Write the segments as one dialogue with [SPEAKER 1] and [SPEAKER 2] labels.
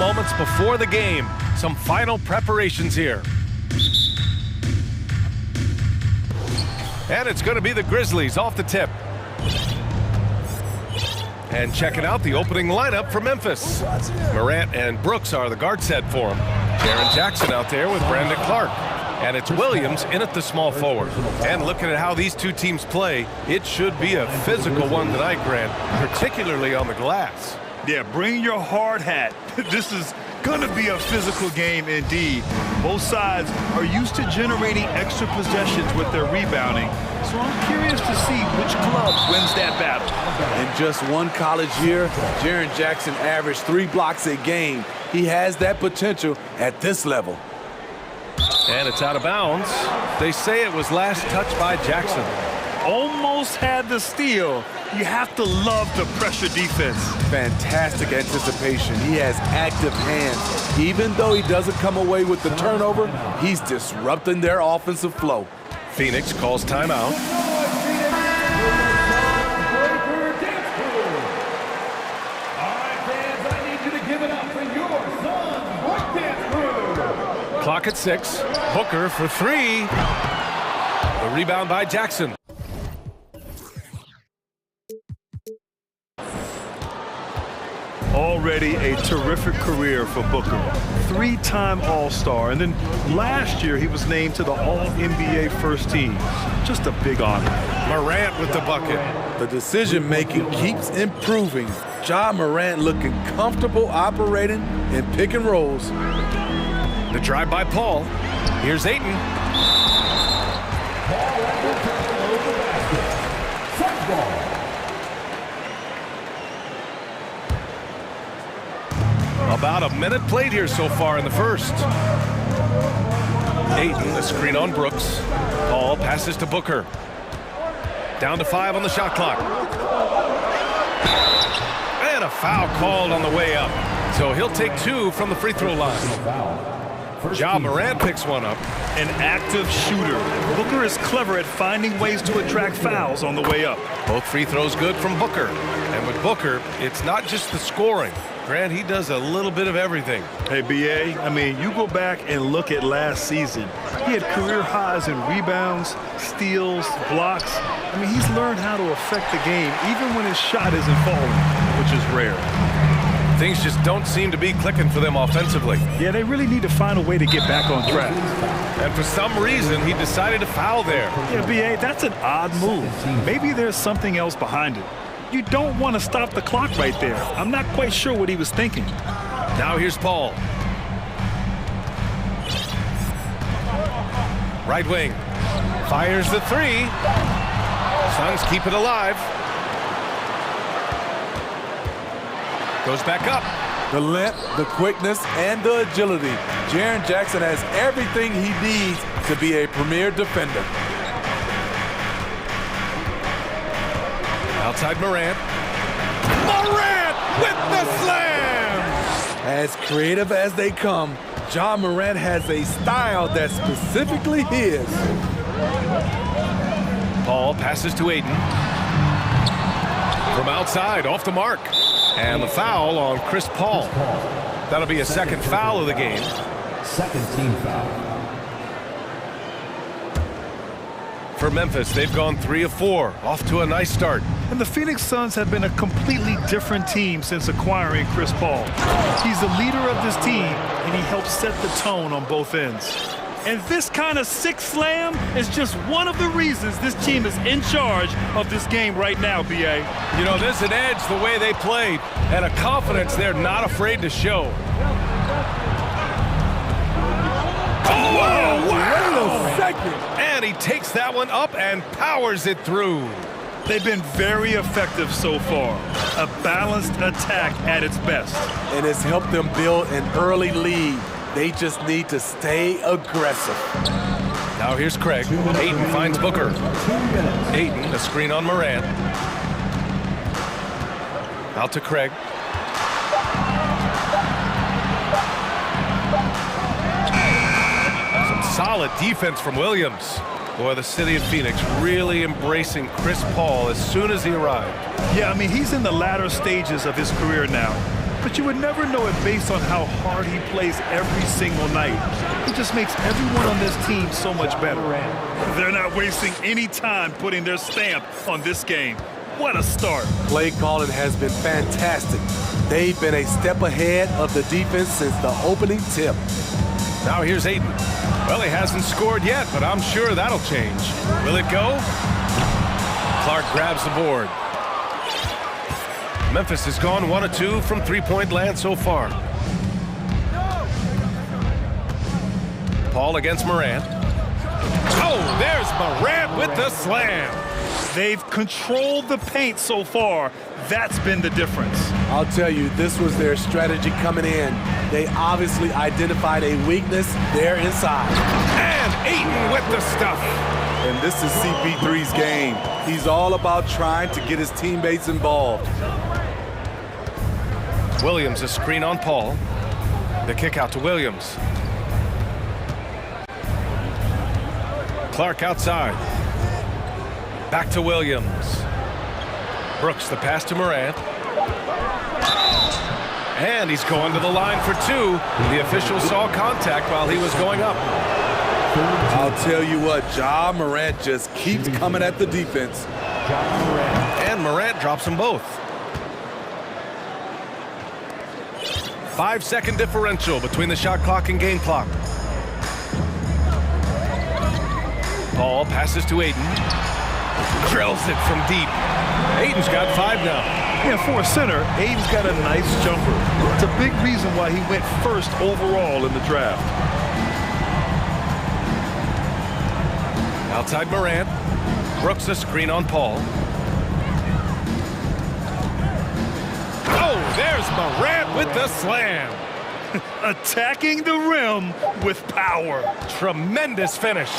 [SPEAKER 1] moments before the game. Some final preparations here. And it's going to be the Grizzlies off the tip. And checking out the opening lineup for Memphis. Morant and Brooks are the guard set for him. Jaren Jackson out there with Brandon Clark. And it's Williams in at the small forward. And looking at how these two teams play, it should be a physical one tonight, Grant, particularly on the glass.
[SPEAKER 2] Yeah, bring your hard hat. This is going to be a physical game indeed. Both sides are used to generating extra possessions with their rebounding, so I'm curious to see which club wins that battle.
[SPEAKER 3] In just one college year, Jaren Jackson averaged 3 blocks a game. He has that potential at this level.
[SPEAKER 1] And it's out of bounds. They say it was last touched by Jackson.
[SPEAKER 2] Almost had the steal. You have to love the pressure defense.
[SPEAKER 3] Fantastic anticipation. He has active hands. Even though he doesn't come away with the turnover, he's disrupting their offensive flow.
[SPEAKER 1] Phoenix calls timeout. Clock at 6. Booker for 3. The rebound by Jackson.
[SPEAKER 2] Already a terrific career for Booker. 3-time All-Star, and then last year he was named to the All-NBA first team. Just a big honor.
[SPEAKER 1] Morant with the bucket.
[SPEAKER 3] The decision-making keeps improving. Ja Morant looking comfortable operating in pick and rolls.
[SPEAKER 1] The drive by Paul. Here's Ayton. About a minute played here so far in the first. Ayton, the screen on Brooks. Paul passes to Booker. Down to 5 on the shot clock. And a foul called on the way up. So he'll take 2 from the free throw line. Ja Morant picks one up.
[SPEAKER 2] An active shooter. Booker is clever at finding ways to attract fouls on the way up.
[SPEAKER 1] Both free throws good from Booker. And with Booker, it's not just the scoring. Grant, he does a little bit of everything.
[SPEAKER 2] Hey, B.A., I mean, you go back and look at last season. He had career highs in rebounds, steals, blocks. I mean, he's learned how to affect the game even when his shot isn't falling, which is rare.
[SPEAKER 1] Things just don't seem to be clicking for them offensively.
[SPEAKER 2] Yeah, they really need to find a way to get back on track.
[SPEAKER 1] And for some reason, he decided to foul there.
[SPEAKER 2] Yeah, B.A., that's an odd move. Maybe there's something else behind it. You don't want to stop the clock right there. I'm not quite sure what he was thinking.
[SPEAKER 1] Now here's Paul. Right wing. Fires the 3. Suns keep it alive. Goes back up.
[SPEAKER 3] The length, the quickness, and the agility. Jaren Jackson has everything he needs to be a premier defender.
[SPEAKER 1] Outside Morant. Morant with the slam!
[SPEAKER 3] As creative as they come, Ja Morant has a style that's specifically his.
[SPEAKER 1] Paul passes to Ayton. From outside, off the mark. And the foul on Chris Paul. That'll be a second foul of the game.
[SPEAKER 4] Second team foul.
[SPEAKER 1] For Memphis, they've gone 3 of 4, off to a nice start.
[SPEAKER 2] And the Phoenix Suns have been a completely different team since acquiring Chris Paul. He's the leader of this team, and he helps set the tone on both ends. And this kind of sick slam is just one of the reasons this team is in charge of this game right now, B.A.
[SPEAKER 1] You know, there's an edge the way they played, and a confidence they're not afraid to show. Oh, wow!
[SPEAKER 3] Wait a second.
[SPEAKER 1] And he takes that one up and powers it through.
[SPEAKER 2] They've been very effective so far. A balanced attack at its best.
[SPEAKER 3] And it's helped them build an early lead. They just need to stay aggressive.
[SPEAKER 1] Now here's Craig. Ayton finds Booker. Ayton, a screen on Morant. Out to Craig. Some solid defense from Williams. Boy, the city of Phoenix really embracing Chris Paul as soon as he arrived.
[SPEAKER 2] Yeah, I mean, he's in the latter stages of his career now. but you would never know it based on how hard he plays every single night. He just makes everyone on this team so much better. They're not wasting any time putting their stamp on this game. What a start.
[SPEAKER 3] Play calling has been fantastic. They've been a step ahead of the defense since the opening tip.
[SPEAKER 1] Now here's Aiden. Well, he hasn't scored yet, but I'm sure that'll change. Will it go? Clark grabs the board. Memphis has gone 1 of 2 from three-point land so far. Paul against Morant. Oh, there's Morant with the slam.
[SPEAKER 2] They've controlled the paint so far. That's been the difference.
[SPEAKER 3] I'll tell you, this was their strategy coming in. They obviously identified a weakness there inside.
[SPEAKER 1] And Ayton with the stuff.
[SPEAKER 3] And this is CP3's game. He's all about trying to get his teammates involved.
[SPEAKER 1] Williams, a screen on Paul. The kick out to Williams. Clark outside. Back to Williams. Brooks, the pass to Morant. And he's going to the line for two. The official saw contact while he was going up.
[SPEAKER 3] I'll tell you what, Ja Morant just keeps coming at the defense.
[SPEAKER 1] And Morant drops them both. 5-second differential between the shot clock and game clock. Paul passes to Ayton. Drills it from deep. Ayton's got 5 now.
[SPEAKER 2] Yeah, for a center, Ayton's got a nice jumper. It's a big reason why he went first overall in the draft.
[SPEAKER 1] Outside Morant. Brooks a screen on Paul. Oh, there's Morant with the slam.
[SPEAKER 2] Attacking the rim with power.
[SPEAKER 1] Tremendous finish.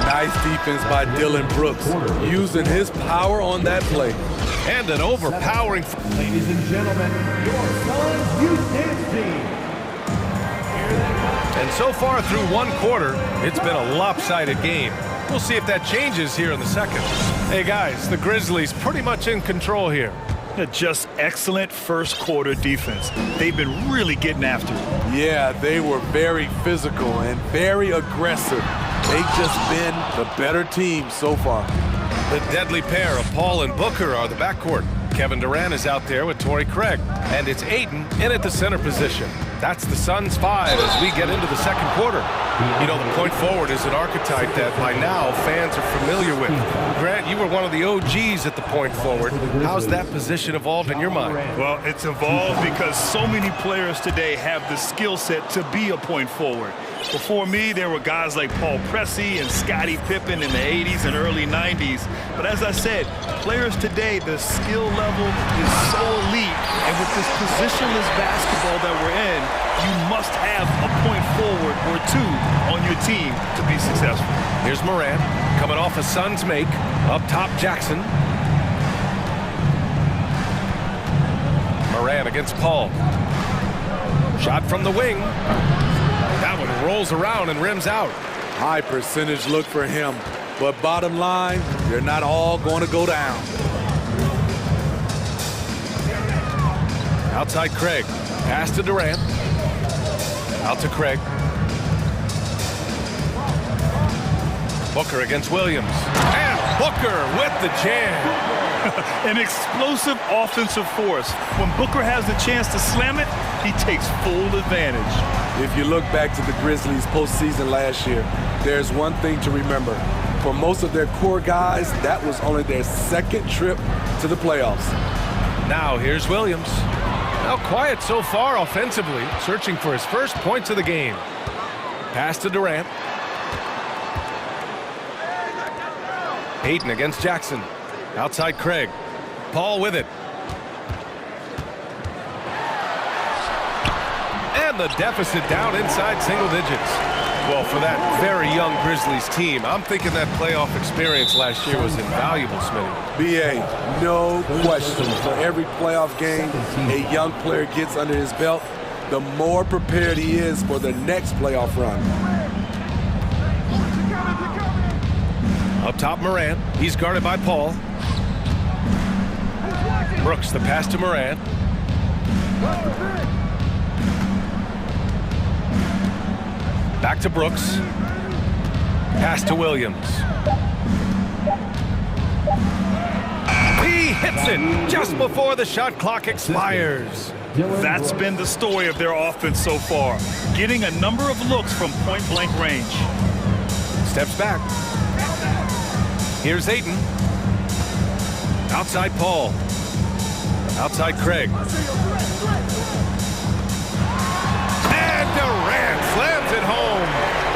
[SPEAKER 3] Nice defense by Dylan Brooks, using his power on that play.
[SPEAKER 1] And an overpowering...
[SPEAKER 4] Ladies and gentlemen, your Suns Youth Dance Team.
[SPEAKER 1] And so far through one quarter, it's been a lopsided game. We'll see if that changes here in the second. Hey guys, the Grizzlies pretty much in control here.
[SPEAKER 2] Just excellent first quarter defense. They've been really getting after it.
[SPEAKER 3] Yeah, they were very physical and very aggressive. They've just been the better team so far.
[SPEAKER 1] The deadly pair of Paul and Booker are the backcourt. Kevin Durant is out there with Torrey Craig. And it's Ayton in at the center position. That's the Suns' 5 as we get into the second quarter. You know, the point forward is an archetype that by now fans are familiar with. Grant, you were one of the OGs at the point forward. How's that position evolved in your mind?
[SPEAKER 2] Well, it's evolved because so many players today have the skill set to be a point forward. Before me, there were guys like Paul Pressey and Scottie Pippen in the 80s and early 90s. But as I said, players today, the skill level is so elite. And with this positionless basketball that we're in, you must have a point forward or two on your team to be successful.
[SPEAKER 1] Here's Morant coming off a Suns make. Up top, Jackson. Morant against Paul. Shot from the wing. That one rolls around and rims out.
[SPEAKER 3] High percentage look for him. But bottom line, they're not all going to go down.
[SPEAKER 1] Outside Craig. Pass to Durant. Out to Craig. Booker against Williams. And Booker with the jam.
[SPEAKER 2] An explosive offensive force. When Booker has the chance to slam it, he takes full advantage.
[SPEAKER 3] If you look back to the Grizzlies postseason last year, there's one thing to remember. For most of their core guys, that was only their second trip to the playoffs.
[SPEAKER 1] Now here's Williams. Now quiet so far offensively, searching for his first points of the game. Pass to Durant. Ayton against Jackson. Outside Craig. Paul with it. And the deficit down inside single digits. Well, for that very young Grizzlies team, I'm thinking that playoff experience last year was invaluable, Smitty.
[SPEAKER 3] BA, no question. For every playoff game a young player gets under his belt, the more prepared he is for the next playoff run. Up top, Morant. He's guarded by Paul.
[SPEAKER 1] Brooks, the pass to Morant. Back to Brooks. Pass to Williams. He hits it just before the shot clock expires.
[SPEAKER 2] That's been the story of their offense so far, getting a number of looks from point-blank range.
[SPEAKER 1] Steps back. Here's Ayton. Outside Paul. Outside Craig. And Durant slams it home.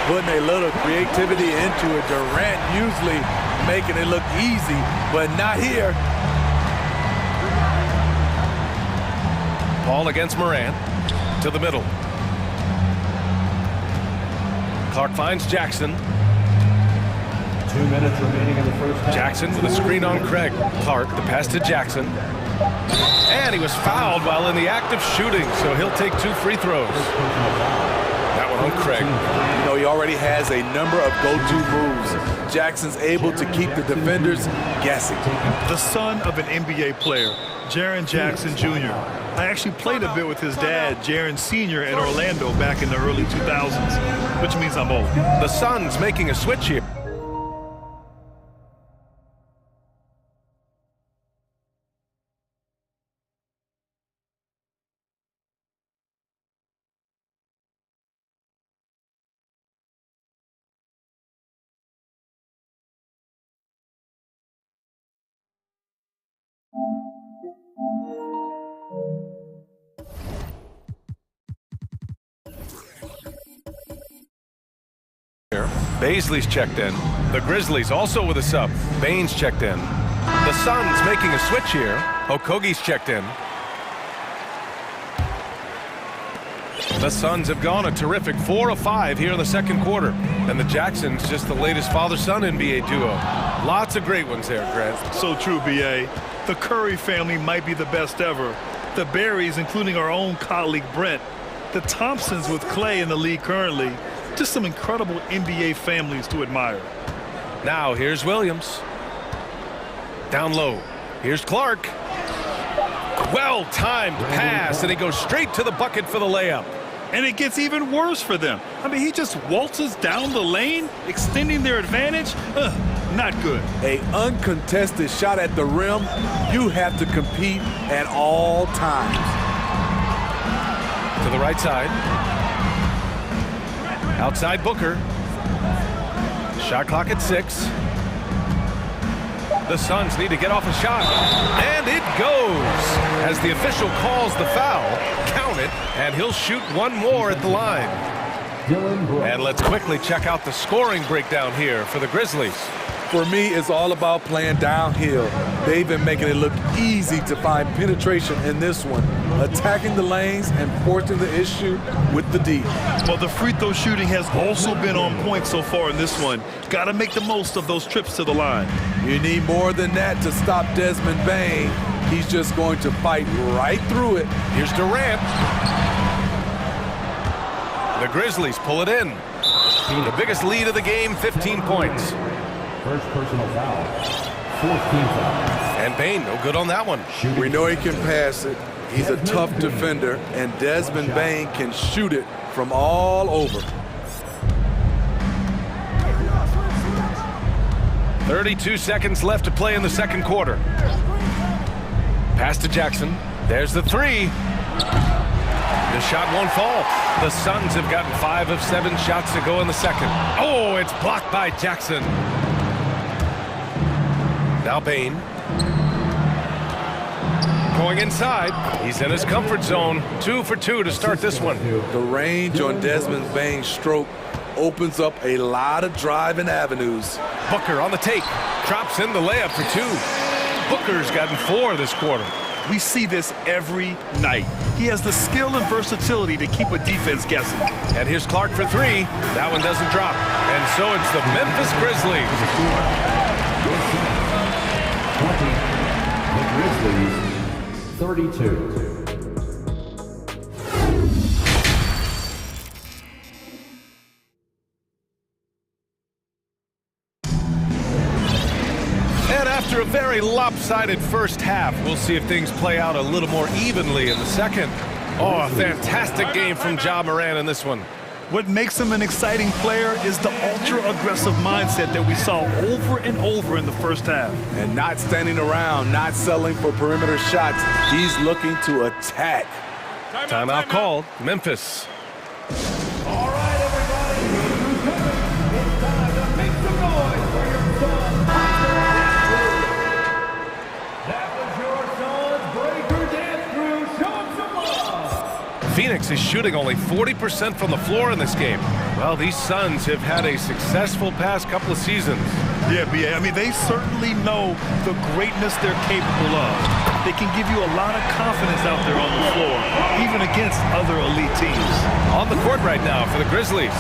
[SPEAKER 3] Putting a little creativity into it. Durant usually making it look easy, but not here.
[SPEAKER 1] Paul against Morant. To the middle. Clark finds Jackson.
[SPEAKER 4] 2 minutes remaining in the first half.
[SPEAKER 1] Jackson with a screen on Craig. Clark, the pass to Jackson. And he was fouled while in the act of shooting, so he'll take 2 free throws. That one on Craig.
[SPEAKER 3] You know, he already has a number of go-to moves. Jackson's able to keep the defenders guessing.
[SPEAKER 2] The son of an NBA player, Jaren Jackson Jr. I actually played a bit with his dad, Jaren Sr. in Orlando back in the early 2000s, which means I'm old.
[SPEAKER 1] The Suns making a switch here. Baisley's checked in. The Grizzlies also with a sub. Baines checked in. The Suns making a switch here. Okogie's checked in. The Suns have gone a terrific 4 of 5 here in the second quarter. And the Jacksons just the latest father-son NBA duo. Lots of great ones there, Grant.
[SPEAKER 2] So true, B.A. The Curry family might be the best ever. The Berrys, including our own colleague Brent. The Thompsons with Clay in the league currently. Just some incredible NBA families to admire.
[SPEAKER 1] Now here's Williams. Down low. Here's Clark. Well-timed pass, and he goes straight to the bucket for the layup.
[SPEAKER 2] And it gets even worse for them. I mean, he just waltzes down the lane, extending their advantage. Not good.
[SPEAKER 3] A uncontested shot at the rim, you have to compete at all times.
[SPEAKER 1] To the right side. Outside Booker. Shot clock at 6. The Suns need to get off a shot. And it goes. As the official calls the foul, count it, and he'll shoot one more at the line. And let's quickly check out the scoring breakdown here for the Grizzlies.
[SPEAKER 3] For me, it's all about playing downhill. They've been making it look easy to find penetration in this one, attacking the lanes and forcing the issue with the D.
[SPEAKER 2] Well, the free throw shooting has also been on point so far in this one. Got to make the most of those trips to the line.
[SPEAKER 3] You need more than that to stop Desmond Bane. He's just going to fight right through it.
[SPEAKER 1] Here's Durant. The Grizzlies pull it in. The biggest lead of the game, 15 points.
[SPEAKER 4] First personal foul. 14th foul.
[SPEAKER 1] And Bane, no good on that one.
[SPEAKER 3] We know he can pass it. He's a tough defender, and Desmond Bane can shoot it from all over.
[SPEAKER 1] 32 seconds left to play in the second quarter. Pass to Jackson. There's the 3. The shot won't fall. The Suns have gotten 5 of 7 shots to go in the second. Oh, it's blocked by Jackson. Now Bane. Going inside. He's in his comfort zone. 2 for 2 to start this one.
[SPEAKER 3] The range on Desmond Bane's stroke opens up a lot of driving avenues.
[SPEAKER 1] Booker on the take. Drops in the layup for 2. Booker's gotten 4 this quarter.
[SPEAKER 2] We see this every night. He has the skill and versatility to keep a defense guessing.
[SPEAKER 1] And here's Clark for 3. That one doesn't drop. And so it's the Memphis Grizzlies.
[SPEAKER 4] 20. The Grizzlies, 32.
[SPEAKER 1] And after a very lopsided first half. We'll see if things play out a little more evenly in the second. Oh, a fantastic game from Ja Morant in this one.
[SPEAKER 2] What makes him an exciting player is the ultra-aggressive mindset that we saw over and over in the first half.
[SPEAKER 3] And not standing around, not settling for perimeter shots. He's looking to attack.
[SPEAKER 1] Timeout called. Memphis.
[SPEAKER 4] All right, everybody. It's time to make some noise for your son. That was your son's breaker dance crew. Show him some love.
[SPEAKER 1] Phoenix is shooting only 40% from the floor in this game. Well, these Suns have had a successful past couple of seasons.
[SPEAKER 2] Yeah, B.A. I mean, they certainly know the greatness they're capable of. They can give you a lot of confidence out there on the floor, even against other elite teams.
[SPEAKER 1] On the court right now for the Grizzlies,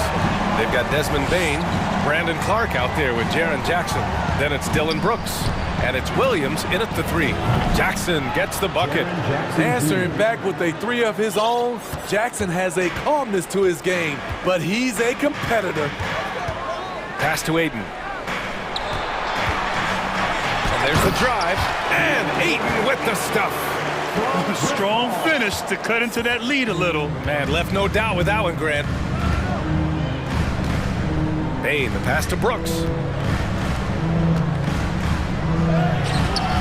[SPEAKER 1] they've got Desmond Bane, Brandon Clark out there with Jaren Jackson. Then it's Dylan Brooks, and it's Williams in at the three. Jackson gets the bucket.
[SPEAKER 3] Answering back with a three of his own, Jackson has a calmness to his game, but he's a competitor.
[SPEAKER 1] Pass to Aiden. And there's the drive, and Aiden with the stuff.
[SPEAKER 2] Strong finish to cut into that lead a little.
[SPEAKER 1] Man, left no doubt with that one, Grant. Bane, the pass to Brooks.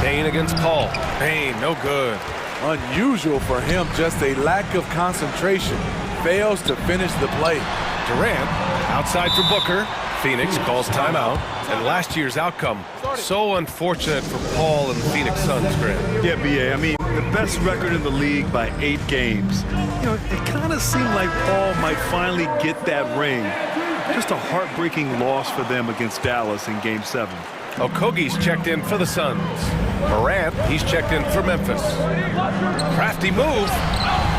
[SPEAKER 1] Bane against Paul. Bane, no good.
[SPEAKER 3] Unusual for him, just a lack of concentration. Fails to finish the play.
[SPEAKER 1] Durant, outside for Booker. Phoenix calls timeout. And last year's outcome, so unfortunate for Paul and the Phoenix Suns, Grant.
[SPEAKER 2] Yeah, B.A. I mean, the best record in the league by 8 games. You know, it kind of seemed like Paul might finally get that ring. Just a heartbreaking loss for them against Dallas in Game 7.
[SPEAKER 1] Okogie's checked in for the Suns. Morant, he's checked in for Memphis. Crafty move.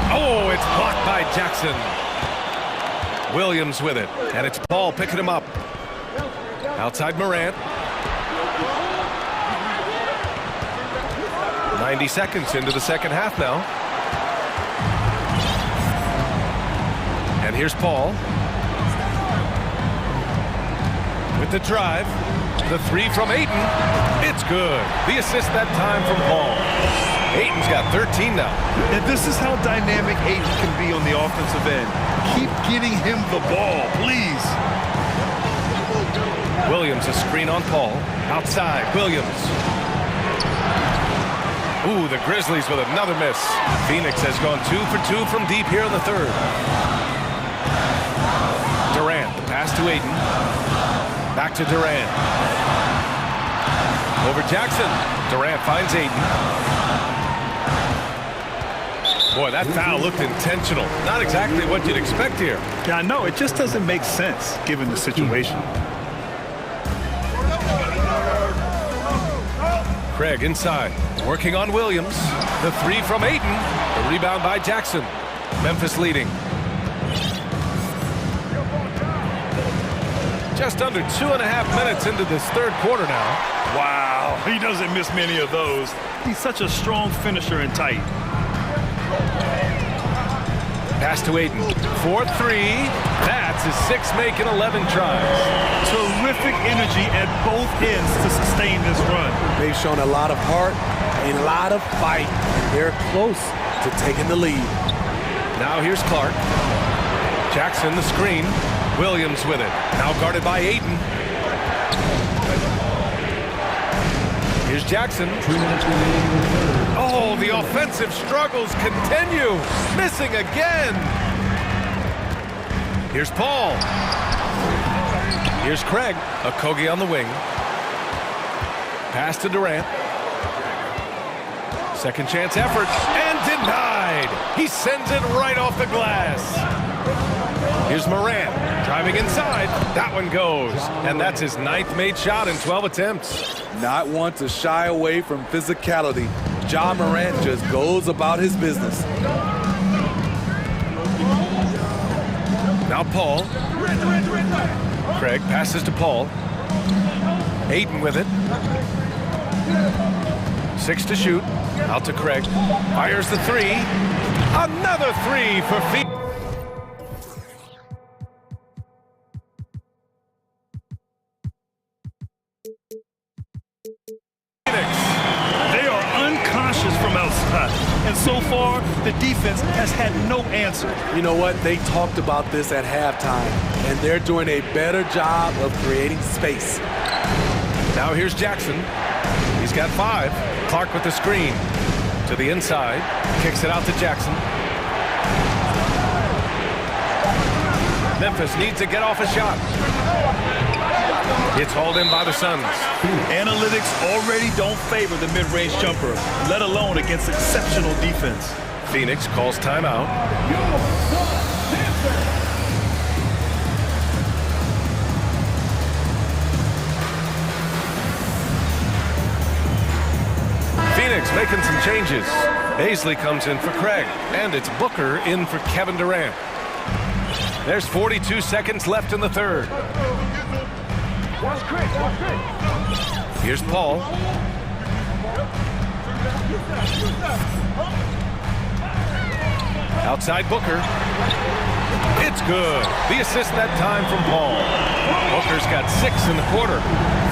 [SPEAKER 1] Oh, it's blocked by Jackson. Williams with it, and it's Paul picking him up. Outside Morant. 90 seconds into the second half now. And here's Paul. With the drive. The three from Ayton. It's good. The assist that time from Paul. Ayton's got 13 now.
[SPEAKER 2] And this is how dynamic Ayton can be on the offensive end. Keep getting him the ball, please.
[SPEAKER 1] Williams, a screen on Paul. Outside, Williams. Ooh, the Grizzlies with another miss. Phoenix has gone 2 for 2 from deep here in the third. Durant, the pass to Ayton. Back to Durant. Over Jackson. Durant finds Ayton. Boy, that foul looked intentional. Not exactly what you'd expect here.
[SPEAKER 2] Yeah, I know. It just doesn't make sense given the situation.
[SPEAKER 1] Craig inside, working on Williams. The three from Ayton. The rebound by Jackson. Memphis leading. Just under 2.5 minutes into this third quarter now.
[SPEAKER 2] Wow, he doesn't miss many of those. He's such a strong finisher and tight.
[SPEAKER 1] Pass to Ayton. 4-3. That's his 6th make in 11 tries.
[SPEAKER 2] Terrific energy at both ends to sustain this run.
[SPEAKER 3] They've shown a lot of heart, a lot of fight. They're close to taking the lead.
[SPEAKER 1] Now here's Clark. Jackson the screen. Williams with it. Now guarded by Ayton. Here's Jackson. Oh, the offensive struggles continue. Missing again. Here's Paul. Here's Craig. Okogie on the wing. Pass to Durant. Second chance effort. And denied. He sends it right off the glass. Here's Morant. Driving inside. That one goes. And that's his 9th made shot in 12 attempts.
[SPEAKER 3] Not one to shy away from physicality. Ja Morant just goes about his business.
[SPEAKER 1] Now Paul. Craig passes to Paul. Ayton with it. 6 to shoot. Out to Craig. Fires the three. Another three for Phoenix.
[SPEAKER 2] outside. And so far, the defense has had no answer.
[SPEAKER 3] You know what? They talked about this at halftime, and they're doing a better job of creating space.
[SPEAKER 1] Now here's Jackson. He's got 5. Clark with the screen. To the inside. Kicks it out to Jackson. Memphis needs to get off a shot. It's hauled in by the Suns.
[SPEAKER 2] Analytics already don't favor the mid-range jumper, let alone against exceptional defense.
[SPEAKER 1] Phoenix calls timeout. Phoenix making some changes. Paisley comes in for Craig, and it's Booker in for Kevin Durant. There's 42 seconds left in the third. Here's Paul. Outside Booker. It's good. The assist that time from Paul. Booker's got 6 in the quarter.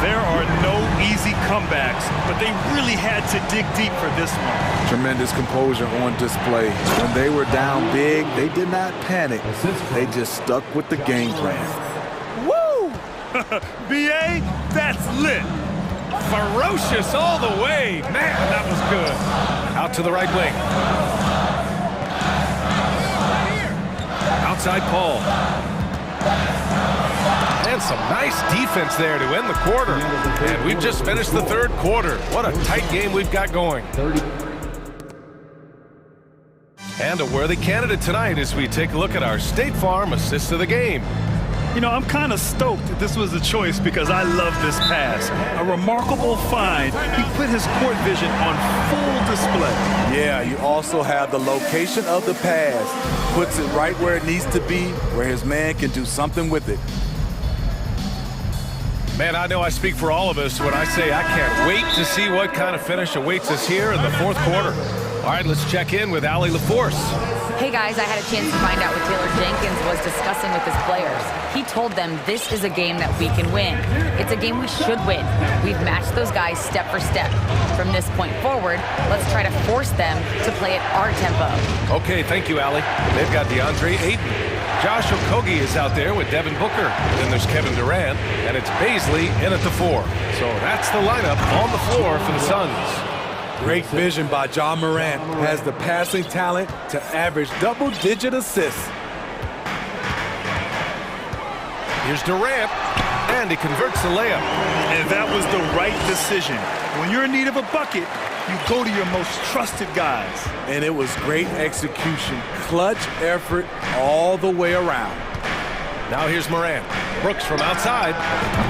[SPEAKER 2] There are no easy comebacks, but they really had to dig deep for this one.
[SPEAKER 3] Tremendous composure on display. When they were down big, they did not panic. They just stuck with the game plan.
[SPEAKER 2] Woo! BA, that's lit.
[SPEAKER 1] Ferocious all the way. Man, that was good. Out to the right wing. Outside Paul. And some nice defense there to end the quarter. And we've just finished the third quarter. What a tight game we've got going. And a worthy candidate tonight as we take a look at our State Farm assist of the game.
[SPEAKER 2] You know, I'm kind of stoked that this was a choice because I love this pass. A remarkable find. He put his court vision on full display.
[SPEAKER 3] Yeah, you also have the location of the pass. Puts it right where it needs to be, where his man can do something with it.
[SPEAKER 1] Man, I know I speak for all of us when I say I can't wait to see what kind of finish awaits us here in the fourth quarter. All right, let's check in with Allie LaForce.
[SPEAKER 5] Hey guys, I had a chance to find out what Taylor Jenkins was discussing with his players. He told them this is a game that we can win. It's a game we should win. We've matched those guys step for step. From this point forward, let's try to force them to play at our tempo.
[SPEAKER 1] Okay, thank you, Allie. They've got DeAndre Ayton. Josh Okogie is out there with Devin Booker. Then there's Kevin Durant, and it's Paisley in at the 4. So that's the lineup on the floor for the Suns.
[SPEAKER 3] Great vision by John Morant. Has the passing talent to average double-digit assists.
[SPEAKER 1] Here's Durant, and he converts the layup.
[SPEAKER 2] And that was the right decision. When you're in need of a bucket, you go to your most trusted guys.
[SPEAKER 3] And it was great execution. Clutch effort all the way around.
[SPEAKER 1] Now here's Morant. Brooks from outside.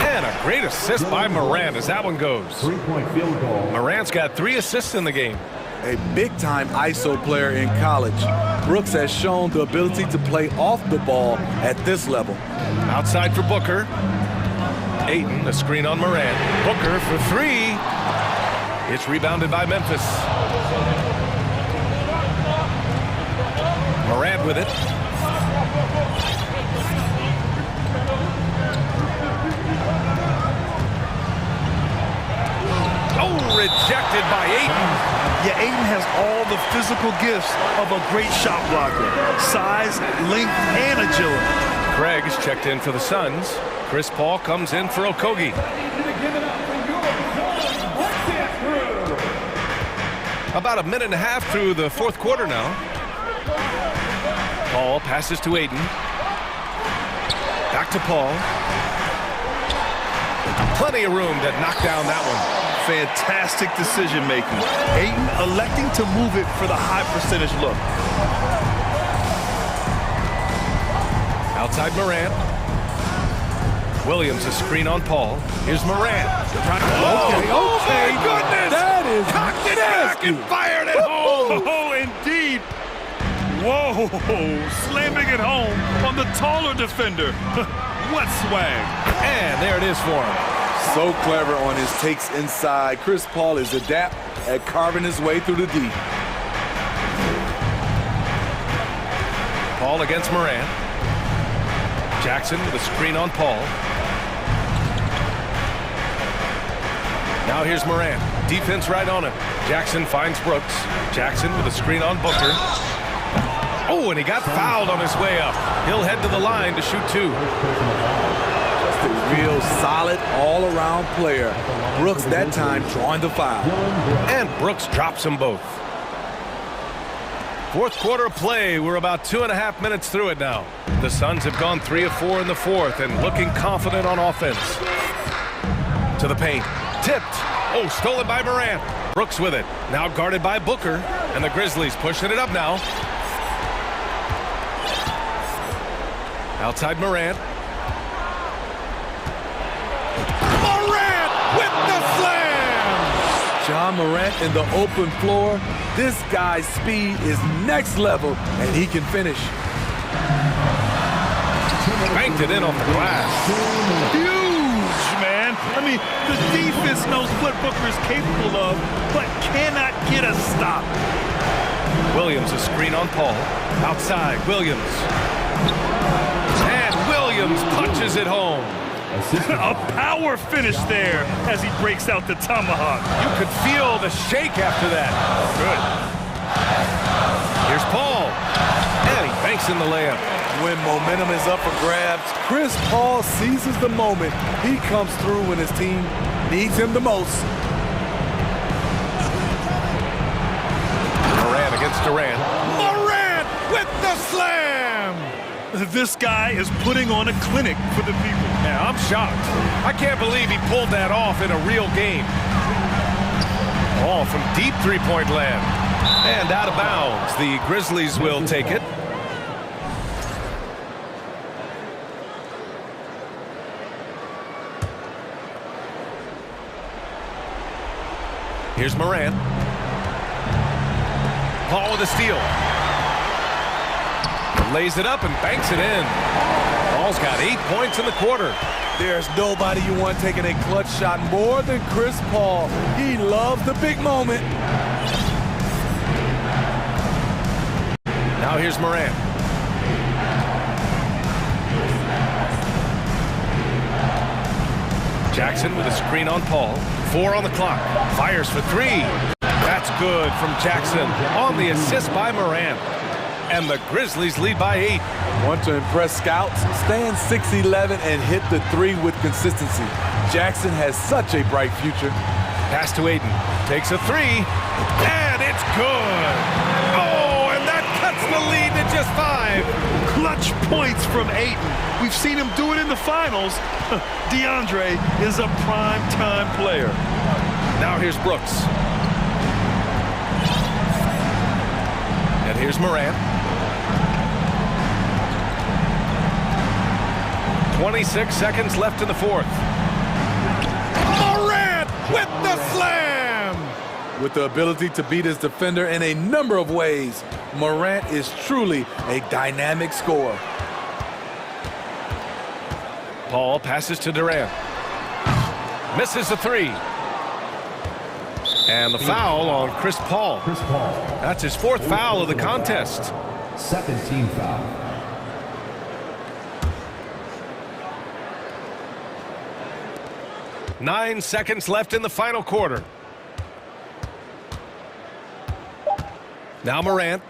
[SPEAKER 1] And a great assist by Morant as that one goes.
[SPEAKER 4] 3-point field goal.
[SPEAKER 1] Morant's got 3 assists in the game.
[SPEAKER 3] A big-time ISO player in college. Brooks has shown the ability to play off the ball at this level.
[SPEAKER 1] Outside for Booker. Ayton, a screen on Morant. Booker for 3. It's rebounded by Memphis. Morant with it. Oh, rejected by Ayton.
[SPEAKER 2] Yeah, Ayton has all the physical gifts of a great shot blocker. Size, length, and agility.
[SPEAKER 1] Craig is checked in for the Suns. Chris Paul comes in for Okogie. About a minute and a half through the fourth quarter now. Paul passes to Ayton. Back to Paul. Plenty of room to knock down that one.
[SPEAKER 2] Fantastic decision-making. Ayton electing to move it for the high percentage look.
[SPEAKER 1] Outside Morant. Williams a screen on Paul. Here's Morant.
[SPEAKER 3] Okay.
[SPEAKER 1] Goodness!
[SPEAKER 3] That is
[SPEAKER 1] cocked it back and fired it home.
[SPEAKER 2] Oh, indeed. Whoa, slamming it home on the taller defender. What swag.
[SPEAKER 1] And there it is for him.
[SPEAKER 3] So clever on his takes inside. Chris Paul is adept at carving his way through the D.
[SPEAKER 1] Paul against Morant. Jackson with a screen on Paul. Now here's Morant. defense right on him. Jackson finds Brooks. Jackson with a screen on Booker. Oh, and he got fouled on his way up. He'll head to the line to shoot two.
[SPEAKER 3] Just a real solid all-around player. Brooks that time drawing the foul.
[SPEAKER 1] And Brooks drops them both. Fourth quarter of play. We're about 2.5 minutes through it now. The Suns have gone 3 of 4 in the fourth and looking confident on offense. To the paint. Tipped. Oh, stolen by Morant. Brooks with it. Now guarded by Booker. And the Grizzlies pushing it up now. Outside Morant. Morant with the slam!
[SPEAKER 3] John Morant in the open floor. This guy's speed is next level, and he can finish.
[SPEAKER 1] Banked it in off the glass.
[SPEAKER 2] Huge, man. I mean, the defense knows what Booker is capable of, but cannot get a stop.
[SPEAKER 1] Williams a screen on Paul. Outside, Williams. And Williams punches it home.
[SPEAKER 2] A power finish there as he breaks out the tomahawk.
[SPEAKER 1] You could feel the shake after that. Good. Here's Paul. And he banks in the layup.
[SPEAKER 3] When momentum is up for grabs, Chris Paul seizes the moment. He comes through when his team needs him the most.
[SPEAKER 1] Morant against Durant. Morant with the slam!
[SPEAKER 2] This guy is putting on a clinic for the people.
[SPEAKER 1] Yeah, I'm shocked. I can't believe he pulled that off in a real game. All from deep three-point land. And out of bounds. The Grizzlies will take it. Here's Morant. Paul with a steal. Lays it up and banks it in. Paul's got 8 points in the quarter.
[SPEAKER 3] There's nobody you want taking a clutch shot more than Chris Paul. He loves the big moment.
[SPEAKER 1] Now here's Morant. Jackson with a screen on Paul. 4 on the clock. Fires for 3. That's good from Jackson on the assist by Morant. And the Grizzlies lead by 8.
[SPEAKER 3] Want to impress scouts? Stand 6'11" and hit the 3 with consistency. Jackson has such a bright future.
[SPEAKER 1] Pass to Aiden. Takes a 3. And it's good. Oh, and that cuts the lead to just 5.
[SPEAKER 2] Clutch points from Ayton. We've seen him do it in the finals. DeAndre is a prime-time player.
[SPEAKER 1] Now here's Brooks. And here's Morant. 26 seconds left in the fourth. Morant with the slam!
[SPEAKER 3] With the ability to beat his defender in a number of ways, Morant is truly a dynamic scorer.
[SPEAKER 1] Paul passes to Durant. Misses the 3. And the foul on Chris Paul. That's his 4th foul of the contest.
[SPEAKER 6] Second team foul.
[SPEAKER 1] Nine seconds left in the final quarter. Now Morant.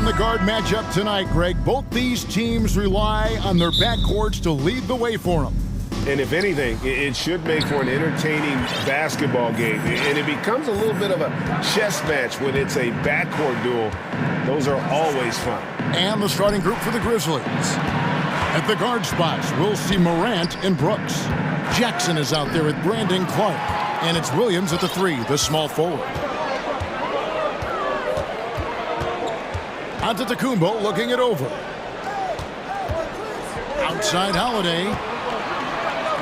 [SPEAKER 7] the guard matchup tonight, Greg. Both these teams rely on their backcourts to lead the way for them.
[SPEAKER 8] And if anything, it should make for an entertaining basketball game. And it becomes a little bit of a chess match when it's a backcourt duel. Those are always fun.
[SPEAKER 7] And the starting group for the Grizzlies. At the guard spots, we'll see Morant and Brooks. Jackson is out there with Brandon Clark. And it's Williams at the 3, the small forward. Antetokounmpo looking it over. Outside Holiday.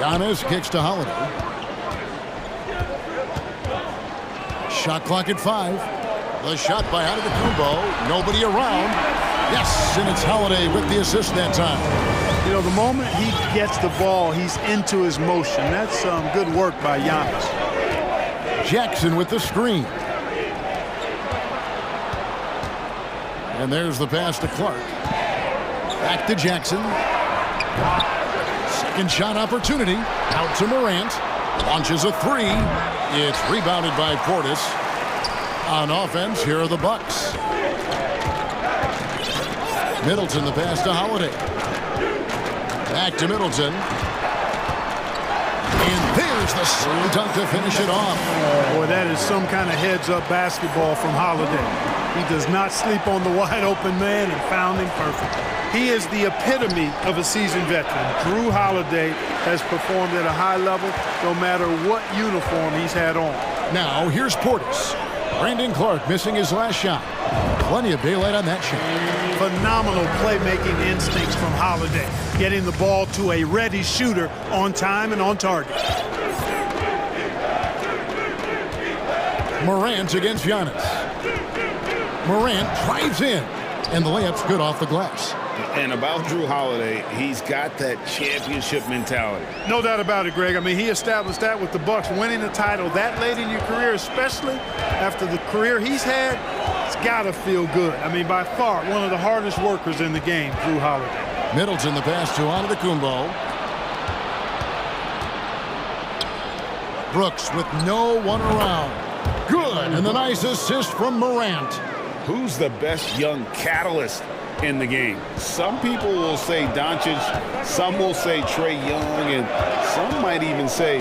[SPEAKER 7] Giannis kicks to Holiday. Shot clock at 5. The shot by Antetokounmpo. Nobody around. Yes, and it's Holiday with the assist that time.
[SPEAKER 2] You know, the moment he gets the ball, he's into his motion. That's good work by Giannis.
[SPEAKER 7] Jackson with the screen. And there's the pass to Clark. Back to Jackson. Second shot opportunity. Out to Morant. Launches a 3. It's rebounded by Portis. On offense, here are the Bucks. Middleton, the pass to Holiday. Back to Middleton. And there's the slam dunk to finish it off.
[SPEAKER 2] Boy, that is some kind of heads-up basketball from Holiday. He does not sleep on the wide-open man and found him perfect. He is the epitome of a seasoned veteran. Drew Holiday has performed at a high level no matter what uniform he's had on.
[SPEAKER 7] Now, here's Portis. Brandon Clark missing his last shot. Plenty of daylight on that shot.
[SPEAKER 2] Phenomenal playmaking instincts from Holiday, getting the ball to a ready shooter on time and on target.
[SPEAKER 7] Morant against Giannis. Morant drives in, and the layup's good off the glass.
[SPEAKER 8] And about Drew Holiday, he's got that championship mentality.
[SPEAKER 2] No doubt about it, Greg. I mean, he established that with the Bucks, winning the title that late in your career, especially after the career he's had. It's got to feel good. I mean, by far, one of the hardest workers in the game, Drew Holiday.
[SPEAKER 7] Middleton, the pass to Antetokounmpo. Brooks with no one around. Good, and the nice assist from Morant.
[SPEAKER 8] Who's the best young catalyst in the game? Some people will say Doncic, some will say Trae Young, and some might even say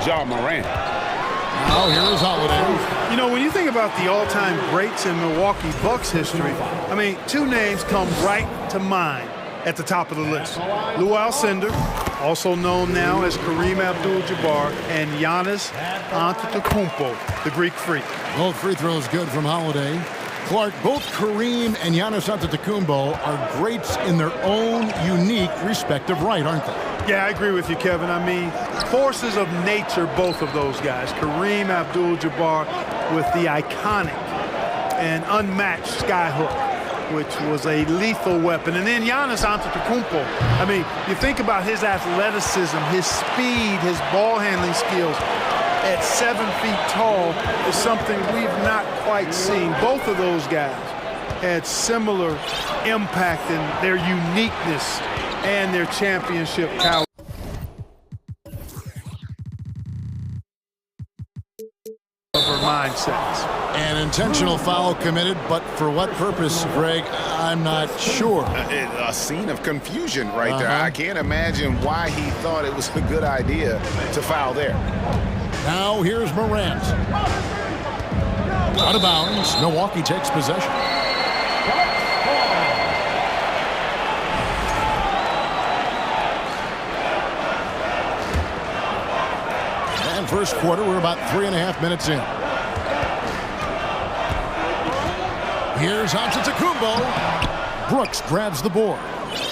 [SPEAKER 8] Ja Morant.
[SPEAKER 7] Now here's Holiday.
[SPEAKER 2] You know, when you think about the all-time greats in Milwaukee Bucks history, I mean, two names come right to mind at the top of the list. Lou Alcindor, also known now as Kareem Abdul-Jabbar, and Giannis Antetokounmpo, the Greek Freak.
[SPEAKER 7] Both free throws good from Holiday. Clark, both Kareem and Giannis Antetokounmpo are greats in their own unique respective right, aren't they?
[SPEAKER 2] Yeah, I agree with you, Kevin. I mean, forces of nature, both of those guys. Kareem Abdul-Jabbar with the iconic and unmatched skyhook, which was a lethal weapon. And then Giannis Antetokounmpo. I mean, you think about his athleticism, his speed, his ball handling skills. At 7 feet tall is something we've not quite seen. Both of those guys had similar impact in their uniqueness and their championship caliber. Mindsets.
[SPEAKER 7] An intentional foul committed, but for what purpose, Greg, I'm not sure.
[SPEAKER 9] A scene of confusion right there. I can't imagine why he thought it was a good idea to foul there.
[SPEAKER 7] Now here's Morant. Out of bounds. Milwaukee takes possession. And first quarter, we're about 3.5 minutes in. Here's Antetokounmpo. Brooks grabs the board.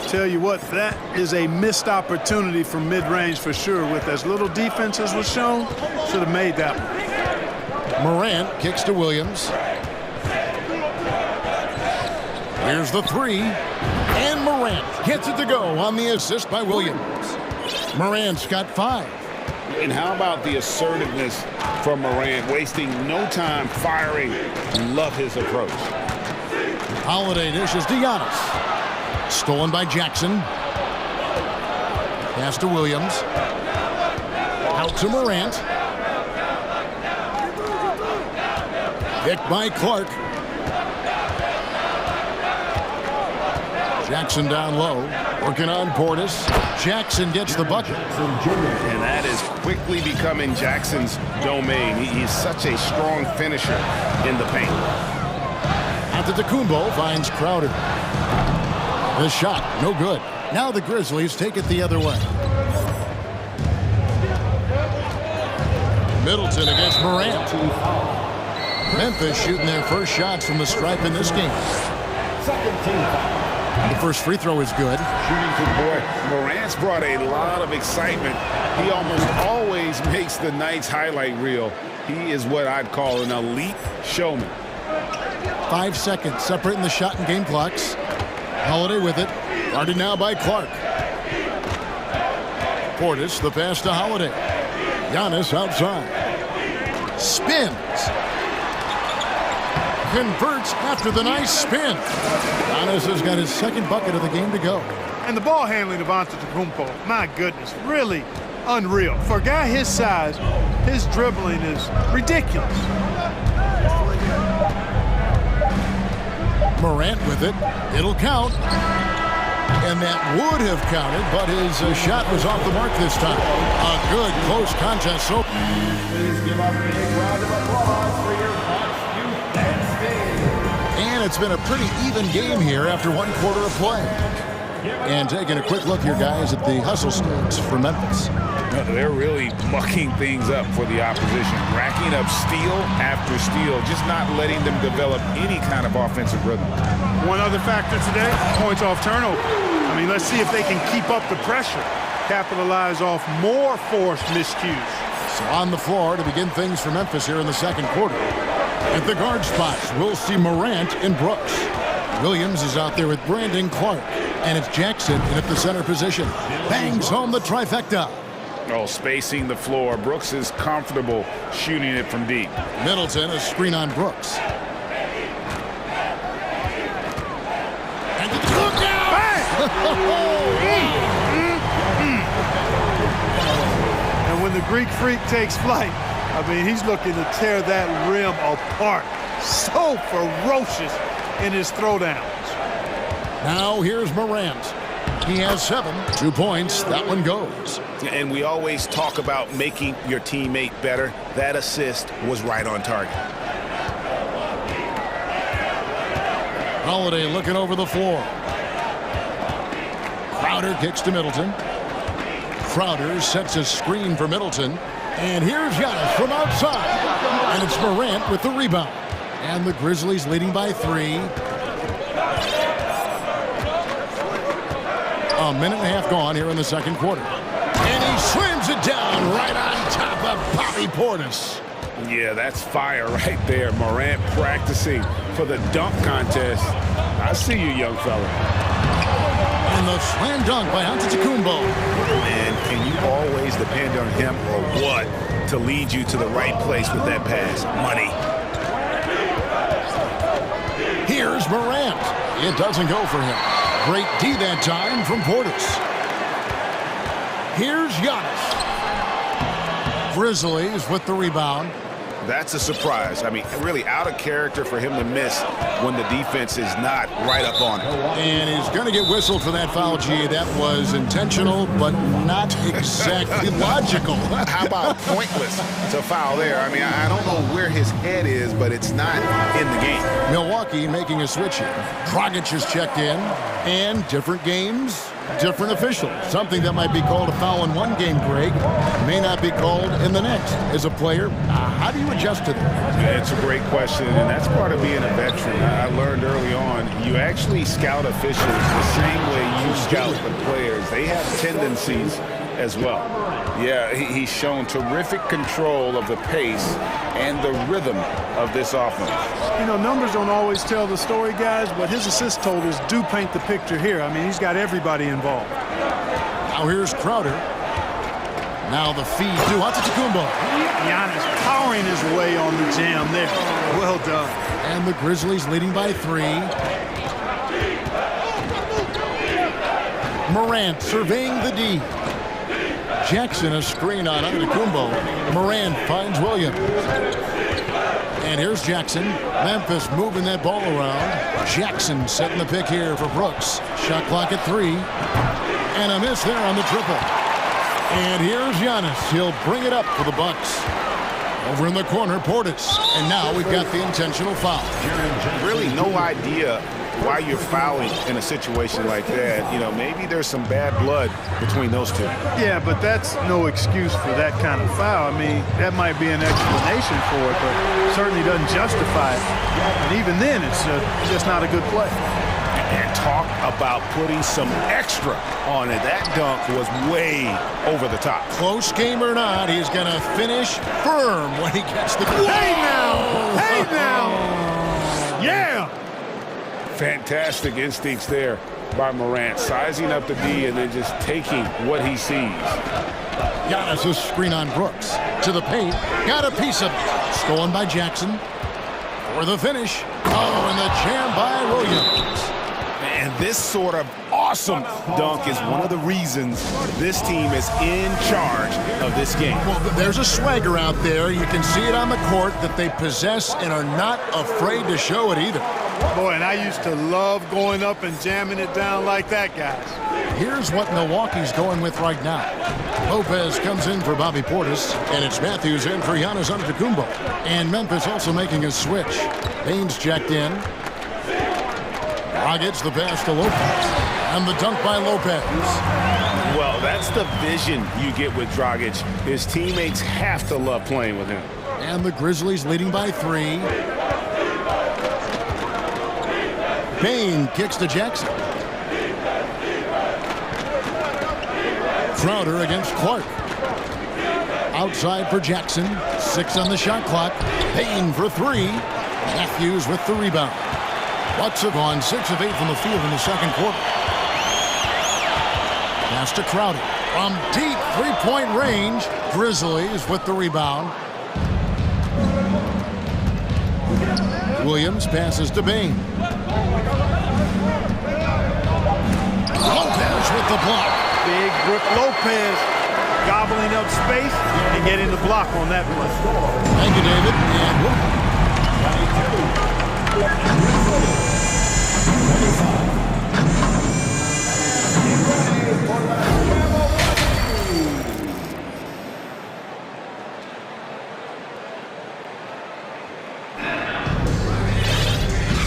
[SPEAKER 2] Tell you what, that is a missed opportunity from mid-range for sure. With as little defense as was shown, should have made that one.
[SPEAKER 7] Morant kicks to Williams. Here's the 3. And Morant gets it to go on the assist by Williams. Morant's got 5.
[SPEAKER 8] And how about the assertiveness from Morant, wasting no time firing? Love his approach.
[SPEAKER 7] Holiday dishes to Giannis. Stolen by Jackson. Pass to Williams. Out to Morant. Picked by Clark. Jackson down low, working on Portis. Jackson gets the bucket.
[SPEAKER 9] And that is quickly becoming Jackson's domain. He's such a strong finisher in the paint.
[SPEAKER 7] Antetokounmpo finds Crowder. The shot, no good. Now the Grizzlies take it the other way. Middleton against Morant. Memphis shooting their first shots from the stripe in this game. The first free throw is good.
[SPEAKER 8] Boy, Morant's brought a lot of excitement. He almost always makes the night's highlight reel. He is what I'd call an elite showman.
[SPEAKER 7] 5 seconds separating the shot and game clocks. Holiday with it. Guarded now by Clark. Portis, the pass to Holiday. Giannis outside. Spins. Converts after the nice spin. Giannis has got his second bucket of the game to go.
[SPEAKER 2] And the ball handling of Antetokounmpo, my goodness, really unreal. For a guy his size, his dribbling is ridiculous.
[SPEAKER 7] Morant with it. It'll count. And that would have counted, but his shot was off the mark this time. A good close contest. So
[SPEAKER 4] Please give a big round of applause for your Match Youth
[SPEAKER 7] and it's been a pretty even game here after 1 quarter of play. And taking a quick look here, guys, at the hustle stats for Memphis.
[SPEAKER 8] They're really mucking things up for the opposition, racking up steal after steal, just not letting them develop any kind of offensive rhythm.
[SPEAKER 2] One other factor today, points off turnover. I mean, let's see if they can keep up the pressure, capitalize off more forced miscues.
[SPEAKER 7] So on the floor to begin things for Memphis here in the second quarter. At the guard spots, we'll see Morant and Brooks. Williams is out there with Brandon Clark. And it's Jackson in at the center position. Bangs home the trifecta.
[SPEAKER 8] Oh, spacing the floor. Brooks is comfortable shooting it from deep.
[SPEAKER 7] Middleton, a screen on Brooks. And look out!
[SPEAKER 2] And when the Greek freak takes flight, I mean, he's looking to tear that rim apart. So ferocious in his throwdowns.
[SPEAKER 7] Now here's Morant. He has 7. 2 points. That one goes.
[SPEAKER 9] And we always talk about making your teammate better. That assist was right on target.
[SPEAKER 7] Holiday looking over the floor. Crowder kicks to Middleton. Crowder sets a screen for Middleton. And here's Giannis from outside. And it's Morant with the rebound. And the Grizzlies leading by 3. A minute and a half gone here in the second quarter. And he slams it down right on top of Bobby Portis.
[SPEAKER 8] Yeah, that's fire right there. Morant practicing for the dunk contest. I see you, young fella.
[SPEAKER 7] And the slam dunk by Antetokounmpo.
[SPEAKER 9] And can you always depend on him or what to lead you to the right place with that pass? Money.
[SPEAKER 7] Here's Morant. It doesn't go for him. Great D that time from Portis. Here's Giannis. Grizzlies with the rebound.
[SPEAKER 9] That's a surprise. I mean, really out of character for him to miss when the defense is not right up on him.
[SPEAKER 7] And he's going to get whistled for that foul, G. That was intentional, but not exactly logical.
[SPEAKER 9] How about pointless to foul there? I mean, I don't know where his head is, but it's not in the game.
[SPEAKER 7] Milwaukee making a switch here. Dragic has checked in. And different games, different officials. Something that might be called a foul in one game, Greg, may not be called in the next. As a player, how do you adjust to that?
[SPEAKER 8] It's a great question, and that's part of being a veteran. I learned early on, you actually scout officials the same way you scout the players. They have tendencies as well. Yeah, he's shown terrific control of the pace and the rhythm of this offense.
[SPEAKER 2] You know, numbers don't always tell the story, guys, but his assist totals do paint the picture here. I mean, he's got everybody involved.
[SPEAKER 7] Now here's Crowder. Now the feed to Antetokounmpo.
[SPEAKER 2] Giannis powering his way on the jam there. Well done.
[SPEAKER 7] And the Grizzlies leading by 3. Morant surveying the D. Jackson a screen on Antetokounmpo. Morant finds Williams. And here's Jackson. Memphis moving that ball around. Jackson setting the pick here for Brooks. Shot clock at 3. And a miss there on the triple. And here's Giannis. He'll bring it up for the Bucks. Over in the corner, Portis. And now we've got the intentional foul.
[SPEAKER 9] Really no idea why you're fouling in a situation like that. You know, maybe there's some bad blood between those two.
[SPEAKER 2] Yeah, but that's no excuse for that kind of foul. I mean, that might be an explanation for it, but certainly doesn't justify it. And even then, it's just not a good play.
[SPEAKER 8] And talk about putting some extra on it. That dunk was way over the top.
[SPEAKER 7] Close game or not, he's going to finish firm when he gets the...
[SPEAKER 2] Hey now! Hey now! Yeah!
[SPEAKER 8] Fantastic instincts there by Morant, sizing up the D and then just taking what he sees.
[SPEAKER 7] Giannis a screen on Brooks. To the paint. Got a piece of it. Stolen by Jackson. For the finish. Oh, and the jam by Williams.
[SPEAKER 8] And this sort of awesome dunk is one of the reasons this team is in charge of this game.
[SPEAKER 7] Well, there's a swagger out there. You can see it on the court that they possess and are not afraid to show it either.
[SPEAKER 2] Boy, and I used to love going up and jamming it down like that, guys.
[SPEAKER 7] Here's what Milwaukee's going with right now. Lopez comes in for Bobby Portis, and it's Matthews in for Giannis Antetokounmpo. And Memphis also making a switch. Baines checked in. Gets the pass to Lopez. And the dunk by Lopez.
[SPEAKER 8] Well, that's the vision you get with Dragic. His teammates have to love playing with him.
[SPEAKER 7] And the Grizzlies leading by 3. Payne kicks to Jackson. Crowder against Clark. Outside for Jackson. 6 on the shot clock. Payne for 3. Matthews with the rebound. Bucks have gone 6 of 8 from the field in the second quarter. Pass to Crowder. From deep three-point range, Grizzlies with the rebound. Williams passes to Bain. Lopez with the block.
[SPEAKER 2] Big Brook Lopez gobbling up space and getting the block on that play.
[SPEAKER 7] Thank you, David. And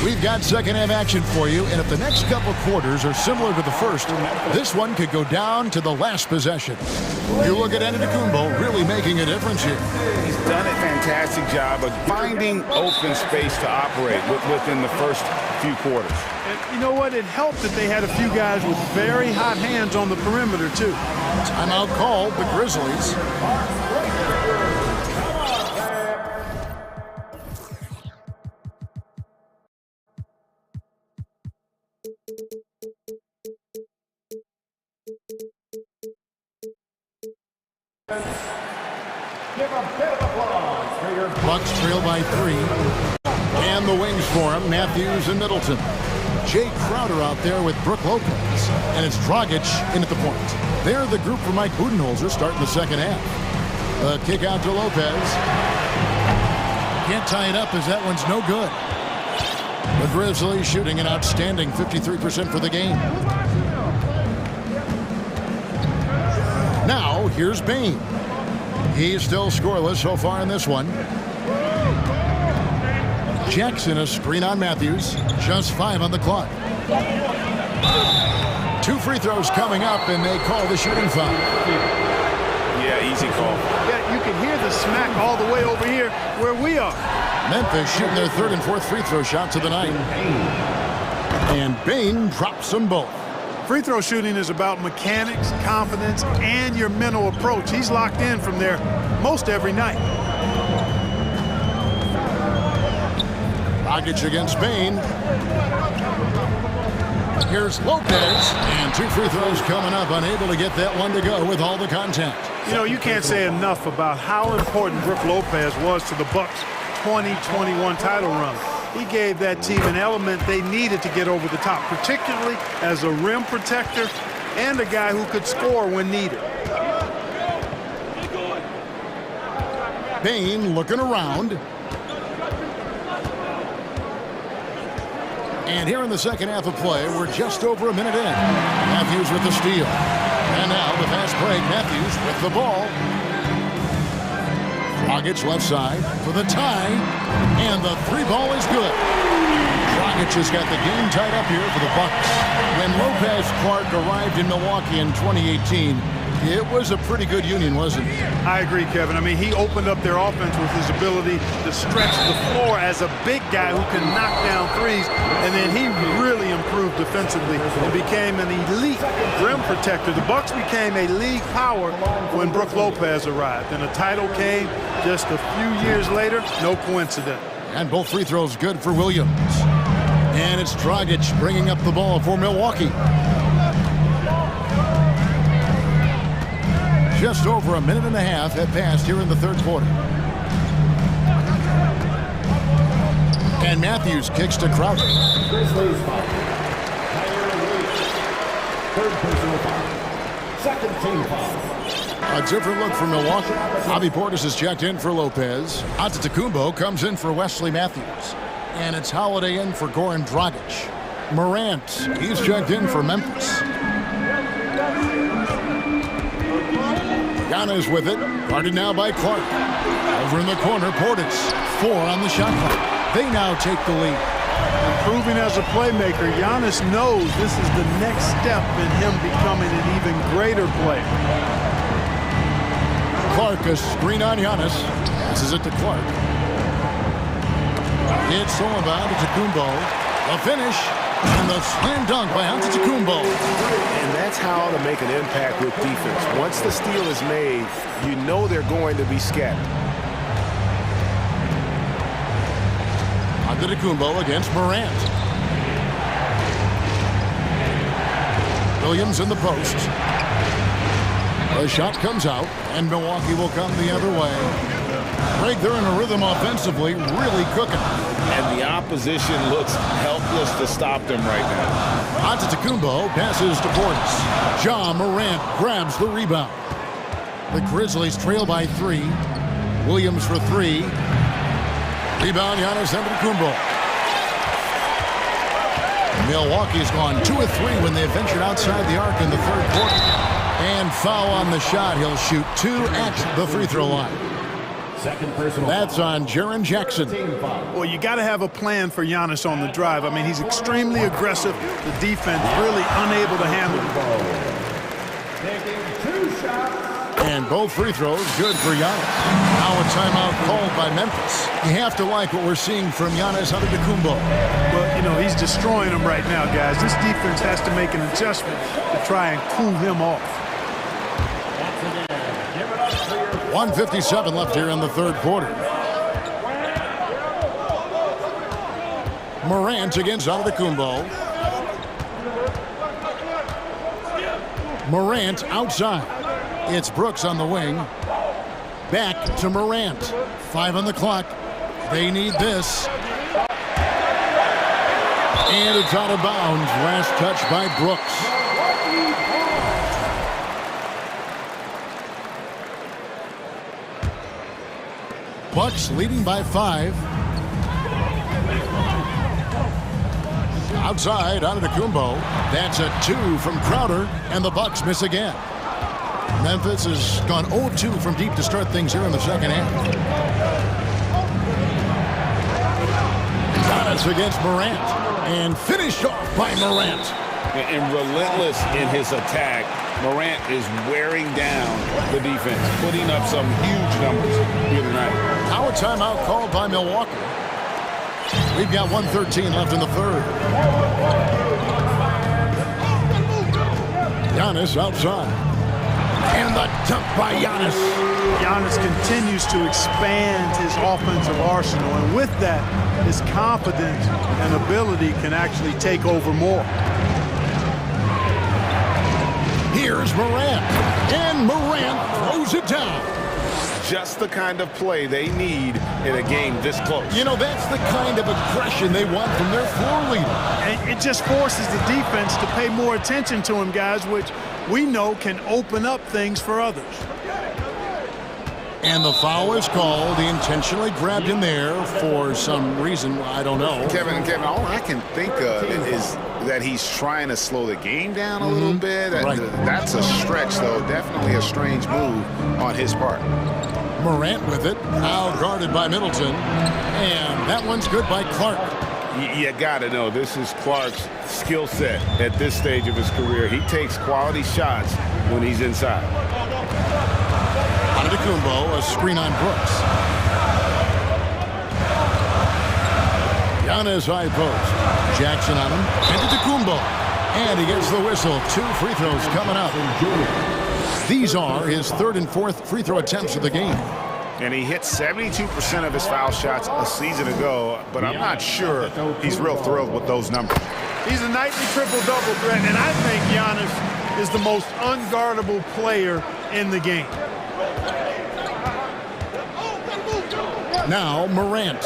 [SPEAKER 7] we've got second half action for you, and if the next couple quarters are similar to the first, this one could go down to the last possession. You look at Antetokounmpo really making a difference here.
[SPEAKER 8] He's done a fantastic job of finding open space to operate within the first few quarters.
[SPEAKER 2] And you know what? It helped that they had a few guys with very hot hands on the perimeter, too.
[SPEAKER 7] Timeout called, the Grizzlies. Bucks trail by 3. And the wings for him, Matthews and Middleton. Jay Crowder out there with Brook Lopez. And it's Dragic in at the point. They're the group for Mike Budenholzer starting the second half. The kick out to Lopez. Can't tie it up as that one's no good. The Grizzlies shooting an outstanding 53% for the game. Now, here's Bain. He's still scoreless so far in this one. Jackson a screen on Matthews. Just 5 on the clock. 2 free throws coming up, and they call the shooting foul.
[SPEAKER 8] Yeah, easy call.
[SPEAKER 2] Yeah, you can hear the smack all the way over here where we are.
[SPEAKER 7] Memphis shooting their 3rd and 4th free throw shots of the night. And Bain drops them both.
[SPEAKER 2] Free throw shooting is about mechanics, confidence, and your mental approach. He's locked in from there most every night.
[SPEAKER 7] Dragic against Bain. Here's Lopez. And 2 free throws coming up. Unable to get that one to go with all the contact.
[SPEAKER 2] You know, you can't say enough about how important Brook Lopez was to the Bucks' 2021 title run. He gave that team an element they needed to get over the top, particularly as a rim protector and a guy who could score when needed.
[SPEAKER 7] Bain looking around. And here in the second half of play, we're just over a minute in. Matthews with the steal. And now the fast break. Matthews with the ball. Dragic left side for the tie. And the three ball is good. Dragic has got the game tied up here for the Bucks. When Lopez Clark arrived in Milwaukee in 2018, it was a pretty good union, wasn't it?
[SPEAKER 2] I agree, Kevin. I mean, he opened up their offense with his ability to stretch the floor as a big guy who can knock down threes, and then he really improved defensively and became an elite rim protector. The Bucks became a league power when Brook Lopez arrived, and the title came just a few years later. No coincidence.
[SPEAKER 7] And both free throws good for Williams. And it's Dragic bringing up the ball for Milwaukee. Just over a minute and a half have passed here in the third quarter. And Matthews kicks to Crowder.
[SPEAKER 6] Third personal foul. Second team foul.
[SPEAKER 7] A different look for Milwaukee. Bobby Portis is checked in for Lopez. Antetokounmpo comes in for Wesley Matthews. And it's Holiday in for Goran Dragic. Morant, he's checked in for Memphis. Giannis with it, guarded now by Clark. Over in the corner, Portis. 4 on the shot clock. They now take the lead.
[SPEAKER 2] Improving as a playmaker, Giannis knows this is the next step in him becoming an even greater player.
[SPEAKER 7] Clark, a screen on Giannis. Passes it to Clark. It's stolen by Antetokounmpo. The finish. And the slam dunk by Antetokounmpo.
[SPEAKER 9] And that's how to make an impact with defense. Once the steal is made, you know they're going to be scattered.
[SPEAKER 7] Antetokounmpo against Morant. Williams in the post. The shot comes out, and Milwaukee will come the other way. Greg, they're in a rhythm offensively, really cooking.
[SPEAKER 8] And the opposition looks helpless to stop them right now.
[SPEAKER 7] Antetokounmpo passes to Portis. Ja Morant grabs the rebound. The Grizzlies trail by 3. Williams for 3. Rebound, Giannis Antetokounmpo. Milwaukee's gone 2 of 3 when they ventured outside the arc in the third quarter. And foul on the shot. He'll shoot 2 at the free throw line.
[SPEAKER 6] Second personal.
[SPEAKER 7] That's on Jaren Jackson.
[SPEAKER 2] Well, you got to have a plan for Giannis on the drive. I mean, he's extremely aggressive. The defense really unable to handle the ball.
[SPEAKER 6] Taking 2 shots.
[SPEAKER 7] And both free throws good for Giannis. Now a timeout called by Memphis. You have to like what we're seeing from Giannis Antetokounmpo.
[SPEAKER 2] Well, you know, he's destroying them right now, guys. This defense has to make an adjustment to try and cool him off.
[SPEAKER 7] 1:57 left here in the third quarter. Morant against Antetokounmpo. Morant outside. It's Brooks on the wing. Back to Morant. 5 on the clock. They need this. And it's out of bounds. Last touch by Brooks. Bucks leading by 5. Outside, Antetokounmpo. That's a 2 from Crowder, and the Bucks miss again. Memphis has gone 0-2 from deep to start things here in the second half. Giannis against Morant, and finished off by Morant.
[SPEAKER 8] And relentless in his attack, Morant is wearing down the defense, putting up some huge numbers here tonight.
[SPEAKER 7] Now a timeout called by Milwaukee. We've got 1:13 left in the third. Giannis outside. And the dunk by Giannis.
[SPEAKER 2] Giannis continues to expand his offensive arsenal, and with that, his confidence and ability can actually take over more.
[SPEAKER 7] Here's Morant, and Morant throws it down.
[SPEAKER 9] Just the kind of play they need in a game this close.
[SPEAKER 7] You know, that's the kind of aggression they want from their floor leader.
[SPEAKER 2] And it just forces the defense to pay more attention to him, guys, which we know can open up things for others.
[SPEAKER 7] And the foul is called. He intentionally grabbed him there for some reason. I don't know.
[SPEAKER 9] Kevin, all I can think of is that he's trying to slow the game down a little bit.
[SPEAKER 7] Right.
[SPEAKER 9] That's a stretch, though. Definitely a strange move on his part.
[SPEAKER 7] Morant with it. Now guarded by Middleton. And that one's good by Clark.
[SPEAKER 8] You got to know, this is Clark's skill set at this stage of his career. He takes quality shots when he's inside.
[SPEAKER 7] Antetokounmpo, a screen on Brooks. Giannis high post. Jackson on him. Antetokounmpo. And he gets the whistle. 2 free throws coming up. These are his 3rd and 4th free throw attempts of the game.
[SPEAKER 9] And he hit 72% of his foul shots a season ago, but I'm not sure he's real thrilled with those numbers.
[SPEAKER 2] He's a nightly triple-double threat, and I think Giannis is the most unguardable player in the game.
[SPEAKER 7] Now Morant.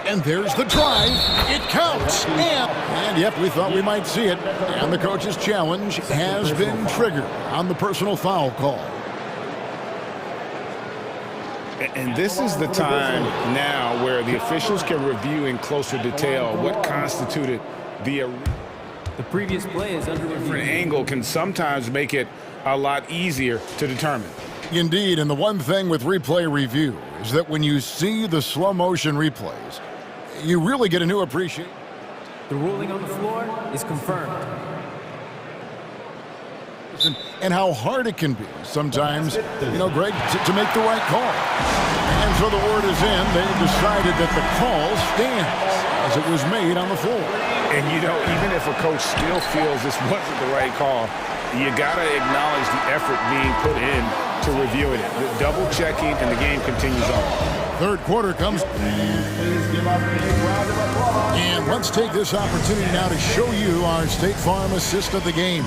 [SPEAKER 7] And there's the drive. It counts. And yep, we thought we might see it. And the coach's challenge has been triggered on the personal foul call.
[SPEAKER 8] And this is the time now where the officials can review in closer detail what constituted the
[SPEAKER 10] previous play is under
[SPEAKER 8] different angle can sometimes make it a lot easier to determine.
[SPEAKER 7] Indeed, and the one thing with replay review is that when you see the slow motion replays, you really get a new appreciation.
[SPEAKER 10] The ruling on the floor is confirmed.
[SPEAKER 7] And how hard it can be sometimes, Greg, to make the right call. And so the word is in. They've decided that the call stands as it was made on the floor.
[SPEAKER 8] And, even if a coach still feels this wasn't the right call, you got to acknowledge the effort being put in to reviewing it. The double checking, and the game continues on.
[SPEAKER 7] Third quarter comes. And let's take this opportunity now to show you our State Farm assist of the game.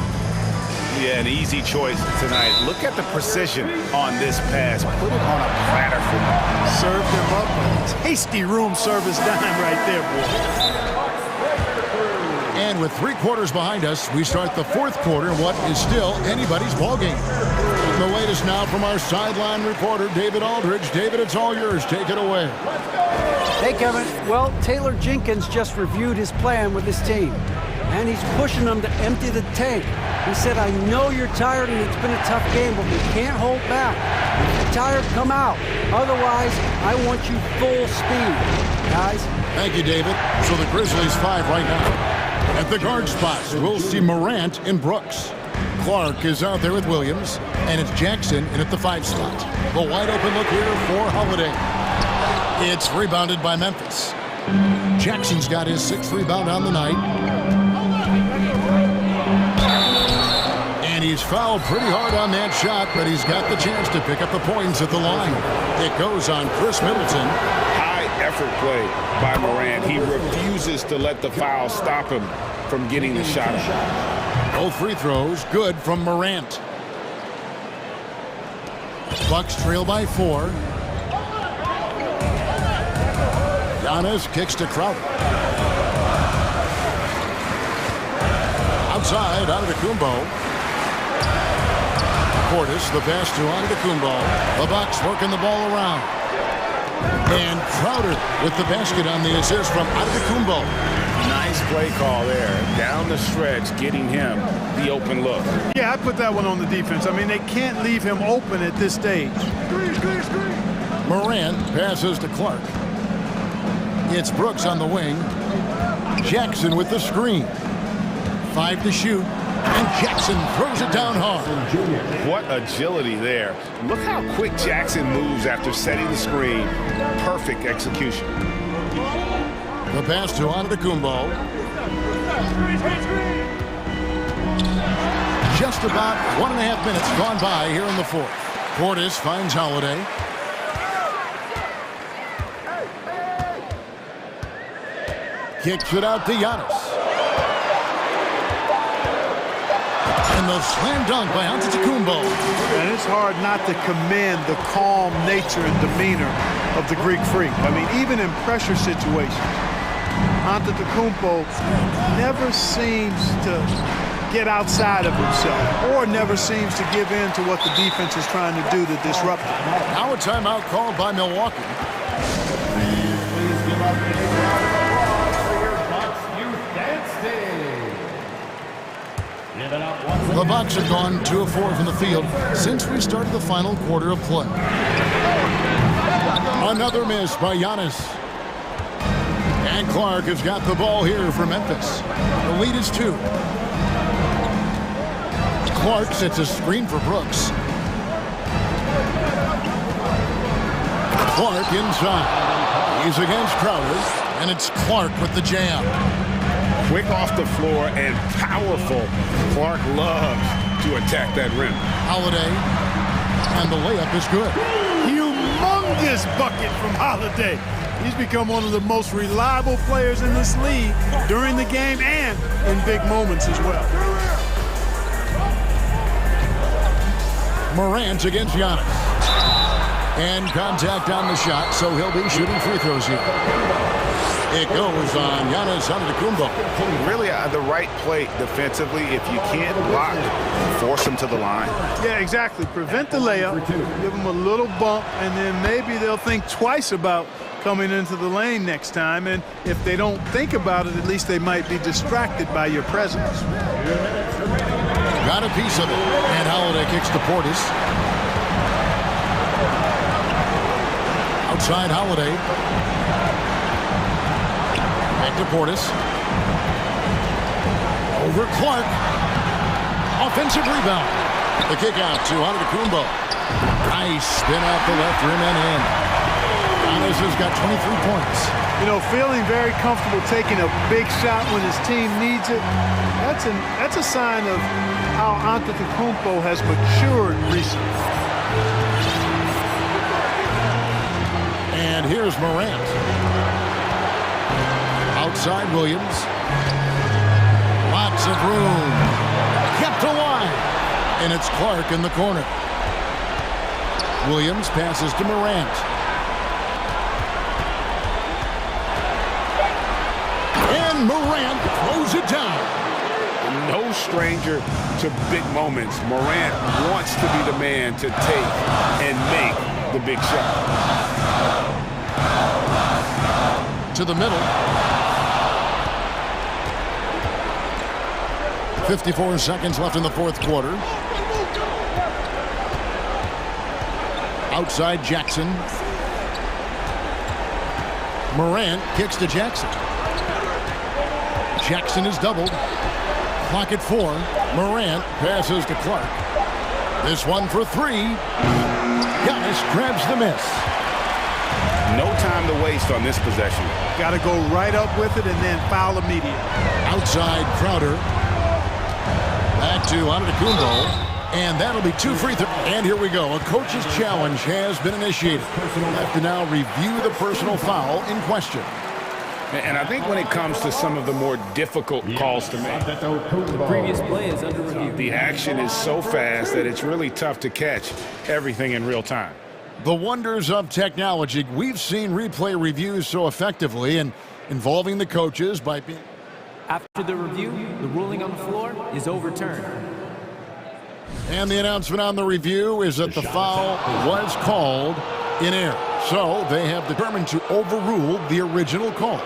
[SPEAKER 9] Yeah, an easy choice tonight. Look at the precision on this pass. Put it on a platter for him.
[SPEAKER 2] Served him up a tasty room service dime right there, boy.
[SPEAKER 7] And with 3 quarters behind us, we start the 4th quarter, what is still anybody's ballgame. The latest now from our sideline reporter, David Aldridge. David, it's all yours. Take it away.
[SPEAKER 11] Hey, Kevin. Well, Taylor Jenkins just reviewed his plan with his team, and he's pushing them to empty the tank. He said, I know you're tired and it's been a tough game, but we can't hold back. If you're tired, come out. Otherwise, I want you full speed. Guys?
[SPEAKER 7] Thank you, David. So the Grizzlies 5 right now. At the guard spots, we'll see Morant and Brooks. Clark is out there with Williams, and it's Jackson in at the 5 spot. The wide open look here for Holiday. It's rebounded by Memphis. Jackson's got his 6th rebound on the night. And he's fouled pretty hard on that shot, but he's got the chance to pick up the points at the line. It goes on Chris Middleton.
[SPEAKER 8] High effort play by Morant. He refuses to let the foul stop him from getting the shot up.
[SPEAKER 7] Both free throws good from Morant. Bucks trail by 4. Giannis kicks to Crowder. Outside, Antetokounmpo. Portis, the pass to Antetokounmpo. The Bucks working the ball around. And Crowder with the basket on the assist from Antetokounmpo.
[SPEAKER 8] Nice play call there. Down the stretch, getting him the open look.
[SPEAKER 2] Yeah, I put that one on the defense. I mean, they can't leave him open at this stage.
[SPEAKER 7] Morant passes to Clark. It's Brooks on the wing. Jackson with the screen. 5 to shoot. And Jackson throws it down hard.
[SPEAKER 8] What agility there. Look how quick Jackson moves after setting the screen. Perfect execution.
[SPEAKER 7] The pass to Antetokounmpo. Just about 1.5 minutes gone by here in the 4th. Portis finds Holiday. Kicks it out to Giannis. And the slam dunk by Antetokounmpo.
[SPEAKER 2] And it's hard not to commend the calm nature and demeanor of the Greek Freak. I mean, even in pressure situations, Antetokounmpo never seems to get outside of himself or never seems to give in to what the defense is trying to do to disrupt him.
[SPEAKER 7] Now a timeout called by Milwaukee.
[SPEAKER 6] Please give up a round of applause for your Bucks Youth Dance Day. Give it up once
[SPEAKER 7] The Bucks have gone 2 of 4 from the field since we started the final quarter of play. Another miss by Giannis. And Clark has got the ball here for Memphis. The lead is 2. Clark sets a screen for Brooks. Clark inside. He's against Crowder, and it's Clark with the jam.
[SPEAKER 9] Quick off the floor and powerful. Clark loves to attack that rim.
[SPEAKER 7] Holiday, and the layup is good.
[SPEAKER 2] Humongous bucket from Holiday. He's become one of the most reliable players in this league during the game and in big moments as well.
[SPEAKER 7] Morant against Giannis. And contact on the shot, so he'll be shooting free throws here. It goes on Giannis Antetokounmpo.
[SPEAKER 9] Really the right play defensively. If you can't block, force him to the line.
[SPEAKER 2] Yeah, exactly. Prevent the layup, give them a little bump, and then maybe they'll think twice about coming into the lane next time. And if they don't think about it, at least they might be distracted by your presence.
[SPEAKER 7] Got a piece of it. And Holiday kicks to Portis. Outside Holiday. Back to Portis. Over Clark. Offensive rebound. The kick out to Antetokounmpo. Nice spin out the left rim and in. Giannis has got 23 points.
[SPEAKER 2] You know, feeling very comfortable taking a big shot when his team needs it. That's a sign of how Antetokounmpo has matured recently.
[SPEAKER 7] And here's Morant. Outside Williams. Lots of room. Kept alive. And it's Clark in the corner. Williams passes to Morant. And Morant throws it down.
[SPEAKER 9] No stranger to big moments. Morant wants to be the man to take and make the big shot.
[SPEAKER 7] To the middle. 54 seconds left in the fourth quarter. Outside Jackson. Morant kicks to Jackson. Jackson is doubled. Clock at 4. Morant passes to Clark. This one for 3. Giannis grabs the miss.
[SPEAKER 9] No time to waste on this possession.
[SPEAKER 2] Got to go right up with it and then foul immediately.
[SPEAKER 7] Outside Crowder. Back to Antetokounmpo. And that'll be 2 free throws. And here we go. A coach's challenge has been initiated. We'll have to now review the personal foul in question.
[SPEAKER 9] And I think when it comes to some of the more difficult calls to make,
[SPEAKER 10] The previous play is under review.
[SPEAKER 9] the action is so fast that it's really tough to catch everything in real time.
[SPEAKER 7] The wonders of technology. We've seen replay reviews so effectively and involving the coaches by being...
[SPEAKER 10] After the review, the ruling on the floor is overturned.
[SPEAKER 7] And the announcement on the review is that the foul was called in error. So they have determined to overrule the original call.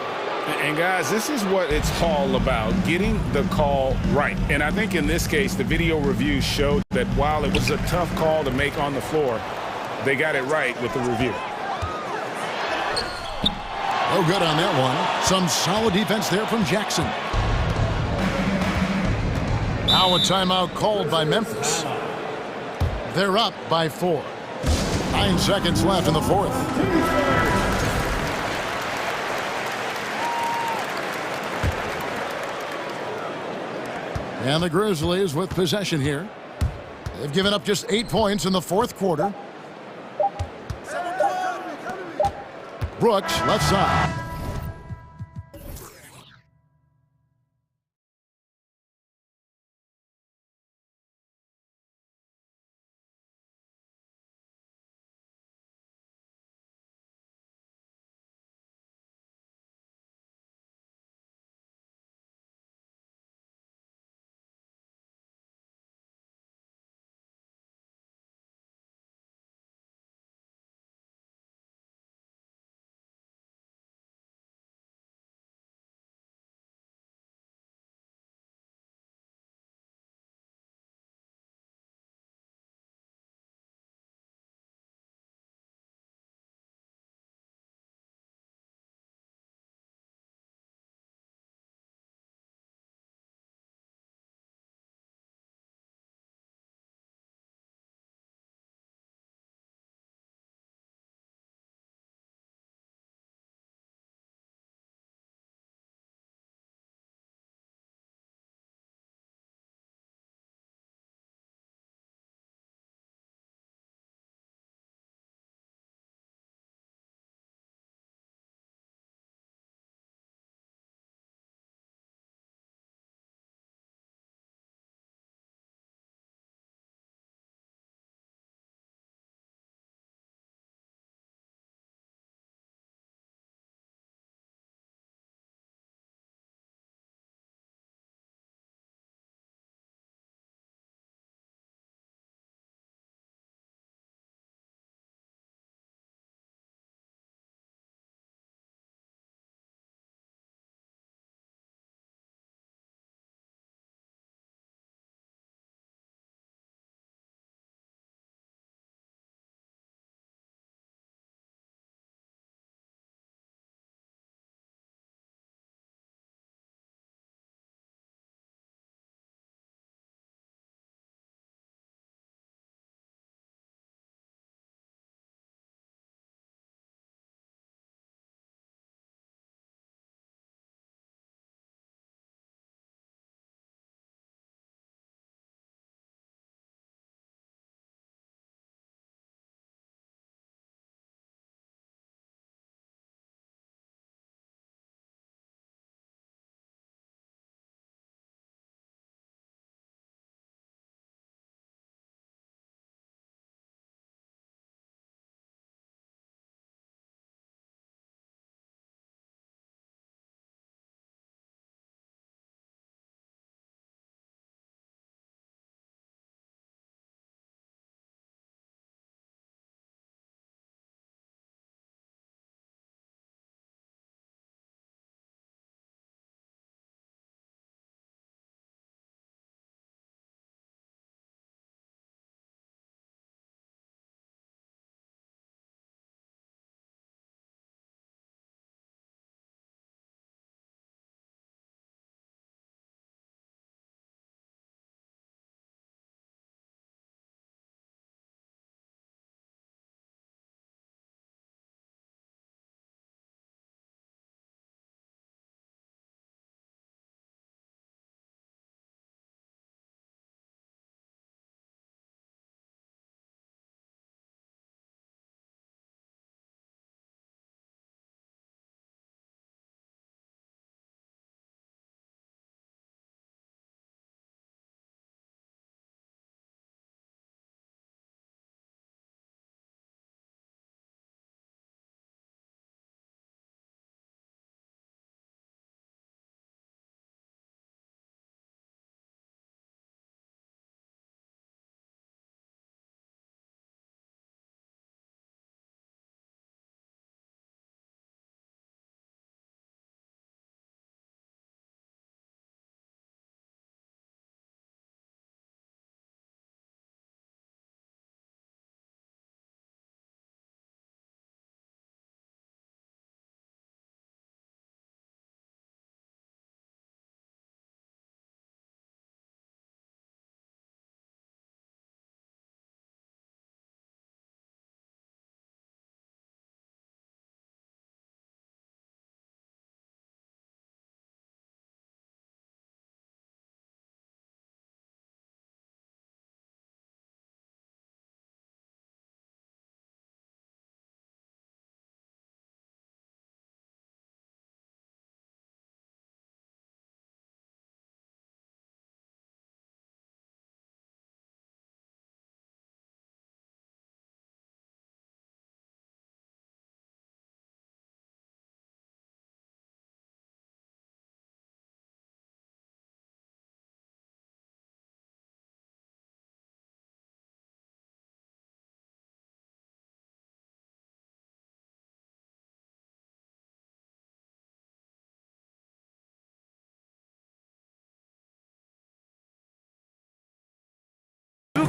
[SPEAKER 9] And guys, this is what it's all about, getting the call right. And I think in this case, the video review showed that while it was a tough call to make on the floor, they got it right with the review.
[SPEAKER 7] Oh, good on that one. Some solid defense there from Jackson. Now a timeout called by Memphis. They're up by 4. 9 seconds left in the fourth. And the Grizzlies with possession here. They've given up just 8 points in the fourth quarter. Brooks, left side.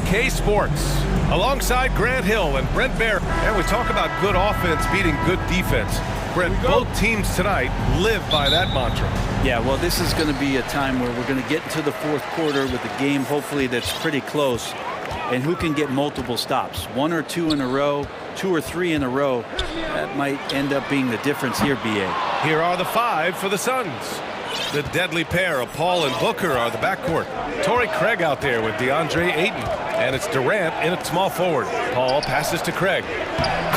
[SPEAKER 1] 2K Sports. Alongside Grant Hill and Brent Bear. And we talk about good offense beating good defense. Brent, both teams tonight live by that mantra.
[SPEAKER 12] Yeah, well, this is going to be a time where we're going to get into the fourth quarter with a game, hopefully, that's pretty close. And who can get multiple stops? 1 or 2 in a row, 2 or 3 in a row. That might end up being the difference here, BA.
[SPEAKER 1] Here are the 5 for the Suns. The deadly pair of Paul and Booker are the backcourt. Torrey Craig out there with DeAndre Ayton. And it's Durant in at small forward. Paul passes to Craig.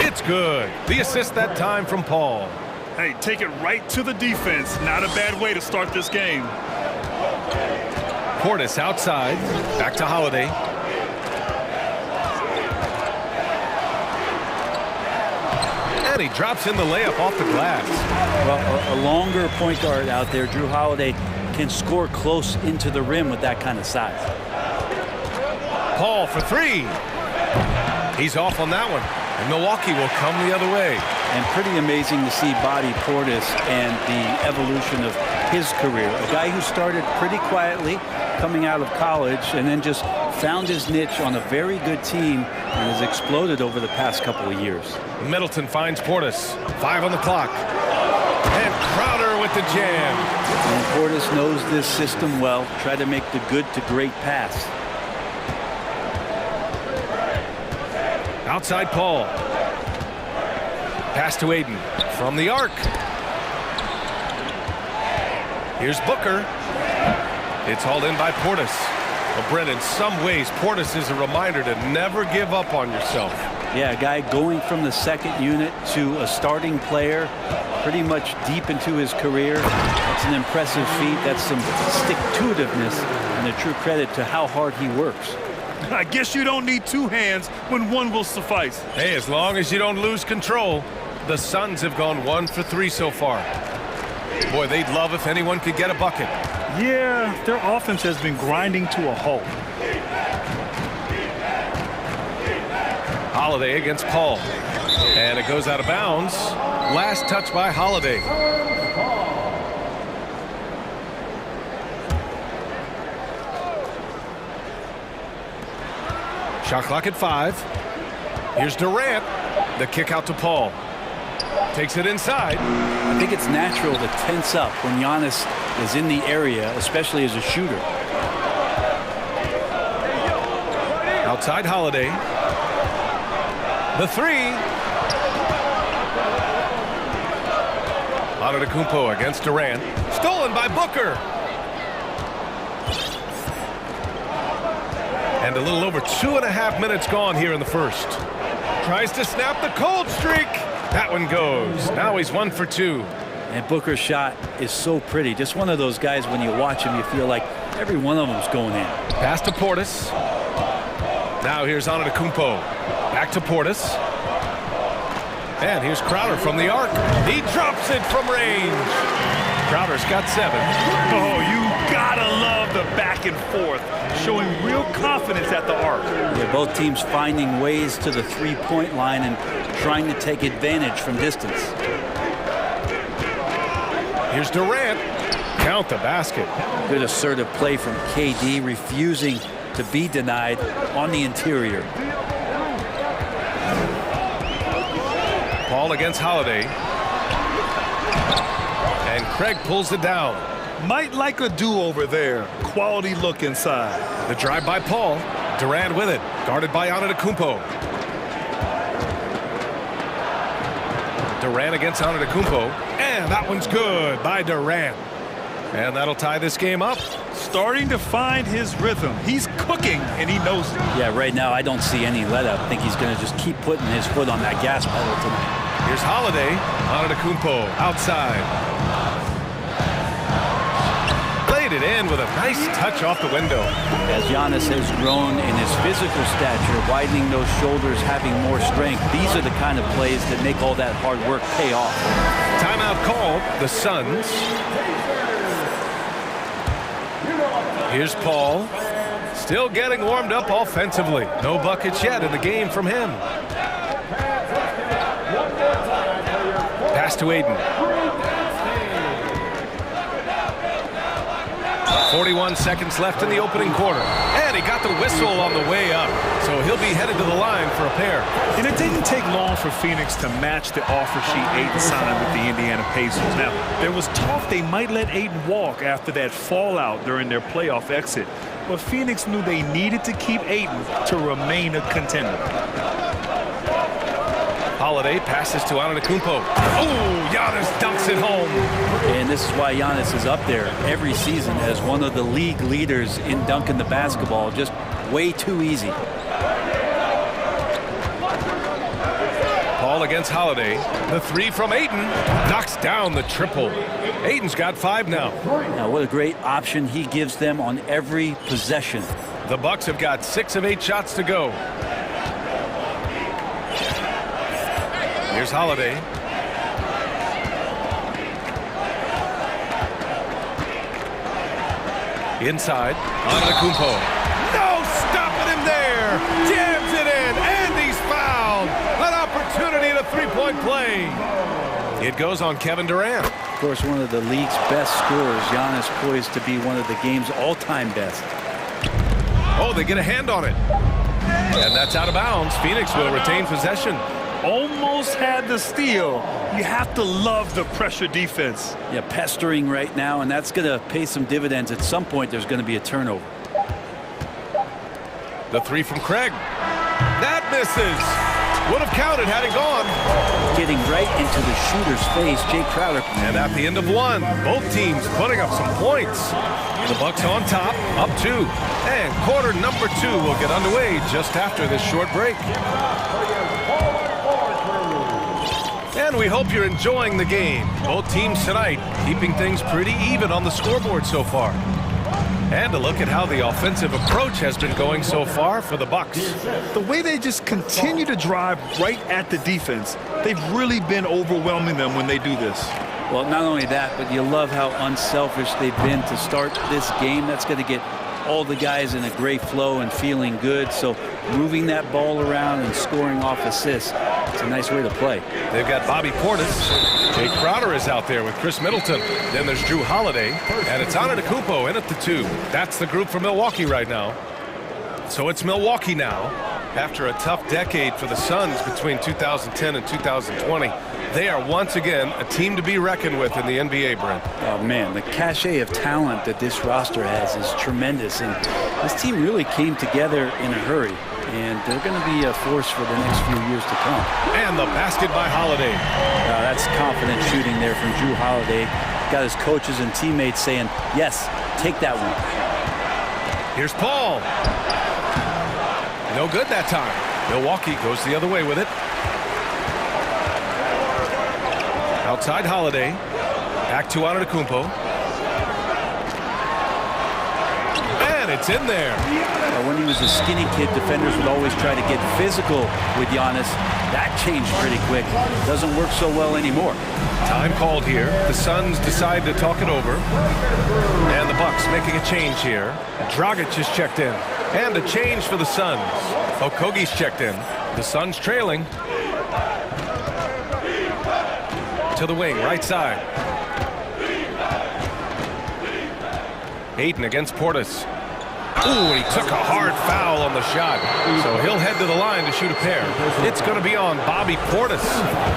[SPEAKER 1] It's good. The assist that time from Paul.
[SPEAKER 2] Hey, take it right to the defense. Not a bad way to start this game.
[SPEAKER 1] Portis outside. Back to Holiday. And he drops in the layup off the glass.
[SPEAKER 12] Well, a longer point guard out there, Drew Holiday, can score close into the rim with that kind of size.
[SPEAKER 1] Paul for 3. He's off on that one. And Milwaukee will come the other way.
[SPEAKER 12] And pretty amazing to see Bobby Portis and the evolution of his career. A guy who started pretty quietly coming out of college and then just found his niche on a very good team and has exploded over the past couple of years.
[SPEAKER 1] Middleton finds Portis. 5 on the clock. And Crowder with the jam.
[SPEAKER 12] And Portis knows this system well. Try to make the good to great pass.
[SPEAKER 1] Outside Paul. Pass to Ayton from the arc. Here's Booker. It's hauled in by Portis. Well, Brent, in some ways, Portis is a reminder to never give up on yourself.
[SPEAKER 12] Yeah, a guy going from the second unit to a starting player pretty much deep into his career. That's an impressive feat. That's some stick-to-itiveness and a true credit to how hard he works.
[SPEAKER 2] I guess you don't need 2 hands when 1 will suffice.
[SPEAKER 1] Hey, as long as you don't lose control. The Suns have gone 1 for 3 so far. Boy, they'd love if anyone could get a bucket.
[SPEAKER 2] Yeah, their offense has been grinding to a halt.
[SPEAKER 1] Holiday against Paul. And it goes out of bounds. Last touch by Holiday. Shot clock at 5. Here's Durant. The kick out to Paul. Takes it inside.
[SPEAKER 12] I think it's natural to tense up when Giannis is in the area, especially as a shooter.
[SPEAKER 1] Outside Holiday. The 3. Antetokounmpo against Durant. Stolen by Booker. And a little over 2.5 minutes gone here in the first. Tries to snap the cold streak. That one goes. Now he's 1 for 2.
[SPEAKER 12] And Booker's shot is so pretty. Just one of those guys, when you watch him, you feel like every one of them's going in.
[SPEAKER 1] Pass to Portis. Now here's Antetokounmpo. Back to Portis. And here's Crowder from the arc. He drops it from range. Crowder's got 7.
[SPEAKER 2] Oh, you gotta love the back and forth, showing real confidence at the arc.
[SPEAKER 12] Yeah, both teams finding ways to the three-point line and trying to take advantage from distance.
[SPEAKER 1] Here's Durant. Count the basket.
[SPEAKER 12] Good assertive play from KD, refusing to be denied on the interior.
[SPEAKER 1] Paul against Holiday. And Craig pulls it down.
[SPEAKER 2] Might like a do-over there. Quality look inside.
[SPEAKER 1] The drive by Paul. Durant with it. Guarded by Antetokounmpo. Durant against Antetokounmpo. And that one's good by Durant. And that'll tie this game up.
[SPEAKER 2] Starting to find his rhythm. He's cooking, and he knows it.
[SPEAKER 12] Yeah, right now I don't see any let-up. I think he's going to just keep putting his foot on that gas pedal tonight.
[SPEAKER 1] Here's Holiday. Antetokounmpo outside. Laid it in with a nice touch off the window.
[SPEAKER 12] As Giannis has grown in his physical stature, widening those shoulders, having more strength, these are the kind of plays that make all that hard work pay off.
[SPEAKER 1] Timeout called. The Suns. Here's Paul. Still getting warmed up offensively. No buckets yet in the game from him. Pass to Ayton. 41 seconds left in the opening quarter. And he got the whistle on the way up. So he'll be headed to the line for a pair.
[SPEAKER 2] And it didn't take long for Phoenix to match the offer sheet Ayton signed with the Indiana Pacers. Now, there was talk they might let Ayton walk after that fallout during their playoff exit. But Phoenix knew they needed to keep Ayton to remain a contender.
[SPEAKER 1] Holiday passes to Antetokounmpo. Oh, Giannis dunks it home.
[SPEAKER 12] And this is why Giannis is up there every season as one of the league leaders in dunking the basketball. Just way too easy.
[SPEAKER 1] Paul against Holiday. The three from Ayton knocks down the triple. Ayton's got 5 now.
[SPEAKER 12] Now, what a great option he gives them on every possession.
[SPEAKER 1] The Bucks have got 6 of 8 shots to go. Here's Holiday. Inside. Antetokounmpo. No stopping him there. Jams it in, and he's fouled. An opportunity at a three-point play. It goes on Kevin Durant.
[SPEAKER 12] Of course, one of the league's best scorers. Giannis poised to be one of the game's all-time best.
[SPEAKER 1] Oh, they get a hand on it. And that's out of bounds. Phoenix will retain possession.
[SPEAKER 2] Almost had the steal. You have to love the pressure defense.
[SPEAKER 12] Yeah, pestering right now, and that's going to pay some dividends. At some point, there's going to be a turnover.
[SPEAKER 1] The three from Craig. That misses. Would have counted had it gone.
[SPEAKER 12] Getting right into the shooter's face, Jake Crowder.
[SPEAKER 1] And at the end of 1, both teams putting up some points. The Bucks on top, up 2. And quarter number 2 will get underway just after this short break. And we hope you're enjoying the game. Both teams tonight keeping things pretty even on the scoreboard so far. And a look at how the offensive approach has been going so far for the Bucks.
[SPEAKER 2] The way they just continue to drive right at the defense, they've really been overwhelming them when they do this.
[SPEAKER 12] Well, not only that, but you love how unselfish they've been to start this game. That's going to get all the guys in a great flow and feeling good. So moving that ball around and scoring off assists, it's a nice way to play.
[SPEAKER 1] They've got Bobby Portis. Jake Crowder is out there with Chris Middleton. Then there's Drew Holiday. And it's Antetokounmpo in at the 2. That's the group for Milwaukee right now. So it's Milwaukee now. After a tough decade for the Suns between 2010 and 2020, they are once again a team to be reckoned with in the NBA, Brent.
[SPEAKER 12] Oh, man, the cachet of talent that this roster has is tremendous. And this team really came together in a hurry. And they're going to be a force for the next few years to come.
[SPEAKER 1] And the basket by Holiday.
[SPEAKER 12] That's confident shooting there from Drew Holiday. Got his coaches and teammates saying, yes, take that one.
[SPEAKER 1] Here's Paul. No good that time. Milwaukee goes the other way with it. Outside Holiday. Back to Antetokounmpo. And it's in there.
[SPEAKER 12] When he was a skinny kid, defenders would always try to get physical with Giannis. That changed pretty quick. Doesn't work so well anymore.
[SPEAKER 1] Time called here. The Suns decide to talk it over. And the Bucks making a change here. Dragic is checked in. And a change for the Suns. Okogie's checked in. The Suns trailing. To the wing, right side. Ayton against Portis. Ooh, he took a hard foul on the shot. So he'll head to the line to shoot a pair. It's going to be on Bobby Portis.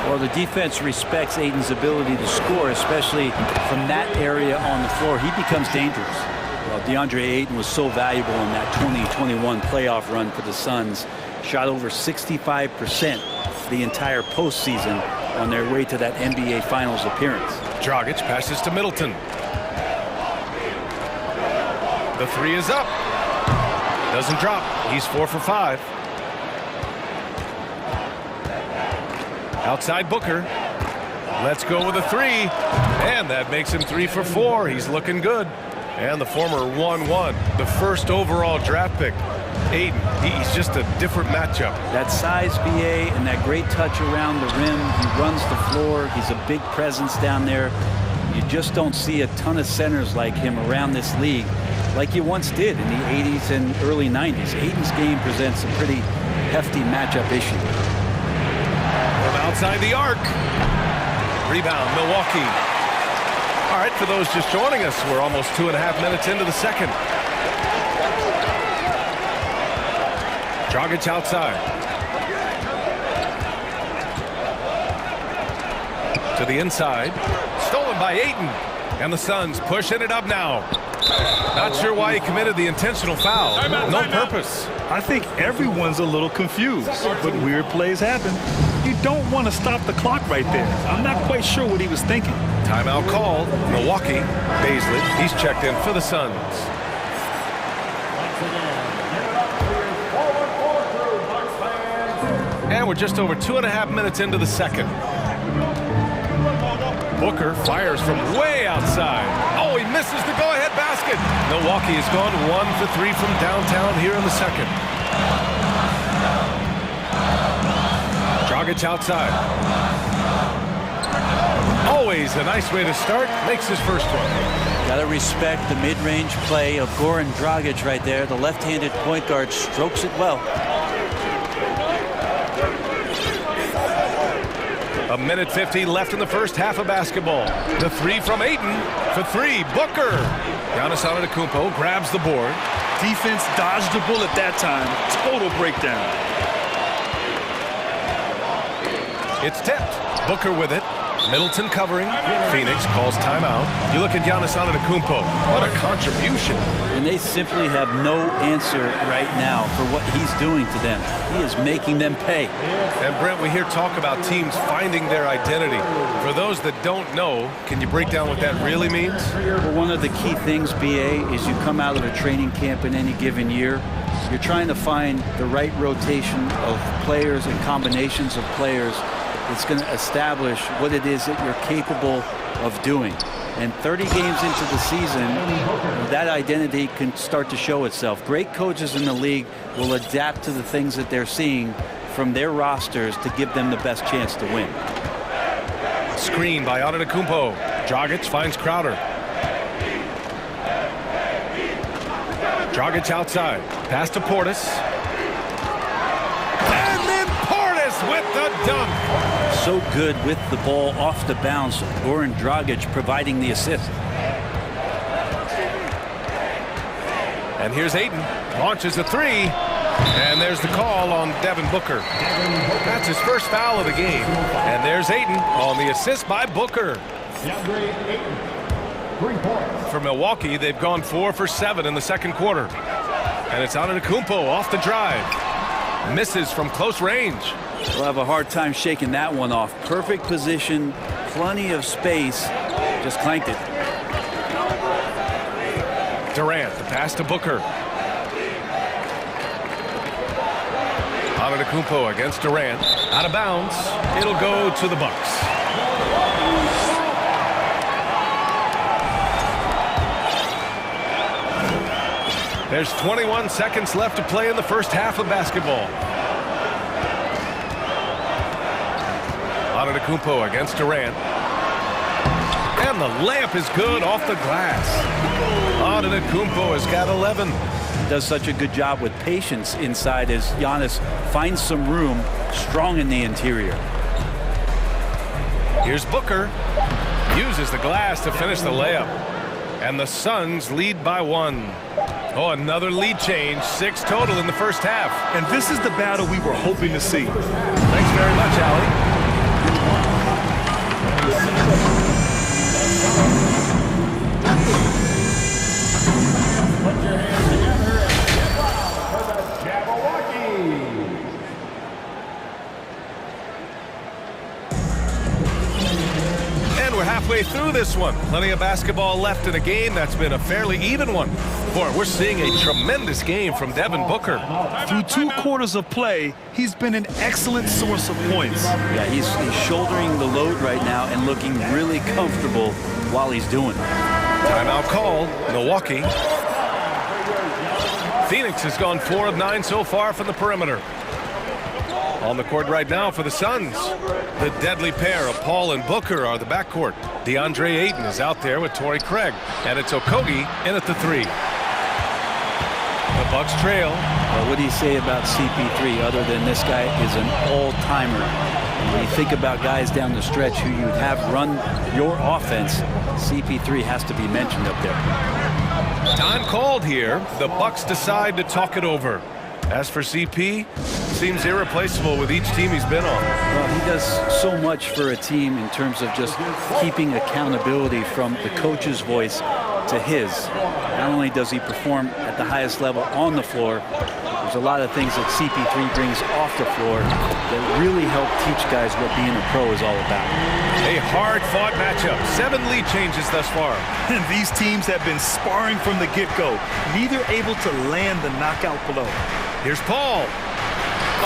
[SPEAKER 12] Well, the defense respects Ayton's ability to score, especially from that area on the floor. He becomes dangerous. Well, DeAndre Ayton was so valuable in that 2021 playoff run for the Suns. Shot over 65% the entire postseason on their way to that NBA Finals appearance.
[SPEAKER 1] Dragic passes to Middleton. The three is up. Doesn't drop. He's 4 for 5. Outside Booker. Let's go with a 3. And that makes him 3 for 4. He's looking good. And the former 1-1, the first overall draft pick. Ayton, he's just a different matchup.
[SPEAKER 12] That size, BA, and that great touch around the rim. He runs the floor. He's a big presence down there. You just don't see a ton of centers like him around this league like you once did in the 80s and early 90s. Ayton's game presents a pretty hefty matchup issue.
[SPEAKER 1] From outside the arc. Rebound, Milwaukee. All right, for those just joining us, we're almost 2.5 minutes into the second. Dragic outside. To the inside. Stolen by Ayton. And the Suns pushing it up now. Not sure why he committed the intentional foul. No purpose.
[SPEAKER 2] I think everyone's a little confused, but weird plays happen. You don't want to stop the clock right there. I'm not quite sure what he was thinking.
[SPEAKER 1] Timeout called. Milwaukee. Baisley. He's checked in for the Suns. And we're just over 2.5 minutes into the second. Booker fires from way outside. Oh, he misses the go-ahead basket. Milwaukee has gone 1 for 3 from downtown here in the second. Dragic outside. Always a nice way to start. Makes his first one.
[SPEAKER 12] Got to respect the mid-range play of Goran Dragic right there. The left-handed point guard strokes it well.
[SPEAKER 1] 1:50 left in the first half of basketball. The three from Ayton for three. Booker. Giannis Antetokounmpo grabs the board.
[SPEAKER 2] Defense dodged the bullet that time. Total breakdown.
[SPEAKER 1] It's tipped. Booker with it. Middleton covering. Phoenix calls timeout. You look at Giannis Antetokounmpo. What a contribution.
[SPEAKER 12] And they simply have no answer right now for what he's doing to them. He is making them pay.
[SPEAKER 1] And Brent, we hear talk about teams finding their identity. For those that don't know, can you break down what that really means?
[SPEAKER 12] Well, one of the key things, BA, is you come out of a training camp in any given year. You're trying to find the right rotation of players and combinations of players that's going to establish what it is that you're capable of doing. And 30 games into the season, that identity can start to show itself. Great coaches in the league will adapt to the things that they're seeing from their rosters to give them the best chance to win.
[SPEAKER 1] Screen by Antetokounmpo. Dragic finds Crowder. Dragic outside. Pass to Portis. And then Portis with the dunk.
[SPEAKER 12] So good with the ball off the bounce. Goran Dragic providing the assist.
[SPEAKER 1] And here's Ayton. Launches a three. And there's the call on Devin Booker. That's his first foul of the game. And there's Ayton on the assist by Booker. For Milwaukee, they've gone 4 for 7 in the second quarter. And it's Antetokounmpo off the drive. Misses from close range.
[SPEAKER 12] We'll have a hard time shaking that one off. Perfect position, plenty of space. Just clanked it.
[SPEAKER 1] Durant, the pass to Booker. Antetokounmpo against Durant. Out of bounds. It'll go to the Bucks. There's 21 seconds left to play in the first half of basketball. Antetokounmpo against Durant. And the layup is good off the glass. Antetokounmpo has got 11.
[SPEAKER 12] Does such a good job with patience inside as Giannis finds some room, strong in the interior.
[SPEAKER 1] Here's Booker. Uses the glass to finish the layup. And the Suns lead by 1. Oh, another lead change. 6 total in the first half.
[SPEAKER 2] And this is the battle we were hoping to see.
[SPEAKER 1] Thanks very much, Allie. We're halfway through this one. Plenty of basketball left in a game that's been a fairly even one. Boy, we're seeing a tremendous game from Devin Booker.
[SPEAKER 2] Through 2 quarters of play, he's been an excellent source of points.
[SPEAKER 12] Yeah, he's shouldering the load right now and looking really comfortable while he's doing it.
[SPEAKER 1] Timeout called. Milwaukee. Phoenix has gone 4 of 9 so far from the perimeter. On the court right now for the Suns. The deadly pair of Paul and Booker are the backcourt. DeAndre Ayton is out there with Torrey Craig. And it's Okogie in at the 3. The Bucks trail.
[SPEAKER 12] Well, what do you say about CP3 other than this guy is an all-timer? When you think about guys down the stretch who you'd have run your offense, CP3 has to be mentioned up there.
[SPEAKER 1] Time called here. The Bucks decide to talk it over. As for CP, seems irreplaceable with each team he's been on.
[SPEAKER 12] Well, he does so much for a team in terms of just keeping accountability from the coach's voice to his. Not only does he perform at the highest level on the floor, there's a lot of things that CP3 brings off the floor that really help teach guys what being a pro is all about.
[SPEAKER 1] A hard-fought matchup. 7 lead changes thus far.
[SPEAKER 2] And these teams have been sparring from the get-go, neither able to land the knockout blow.
[SPEAKER 1] Here's Paul.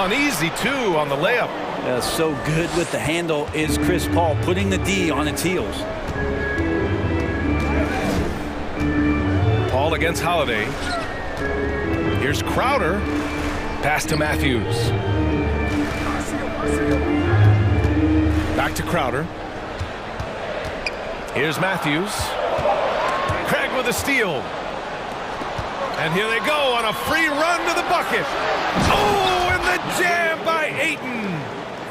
[SPEAKER 1] Uneasy, too, on the layup.
[SPEAKER 12] So good with the handle is Chris Paul, putting the D on its heels.
[SPEAKER 1] Paul against Holiday. Here's Crowder. Pass to Matthews. Back to Crowder. Here's Matthews. Craig with a steal. And here they go on a free run to the bucket. Oh, and the jam by Ayton.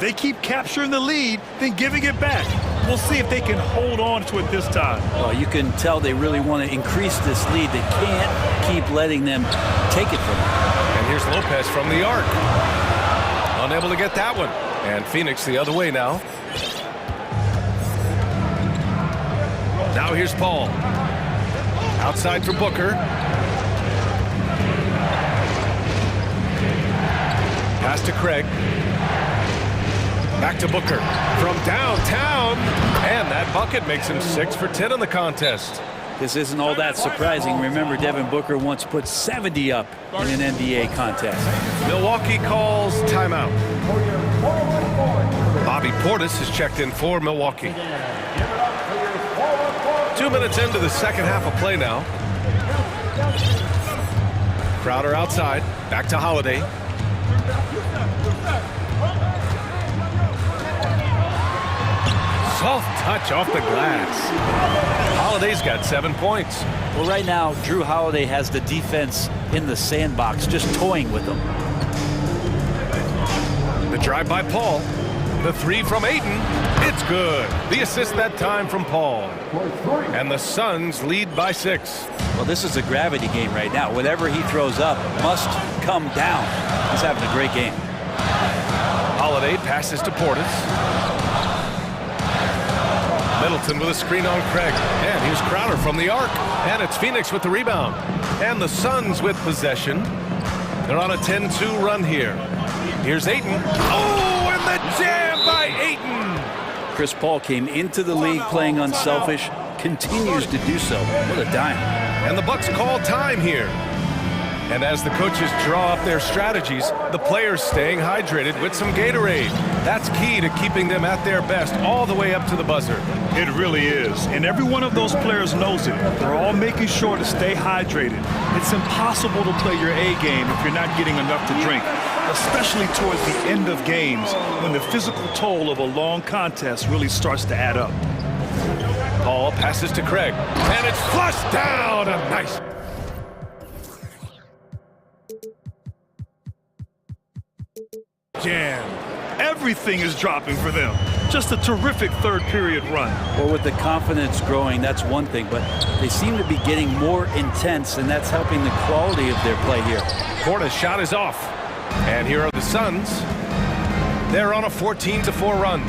[SPEAKER 2] They keep capturing the lead, then giving it back. We'll see if they can hold on to it this time.
[SPEAKER 12] Well, you can tell they really want to increase this lead. They can't keep letting them take it from them.
[SPEAKER 1] And here's Lopez from the arc. Unable to get that one. And Phoenix the other way now. Now here's Paul. Outside for Booker. Pass to Craig. Back to Booker from downtown. And that bucket makes him 6 for 10 in the contest.
[SPEAKER 12] This isn't all that surprising. Remember, Devin Booker once put 70 up in an NBA contest.
[SPEAKER 1] Milwaukee calls timeout. Bobby Portis is checked in for Milwaukee. 2 minutes into the second half of play now. Crowder outside. Back to Holiday. Soft touch off the glass. Holiday's got 7 points.
[SPEAKER 12] Well, right now, Drew Holiday has the defense in the sandbox, just toying with them.
[SPEAKER 1] The drive by Paul. The 3 from Ayton. It's good. The assist that time from Paul. And the Suns lead by 6.
[SPEAKER 12] Well, this is a gravity game right now. Whatever he throws up must come down. He's having a great game.
[SPEAKER 1] Holiday passes to Portis. Middleton with a screen on Craig. And here's Crowder from the arc. And it's Phoenix with the rebound. And the Suns with possession. They're on a 10-2 run here. Here's Ayton. Oh, and the jam by Ayton.
[SPEAKER 12] Chris Paul came into the league playing unselfish, continues to do so. What a dime.
[SPEAKER 1] And the Bucks call time here. And as the coaches draw up their strategies, the players staying hydrated with some Gatorade. That's key to keeping them at their best all the way up to the buzzer.
[SPEAKER 2] It really is. And every one of those players knows it. They're all making sure to stay hydrated. It's impossible to play your A game if you're not getting enough to drink, especially towards the end of games when the physical toll of a long contest really starts to add up.
[SPEAKER 1] Paul passes to Craig. And it's flushed down. A nice.
[SPEAKER 2] Jam. Everything is dropping for them. Just a terrific third period run.
[SPEAKER 12] Well, with the confidence growing, that's one thing, but they seem to be getting more intense, and that's helping the quality of their play here.
[SPEAKER 1] Portis' shot is off. And here are the Suns. They're on a 14-4 run.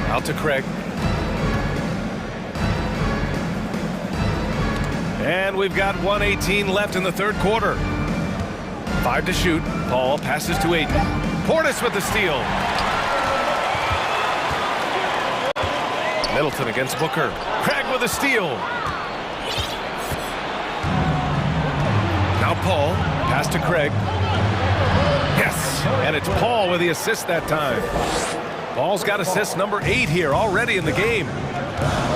[SPEAKER 1] Out to Craig. And we've got 1:18 left in the third quarter. 5 to shoot. Paul passes to Ayton. Portis with the steal. Middleton against Booker. Craig with a steal. Now Paul. Pass to Craig. Yes! And it's Paul with the assist that time. Paul's got assist number 8 here already in the game.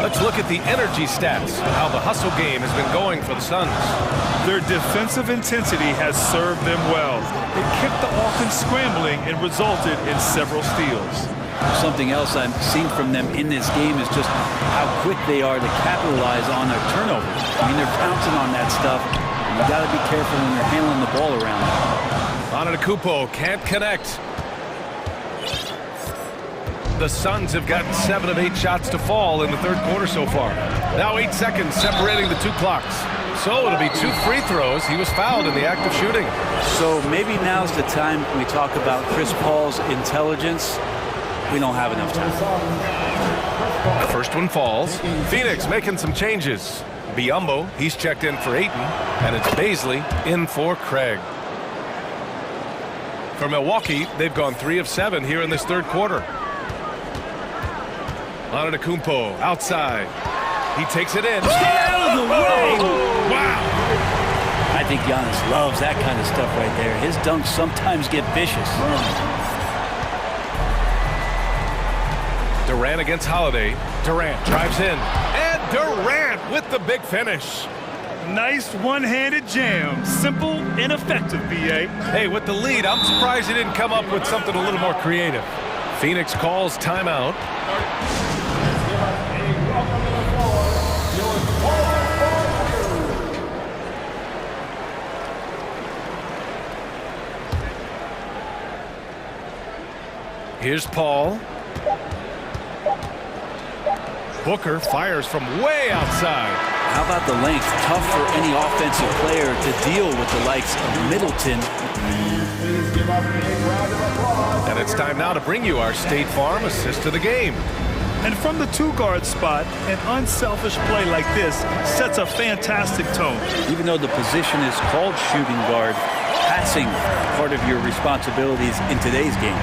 [SPEAKER 1] Let's look at the energy stats, how the hustle game has been going for the Suns.
[SPEAKER 2] Their defensive intensity has served them well. It kept the offense scrambling and resulted in several steals.
[SPEAKER 12] Something else I've seen from them in this game is just how quick they are to capitalize on their turnovers. I mean, they're pouncing on that stuff. You got to be careful when you're handling the ball around them.
[SPEAKER 1] Antetokounmpo can't connect. The Suns have gotten 7 of 8 shots to fall in the third quarter so far. Now 8 seconds separating the two clocks. So it'll be 2 free throws. He was fouled in the act of shooting.
[SPEAKER 12] So maybe now's the time we talk about Chris Paul's intelligence. We don't have enough time.
[SPEAKER 1] The first one falls. Phoenix making some changes. Biyombo, he's checked in for Ayton, and it's Baisley in for Craig. For Milwaukee, they've gone 3 of 7 here in this third quarter. Antetokounmpo outside. He takes it in. Stay out of the way! Wow!
[SPEAKER 12] I think Giannis loves that kind of stuff right there. His dunks sometimes get vicious.
[SPEAKER 1] Durant against Holiday. Durant drives in. And Durant with the big finish.
[SPEAKER 2] Nice one-handed jam. Simple and effective, B.A.
[SPEAKER 1] Hey, with the lead, I'm surprised he didn't come up with something a little more creative. Phoenix calls timeout. Here's Paul. Booker fires from way outside.
[SPEAKER 12] How about the length? Tough for any offensive player to deal with the likes of Middleton.
[SPEAKER 1] And it's time now to bring you our State Farm assist of the game.
[SPEAKER 2] And from the two-guard spot, an unselfish play like this sets a fantastic tone.
[SPEAKER 12] Even though the position is called shooting guard, passing part of your responsibilities in today's game.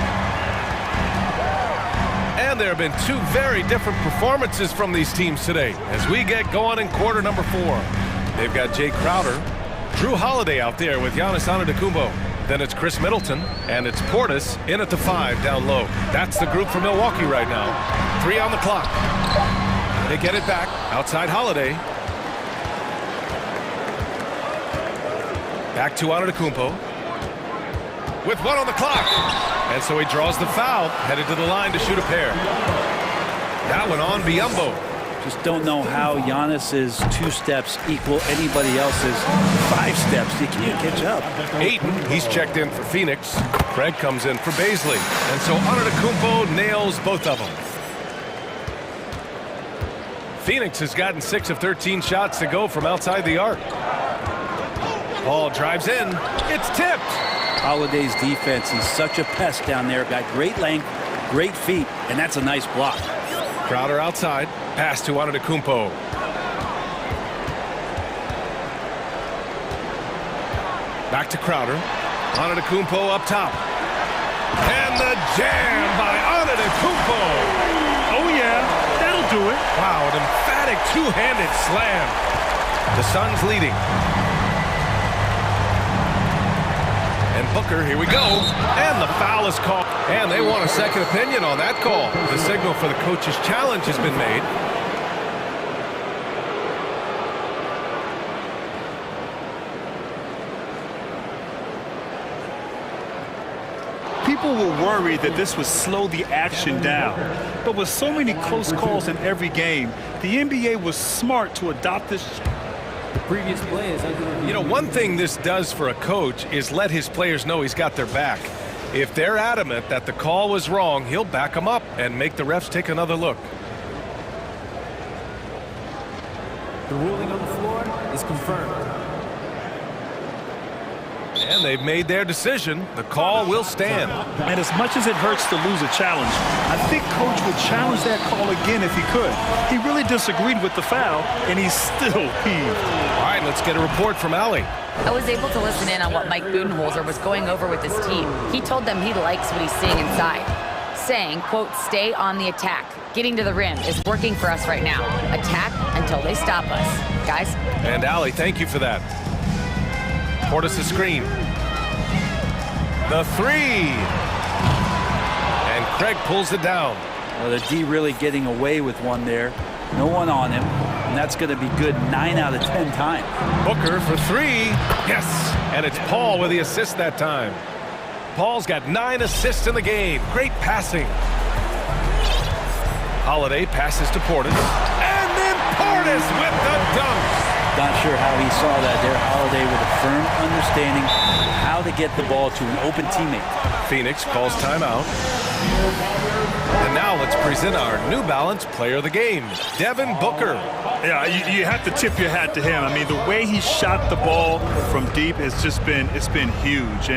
[SPEAKER 1] And there have been 2 very different performances from these teams today as we get going in quarter number 4. They've got Jay Crowder, Drew Holiday out there with Giannis Antetokounmpo. Then it's Chris Middleton, and it's Portis in at the 5 down low. That's the group for Milwaukee right now. 3 on the clock. They get it back. Outside Holiday. Back to Antetokounmpo. With 1 on the clock. And so he draws the foul, headed to the line to shoot a pair. That one on Biyombo.
[SPEAKER 12] Just don't know how Giannis's 2 steps equal anybody else's 5 steps. You can't catch up.
[SPEAKER 1] Ayton, he's checked in for Phoenix. Craig comes in for Baisley. And so Antetokounmpo nails both of them. Phoenix has gotten 6 of 13 shots to go from outside the arc. Ball drives in. It's tipped.
[SPEAKER 12] Holiday's defense is such a pest down there. Got great length, great feet, and that's a nice block.
[SPEAKER 1] Crowder outside. Pass to Antetokounmpo. Back to Crowder. Antetokounmpo up top. And the jam by Antetokounmpo.
[SPEAKER 2] Oh, yeah, that'll do it.
[SPEAKER 1] Wow, an emphatic two-handed slam. The Suns leading. And Booker, here we go. And the foul is called. And they want a second opinion on that call. The signal for the coach's challenge has been made.
[SPEAKER 2] People were worried that this would slow the action down. But with so many close calls in every game, the NBA was smart to adopt this.
[SPEAKER 10] The previous play is under review.
[SPEAKER 1] You know, one thing this does for a coach is let his players know he's got their back. If they're adamant that the call was wrong, he'll back them up and make the refs take another look.
[SPEAKER 10] The ruling on the floor is confirmed.
[SPEAKER 1] And they've made their decision. The call will stand.
[SPEAKER 2] And as much as it hurts to lose a challenge, I think Coach would challenge that call again if he could. He really disagreed with the foul, and he's still peeved.
[SPEAKER 1] All right, let's get a report from Allie.
[SPEAKER 5] I was able to listen in on what Mike Budenholzer was going over with his team. He told them he likes what he's seeing inside, saying, quote, stay on the attack. Getting to the rim is working for us right now. Attack until they stop us. Guys?
[SPEAKER 1] And Allie, thank you for that. Portis' screen. The 3. And Craig pulls it down.
[SPEAKER 12] Well, the D really getting away with one there. No one on him. And that's going to be good 9 out of 10 times.
[SPEAKER 1] Booker for 3. Yes. And it's Paul with the assist that time. Paul's got 9 assists in the game. Great passing. Holiday passes to Portis. And then Portis with the dunk.
[SPEAKER 12] Not sure how he saw that there. Holiday with a firm understanding how to get the ball to an open teammate.
[SPEAKER 1] Phoenix calls timeout. And now let's present our New Balance Player of the Game, Devin Booker.
[SPEAKER 2] Yeah, you have to tip your hat to him. I mean, the way he shot the ball from deep has just been, it's been huge.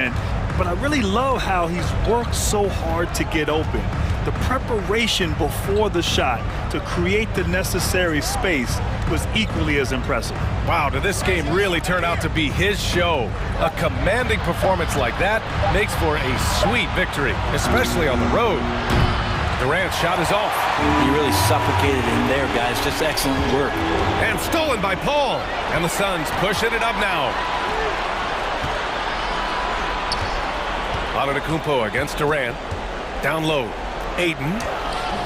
[SPEAKER 2] But I really love how he's worked so hard to get open. The preparation before the shot to create the necessary space was equally as impressive.
[SPEAKER 1] Wow, did this game really turn out to be his show? A commanding performance like that makes for a sweet victory, especially on the road. Durant's shot is off.
[SPEAKER 12] He really suffocated in there, guys. Just excellent work.
[SPEAKER 1] And stolen by Paul. And the Suns pushing it up now. Antetokounmpo against Durant. Down low. Ayton.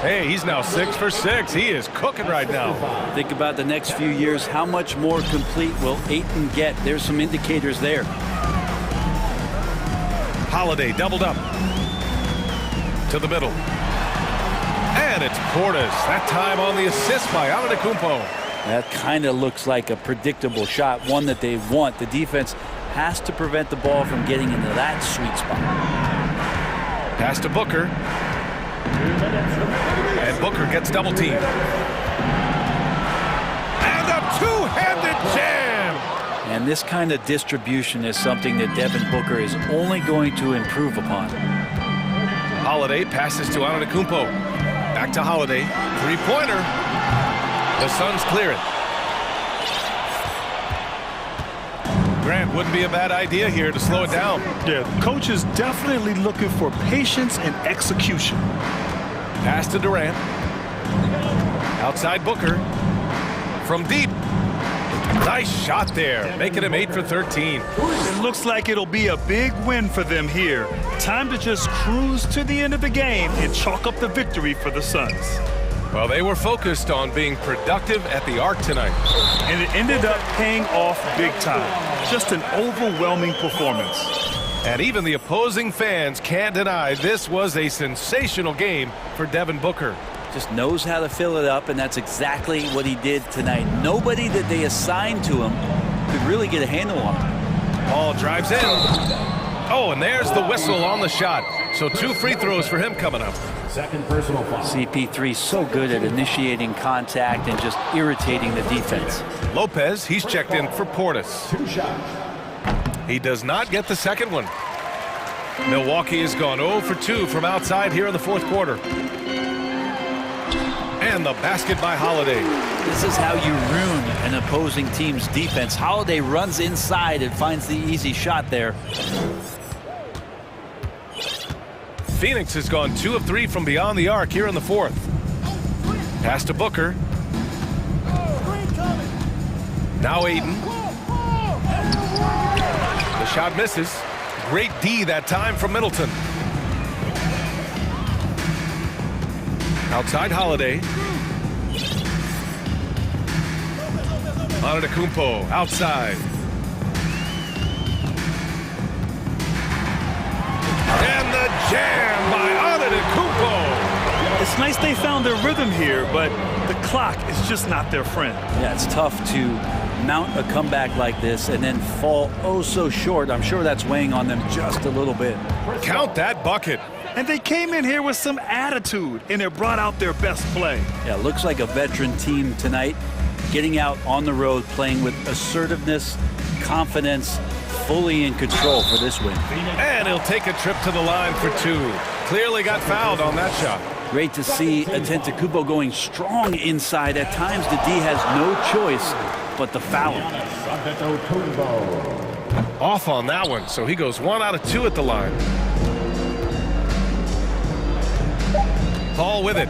[SPEAKER 1] Hey, he's now 6 for 6. He is cooking right now.
[SPEAKER 12] Think about the next few years. How much more complete will Ayton get? There's some indicators there.
[SPEAKER 1] Holiday doubled up. To the middle. And it's Portis. That time on the assist by Antetokounmpo.
[SPEAKER 12] That kind of looks like a predictable shot, one that they want. The defense has to prevent the ball from getting into that sweet spot.
[SPEAKER 1] Pass to Booker. And Booker gets double teamed. And a two-handed jam!
[SPEAKER 12] And this kind of distribution is something that Devin Booker is only going to improve upon.
[SPEAKER 1] Holiday passes to Antetokounmpo. Back to Holiday. Three-pointer. The Suns clear it. Grant, wouldn't be a bad idea here to slow it down.
[SPEAKER 2] Yeah, the coach is definitely looking for patience and execution.
[SPEAKER 1] Pass to Durant. Outside Booker. From deep. Nice shot there, making him 8 for 13.
[SPEAKER 2] It looks like it'll be a big win for them here. Time to just cruise to the end of the game and chalk up the victory for the Suns.
[SPEAKER 1] Well, they were focused on being productive at the arc tonight.
[SPEAKER 2] And it ended up paying off big time. Just an overwhelming performance.
[SPEAKER 1] And even the opposing fans can't deny this was a sensational game for Devin Booker.
[SPEAKER 12] Just knows how to fill it up, and that's exactly what he did tonight. Nobody that they assigned to him could really get a handle on him.
[SPEAKER 1] Ball drives in. Oh, and there's the whistle on the shot. So 2 free throws for him coming up.
[SPEAKER 6] Second personal foul.
[SPEAKER 12] CP3 so good at initiating contact and just irritating the defense.
[SPEAKER 1] Lopez, he's checked in for Portis.
[SPEAKER 6] 2 shots.
[SPEAKER 1] He does not get the second one. Milwaukee has gone 0 for 2 from outside here in the fourth quarter. And the basket by Holiday.
[SPEAKER 12] This is how you ruin an opposing team's defense. Holiday runs inside and finds the easy shot there.
[SPEAKER 1] Phoenix has gone 2 of 3 from beyond the arc here in the fourth. Pass to Booker. Now Ayton. The shot misses. Great D that time from Middleton. Outside Holiday. Antetokounmpo outside. And the jam by Antetokounmpo.
[SPEAKER 2] It's nice they found their rhythm here, but the clock is just not their friend.
[SPEAKER 12] Yeah, it's tough to mount a comeback like this and then fall oh so short. I'm sure that's weighing on them just a little bit.
[SPEAKER 1] Count that bucket.
[SPEAKER 2] And they came in here with some attitude, and it brought out their best play.
[SPEAKER 12] Yeah, looks like a veteran team tonight, getting out on the road, playing with assertiveness, confidence, fully in control for this win.
[SPEAKER 1] And he'll take a trip to the line for 2. Clearly got fouled on that shot.
[SPEAKER 12] Great to see Antetokounmpo going strong inside. At times, the D has no choice but to foul him.
[SPEAKER 1] Off on that one, so he goes 1 out of 2 at the line. Paul with it.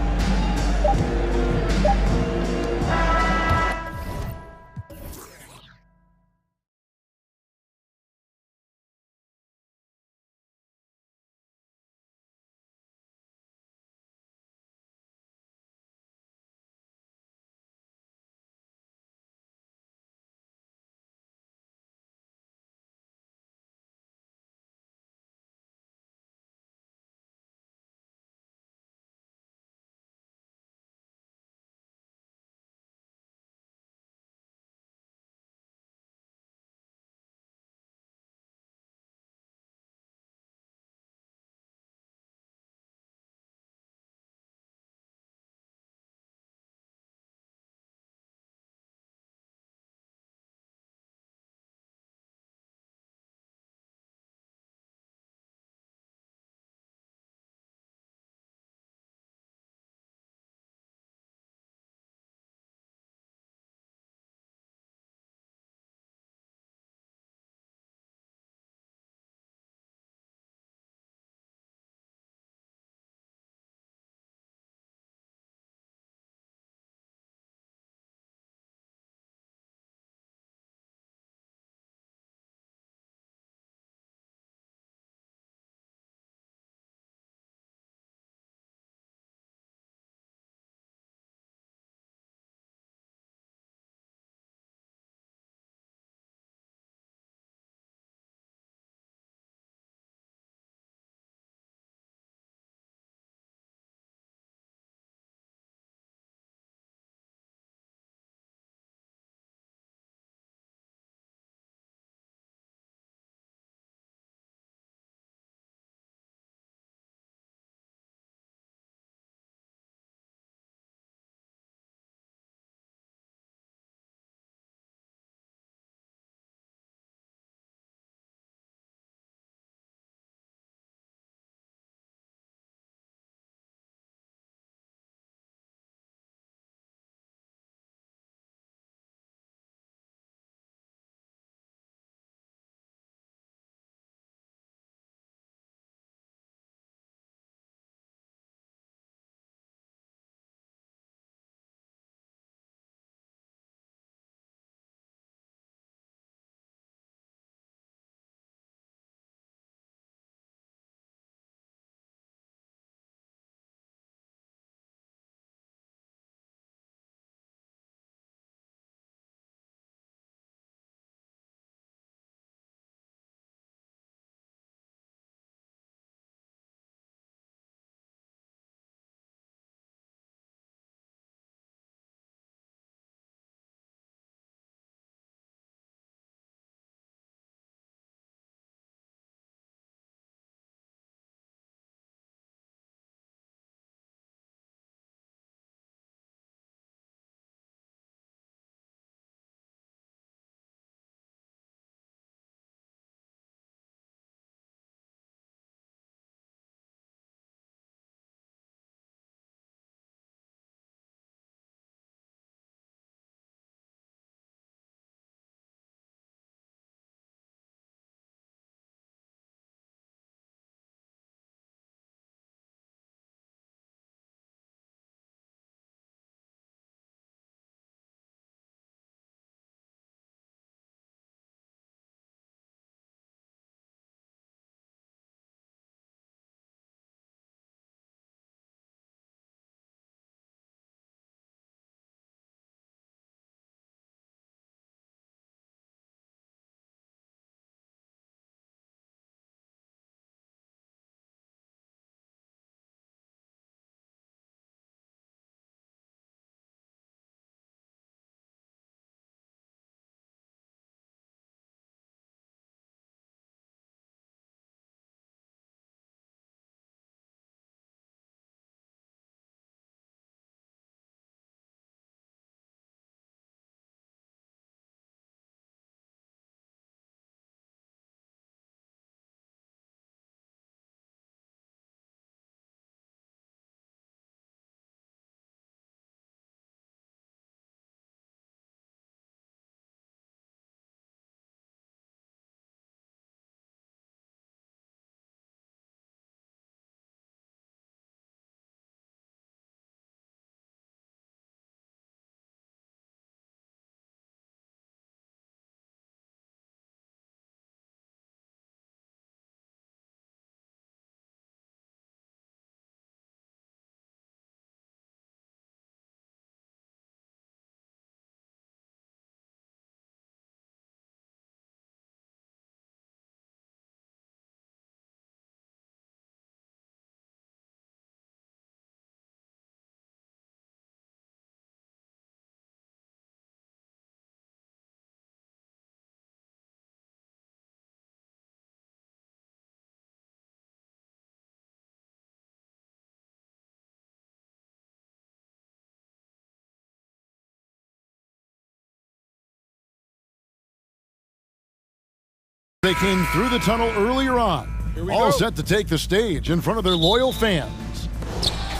[SPEAKER 7] They came through the tunnel earlier on, all set to take the stage in front of their loyal fans.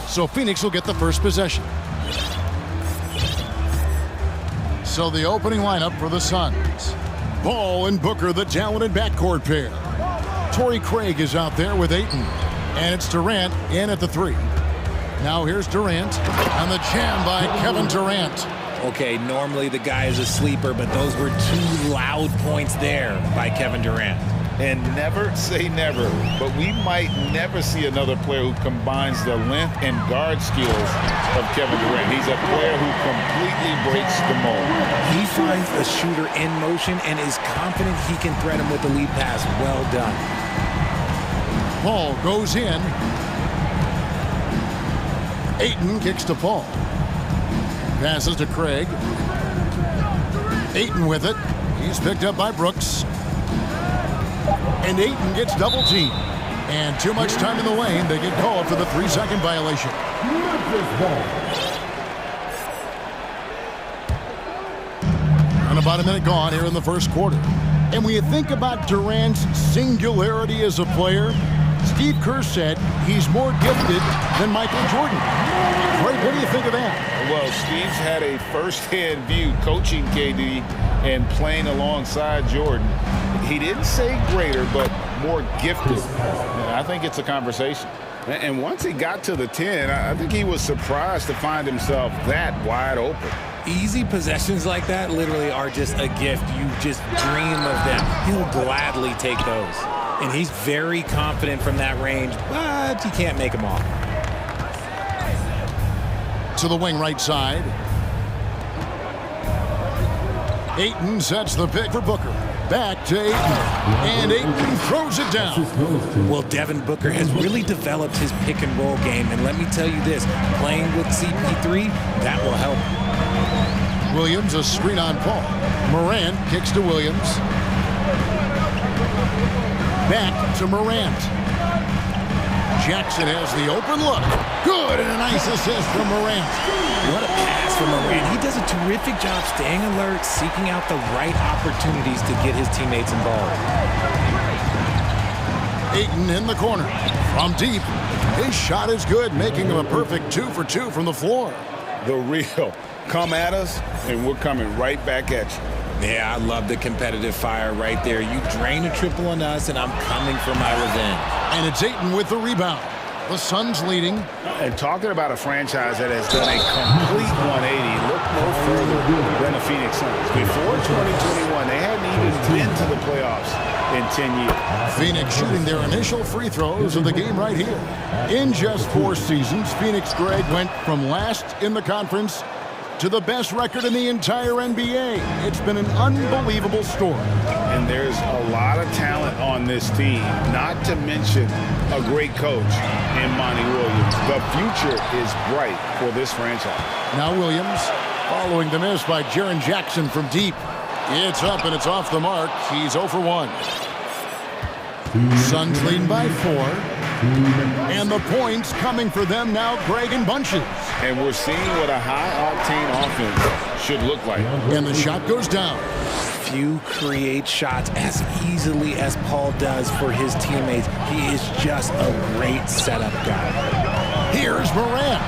[SPEAKER 7] So Phoenix will get the first possession. So the opening lineup for the Suns. Ball and Booker, the talented backcourt pair. Torrey Craig is out there with Ayton. And it's Durant in at the 3. Now here's Durant on the jam by Kevin Durant.
[SPEAKER 13] Okay, normally the guy is a sleeper, but those were 2 loud points there by Kevin Durant.
[SPEAKER 9] And never say never, but we might never see another player who combines the length and guard skills of Kevin Durant. He's a player who completely breaks the mold.
[SPEAKER 13] He finds a shooter in motion and is confident he can threat him with the lead pass. Well done.
[SPEAKER 7] Paul goes in. Ayton kicks to Paul. Passes to Craig. Ayton with it. He's picked up by Brooks. And Ayton gets double teamed. And too much time in the lane. They get called for the 3-second violation. And about a minute gone here in the first quarter. And when you think about Durant's singularity as a player, Steve Kerr said he's more gifted than Michael Jordan. Greg, what do you think of that?
[SPEAKER 9] Well, Steve's had a first-hand view coaching KD and playing alongside Jordan. He didn't say greater, but more gifted. I think it's a conversation. And once he got to the 10, I think he was surprised to find himself that wide open.
[SPEAKER 13] Easy possessions like that literally are just a gift. You just dream of them. He'll gladly take those. And he's very confident from that range, but you can't make him all.
[SPEAKER 7] To the wing right side. Ayton sets the pick for Booker. Back to Ayton. And Ayton throws it down.
[SPEAKER 13] Well, Devin Booker has really developed his pick and roll game. And let me tell you this, playing with CP3, that will help.
[SPEAKER 7] Williams, a screen on Paul. Morant kicks to Williams. Back to Morant. Jackson has the open look. Good, and a nice assist from Morant.
[SPEAKER 13] What a pass from Morant. He does a terrific job staying alert, seeking out the right opportunities to get his teammates involved.
[SPEAKER 7] Ayton in the corner. From deep. His shot is good, making him a perfect 2 for 2 from the floor.
[SPEAKER 9] The real. Come at us, and we're coming right back at you.
[SPEAKER 13] Yeah, I love the competitive fire right there. You drain a triple on us, and I'm coming for my revenge.
[SPEAKER 7] And it's Ayton with the rebound. The Suns leading.
[SPEAKER 9] And talking about a franchise that has done a complete 180, look no further than the Phoenix Suns. Before 2021, they hadn't even been to the playoffs in 10 years.
[SPEAKER 7] Phoenix shooting their initial free throws of the game right here. In just 4 seasons, Phoenix, Greg, went from last in the conference to the best record in the entire NBA. It's been an unbelievable story.
[SPEAKER 9] And there's a lot of talent on this team, not to mention a great coach in Monty Williams. The future is bright for this franchise.
[SPEAKER 7] Now Williams following the miss by Jaren Jackson from deep. It's up and it's off the mark. He's 0 for 1. Suns leading by 4. And the points coming for them now, Greg, in bunches.
[SPEAKER 9] And we're seeing what a high-octane offense should look like.
[SPEAKER 7] And the shot goes down.
[SPEAKER 13] Few create shots as easily as Paul does for his teammates. He is just a great setup guy.
[SPEAKER 7] Here's Morant.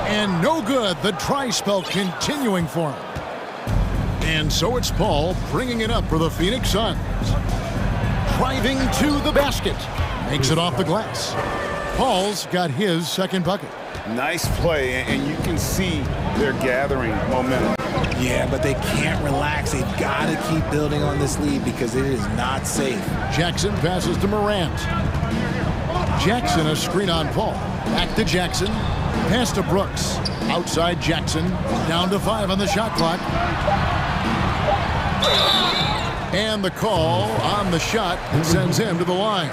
[SPEAKER 7] And no good. The try spell continuing for him. And so it's Paul bringing it up for the Phoenix Suns. Driving to the basket. Makes it off the glass. Paul's got his second bucket.
[SPEAKER 9] Nice play, and you can see they're gathering momentum.
[SPEAKER 13] Yeah, but they can't relax. They've got to keep building on this lead because it is not safe.
[SPEAKER 7] Jackson passes to Morant. Jackson, a screen on Paul. Back to Jackson. Pass to Brooks. Outside Jackson. Down to 5 on the shot clock. And the call on the shot sends him to the line.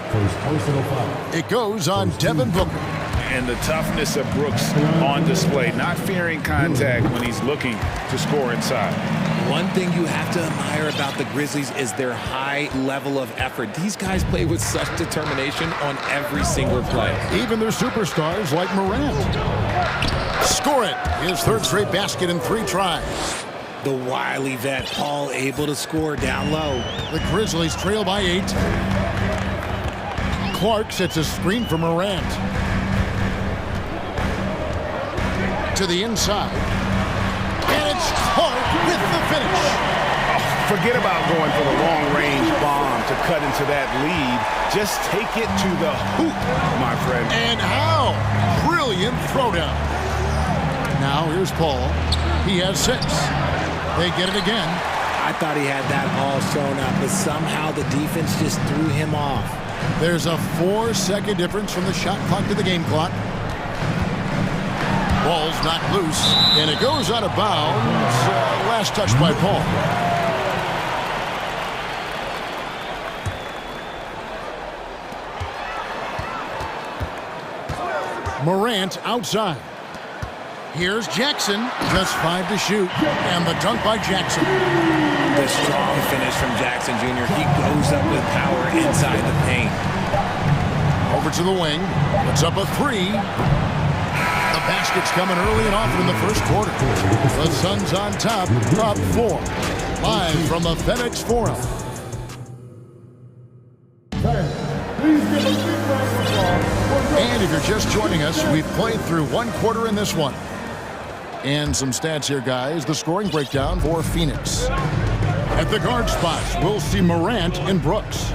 [SPEAKER 7] It goes on Devin Booker.
[SPEAKER 9] And the toughness of Brooks on display, not fearing contact when he's looking to score inside.
[SPEAKER 13] One thing you have to admire about the Grizzlies is their high level of effort. These guys play with such determination on every single play.
[SPEAKER 7] Even their superstars like Morant. Score it. His third straight basket in 3 tries.
[SPEAKER 13] The wily vet, Paul, able to score down low.
[SPEAKER 7] The Grizzlies trail by 8. Clark sets a screen for Morant. To the inside. And it's Clark with the finish.
[SPEAKER 8] Forget about going for the long-range bomb to cut into that lead. Just take it to the hoop, my friend.
[SPEAKER 7] And how? Brilliant throwdown. Now here's Paul. He has 6. They get it again.
[SPEAKER 13] I thought he had that all sewn up, but somehow the defense just threw him off.
[SPEAKER 7] There's a 4-second difference from the shot clock to the game clock. Ball's knocked loose, and it goes out of bounds. Last touch by Paul. Morant outside. Here's Jackson, just 5 to shoot, and the dunk by Jackson.
[SPEAKER 13] The strong finish from Jackson Jr. He goes up with power inside the paint.
[SPEAKER 7] Over to the wing, puts up a 3. The basket's coming early and often in the first quarter. The Suns on top, up 4. Live from the FedEx Forum. And if you're just joining us, we've played through 1 quarter in this one. And some stats here, guys. The scoring breakdown for Phoenix. At the guard spots, we'll see Morant and Brooks.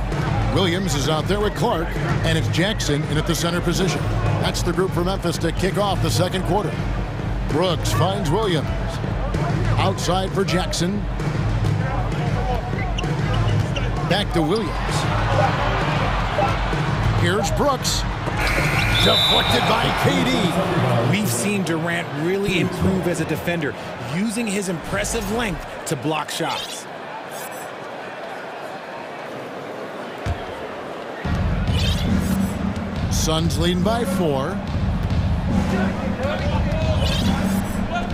[SPEAKER 7] Williams is out there with Clark, and it's Jackson in at the center position. That's the group for Memphis to kick off the second quarter. Brooks finds Williams. Outside for Jackson. Back to Williams. Here's Brooks. Deflected by KD.
[SPEAKER 13] We've seen Durant really improve as a defender, using his impressive length to block shots.
[SPEAKER 7] Suns leading by 4.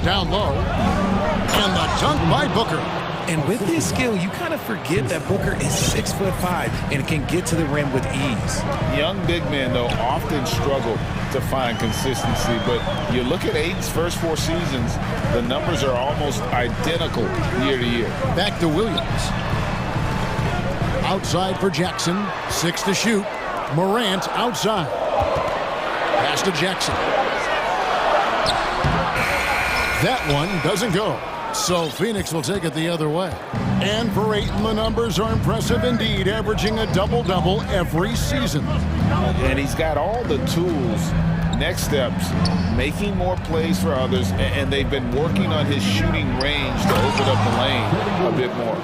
[SPEAKER 7] Down low. And the dunk by Booker.
[SPEAKER 13] And with his skill, you kind of forget that Booker is 6'5" and can get to the rim with ease.
[SPEAKER 8] Young big men, though, often struggle to find consistency, but you look at Aiden's first 4 seasons, the numbers are almost identical year to year.
[SPEAKER 7] Back to Williams. Outside for Jackson, 6 to shoot. Morant outside. Pass to Jackson. That one doesn't go. So Phoenix will take it the other way. And for Ayton, the numbers are impressive indeed, averaging a double-double every season.
[SPEAKER 8] And he's got all the tools. Next steps, making more plays for others, and they've been working on his shooting range to open up the lane a bit more.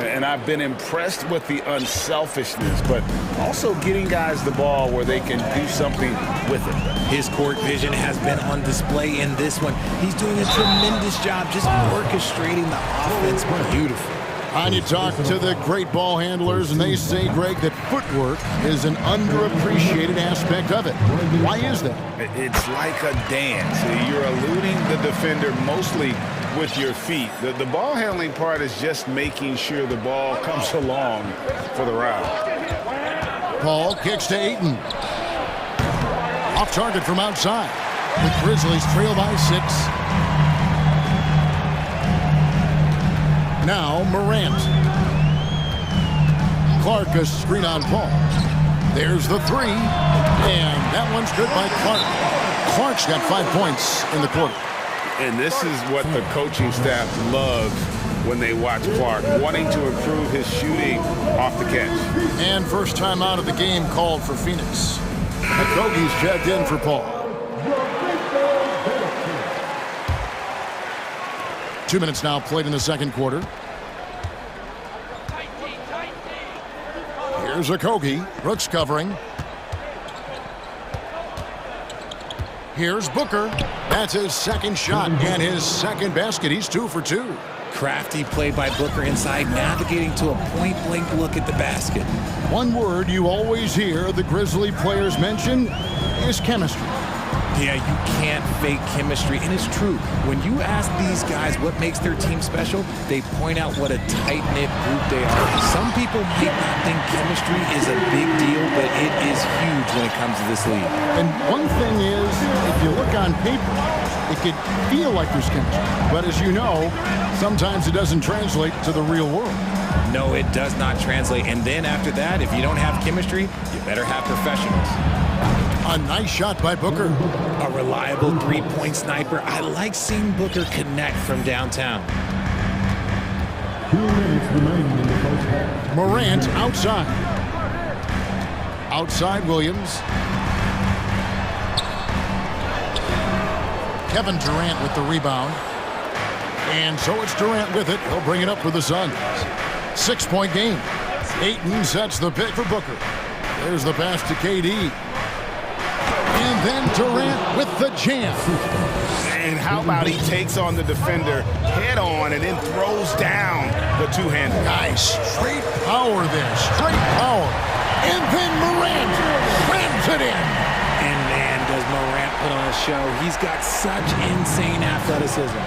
[SPEAKER 8] And I've been impressed with the unselfishness, but also getting guys the ball where they can do something with it.
[SPEAKER 13] His court vision has been on display in this one. He's doing a tremendous job just orchestrating the offense beautifully.
[SPEAKER 7] And you talk to the great ball handlers, and they say, Greg, that footwork is an underappreciated aspect of it. Why is that?
[SPEAKER 8] It's like a dance. You're eluding the defender mostly with your feet. The ball handling part is just making sure the ball comes along for the route.
[SPEAKER 7] Paul kicks to Ayton. Off target from outside. The Grizzlies trail by 6. Now Morant. Clark a screen on Paul. There's the 3. And that one's good by Clark. Clark's got 5 points in the quarter.
[SPEAKER 8] And this is what the coaching staff loves when they watch Clark, wanting to improve his shooting off the catch.
[SPEAKER 7] And first time out of the game called for Phoenix. Okogie's checked in for Paul. 2 minutes now played in the second quarter. Here's Okogie. Brooks covering. Here's Booker. That's his second shot and his second basket. He's 2 for 2.
[SPEAKER 13] Crafty play by Booker inside, navigating to a point-blank look at the basket.
[SPEAKER 7] One word you always hear the Grizzly players mention is chemistry.
[SPEAKER 13] Yeah, you can't fake chemistry, and it's true. When you ask these guys what makes their team special, they point out what a tight-knit group they are. Some people might not think chemistry is a big deal, but it is huge when it comes to this league.
[SPEAKER 7] And one thing is, if you look on paper, it can feel like there's chemistry. But as you know, sometimes it doesn't translate to the real world.
[SPEAKER 13] No, it does not translate. And then after that, if you don't have chemistry, you better have professionals.
[SPEAKER 7] A nice shot by Booker.
[SPEAKER 13] A reliable three-point sniper. I like seeing Booker connect from downtown.
[SPEAKER 6] 2 minutes remaining in the first half.
[SPEAKER 7] Morant outside. Outside Williams. Kevin Durant with the rebound. And so it's Durant with it. He'll bring it up for the Suns. 6-point game. Ayton sets the pick for Booker. There's the pass to KD. And then Durant with the jam.
[SPEAKER 9] And how about he takes on the defender head on and then throws down the two-hander.
[SPEAKER 7] Nice. Straight power there. Straight power. And then Morant slams it in.
[SPEAKER 13] And man, does Morant put on a show. He's got such insane athleticism.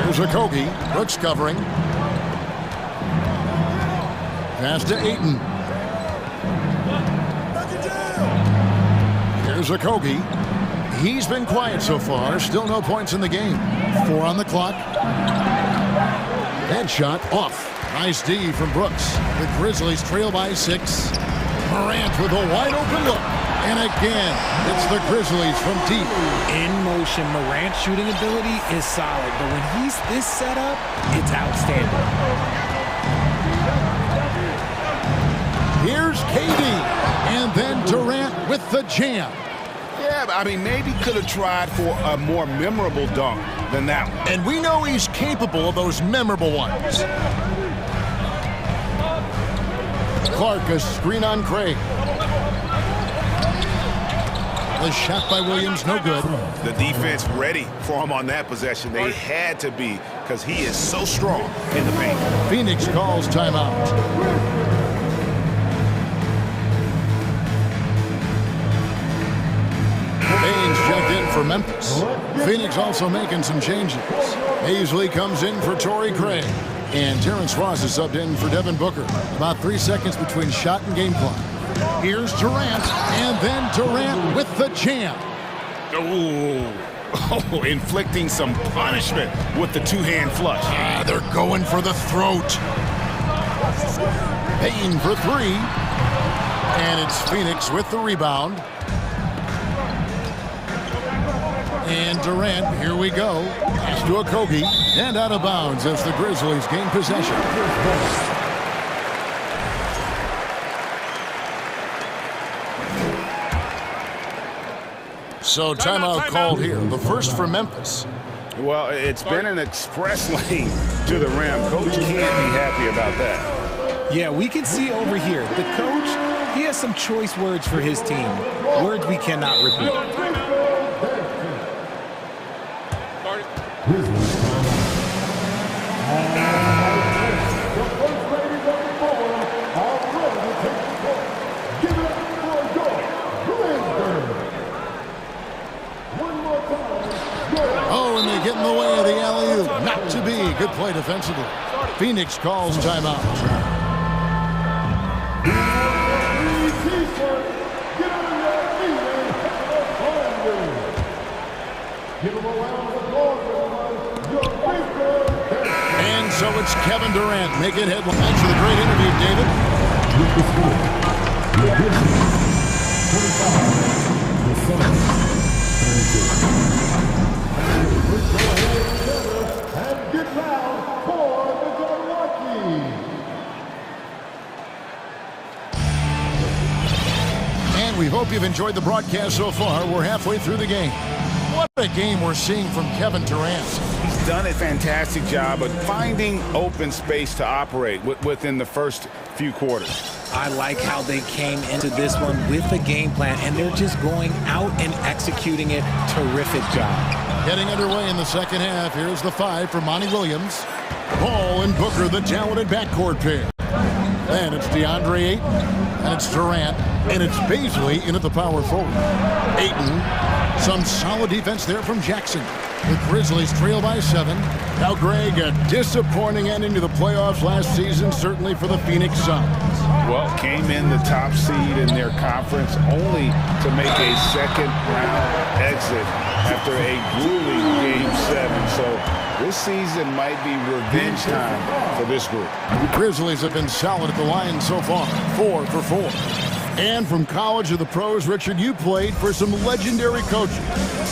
[SPEAKER 7] Here's a Kogi. Brooks covering. Pass to Ayton. Here's a Kogi. He's been quiet so far. Still no points in the game. 4 on the clock. That shot off. Nice D from Brooks. The Grizzlies trail by 6. Morant with a wide open look. And again, it's the Grizzlies from deep.
[SPEAKER 13] In motion, Morant's shooting ability is solid, but when he's this set up, it's outstanding.
[SPEAKER 7] Here's KD. And then Durant with the jam.
[SPEAKER 9] Yeah, I mean, maybe could have tried for a more memorable dunk than that one.
[SPEAKER 7] And we know he's capable of those memorable ones. Clark, a screen on Craig. The shot by Williams, no good.
[SPEAKER 9] The defense ready for him on that possession. They had to be, because he is so strong in the paint.
[SPEAKER 7] Phoenix calls timeout. Baines checked in for Memphis. Phoenix also making some changes. Paisley comes in for Torrey Craig. And Terrence Ross is subbed in for Devin Booker. About 3 seconds between shot and game clock. Here's Durant, and then Durant with the jam.
[SPEAKER 9] Oh, inflicting some punishment with the two-hand flush.
[SPEAKER 7] They're going for the throat. Payne for 3. And it's Phoenix with the rebound. And Durant, here we go. Pass to Okogie, and out of bounds as the Grizzlies gain possession. So timeout called here. The first for Memphis.
[SPEAKER 9] Well, it's been an express lane to the rim. Coach can't be happy about that.
[SPEAKER 13] Yeah, we can see over here. The coach, he has some choice words for his team. Words we cannot repeat.
[SPEAKER 7] Oh, and they get in the way of the alley-oop. Not to be. Good play defensively. Phoenix calls timeout. And so it's Kevin Durant. Make it headline. Thanks for the great interview, David.
[SPEAKER 6] And get down for the Milwaukee.
[SPEAKER 7] And we hope you've enjoyed the broadcast so far. We're halfway through the game. What a game we're seeing from Kevin Durant.
[SPEAKER 9] He's done a fantastic job of finding open space to operate within the first few quarters.
[SPEAKER 13] I like how they came into this one with a game plan, and they're just going out and executing it. Terrific job.
[SPEAKER 7] Getting underway in the second half. Here's the 5 for Monty Williams. Ball and Booker, the talented backcourt pair. Then it's DeAndre Ayton, and it's Durant, and it's Paisley in at the power forward. Ayton, some solid defense there from Jackson. The Grizzlies trail by 7. Now, Greg, a disappointing ending to the playoffs last season, certainly for the Phoenix Suns.
[SPEAKER 9] Well, came in the top seed in their conference only to make a second-round exit after a grueling Game 7. So this season might be revenge time for this group.
[SPEAKER 7] The Grizzlies have been solid at the line so far, 4 for 4. And from college to the pros, Richard, you played for some legendary coaches.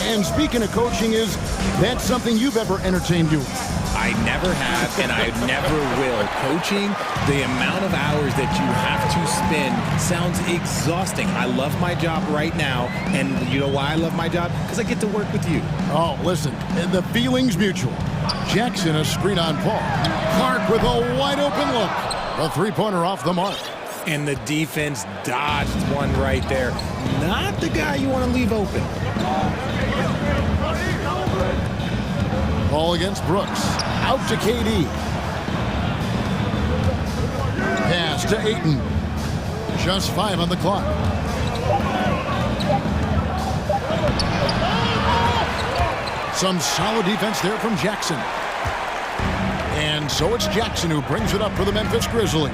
[SPEAKER 7] And speaking of coaching, is that something you've ever entertained doing?
[SPEAKER 13] I never have, and I never will. Coaching, the amount of hours that you have to spend sounds exhausting. I love my job right now, and you know why I love my job? Because I get to work with you.
[SPEAKER 7] Oh, listen, the feeling's mutual. Jackson, a screen on Paul. Clark with a wide-open look. A three-pointer off the mark.
[SPEAKER 13] And the defense dodged one right there. Not the guy you want to leave open.
[SPEAKER 7] Ball against Brooks. Out to KD. Pass to Ayton. Just 5 on the clock. Some solid defense there from Jackson. And so it's Jackson who brings it up for the Memphis Grizzlies.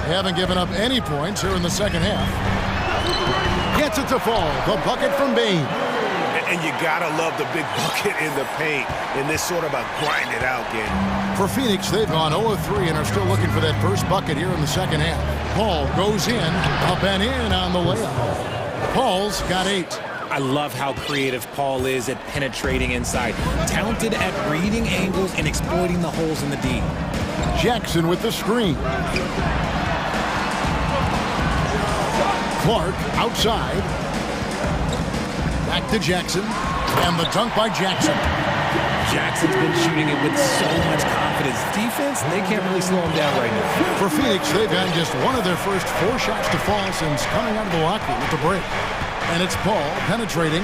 [SPEAKER 7] Haven't given up any points here in the second half. Gets it to fall. The bucket from Bain.
[SPEAKER 14] And you gotta love the big bucket in the paint in this sort of a grind-it-out game.
[SPEAKER 7] For Phoenix, they've gone 0-3 and are still looking for that first bucket here in the second half. Paul goes in, up and in on the layup. Paul's got 8.
[SPEAKER 13] I love how creative Paul is at penetrating inside. Talented at reading angles and exploiting the holes in the D.
[SPEAKER 7] Jackson with the screen. Clark outside. Back to Jackson. And the dunk by Jackson.
[SPEAKER 13] Jackson's been shooting it with so much confidence. Defense, they can't really slow him down right now.
[SPEAKER 7] For Phoenix, they've had just one of their first 4 shots to fall since coming out of the locker room with the break. And it's Paul penetrating.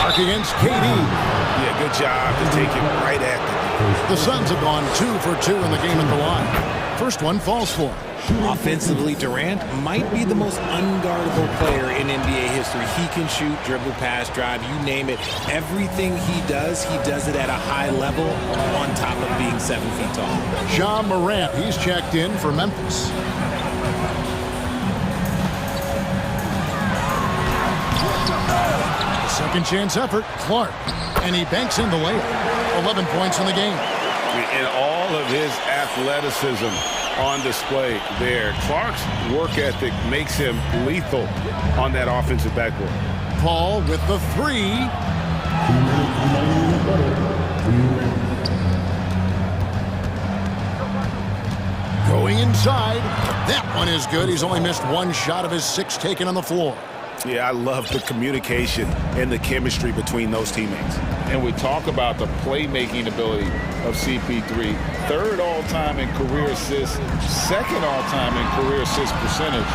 [SPEAKER 7] Clark against KD.
[SPEAKER 14] Yeah, good job to take it right at
[SPEAKER 7] the Suns have gone 2 for 2 in the game at the line. First one falls for him.
[SPEAKER 13] Offensively, Durant might be the most unguardable player in NBA history. He can shoot, dribble, pass, drive, you name it. Everything he does it at a high level on top of being 7 feet tall.
[SPEAKER 7] Ja Morant, he's checked in for Memphis. Second chance effort, Clark. And he banks in the layup. 11 points in the game.
[SPEAKER 9] And all of his athleticism on display there. Clark's work ethic makes him lethal on that offensive backboard.
[SPEAKER 7] Paul with the 3. Going inside. That one is good. He's only missed 1 shot of his 6 taken on the floor.
[SPEAKER 14] Yeah, I love the communication and the chemistry between those teammates.
[SPEAKER 9] And we talk about the playmaking ability of CP3. 3rd all-time in career assists, 2nd all-time in career assist percentage,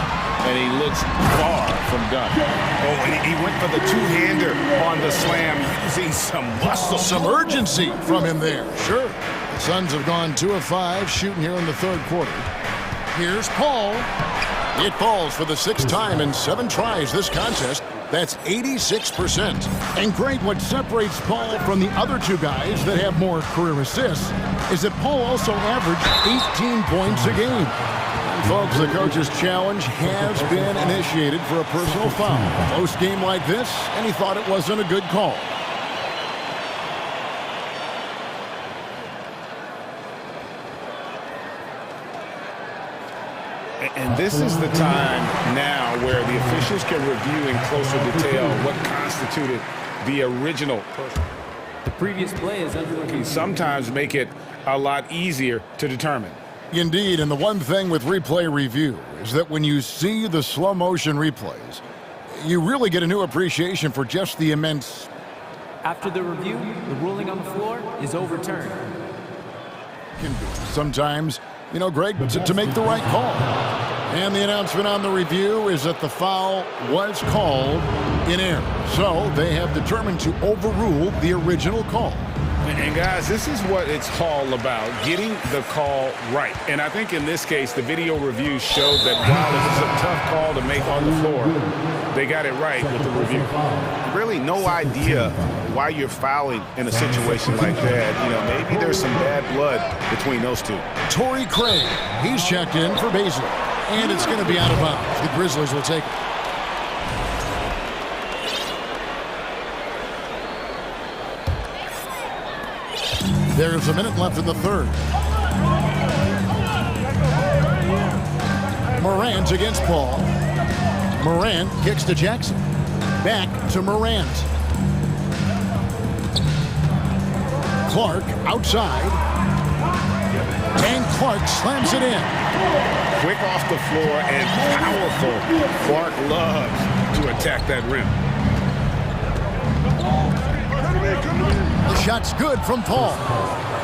[SPEAKER 9] and he looks far from done.
[SPEAKER 14] Oh, and he went for the two-hander on the slam, using some muscle.
[SPEAKER 7] Some urgency from him there. Sure. The Suns have gone 2 of 5 shooting here in the 3rd quarter. Here's Paul. It falls for the 6th time in 7 tries this contest. That's 86%. And Greg, what separates Paul from the other 2 guys that have more career assists is that Paul also averaged 18 points a game. And folks, the coach's challenge has been initiated for a personal foul. A close game like this, and he thought it wasn't a good call.
[SPEAKER 9] And this is the time now where the officials can review in closer detail what constituted the original.
[SPEAKER 10] The previous play is under review.
[SPEAKER 9] Sometimes make it a lot easier to determine.
[SPEAKER 7] Indeed, and the one thing with replay review is that when you see the slow motion replays, you really get a new appreciation for just the immense.
[SPEAKER 10] After the review, the ruling on the floor is overturned.
[SPEAKER 7] Sometimes, you know, Greg, to make the right call. And the announcement on the review is that the foul was called in error. So they have determined to overrule the original call.
[SPEAKER 9] And guys, this is what it's all about, getting the call right. And I think in this case, the video review showed that while it was a tough call to make on the floor, they got it right with the review.
[SPEAKER 14] Really no idea why you're fouling in a situation like that. You know, maybe there's some bad blood between those two.
[SPEAKER 7] Torrey Craig, he's checked in for Basil. And it's going to be out of bounds. The Grizzlies will take it. There's a minute left in the third. Morant against Paul. Morant kicks to Jackson. Back to Morant. Clark outside. And Clark slams it in.
[SPEAKER 9] Quick off the floor and powerful. Clark loves to attack that rim.
[SPEAKER 7] The shot's good from Paul.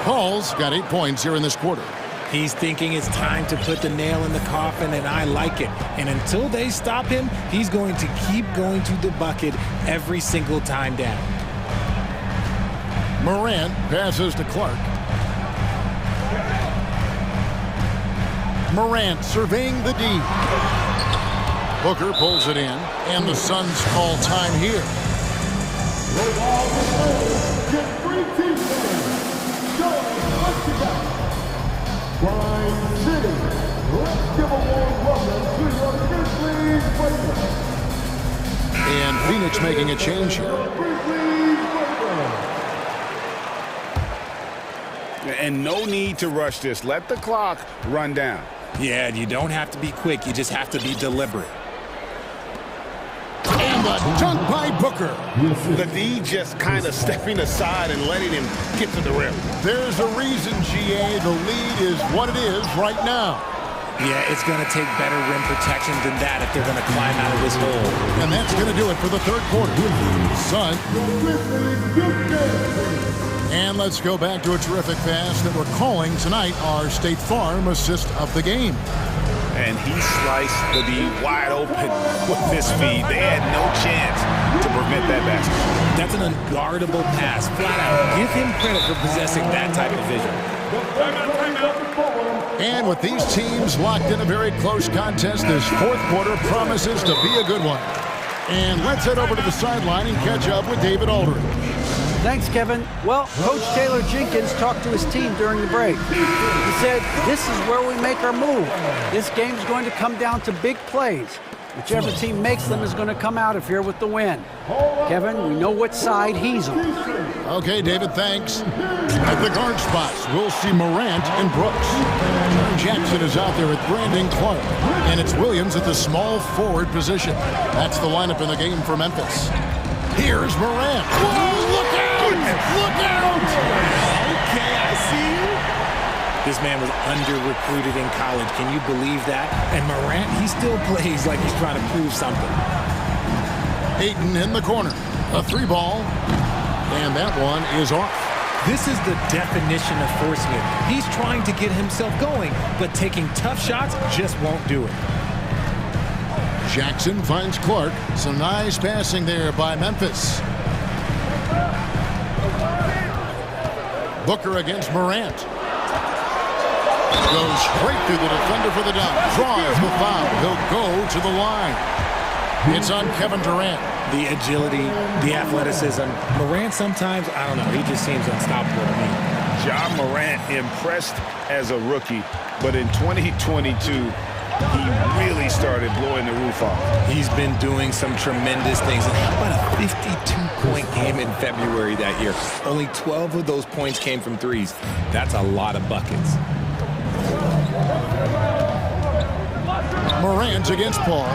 [SPEAKER 7] Paul's got 8 points here in this quarter.
[SPEAKER 13] He's thinking it's time to put the nail in the coffin, and I like it. And until they stop him, he's going to keep going to the bucket every single time down.
[SPEAKER 7] Morant passes to Clark. Morant surveying the D. Booker pulls it in, and the Suns call time here.
[SPEAKER 4] Grind City, let's give a warm welcome to your Grizzlies breakers.
[SPEAKER 7] And Phoenix making a change here.
[SPEAKER 9] And no need to rush this. Let the clock run down.
[SPEAKER 13] Yeah, you don't have to be quick. You just have to be deliberate.
[SPEAKER 7] And the dunk by Booker.
[SPEAKER 14] The D just kind of stepping aside and letting him get to the rim.
[SPEAKER 7] There's a reason, GA. The lead is what it is right now.
[SPEAKER 13] Yeah, it's going to take better rim protection than that if they're going to climb out of this hole.
[SPEAKER 7] And that's going to do it for the third quarter. Sun. And let's go back to a terrific pass that we're calling tonight our State Farm assist of the game.
[SPEAKER 14] And he sliced the D wide open with this feed. They had no chance to prevent that basket.
[SPEAKER 13] That's an unguardable pass, flat out. Give him credit for possessing that type of vision.
[SPEAKER 7] And with these teams locked in a very close contest, this fourth quarter promises to be a good one. And let's head over to the sideline and catch up with David Aldridge.
[SPEAKER 11] Thanks, Kevin. Well, Coach Taylor Jenkins talked to his team during the break. He said, this is where we make our move. This game's going to come down to big plays. Whichever team makes them is going to come out of here with the win. Kevin, we know what side he's on.
[SPEAKER 7] Okay, David, thanks. At the guard spots, we'll see Morant and Brooks. Jackson is out there with Brandon Clark. And it's Williams at the small forward position. That's the lineup in the game for Memphis. Here's Morant. Whoa, look out! Look out!
[SPEAKER 13] Okay, I see you. This man was under-recruited in college. Can you believe that? And Morant, he still plays like he's trying to prove something.
[SPEAKER 7] Ayton in the corner. A 3-ball. And that one is off.
[SPEAKER 13] This is the definition of forcing it. He's trying to get himself going, but taking tough shots just won't do it.
[SPEAKER 7] Jackson finds Clark. Some nice passing there by Memphis. Booker against Morant. Goes straight through the defender for the dunk. Draws the foul. He'll go to the line. It's on Kevin Durant.
[SPEAKER 13] The agility, the athleticism. Morant sometimes, I don't know, he just seems unstoppable to me.
[SPEAKER 9] Ja Morant impressed as a rookie, but in 2022, he really started blowing the roof off.
[SPEAKER 13] He's been doing some tremendous things. And how about a 52-point game in February that year? Only 12 of those points came from threes. That's a lot of buckets.
[SPEAKER 7] Morant against Paul.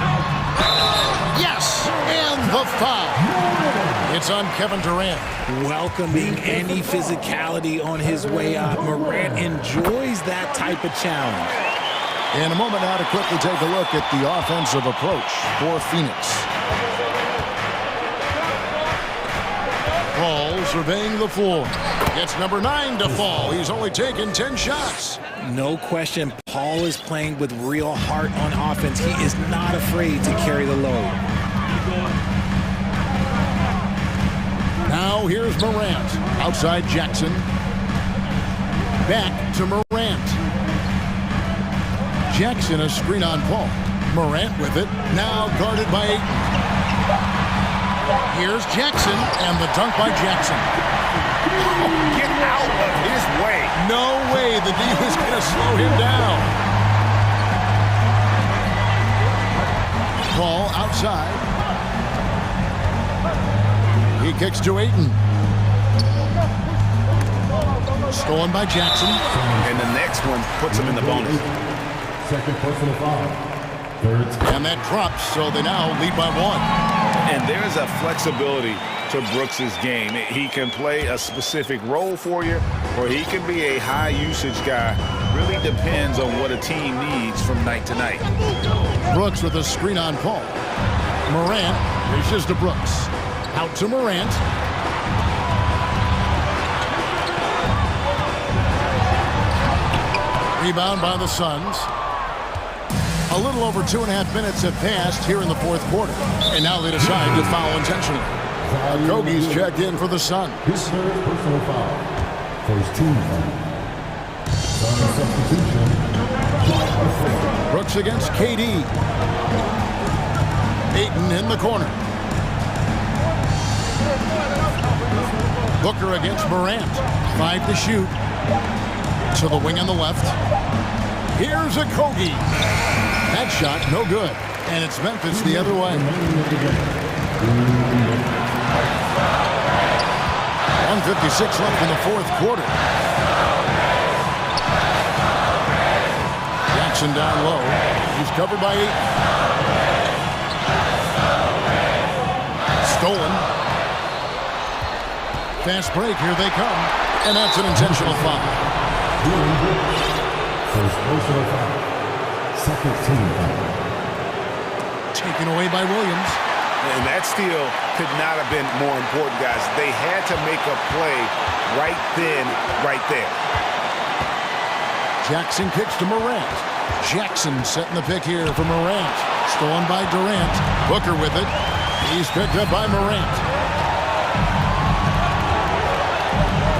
[SPEAKER 7] Yes! And the foul. It's on Kevin Durant.
[SPEAKER 13] Welcoming any physicality on his way out. Morant enjoys that type of challenge.
[SPEAKER 7] In a moment now to quickly take a look at the offensive approach for Phoenix. Paul surveying the floor. Gets number 9 to fall. He's only taken 10 shots.
[SPEAKER 13] No question, Paul is playing with real heart on offense. He is not afraid to carry the load.
[SPEAKER 7] Now here's Morant. Outside Jackson. Back to Morant. Jackson a screen on Paul. Morant with it. Now guarded by Ayton. Here's Jackson, and the dunk by Jackson.
[SPEAKER 14] Get out of his way.
[SPEAKER 7] No way the D is going to slow him down. Ball outside. He kicks to Ayton. Stolen by Jackson.
[SPEAKER 14] And the next one puts him in the bonus.
[SPEAKER 6] Second personal foul.
[SPEAKER 7] And that drops, so they now lead by 1.
[SPEAKER 14] And there's a flexibility to Brooks's game. He can play a specific role for you, or he can be a high-usage guy. Really depends on what a team needs from night to night.
[SPEAKER 7] Brooks with a screen on Paul. Morant reaches to Brooks. Out to Morant. Rebound by the Suns. A little over 2.5 minutes have passed here in the fourth quarter. And now they decide to foul intentionally. Okogie's checked in for the Suns.
[SPEAKER 6] His third personal foul for his team foul. Sun substitution.
[SPEAKER 7] Brooks against KD. Ayton in the corner. Booker against Morant. 5 to shoot. To the wing on the left. Here's Okogie. That shot, no good. And it's Memphis the other way. 1:56 left in the fourth quarter. Jackson down low. He's covered by 8. Stolen. Fast break, here they come. And that's an intentional foul.
[SPEAKER 6] First personal foul. Second team foul.
[SPEAKER 7] Taken away by Williams.
[SPEAKER 14] And that steal could not have been more important, guys. They had to make a play right then, right there.
[SPEAKER 7] Jackson kicks to Morant. Jackson setting the pick here for Morant. Stolen by Durant. Booker with it. He's picked up by Morant.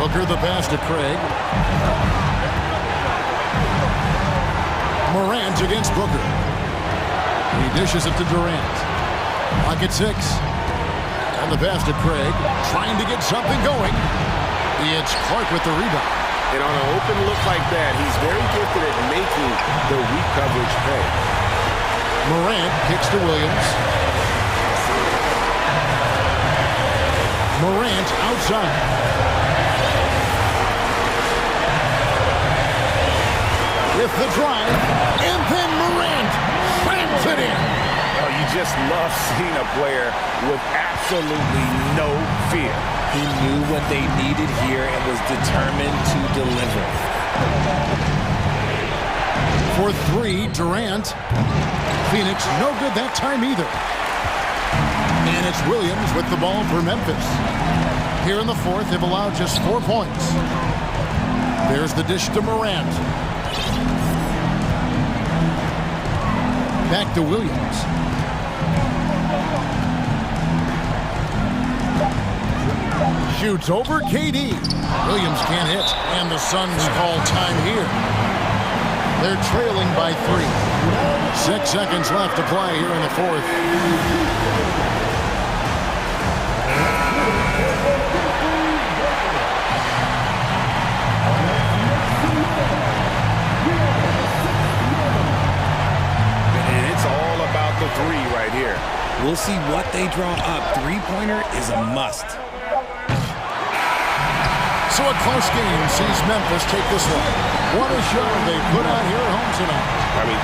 [SPEAKER 7] Booker the pass to Craig. Morant against Booker. He dishes it to Durant. Pocket 6. And the pass to Craig. Trying to get something going. It's Clark with the rebound.
[SPEAKER 14] And on an open look like that, he's very gifted at making the weak coverage pay.
[SPEAKER 7] Morant kicks to Williams. Morant outside. With the drive, and then Morant slams it in.
[SPEAKER 14] Oh, you just love seeing a player with absolutely no fear.
[SPEAKER 13] He knew what they needed here and was determined to deliver.
[SPEAKER 7] For 3, Durant. Phoenix, no good that time either. And it's Williams with the ball for Memphis. Here in the fourth, they've allowed just 4 points. There's the dish to Morant. Back to Williams. Shoots over KD. Williams can't hit, and the Suns call time here. They're trailing by 3. 6 seconds left to play here in the fourth.
[SPEAKER 14] And it's all about the 3 right here.
[SPEAKER 13] We'll see what they draw up. Three-pointer is a must.
[SPEAKER 7] So a close game sees Memphis take this one. What a show they put on here at home tonight.
[SPEAKER 14] I mean,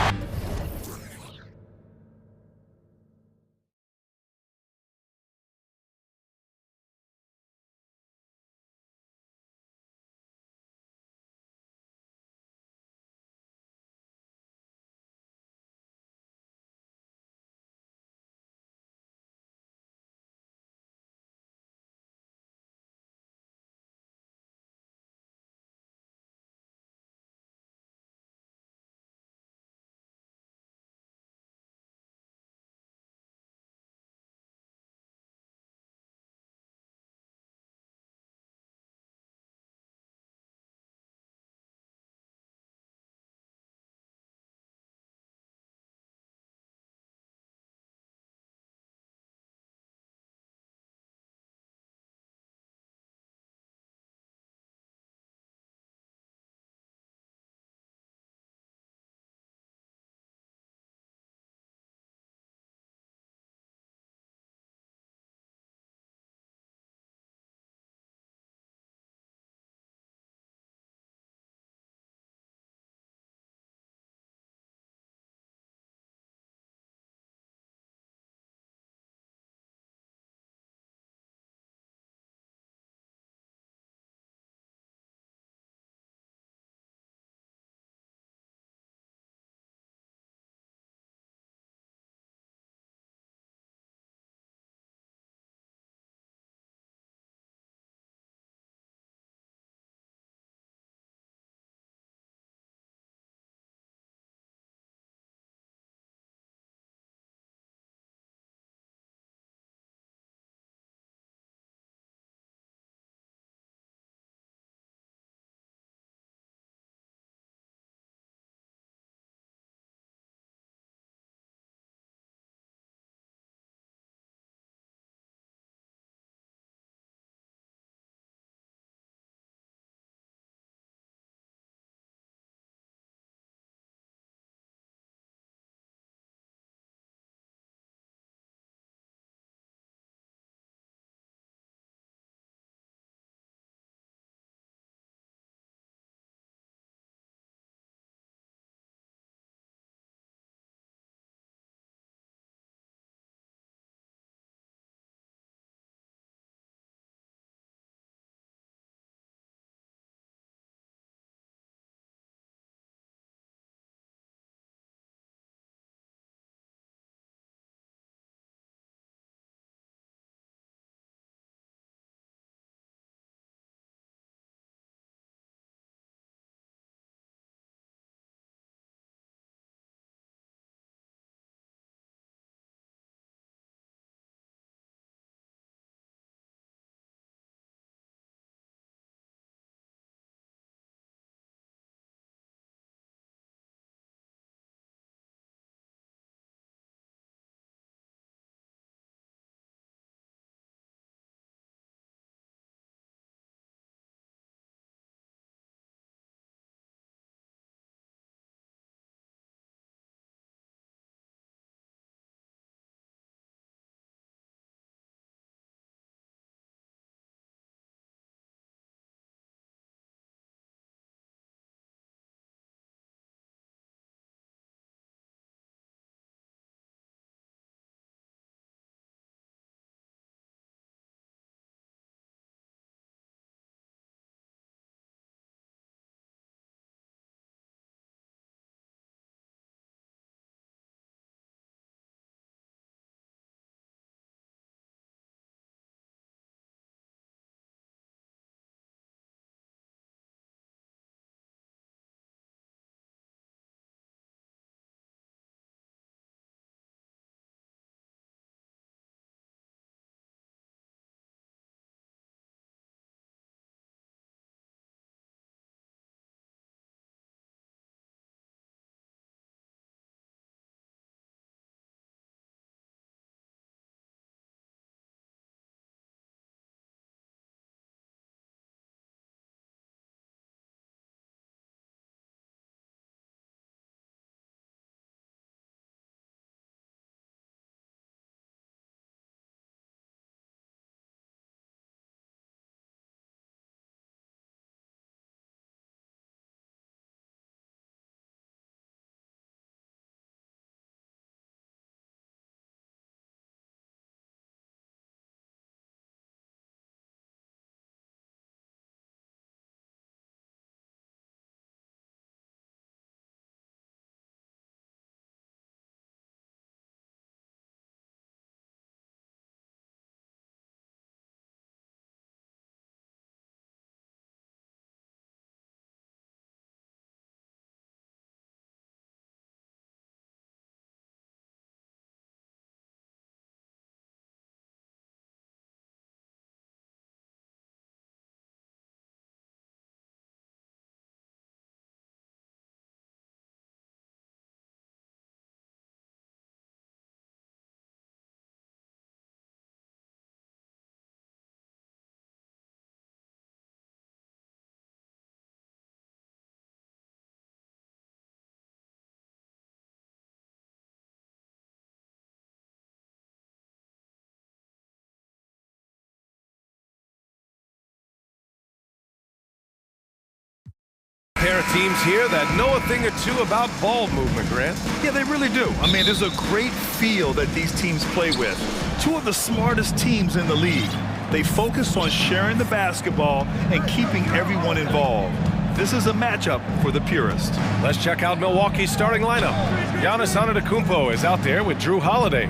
[SPEAKER 1] are teams here that know a thing or two about ball movement, Grant.
[SPEAKER 2] Yeah, they really do. I mean, there's a great feel that these teams play with. Two of the smartest teams in the league. They focus on sharing the basketball and keeping everyone involved. This is a matchup for the purist.
[SPEAKER 1] Let's check out Milwaukee's starting lineup. Giannis Antetokounmpo is out there with Drew Holiday.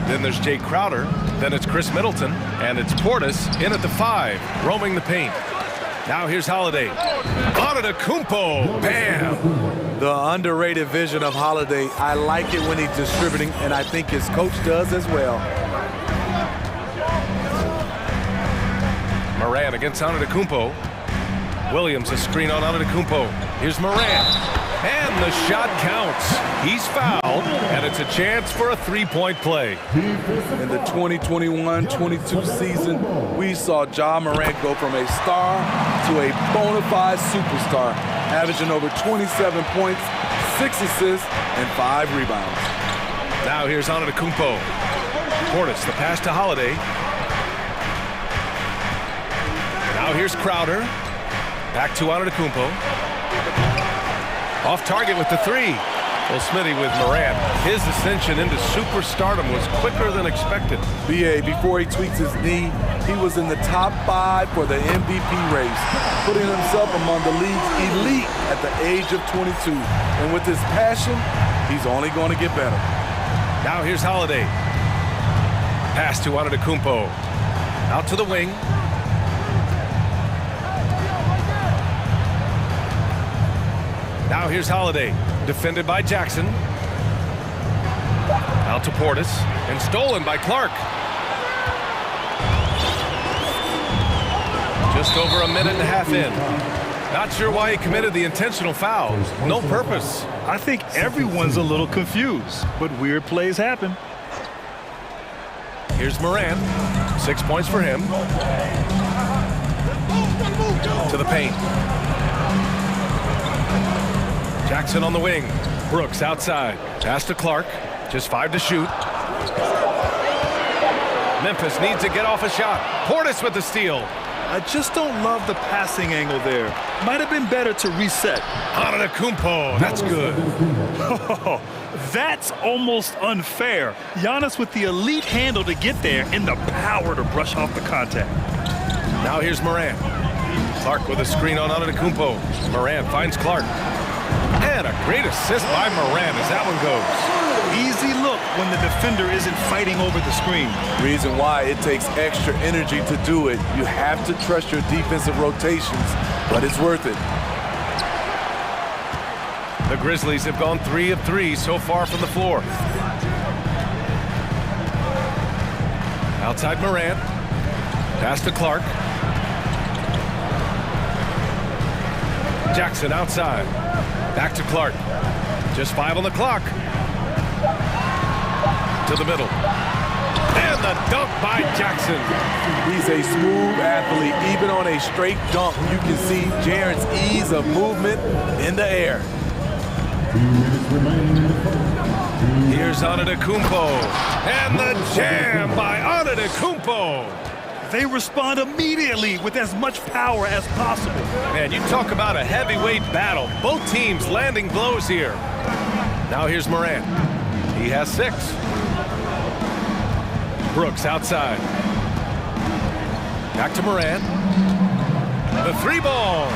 [SPEAKER 1] Then there's Jay Crowder. Then it's Chris Middleton. And it's Portis in at the 5, roaming the paint. Now here's Holiday. Antetokounmpo, bam!
[SPEAKER 3] The underrated vision of Holiday. I like it when he's distributing, and I think his coach does as well.
[SPEAKER 1] Morant against Antetokounmpo. Williams a screen on Antetokounmpo. Here's Morant. And the shot counts. He's fouled, and it's a chance for a three-point play.
[SPEAKER 3] In the 2021-22 season, we saw Ja Morant go from a star to a bona fide superstar, averaging over 27 points, 6 assists, and 5 rebounds.
[SPEAKER 1] Now here's Antetokounmpo. Portis, the pass to Holiday. Now here's Crowder. Back to Antetokounmpo. Off target with the 3. Well, Smitty with Morant. His ascension into superstardom was quicker than expected.
[SPEAKER 3] BA, before he tweaks his knee, he was in the top 5 for the MVP race, putting himself among the league's elite at the age of 22. And with his passion, he's only going to get better.
[SPEAKER 1] Now here's Holiday. Pass to Antetokounmpo. Out to the wing. Now here's Holiday, defended by Jackson. Out to Portis, and stolen by Clark. Just over a minute and a half in. Not sure why he committed the intentional foul. No purpose.
[SPEAKER 2] I think everyone's a little confused, but weird plays happen.
[SPEAKER 1] Here's Morant. 6 points for him. To the paint. Jackson on the wing. Brooks outside. Pass to Clark. Just 5 to shoot. Memphis needs to get off a shot. Portis with the steal.
[SPEAKER 2] I just don't love the passing angle there. Might have been better to reset.
[SPEAKER 1] Antetokounmpo, that's good.
[SPEAKER 2] Oh, that's almost unfair. Giannis with the elite handle to get there and the power to brush off the contact.
[SPEAKER 1] Now here's Morant. Clark with a screen on Antetokounmpo. Morant finds Clark. And a great assist by Morant as that one goes.
[SPEAKER 2] Easy look when the defender isn't fighting over the screen.
[SPEAKER 3] Reason why it takes extra energy to do it. You have to trust your defensive rotations, but it's worth it.
[SPEAKER 1] The Grizzlies have gone 3 of 3 so far from the floor. Outside Morant. Pass to Clark. Jackson outside. Back to Clark. Just 5 on the clock. To the middle. And the dunk by Jackson.
[SPEAKER 3] He's a smooth athlete. Even on a straight dunk, you can see Jaren's ease of movement in the air.
[SPEAKER 1] Here's Antetokounmpo. And the jam by Antetokounmpo.
[SPEAKER 2] They respond immediately with as much power as possible.
[SPEAKER 1] Man, you talk about a heavyweight battle. Both teams landing blows here. Now here's Morant. He has 6. Brooks outside. Back to Morant. The 3-ball.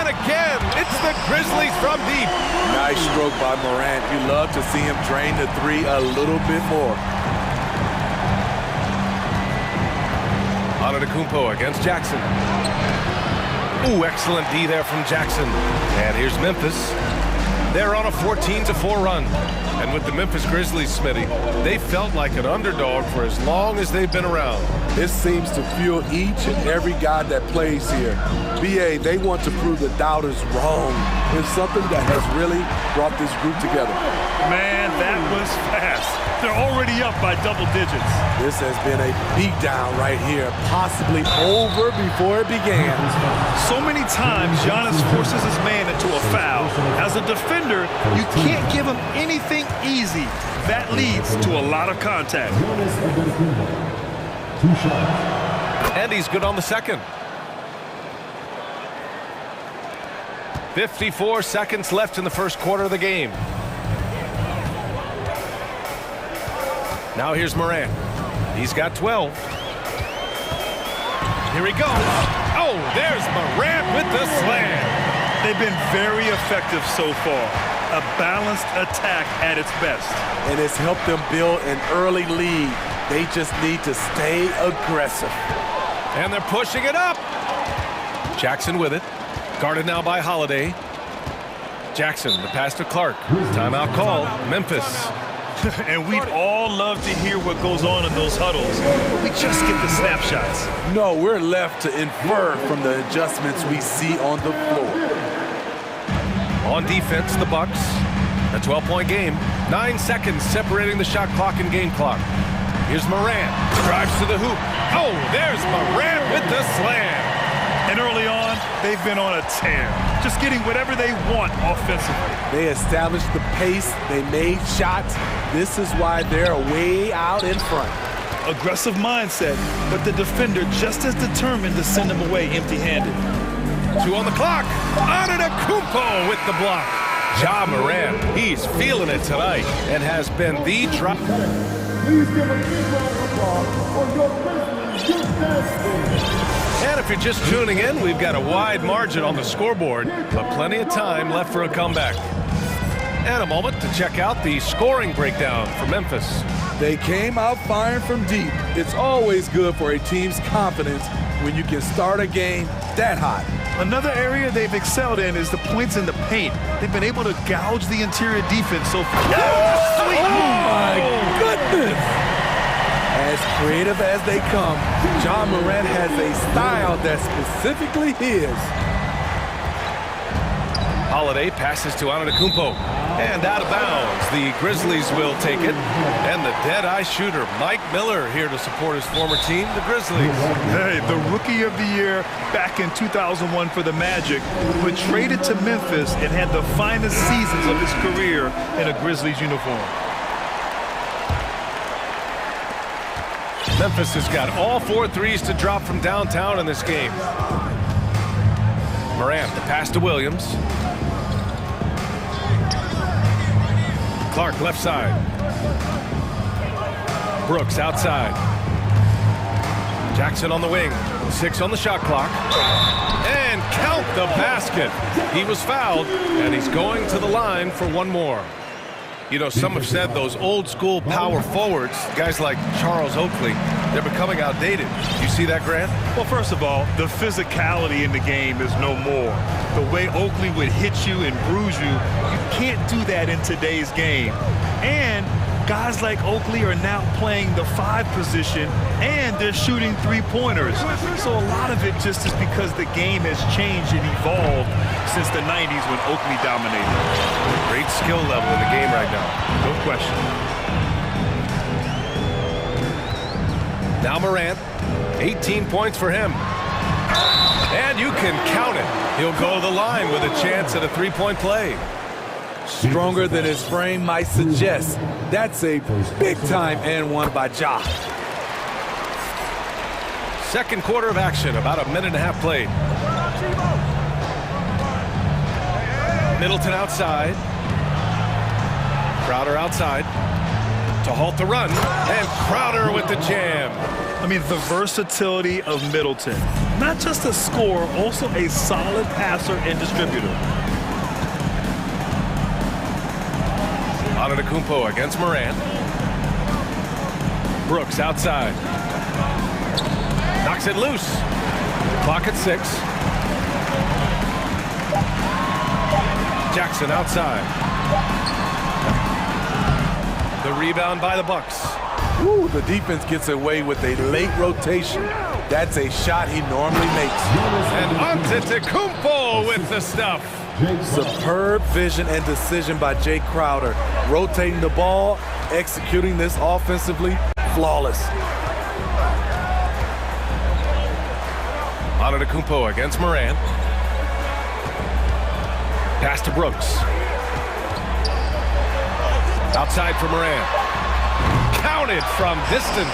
[SPEAKER 1] And again, it's the Grizzlies from deep.
[SPEAKER 3] Nice stroke by Morant. You love to see him drain the 3 a little bit more.
[SPEAKER 1] Antetokounmpo against Jackson. Ooh, excellent D there from Jackson. And here's Memphis. They're on a 14-4 run. And with the Memphis Grizzlies, Smitty, they felt like an underdog for as long as they've been around.
[SPEAKER 3] This seems to fuel each and every guy that plays here. BA, they want to prove the doubters wrong. It's something that has really brought this group together.
[SPEAKER 2] Man, that was fast. They're already up by double digits.
[SPEAKER 3] This has been a beatdown right here, possibly over before it began.
[SPEAKER 2] So many times, Giannis forces his man into a foul. As a defender, you can't give him anything easy. That leads to a lot of contact.
[SPEAKER 1] And he's good on the second. 54 seconds left in the first quarter of the game. Now here's Morant. He's got 12. Here he goes. Oh, there's Morant with the slam.
[SPEAKER 2] They've been very effective so far. A balanced attack at its best.
[SPEAKER 3] And it's helped them build an early lead. They just need to stay aggressive.
[SPEAKER 1] And they're pushing it up. Jackson with it. Guarded now by Holiday. Jackson, the pass to Clark. Timeout called. Memphis.
[SPEAKER 2] And we'd all love to hear what goes on in those huddles. We just get the snapshots.
[SPEAKER 3] No, we're left to infer from the adjustments we see on the floor.
[SPEAKER 1] On defense, the Bucks. A 12-point game. 9 seconds separating the shot clock and game clock. Here's Morant. Drives to the hoop. Oh, there's Morant with the slam.
[SPEAKER 2] And early on, they've been on a tear. Just getting whatever they want offensively.
[SPEAKER 3] They established the pace. They made shots. This is why they're way out in front.
[SPEAKER 2] Aggressive mindset, but the defender just as determined to send them away empty-handed.
[SPEAKER 1] 2 on the clock. Antetokounmpo with the block. Ja Morant, he's feeling it tonight and has been the drop.
[SPEAKER 6] Please give a big round of applause for your Grizzlies Youth Dance Team.
[SPEAKER 1] And if you're just tuning in, we've got a wide margin on the scoreboard, but plenty of time left for a comeback. And a moment to check out the scoring breakdown for Memphis.
[SPEAKER 3] They came out firing from deep. It's always good for a team's confidence when you can start a game that hot.
[SPEAKER 2] Another area they've excelled in is the points in the paint. They've been able to gouge the interior defense so far.
[SPEAKER 3] Oh my goodness! As creative as they come, Ja Morant has a style that's specifically his.
[SPEAKER 1] Holiday passes to Antetokounmpo. And out of bounds, the Grizzlies will take it. And the dead-eye shooter, Mike Miller, here to support his former team, the Grizzlies.
[SPEAKER 2] Hey, the Rookie of the Year back in 2001 for the Magic, but traded to Memphis and had the finest seasons of his career in a Grizzlies uniform.
[SPEAKER 1] Memphis has got all 4 threes to drop from downtown in this game. Morant, the pass to Williams. Clark, left side. Brooks, outside. Jackson on the wing. 6 on the shot clock. And count the basket. He was fouled, and he's going to the line for one more. You know, some have said those old-school power forwards, guys like Charles Oakley, they're becoming outdated. You see that, Grant?
[SPEAKER 2] Well, first of all, the physicality in the game is no more. The way Oakley would hit you and bruise you, you can't do that in today's game. And guys like Oakley are now playing the 5 position, and they're shooting 3-pointers. So a lot of it just is because the game has changed and evolved since the 90s when Oakley dominated.
[SPEAKER 1] Great skill level in the game right now.
[SPEAKER 2] No question.
[SPEAKER 1] Now Morant, 18 points for him. And you can count it. He'll go to the line with a chance at a 3-point play.
[SPEAKER 3] Stronger than his frame might suggest. That's a big-time and one by Ja.
[SPEAKER 1] Second quarter of action, about a minute and a half played. Middleton outside. Crowder outside to halt the run. And Crowder with the jam.
[SPEAKER 2] I mean, the versatility of Middleton. Not just a scorer, also a solid passer and distributor.
[SPEAKER 1] Antetokounmpo against Morant. Brooks outside. Knocks it loose. Clock at 6. Jackson outside. The rebound by the Bucks.
[SPEAKER 3] Ooh, the defense gets away with a late rotation. That's a shot he normally makes.
[SPEAKER 1] And Antetokounmpo with the stuff.
[SPEAKER 3] Superb vision and decision by Jay Crowder. Rotating the ball, executing this offensively, flawless.
[SPEAKER 1] Antetokounmpo against Morant. Pass to Brooks. Outside for Morant. Counted from distance.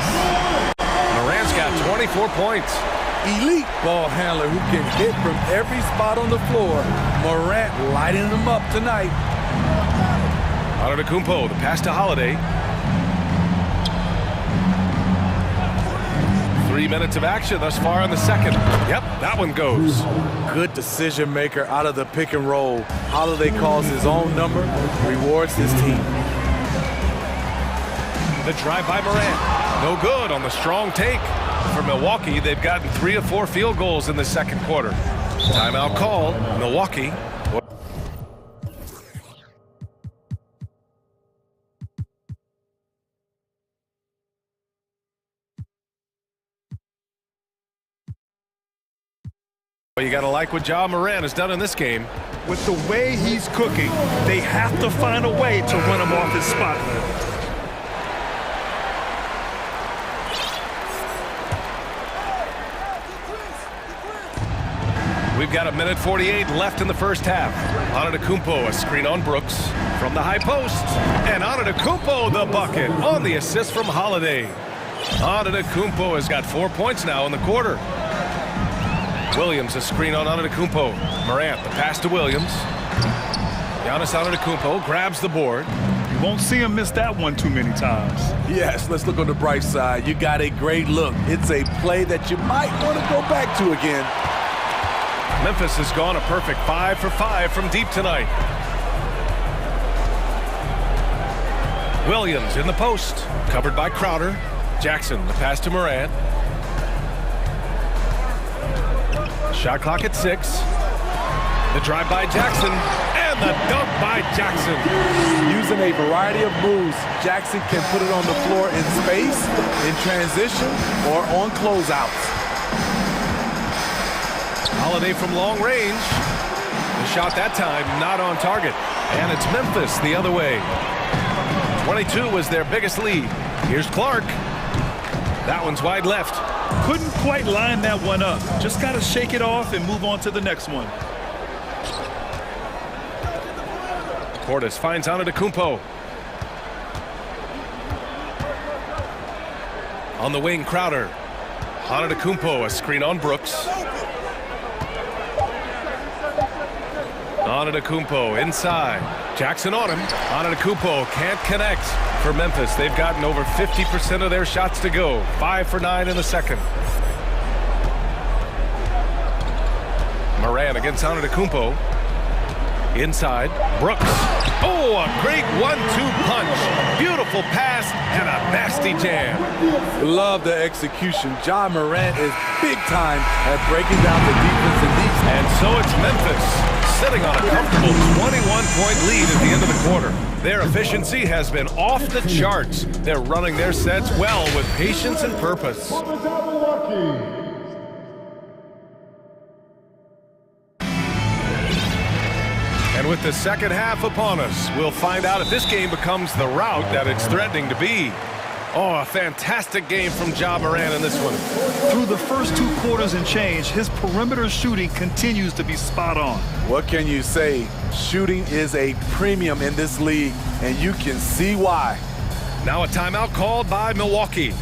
[SPEAKER 1] Morant's got 24 points.
[SPEAKER 3] elite ball handler who can hit from every spot on the floor. Morant lighting him up tonight.
[SPEAKER 1] Antetokounmpo, the pass to Holiday. 3 minutes of action thus far in the second. Yep, that one goes.
[SPEAKER 3] Good decision maker out of the pick and roll. Holiday calls his own number, rewards his team.
[SPEAKER 1] The drive by Morant. No good on the strong take. For Milwaukee, they've gotten 3 of 4 field goals in the second quarter. Timeout call, Milwaukee. Well, you got to like what Ja Morant has done in this game.
[SPEAKER 2] With the way he's cooking, they have to find a way to run him off his spot.
[SPEAKER 1] We've got 1:48 left in the first half. Antetokounmpo, a screen on Brooks from the high post. And Antetokounmpo, the bucket on the assist from Holiday. Antetokounmpo has got 4 points now in the quarter. Williams, a screen on Antetokounmpo. Morant, the pass to Williams. Giannis Antetokounmpo grabs the board.
[SPEAKER 2] You won't see him miss that one too many times.
[SPEAKER 3] Yes, let's look on the bright side. You got a great look. It's a play that you might want to go back to again.
[SPEAKER 1] Memphis has gone a perfect 5 for 5 from deep tonight. Williams in the post, covered by Crowder. Jackson, the pass to Morant. Shot clock at 6. The drive by Jackson, and the dunk by Jackson.
[SPEAKER 3] Using a variety of moves, Jackson can put it on the floor in space, in transition, or on closeouts.
[SPEAKER 1] Holiday from long range. The shot that time not on target. And it's Memphis the other way. 22 was their biggest lead. Here's Clark. That one's wide left.
[SPEAKER 2] Couldn't quite line that one up. Just got to shake it off and move on to the next one.
[SPEAKER 1] Portis finds Antetokounmpo. On the wing, Crowder. Antetokounmpo, a screen on Brooks. Antetokounmpo inside. Jackson on him. Antetokounmpo can't connect. For Memphis, they've gotten over 50% of their shots to go. 5 for 9 in the second. Morant against Antetokounmpo. Inside, Brooks. Oh, a great 1-2 punch. Beautiful pass and a nasty jam.
[SPEAKER 3] Love the execution. Ja Morant is big time at breaking down the defense in these.
[SPEAKER 1] And so it's Memphis sitting on a comfortable 21-point lead at the end of the quarter. Their efficiency has been off the charts. They're running their sets well with patience and purpose. And with the second half upon us, we'll find out if this game becomes the rout that it's threatening to be. Oh, a fantastic game from Ja Morant in this one.
[SPEAKER 2] Through the first 2 quarters and change, his perimeter shooting continues to be spot on.
[SPEAKER 3] What can you say? Shooting is a premium in this league, and you can see why.
[SPEAKER 1] Now a timeout called by Milwaukee.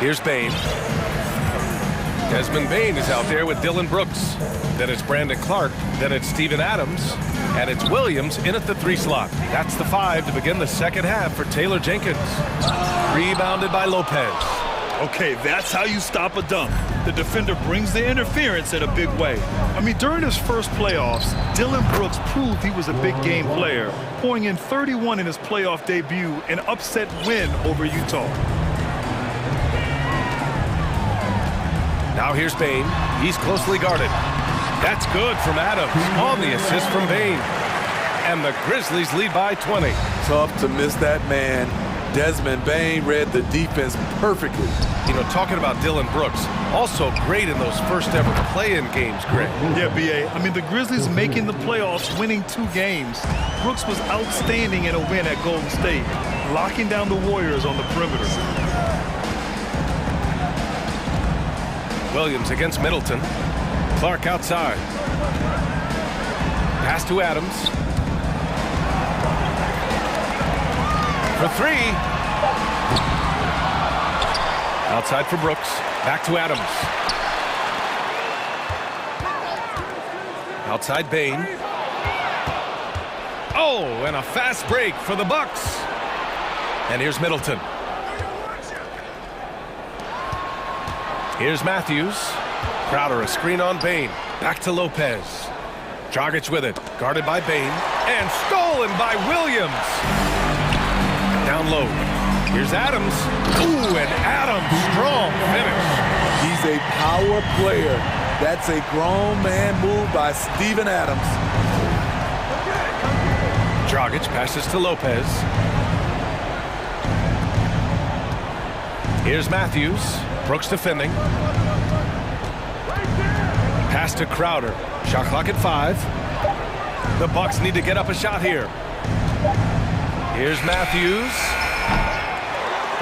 [SPEAKER 1] Here's Bane. Desmond Bane is out there with Dillon Brooks. Then it's Brandon Clark. Then it's Steven Adams. And it's Williams in at the 3 slot. That's the 5 to begin the second half for Taylor Jenkins. Rebounded by Lopez.
[SPEAKER 2] Okay, that's how you stop a dunk. The defender brings the interference in a big way. I mean, during his first playoffs, Dillon Brooks proved he was a big game player, pouring in 31 in his playoff debut, an upset win over Utah.
[SPEAKER 1] Now here's Bane. He's closely guarded. That's good from Adams on the assist from Bane. And the Grizzlies lead by 20.
[SPEAKER 3] Tough to miss that man. Desmond Bain read the defense perfectly.
[SPEAKER 1] You know, talking about Dylan Brooks, also great in those first ever play-in games, Greg.
[SPEAKER 2] Yeah, B.A. I mean, the Grizzlies making the playoffs, winning 2 games. Brooks was outstanding in a win at Golden State, locking down the Warriors on the perimeter.
[SPEAKER 1] Williams against Middleton. Clark outside. Pass to Adams. For 3. Outside for Brooks. Back to Adams. Outside Bain. Oh, and a fast break for the Bucks. And here's Middleton. Here's Matthews. Crowder, a screen on Bain. Back to Lopez. Dragic with it. Guarded by Bain. And stolen by Williams. Down low. Here's Adams. Ooh, and Adams, strong finish.
[SPEAKER 3] He's a power player. That's a grown man move by Steven Adams.
[SPEAKER 1] Dragic passes to Lopez. Here's Matthews. Brooks defending. Pass to Crowder. Shot clock at 5. The Bucks need to get up a shot here. Here's Matthews.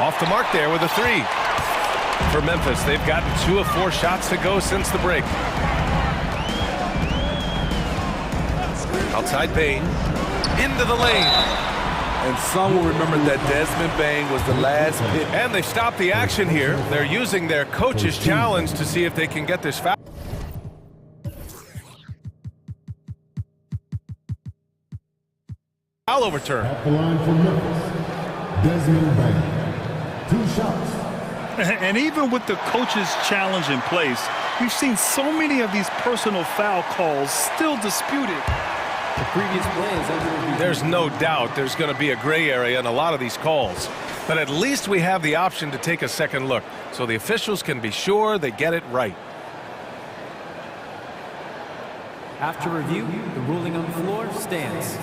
[SPEAKER 1] Off the mark there with a 3. For Memphis, they've gotten 2 of 4 shots to go since the break. Outside Bain. Into the lane.
[SPEAKER 3] And some will remember that Desmond Bain was the last pick.
[SPEAKER 1] And they stopped the action here. They're using their coach's challenge to see if they can get this foul. Foul overturned.
[SPEAKER 6] At the line for Memphis, Desmond Bain. 2 shots.
[SPEAKER 2] And even with the coach's challenge in place, we've seen so many of these personal foul calls still disputed.
[SPEAKER 10] The previous play is under review.
[SPEAKER 1] There's no doubt there's going to be a gray area in a lot of these calls. But at least we have the option to take a second look, so the officials can be sure they get it right.
[SPEAKER 10] After review, the ruling on the floor stands.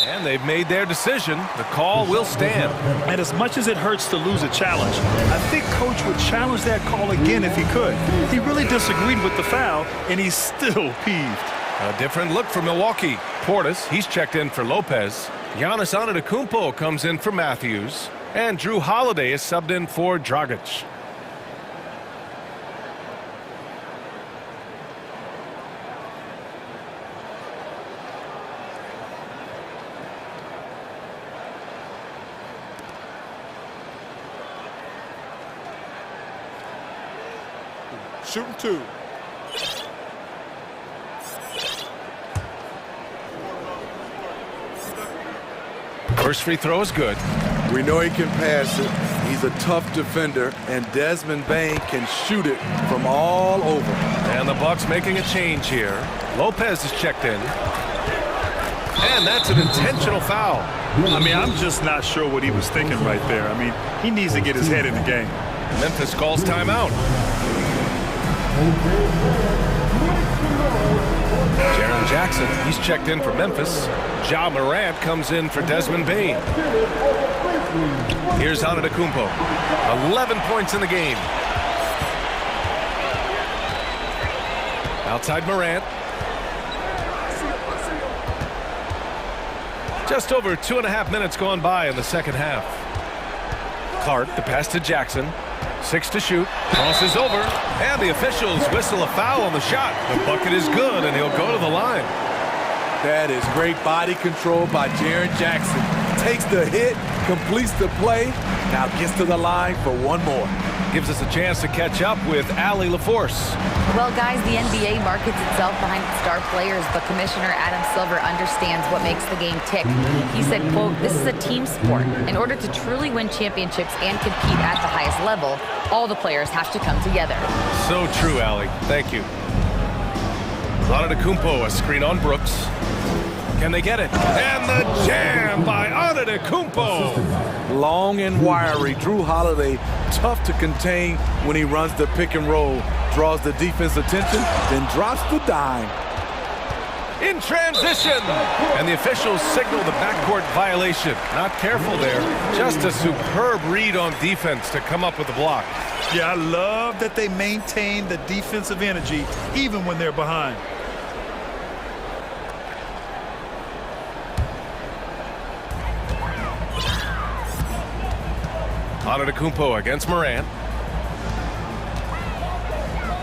[SPEAKER 1] And they've made their decision. The call will stand.
[SPEAKER 2] And as much as it hurts to lose a challenge, I think Coach would challenge that call again if he could. He really disagreed with the foul, and he's still peeved.
[SPEAKER 1] A different look for Milwaukee. Portis, he's checked in for Lopez. Giannis Antetokounmpo comes in for Matthews. And Drew Holiday is subbed in for Dragic.
[SPEAKER 3] Shooting 2.
[SPEAKER 1] First free throw is good.
[SPEAKER 3] We know he can pass it. He's a tough defender, and Desmond Bain can shoot it from all over.
[SPEAKER 1] And the Bucks making a change here. Lopez is checked in. And that's an intentional foul.
[SPEAKER 2] I mean, I'm just not sure what he was thinking right there. I mean, he needs to get his head in the game.
[SPEAKER 1] Memphis calls timeout. Jaren Jackson, he's checked in for Memphis. Ja Morant comes in for Desmond Bain. Here's Antetokounmpo. 11 points in the game. Outside Morant. Just over 2.5 minutes gone by in the second half. Clark, the pass to Jackson. 6 to shoot. Crosses over. And the officials whistle a foul on the shot. The bucket is good, and he'll go to the line.
[SPEAKER 3] That is great body control by Jaren Jackson. Takes the hit, completes the play, now gets to the line for one more.
[SPEAKER 1] Gives us a chance to catch up with Allie LaForce.
[SPEAKER 5] Well, guys, the NBA markets itself behind its star players, but Commissioner Adam Silver understands what makes the game tick. He said, quote, "This is a team sport. In order to truly win championships and compete at the highest level, all the players have to come together."
[SPEAKER 1] So true, Allie. Thank you. Antetokounmpo, a screen on Brooks. Can they get it? And the jam by Antetokounmpo.
[SPEAKER 3] Long and wiry. Drew Holiday, tough to contain when he runs the pick and roll. Draws the defense attention, then drops the dime.
[SPEAKER 1] in transition. And the officials signal the backcourt violation. Not careful there. Just a superb read on defense to come up with the block.
[SPEAKER 2] Yeah, I love that they maintain the defensive energy even when they're behind.
[SPEAKER 1] Antetokounmpo against Morant.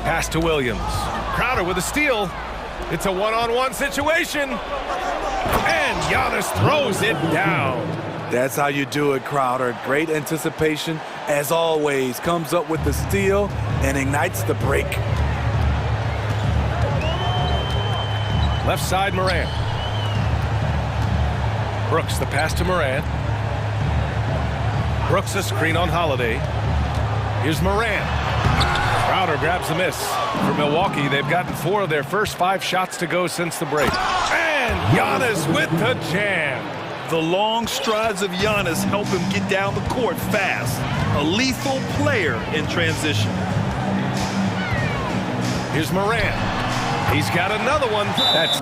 [SPEAKER 1] Pass to Williams. Crowder with a steal. It's a one-on-one situation. And Giannis throws it down.
[SPEAKER 3] That's how you do it, Crowder. Great anticipation, as always. Comes up with the steal and ignites the break.
[SPEAKER 1] Left side, Morant. Brooks, the pass to Morant. Brooks, a screen on Holiday. Here's Morant. Crowder grabs the miss. For Milwaukee, they've gotten 4 of their first 5 shots to go since the break. And Giannis with the jam.
[SPEAKER 2] The long strides of Giannis help him get down the court fast. A lethal player in transition.
[SPEAKER 1] Here's Morant. He's got another one. That's...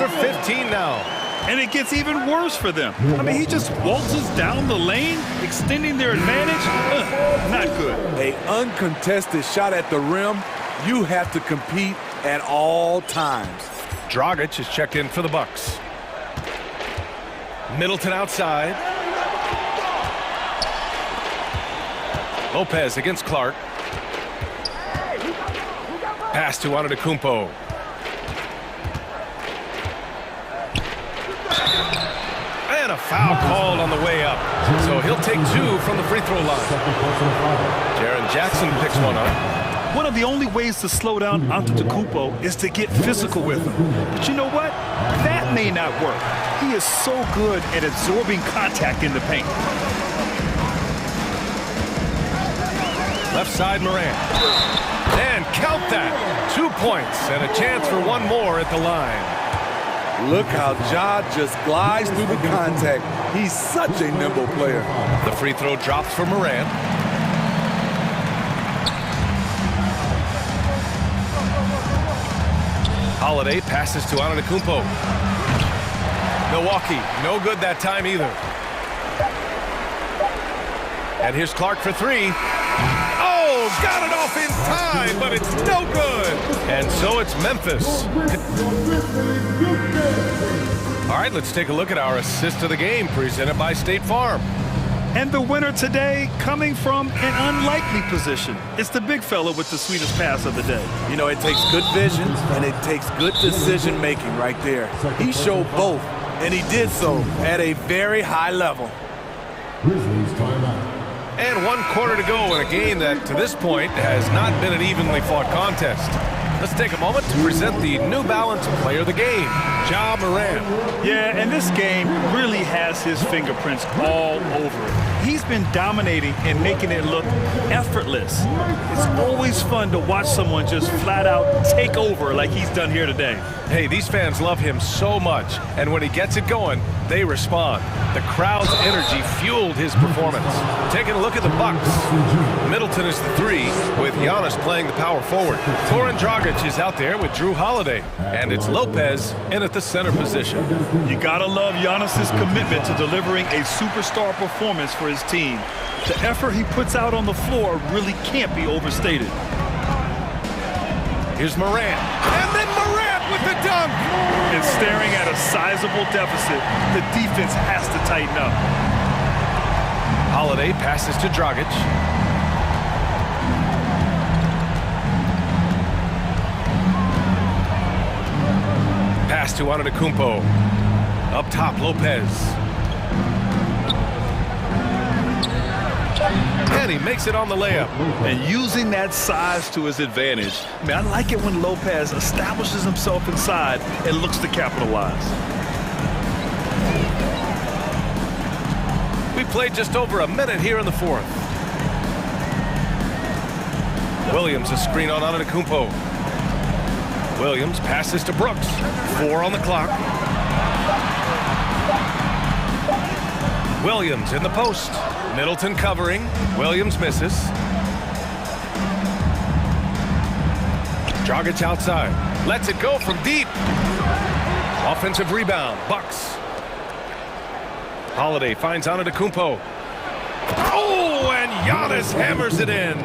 [SPEAKER 1] for 15 now.
[SPEAKER 2] And it gets even worse for them. I mean, he just waltzes down the lane, extending their advantage. Not good.
[SPEAKER 3] An uncontested shot at the rim. You have to compete at all times.
[SPEAKER 1] Dragic is checked in for the Bucks. Middleton outside. Lopez against Clark. Pass to Antetokounmpo. And a foul called on the way up. So he'll take 2 from the free throw line. Jaren Jackson picks one up.
[SPEAKER 2] One of the only ways to slow down Antetokounmpo is to get physical with him. But you know what? That may not work. He is so good at absorbing contact in the paint.
[SPEAKER 1] Left side, Morant. And count that. 2 points and a chance for one more at the line.
[SPEAKER 3] Look how Ja just glides through the contact. He's such a nimble player.
[SPEAKER 1] The free throw drops for Morant. Holiday passes to Antetokounmpo. Milwaukee, no good that time either. And here's Clark for 3. Oh, got it off in time, but it's no good. And so it's Memphis. All right, let's take a look at our assist of the game presented by State Farm.
[SPEAKER 2] And the winner today coming from an unlikely position. It's the big fella with the sweetest pass of the day.
[SPEAKER 3] You know, it takes good vision and it takes good decision making right there. He showed both, and he did so at a very high level.
[SPEAKER 1] And 1 quarter to go in a game that, to this point, has not been an evenly fought contest. Let's take a moment to present the New Balance Player of the Game, Ja Morant.
[SPEAKER 2] Yeah, and this game really has his fingerprints all over it. He's been dominating and making it look effortless. It's always fun to watch someone just flat out take over like he's done here today.
[SPEAKER 1] Hey, these fans love him so much, and when he gets it going, they respond. The crowd's energy fueled his performance. Taking a look at the Bucks. Middleton is the 3, with Giannis playing the power forward. Goran Dragic is out there with Drew Holiday, and it's Lopez in at the center position.
[SPEAKER 2] You gotta love Giannis's commitment to delivering a superstar performance for his team. The effort he puts out on the floor really can't be overstated.
[SPEAKER 1] Here's Morant, and then Morant with the dunk!
[SPEAKER 2] And staring at a sizable deficit, the defense has to tighten up.
[SPEAKER 1] Holiday passes to Dragic. Pass to Antetokounmpo. Up top, Lopez. And he makes it on the layup.
[SPEAKER 2] And using that size to his advantage. I mean, I like it when Lopez establishes himself inside and looks to capitalize.
[SPEAKER 1] We played just over a minute here in the 4th. Williams, a screen on Antetokounmpo. Williams passes to Brooks. 4 on the clock. Williams in the post. Middleton covering. Williams misses. Dragic outside. Lets it go from deep. Offensive rebound. Bucks. Holiday finds Antetokounmpo. Oh, and Giannis hammers it in.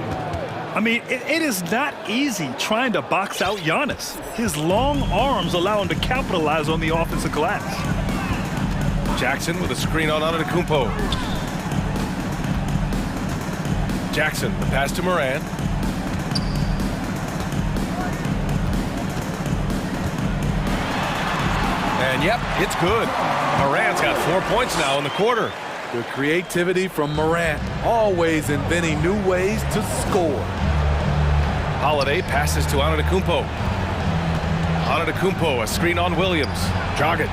[SPEAKER 2] I mean, it is not easy trying to box out Giannis. His long arms allow him to capitalize on the offensive glass.
[SPEAKER 1] Jackson with a screen on Antetokounmpo. Jackson, the pass to Morant. And yep, it's good. Morant's got 4 points now in the quarter.
[SPEAKER 3] The creativity from Morant, always inventing new ways to score.
[SPEAKER 1] Holiday passes to Antetokounmpo. Antetokounmpo, a screen on Williams. Dragic.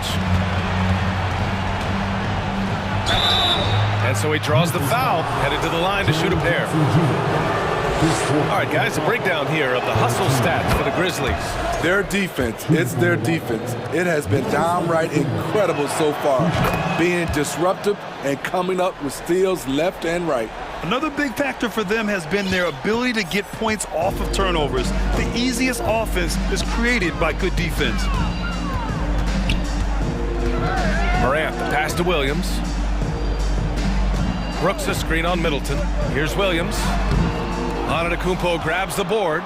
[SPEAKER 1] And so he draws the foul, headed to the line to shoot a pair. All right, guys, a breakdown here of the hustle stats for the Grizzlies.
[SPEAKER 3] Their defense, it's their defense. It has been downright incredible so far, being disruptive and coming up with steals left and right.
[SPEAKER 2] Another big factor for them has been their ability to get points off of turnovers. The easiest offense is created by good defense.
[SPEAKER 1] Morant, the pass to Williams. Brooks a screen on Middleton. Here's Williams. Antetokounmpo grabs the board.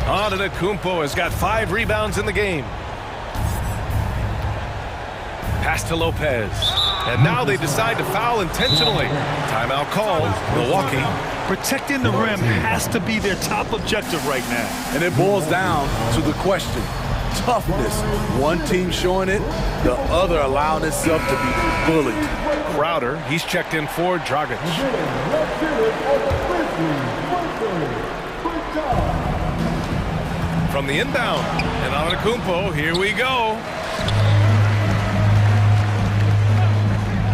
[SPEAKER 1] Antetokounmpo has got 5 rebounds in the game. Pass to Lopez. And now they decide to foul intentionally. Timeout called. Milwaukee.
[SPEAKER 2] Protecting the rim has to be their top objective right now.
[SPEAKER 3] And it boils down to the question. Toughness. One team showing it, the other allowing itself to be bullied.
[SPEAKER 1] Crowder, he's checked in for Dragic. From the inbound, and Antetokounmpo, here we go.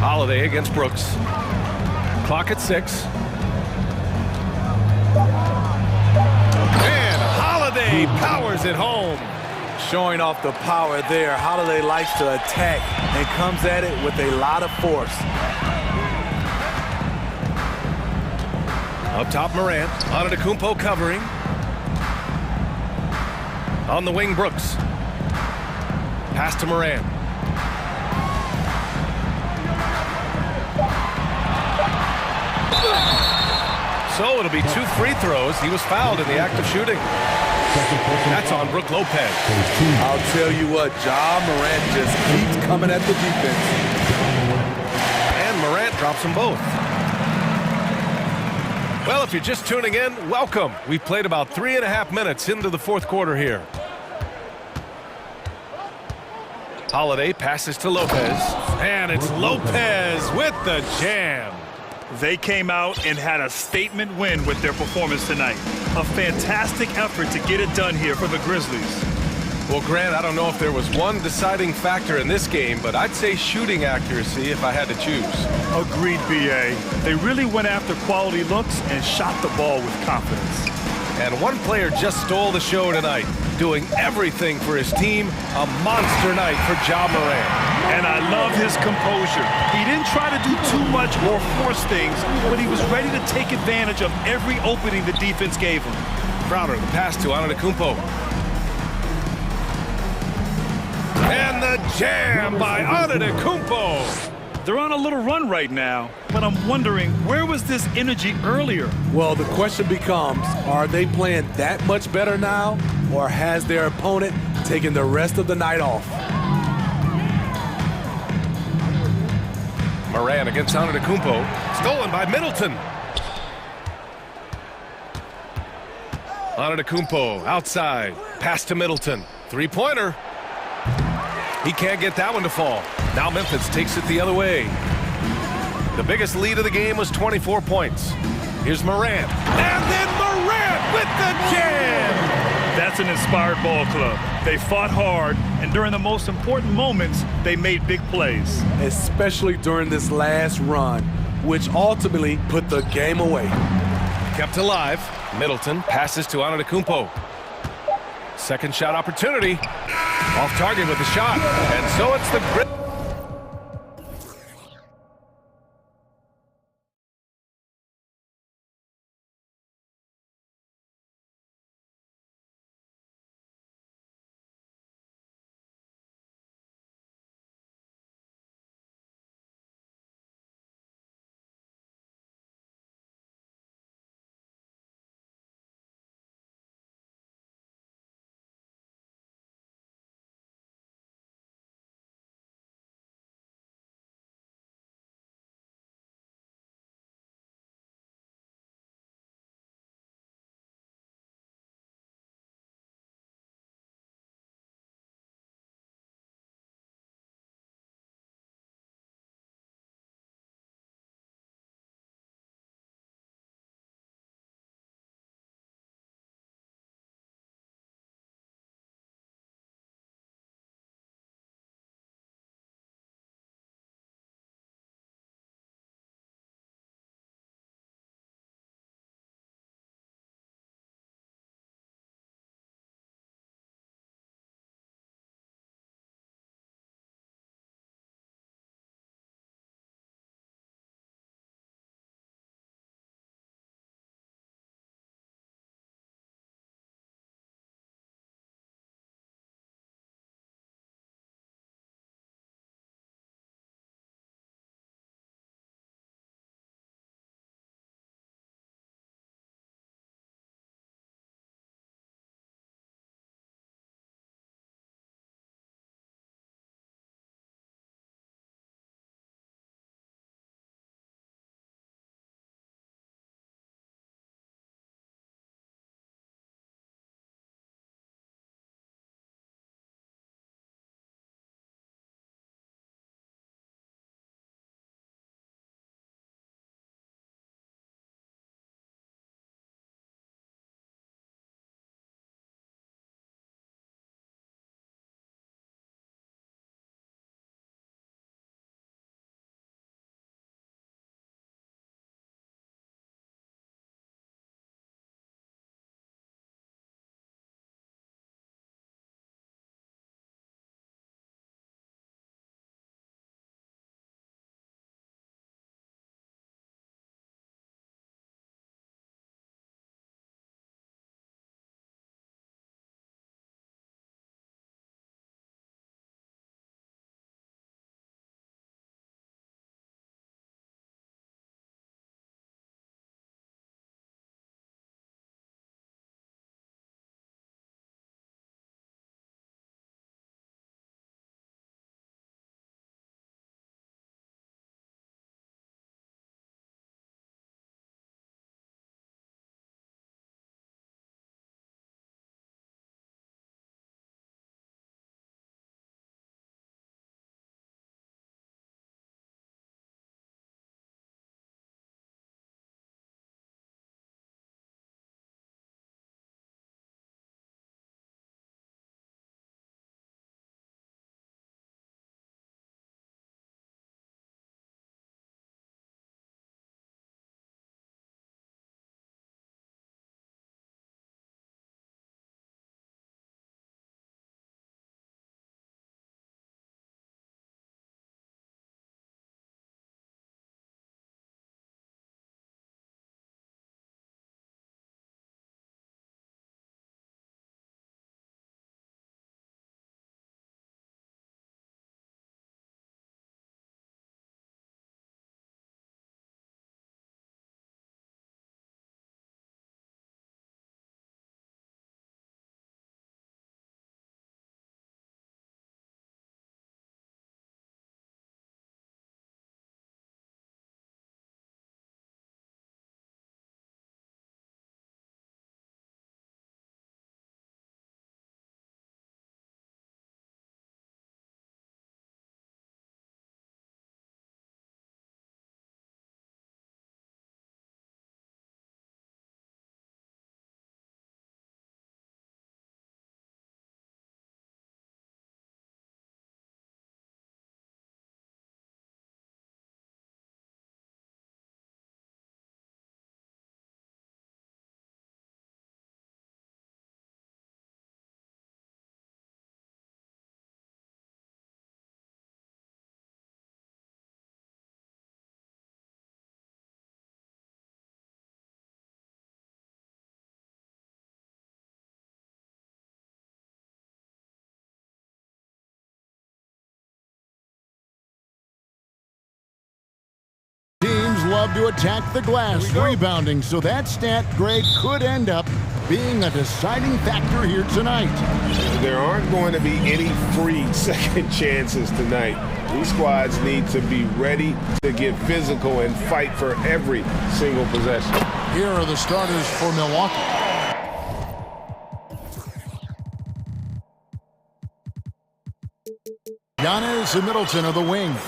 [SPEAKER 1] Holiday against Brooks. Clock at 6. And Holiday powers it home.
[SPEAKER 3] Showing off the power there. Holiday likes to attack and comes at it with a lot of force.
[SPEAKER 1] Up top, Morant. Antetokounmpo covering. On the wing, Brooks. Pass to Morant. So it'll be 2 free throws. He was fouled in the act of shooting. That's on Brook Lopez.
[SPEAKER 3] I'll tell you what, Ja Morant just keeps coming at the defense.
[SPEAKER 1] And Morant drops them both. Well, if you're just tuning in, welcome. We've played about 3.5 minutes into the fourth quarter here. Holiday passes to Lopez. And it's Lopez with the jam.
[SPEAKER 2] They came out and had a statement win with their performance tonight. A fantastic effort to get it done here for the Grizzlies.
[SPEAKER 1] Well, Grant, I don't know if there was one deciding factor in this game, but I'd say shooting accuracy if I had to choose.
[SPEAKER 2] Agreed, B.A. They really went after quality looks and shot the ball with confidence.
[SPEAKER 1] And one player just stole the show tonight, doing everything for his team. A monster night for Ja Morant.
[SPEAKER 2] And I love his composure. He didn't try to do too much or force things, but he was ready to take advantage of every opening the defense gave him.
[SPEAKER 1] Crowder, the pass to Antetokounmpo. And the jam by Antetokounmpo.
[SPEAKER 2] They're on a little run right now, but I'm wondering, where was this energy earlier?
[SPEAKER 3] Well, the question becomes, are they playing that much better now, or has their opponent taken the rest of the night off?
[SPEAKER 1] Morant against Antetokounmpo. Stolen by Middleton. Antetokounmpo outside. Pass to Middleton. Three-pointer. He can't get that one to fall. Now Memphis takes it the other way. The biggest lead of the game was 24 points. Here's Morant. And then Morant with the jam!
[SPEAKER 2] That's an inspired ball club. They fought hard, and during the most important moments, they made big plays.
[SPEAKER 3] Especially during this last run, which ultimately put the game away.
[SPEAKER 1] Kept alive. Middleton passes to Antetokounmpo. Second shot opportunity. Off target with the shot. And so it's the
[SPEAKER 7] love to attack the glass, rebounding, so that stat, Greg, could end up being a deciding factor here tonight.
[SPEAKER 14] There aren't going to be any free second chances tonight. These squads need to be ready to get physical and fight for every single possession.
[SPEAKER 7] Here are the starters for Milwaukee. Giannis and Middleton are the wings.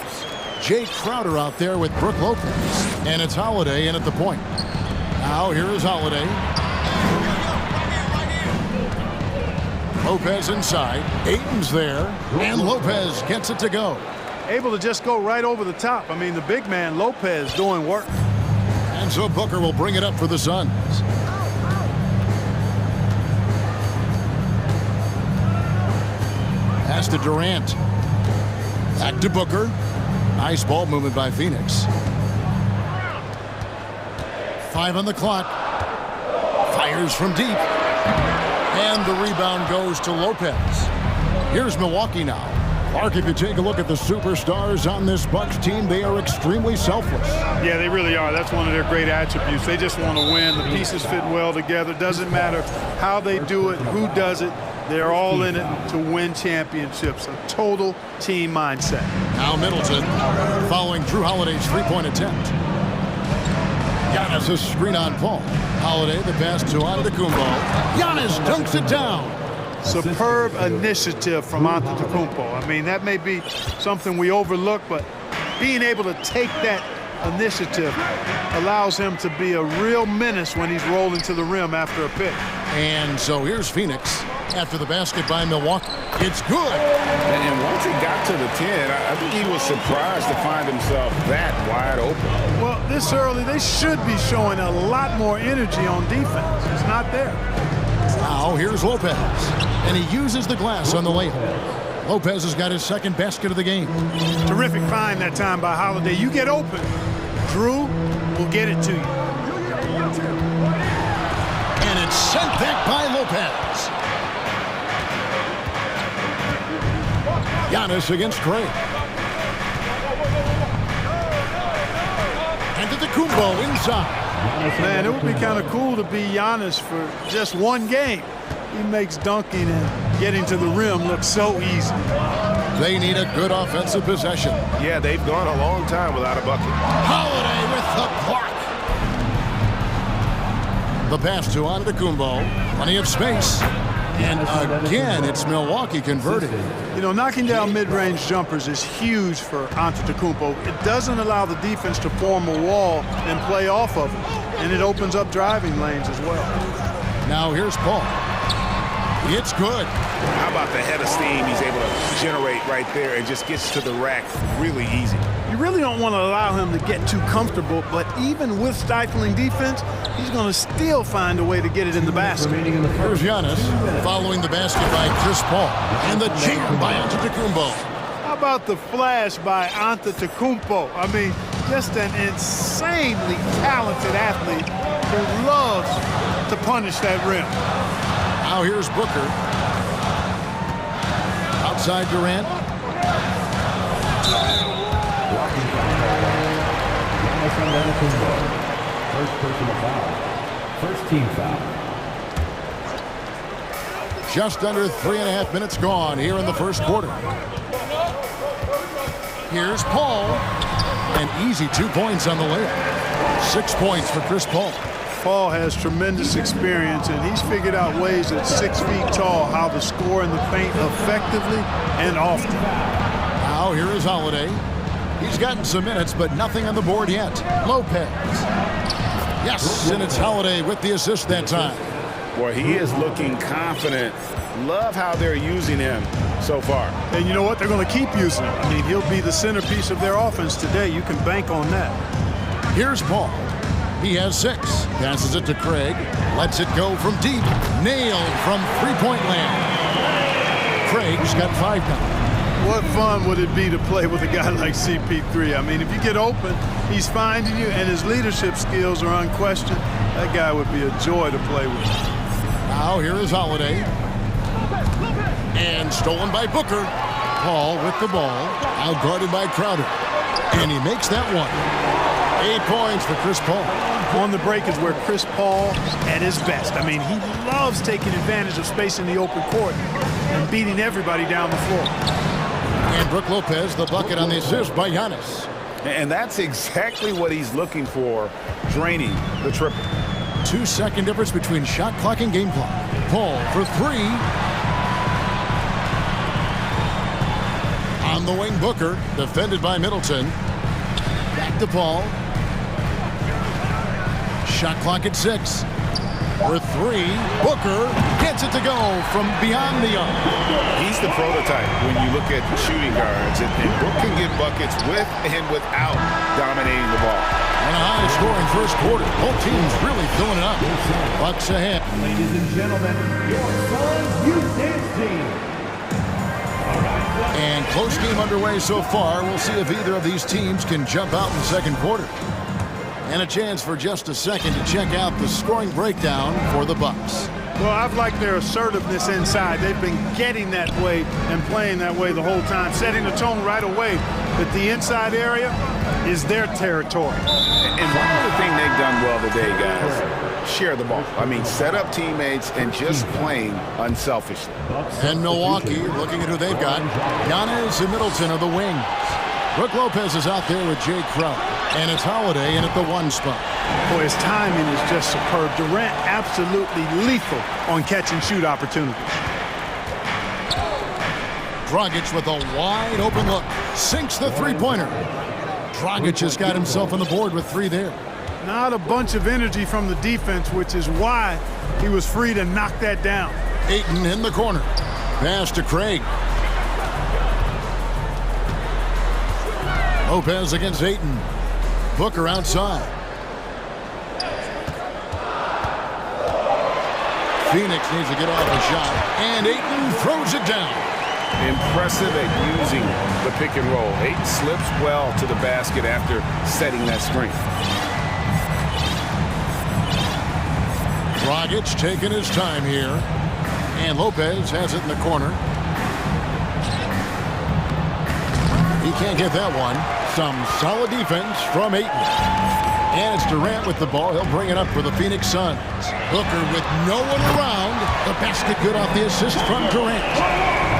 [SPEAKER 7] Jay Crowder out there with Brook Lopez. And it's Holiday in at the point. Now here is Holiday. Lopez inside. Ayton's there. And Lopez gets it to go.
[SPEAKER 2] Able to just go right over the top. I mean, the big man, Lopez, doing work.
[SPEAKER 7] And so Booker will bring it up for the Suns. Pass to Durant. Back to Booker. Nice ball movement by Phoenix. 5 on the clock. Fires from deep. And the rebound goes to Lopez. Here's Milwaukee now. Clark, if you take a look at the superstars on this Bucks team, they are extremely selfless.
[SPEAKER 2] Yeah, they really are. That's one of their great attributes. They just want to win. The pieces fit well together. Doesn't matter how they do it, who does it. They're all in it to win championships. A total team mindset.
[SPEAKER 7] Now Middleton following Drew Holiday's three-point attempt. Giannis a screen on Paul. Holiday the pass to Antetokounmpo. Giannis dunks it down.
[SPEAKER 2] Superb initiative from Antetokounmpo. I mean, that may be something we overlook, but being able to take that initiative allows him to be a real menace when he's rolling to the rim after a pick.
[SPEAKER 7] And so here's Phoenix after the basket by Milwaukee. It's good.
[SPEAKER 14] And once he got to the 10, I think he was surprised to find himself that wide open.
[SPEAKER 2] Well, this early, they should be showing a lot more energy on defense. It's not there.
[SPEAKER 7] Now here's Lopez, and he uses the glass on the layup. Lopez has got his second basket of the game.
[SPEAKER 2] Terrific find that time by Holiday. You get open, Drew will get it to you.
[SPEAKER 7] And it's sent back by Lopez. Giannis against Craig. Antetokounmpo inside.
[SPEAKER 2] Man, it would be kind of cool to be Giannis for just one game. He makes dunking and getting to the rim look so easy.
[SPEAKER 7] They need a good offensive possession.
[SPEAKER 14] Yeah, they've gone a long time without a bucket.
[SPEAKER 7] Holiday with the block. The pass to Antetokounmpo. Plenty of space. And again, it's Milwaukee converted.
[SPEAKER 2] You know, knocking down mid-range jumpers is huge for Antetokounmpo. It doesn't allow the defense to form a wall and play off of it. And it opens up driving lanes as well.
[SPEAKER 7] Now here's Paul. It's good.
[SPEAKER 14] How about the head of steam he's able to generate right there and just gets to the rack really easy.
[SPEAKER 2] You really don't want to allow him to get too comfortable, but even with stifling defense, he's going to still find a way to get it in the basket.
[SPEAKER 7] Here's Giannis following the basket by Chris Paul. And the jam by Antetokounmpo.
[SPEAKER 2] How about the flash by Antetokounmpo? I mean, just an insanely talented athlete who loves to punish that rim.
[SPEAKER 7] Now here's Booker. Outside Durant.
[SPEAKER 6] First personal foul. First team foul.
[SPEAKER 7] Just under 3.5 minutes gone here in the first quarter. Here's Paul. An easy 2 points on the layup. 6 points for Chris Paul.
[SPEAKER 2] Paul has tremendous experience, and he's figured out ways at 6 feet tall how to score in the paint effectively and often.
[SPEAKER 7] Now here is Holiday. He's gotten some minutes, but nothing on the board yet. Lopez. Yes, and it's Holiday with the assist that time.
[SPEAKER 14] Boy, he is looking confident. Love how they're using him so far.
[SPEAKER 2] And you know what? They're going to keep using him. I mean, he'll be the centerpiece of their offense today. You can bank on that.
[SPEAKER 7] Here's Paul. He has 6. Passes it to Craig. Lets it go from deep. Nailed from three-point land. Craig's got 5 now.
[SPEAKER 2] What fun would it be to play with a guy like CP3? I mean, if you get open, he's finding you, and his leadership skills are unquestioned. That guy would be a joy to play with.
[SPEAKER 7] Now here is Holiday. And stolen by Booker. Paul with the ball. Out guarded by Crowder. And he makes that one. 8 points for Chris Paul.
[SPEAKER 2] On the break is where Chris Paul at his best. I mean, he loves taking advantage of space in the open court and beating everybody down the floor.
[SPEAKER 7] And Brook Lopez, the bucket on the assist by Giannis.
[SPEAKER 14] And that's exactly what he's looking for, draining the triple.
[SPEAKER 7] 2-second difference between shot clock and game clock. Paul for 3. On the wing, Booker, defended by Middleton. Back to Paul. Shot clock at 6. For 3, Booker gets it to go from beyond the arc.
[SPEAKER 14] He's the prototype when you look at shooting guards. And Brook can get buckets with and without dominating the ball.
[SPEAKER 7] And a high-scoring first quarter. Both teams really filling it up. Bucks ahead.
[SPEAKER 6] Ladies and gentlemen, your Suns Youth Dance Team.
[SPEAKER 7] And close game underway so far. We'll see if either of these teams can jump out in the second quarter. And a chance for just a second to check out the scoring breakdown for the Bucks.
[SPEAKER 2] Well, I've liked their assertiveness inside. They've been getting that way and playing that way the whole time, setting the tone right away that the inside area is their territory.
[SPEAKER 14] And one other thing they've done well today, guys, share the ball. I mean, set up teammates and just playing unselfishly.
[SPEAKER 7] And Milwaukee, looking at who they've got, Giannis and Middleton are the wings. Brook Lopez is out there with Jay Crowder, and it's Holiday in at the 1 spot.
[SPEAKER 2] Boy, his timing is just superb. Durant absolutely lethal on catch and shoot opportunities.
[SPEAKER 7] Dragic with a wide open look, sinks the three-pointer. Dragic has got himself on the board with 3 there.
[SPEAKER 2] Not a bunch of energy from the defense, which is why he was free to knock that down.
[SPEAKER 7] Ayton in the corner. Pass to Craig. Lopez against Ayton. Booker outside. Phoenix needs to get off a shot. And Ayton throws it down.
[SPEAKER 14] Impressive at using the pick and roll. Ayton slips well to the basket after setting that screen.
[SPEAKER 7] Dragic taking his time here. And Lopez has it in the corner. He can't get that one. Some solid defense from Ayton. And it's Durant with the ball. He'll bring it up for the Phoenix Suns. Booker with no one around. The basket good off the assist from Durant.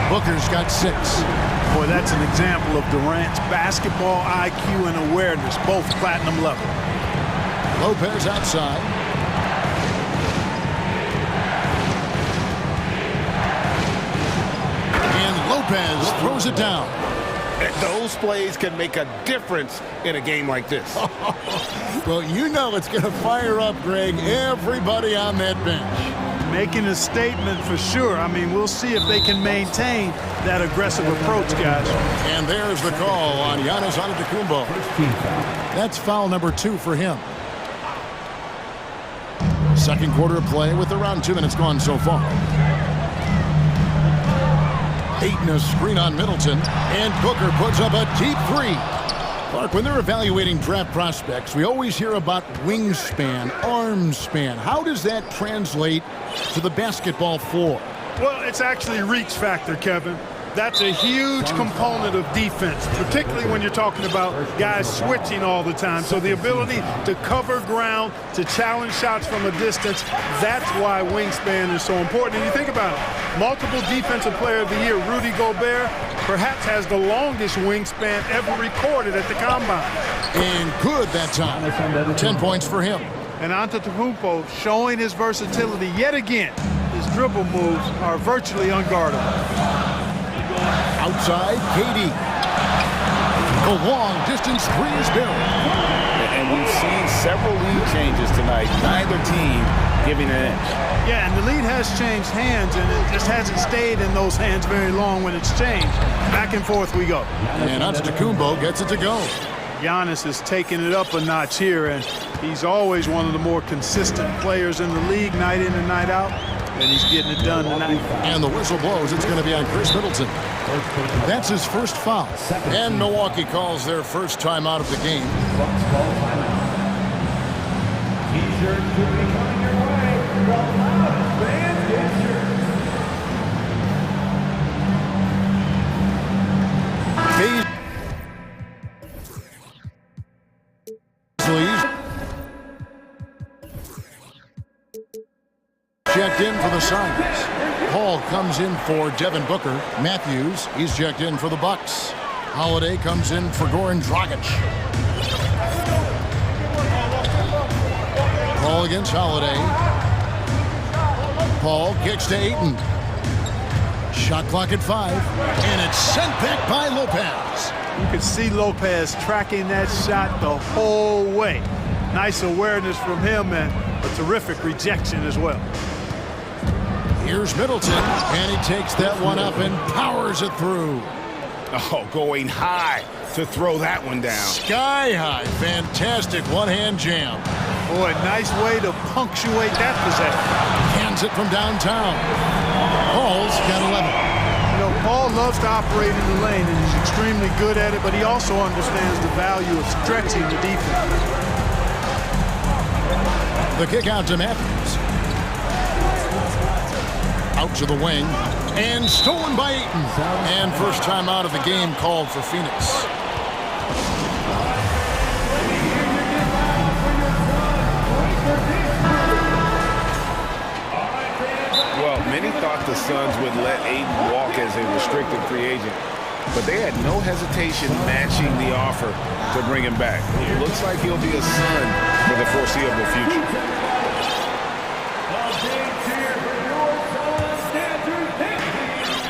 [SPEAKER 7] Booker's got 6.
[SPEAKER 2] Boy, that's an example of Durant's basketball IQ and awareness, both platinum level.
[SPEAKER 7] Lopez outside. And Lopez throws it down.
[SPEAKER 14] Those plays can make a difference in a game like this.
[SPEAKER 7] Well, you know it's going to fire up, Greg, everybody on that bench.
[SPEAKER 2] Making a statement for sure. I mean, we'll see if they can maintain that aggressive approach, guys.
[SPEAKER 7] And there's the call on Giannis Antetokounmpo. That's foul number 2 for him. Second quarter of play with around 2 minutes gone so far. Ayton a screen on Middleton, and Booker puts up a deep 3. Clark, when they're evaluating draft prospects, we always hear about wingspan, arm span. How does that translate to the basketball floor?
[SPEAKER 2] Well, it's actually reach factor, Kevin. That's a huge component of defense, particularly when you're talking about guys switching all the time. So the ability to cover ground, to challenge shots from a distance, that's why wingspan is so important. And you think about it, multiple defensive player of the year, Rudy Gobert, perhaps has the longest wingspan ever recorded at the combine.
[SPEAKER 7] And good that time. 10 points for him.
[SPEAKER 2] And Antetokounmpo showing his versatility yet again. His dribble moves are virtually unguardable.
[SPEAKER 7] Outside, KD. The long-distance 3 is buried.
[SPEAKER 14] And we've seen several lead changes tonight. Neither team giving an inch.
[SPEAKER 2] Yeah, and the lead has changed hands, and it just hasn't stayed in those hands very long when it's changed. Back and forth we go.
[SPEAKER 7] And Antetokounmpo gets it to go.
[SPEAKER 2] Giannis is taking it up a notch here, and he's always one of the more consistent players in the league, night in and night out. And he's getting it done tonight.
[SPEAKER 7] And the whistle blows. It's going to be on Chris Middleton. That's his first foul. And Milwaukee calls their first time out of the game.
[SPEAKER 6] T-shirt to be coming your way from Van Disher.
[SPEAKER 7] checked in for the Suns. Hall comes in for Devin Booker. Matthews, he's checked in for the Bucks. Holiday comes in for Goran Dragic. Paul against Holiday. Paul kicks to Ayton. Shot clock at 5, and it's sent back by Lopez.
[SPEAKER 2] You can see Lopez tracking that shot the whole way. Nice awareness from him and a terrific rejection as well.
[SPEAKER 7] Here's Middleton, and he takes that one up and powers it through.
[SPEAKER 14] Oh, going high to throw that one down.
[SPEAKER 7] Sky high. Fantastic one-hand jam.
[SPEAKER 2] Boy, nice way to punctuate that possession.
[SPEAKER 7] Hands it from downtown. Paul's got 11.
[SPEAKER 2] You know, Paul loves to operate in the lane, and he's extremely good at it, but he also understands the value of stretching the defense.
[SPEAKER 7] The kick out to Matthews. Out to the wing. And stolen by Ayton. And first time out of the game called for Phoenix.
[SPEAKER 14] Well, many thought the Suns would let Ayton walk as a restricted free agent, but they had no hesitation matching the offer to bring him back. It looks like he'll be a Sun for the foreseeable future.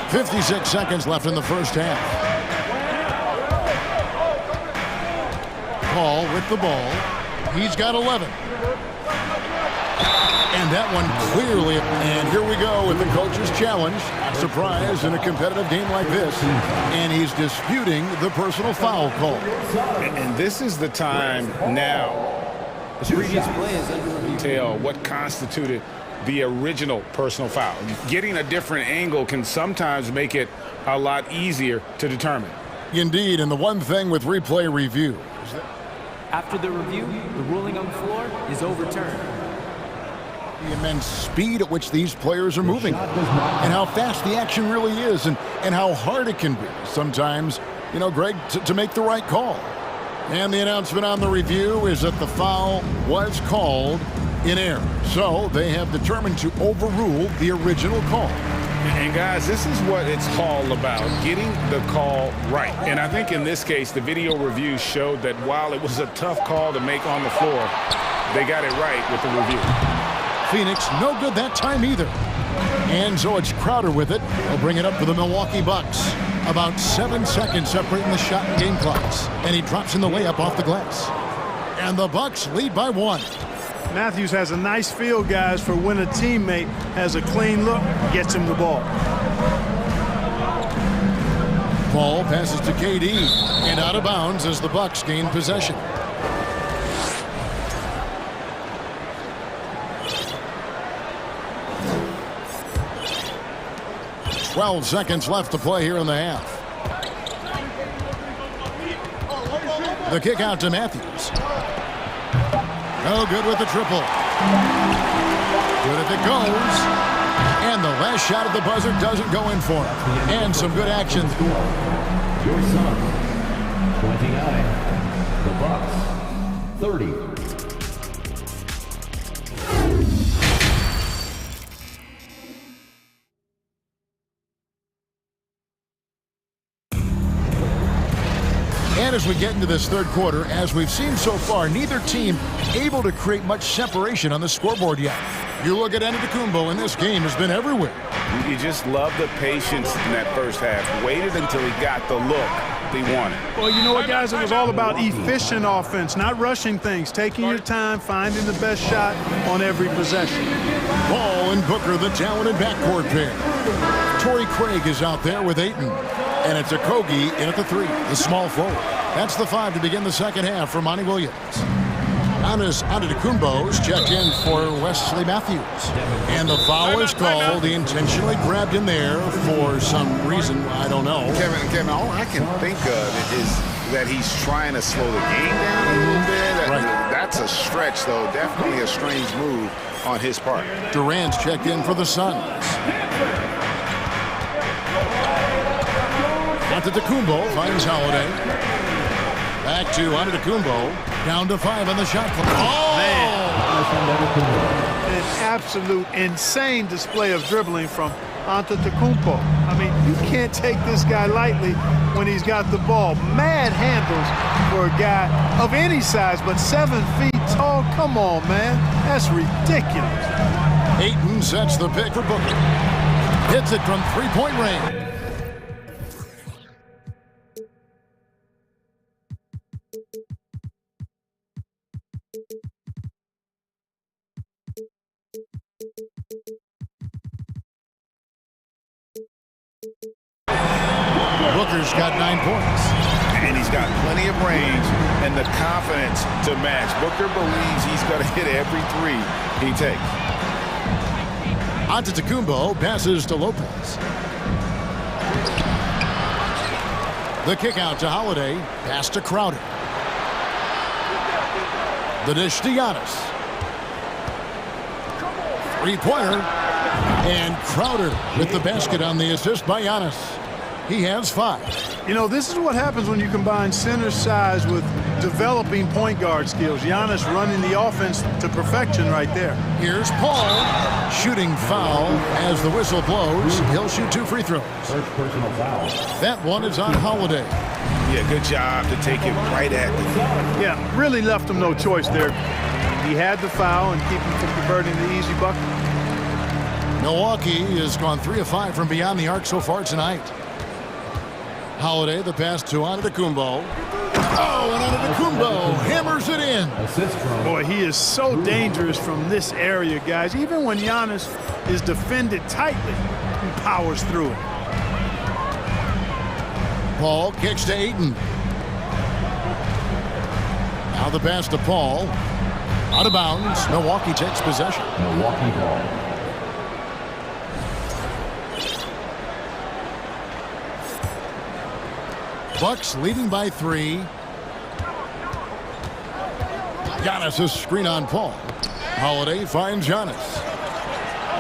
[SPEAKER 7] 56 seconds left in the first half. Paul with the ball. He's got 11. And that one clearly. And here we go with the coach's challenge. Surprise in a competitive game like this. And he's disputing the personal foul call.
[SPEAKER 14] And this is the time now
[SPEAKER 10] The previous play is under review.
[SPEAKER 14] tell what constituted the original personal foul. Getting a different angle can sometimes make it a lot easier to determine.
[SPEAKER 7] Indeed, and the one thing with replay review is that
[SPEAKER 10] After the review, the ruling on the floor is overturned.
[SPEAKER 7] the immense speed at which these players are moving and how fast the action really is and how hard it can be sometimes, you know, Greg, to make the right call. And the announcement on the review is that the foul was called in error. So they have determined to overrule the original call.
[SPEAKER 14] And guys, this is what it's all about, getting the call right. And I think in this case, the video review showed that while it was a tough call to make on the floor, they got it right with the review.
[SPEAKER 7] Phoenix, no good that time either. And so it's Crowder with it. He'll bring it up for the Milwaukee Bucks. About 7 seconds separating the shot and game clocks. And he drops in the layup off the glass. And the Bucks lead by 1.
[SPEAKER 2] Matthews has a nice feel, guys, for when a teammate has a clean look, gets him the ball.
[SPEAKER 7] Ball passes to KD and out of bounds as the Bucks gain possession. "12 seconds left to play here in the half. The kick out to Matthews. No good with the triple. Good if it goes. And the last shot at the buzzer doesn't go in for him. And some good action.
[SPEAKER 6] Your Suns, 29. The Bucks, 30.
[SPEAKER 7] And as we get into this third quarter, as we've seen so far, neither team able to create much separation on the scoreboard yet. You look at Antetokounmpo, and this game has been everywhere.
[SPEAKER 14] You just love the patience in that first half. Waited until he got the look he wanted.
[SPEAKER 2] Well, you know what, guys? It was all about efficient offense, not rushing things, taking your time, finding the best shot on every possession.
[SPEAKER 7] Ball and Booker, the talented backcourt pair. Torrey Craig is out there with Ayton. And it's Okogie in at the 3, the small forward. That's the 5 to begin the second half for Monty Williams. Antetokounmpo's checked in for Wesley Matthews. And the foul is called. He intentionally grabbed in there for some reason. I don't know.
[SPEAKER 14] Kevin, all I can think of is that he's trying to slow the game down a little bit. That's a stretch, though. Definitely a strange move on his part.
[SPEAKER 7] Durant's checked in for the Suns. Antetokounmpo finds Holiday. Back to Antetokounmpo. Down to 5 on the shot clock. Oh!
[SPEAKER 2] Man, An absolute insane display of dribbling from Antetokounmpo. I mean, you can't take this guy lightly when he's got the ball. Mad handles for a guy of any size, but 7 feet tall. Come on, man. That's ridiculous.
[SPEAKER 7] Ayton sets the pick for Booker. Hits it from three-point range. Booker's got 9 points.
[SPEAKER 14] And he's got plenty of range and the confidence to match. Booker believes he's going to hit every three he takes.
[SPEAKER 7] Antetokounmpo passes to Lopez. The kick out to Holiday. Pass to Crowder. The dish to Giannis. Three-pointer. And Crowder with the basket on the assist by Giannis. He has 5.
[SPEAKER 2] You know, this is what happens when you combine center size with developing point guard skills. Giannis running the offense to perfection right there.
[SPEAKER 7] Here's Paul. Shooting foul as the whistle blows. He'll shoot 2 free throws.
[SPEAKER 6] First personal foul.
[SPEAKER 7] That one is on Holiday.
[SPEAKER 14] Yeah, good job to take it right at him.
[SPEAKER 2] Yeah, really left him no choice there. He had the foul and keep him from converting the easy bucket.
[SPEAKER 7] Milwaukee has gone 3 of 5 from beyond the arc so far tonight. Holiday, the pass to Antetokounmpo. Oh, and Antetokounmpo hammers it in.
[SPEAKER 2] Boy, he is so dangerous from this area, guys. Even when Giannis is defended tightly, he powers through it.
[SPEAKER 7] Paul kicks to Ayton. Now the pass to Paul. Out of bounds. Milwaukee takes possession.
[SPEAKER 6] Milwaukee ball.
[SPEAKER 7] Bucks leading by 3. Giannis a screen on Paul. Holiday finds Giannis.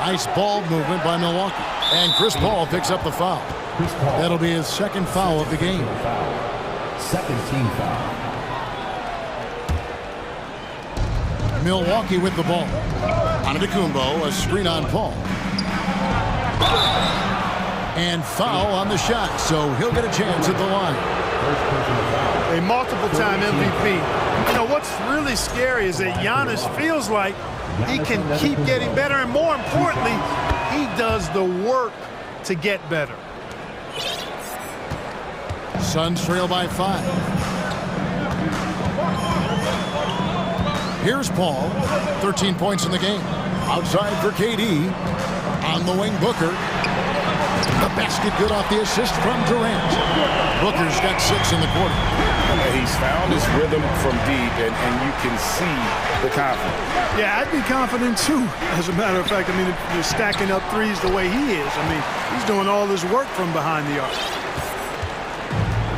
[SPEAKER 7] Nice ball movement by Milwaukee. And Chris Paul picks up the foul. That'll be his 2nd foul of the game.
[SPEAKER 6] Second team foul.
[SPEAKER 7] Milwaukee with the ball. Antetokounmpo, a screen on Paul. And foul on the shot, so he'll get a chance at the line.
[SPEAKER 2] A multiple-time MVP. You know, what's really scary is that Giannis feels like he can keep getting better, and more importantly, he does the work to get better.
[SPEAKER 7] Suns trail by 5. Here's Paul, 13 points in the game. Outside for KD. On the wing, Booker. The basket good off the assist from Durant. Booker's got 6 in the quarter.
[SPEAKER 14] He's found his rhythm from deep, and you can see the confidence.
[SPEAKER 2] Yeah, I'd be confident too. As a matter of fact, I mean, if you're stacking up threes the way he is, I mean, he's doing all this work from behind the arc.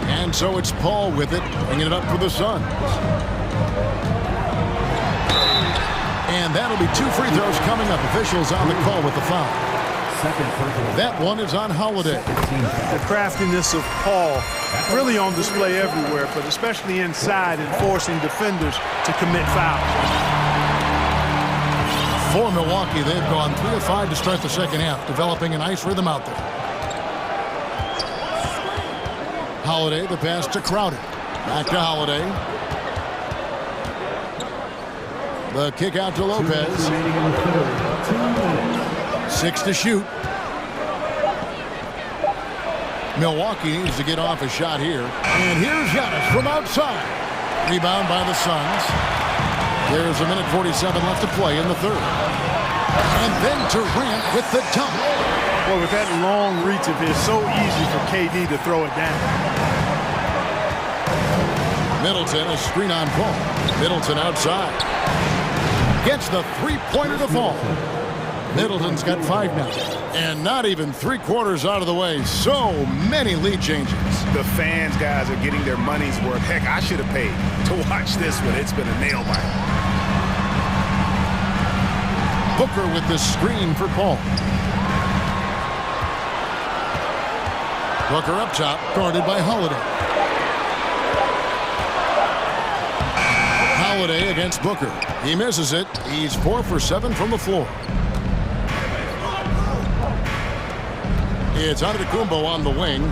[SPEAKER 7] And so it's Paul with it, bringing it up for the Suns. And that'll be 2 free throws coming up. Officials on the call with the foul. That one is on Holiday.
[SPEAKER 2] The craftiness of Paul really on display everywhere, but especially inside and forcing defenders to commit fouls.
[SPEAKER 7] For Milwaukee, they've gone 3 of 5 to start the second half, developing a nice rhythm out there. Holiday, the pass to Crowder. Back to Holiday. The kick out to Lopez. 6 to shoot. Milwaukee needs to get off a shot here. And here's Giannis from outside. Rebound by the Suns. There's 1:47 left to play in the third. And then Durant with the dunk.
[SPEAKER 2] Well, with that long reach of his, so easy for KD to throw it down.
[SPEAKER 7] Middleton, a screen on Paul. Middleton outside. Gets the three-pointer to fall. Middleton's got 5 now. And not even 3/4 out of the way. So many lead changes.
[SPEAKER 14] The fans, guys, are getting their money's worth. Heck, I should have paid to watch this one. It's been a nail biter.
[SPEAKER 7] Booker with the screen for Paul. Booker up top, guarded by Holiday. Holiday against Booker. He misses it. He's 4 for 7 from the floor. It's Antetokounmpo on the wing.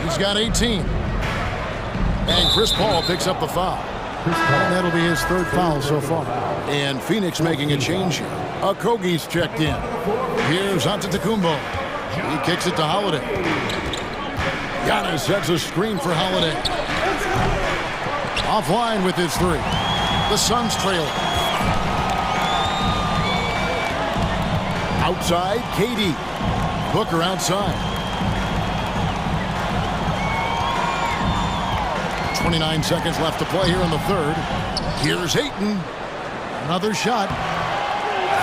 [SPEAKER 7] He's got 18. And Chris Paul picks up the foul. And that'll be his 3rd foul so far. And Phoenix making a change here. Okogie's checked in. Here's Antetokounmpo. He kicks it to Holiday. Giannis sets a screen for Holiday. Offline with his 3. The Suns trail. Outside, KD. Booker outside. 29 seconds left to play here in the 3rd. Here's Ayton. Another shot.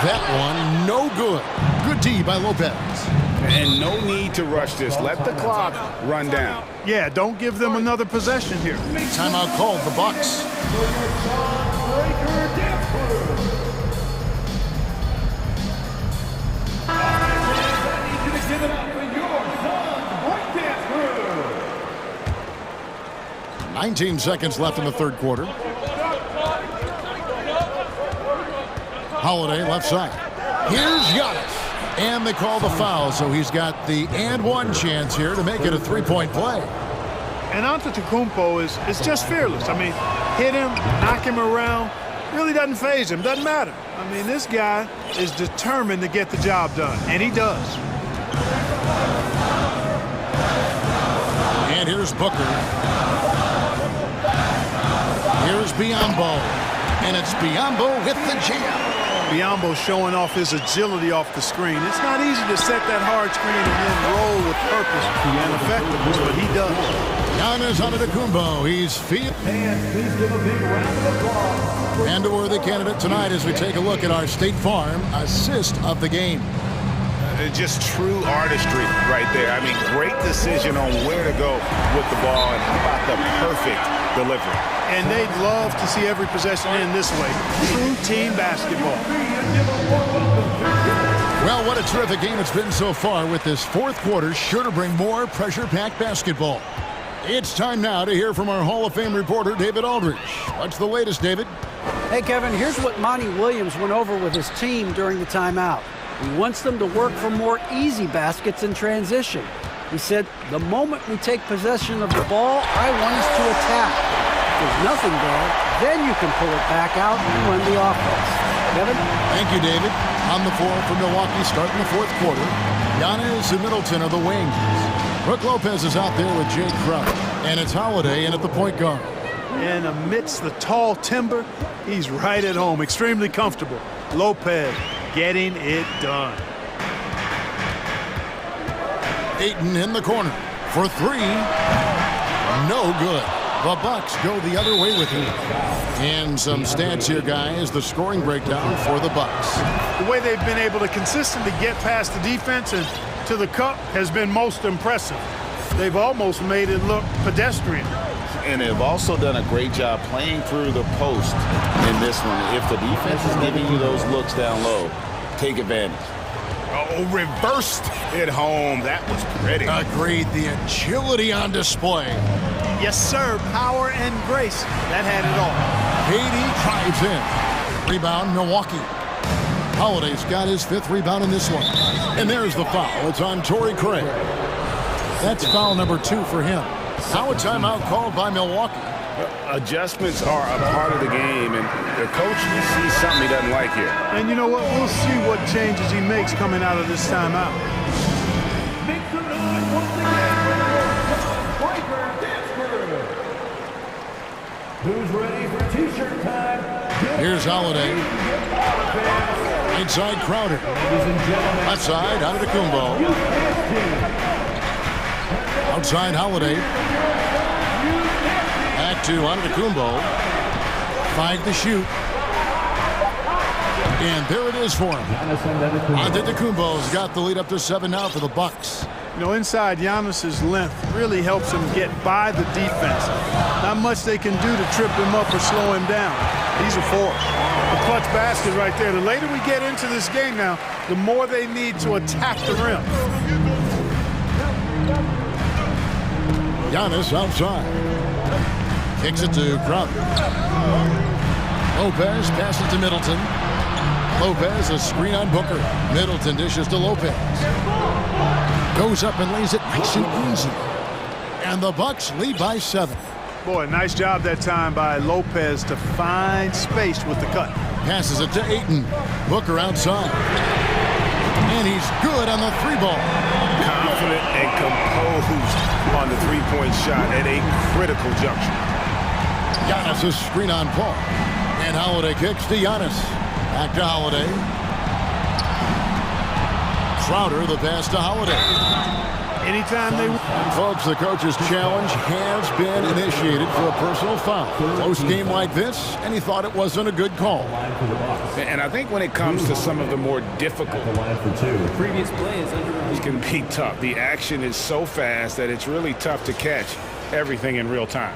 [SPEAKER 7] That one, no good. Good D by Lopez.
[SPEAKER 9] And no need to rush this. Let the clock run down.
[SPEAKER 2] Yeah, don't give them another possession here.
[SPEAKER 7] Timeout called, the Bucks.
[SPEAKER 6] Give it up for your Suns breakdance crew.
[SPEAKER 7] 19 seconds left in the 3rd quarter. Holiday left side. Here's Giannis. And they call the foul, so he's got the and one chance here to make it a 3-point play.
[SPEAKER 2] And Antetokounmpo is just fearless. I mean, hit him, knock him around, really doesn't faze him, doesn't matter. I mean, this guy is determined to get the job done, and he does.
[SPEAKER 7] And here's Booker. Here's Biyombo. And it's Biyombo with the jam.
[SPEAKER 2] Biyombo showing off his agility off the screen. It's not easy to set that hard screen and then roll with purpose and effectiveness, but he does.
[SPEAKER 7] Giannis Antetokounmpo. He's feet.
[SPEAKER 6] And please give a big round of applause.
[SPEAKER 7] And a worthy candidate tonight as we take a look at our State Farm assist of the game.
[SPEAKER 9] Just true artistry right there. I mean, great decision on where to go with the ball, and how about the perfect delivery.
[SPEAKER 2] And they'd love to see every possession end this way. True team basketball.
[SPEAKER 7] Well, what a terrific game it's been so far, with this 4th quarter sure to bring more pressure-packed basketball. It's time now to hear from our Hall of Fame reporter, David Aldridge. What's the latest, David?
[SPEAKER 11] Hey, Kevin, here's what Monty Williams went over with his team during the timeout. He wants them to work for more easy baskets in transition. He said, the moment we take possession of the ball, I want us to attack. If there's nothing there, then you can pull it back out and run the offense. Kevin?
[SPEAKER 7] Thank you, David. On the floor for Milwaukee starting the 4th quarter, Giannis and Middleton are the wings. Brook Lopez is out there with Jay Crowder. And it's Holiday in at the point guard.
[SPEAKER 2] And amidst the tall timber, he's right at home, extremely comfortable. Lopez getting it done.
[SPEAKER 7] Ayton in the corner for 3. No good. The Bucks go the other way with it. And some stats here, guys. The scoring breakdown for the Bucks.
[SPEAKER 2] The way they've been able to consistently get past the defense and to the cup has been most impressive. They've almost made it look pedestrian.
[SPEAKER 14] And they've also done a great job playing through the post in this one. If the defense is giving you those looks down low, take advantage.
[SPEAKER 9] Oh, reversed it home. That was pretty.
[SPEAKER 7] Agreed. The agility on display.
[SPEAKER 2] Yes, sir. Power and grace. That had it all.
[SPEAKER 7] KD drives in. Rebound, Milwaukee. Holiday's got his 5th rebound in this one. And there's the foul. It's on Torrey Craig. That's foul number 2 for him. Now a timeout called by Milwaukee.
[SPEAKER 9] Adjustments are a part of the game, and the coach sees something he doesn't like here.
[SPEAKER 2] And you know what? We'll see what changes he makes coming out of this timeout.
[SPEAKER 6] Make some noise once again for your Suns breakdance crew. Who's ready for T-shirt time?
[SPEAKER 7] Here's Holiday. Inside Crowder. Left side, Antetokounmpo. Outside Holiday. Back to Antetokounmpo. 5 to shoot. And there it is for him. Antetokounmpo's got the lead up to 7 now for the Bucks.
[SPEAKER 2] You know, inside Giannis's length really helps him get by the defense. Not much they can do to trip him up or slow him down. He's a force. A clutch basket right there. The later we get into this game now, the more they need to attack the rim.
[SPEAKER 7] Giannis outside. Kicks it to Crowder. Lopez passes to Middleton. Lopez, a screen on Booker. Middleton dishes to Lopez. Goes up and lays it nice and easy. And the Bucks lead by 7.
[SPEAKER 2] Boy, nice job that time by Lopez to find space with the cut.
[SPEAKER 7] Passes it to Ayton. Booker outside. And he's good on the 3-ball.
[SPEAKER 14] Confident and composed on the three-point shot at a critical juncture.
[SPEAKER 7] Giannis a screen on Paul. And Holiday kicks to Giannis. Back to Holiday. Crowder, the pass to Holiday.
[SPEAKER 2] Anytime they...
[SPEAKER 7] Folks, the coach's challenge has been initiated for a personal foul. Close game like this, and he thought it wasn't a good call.
[SPEAKER 9] And I think when it comes to some of the more difficult,
[SPEAKER 10] The previous play is under
[SPEAKER 9] it can be tough. The action is so fast that it's really tough to catch everything in real time.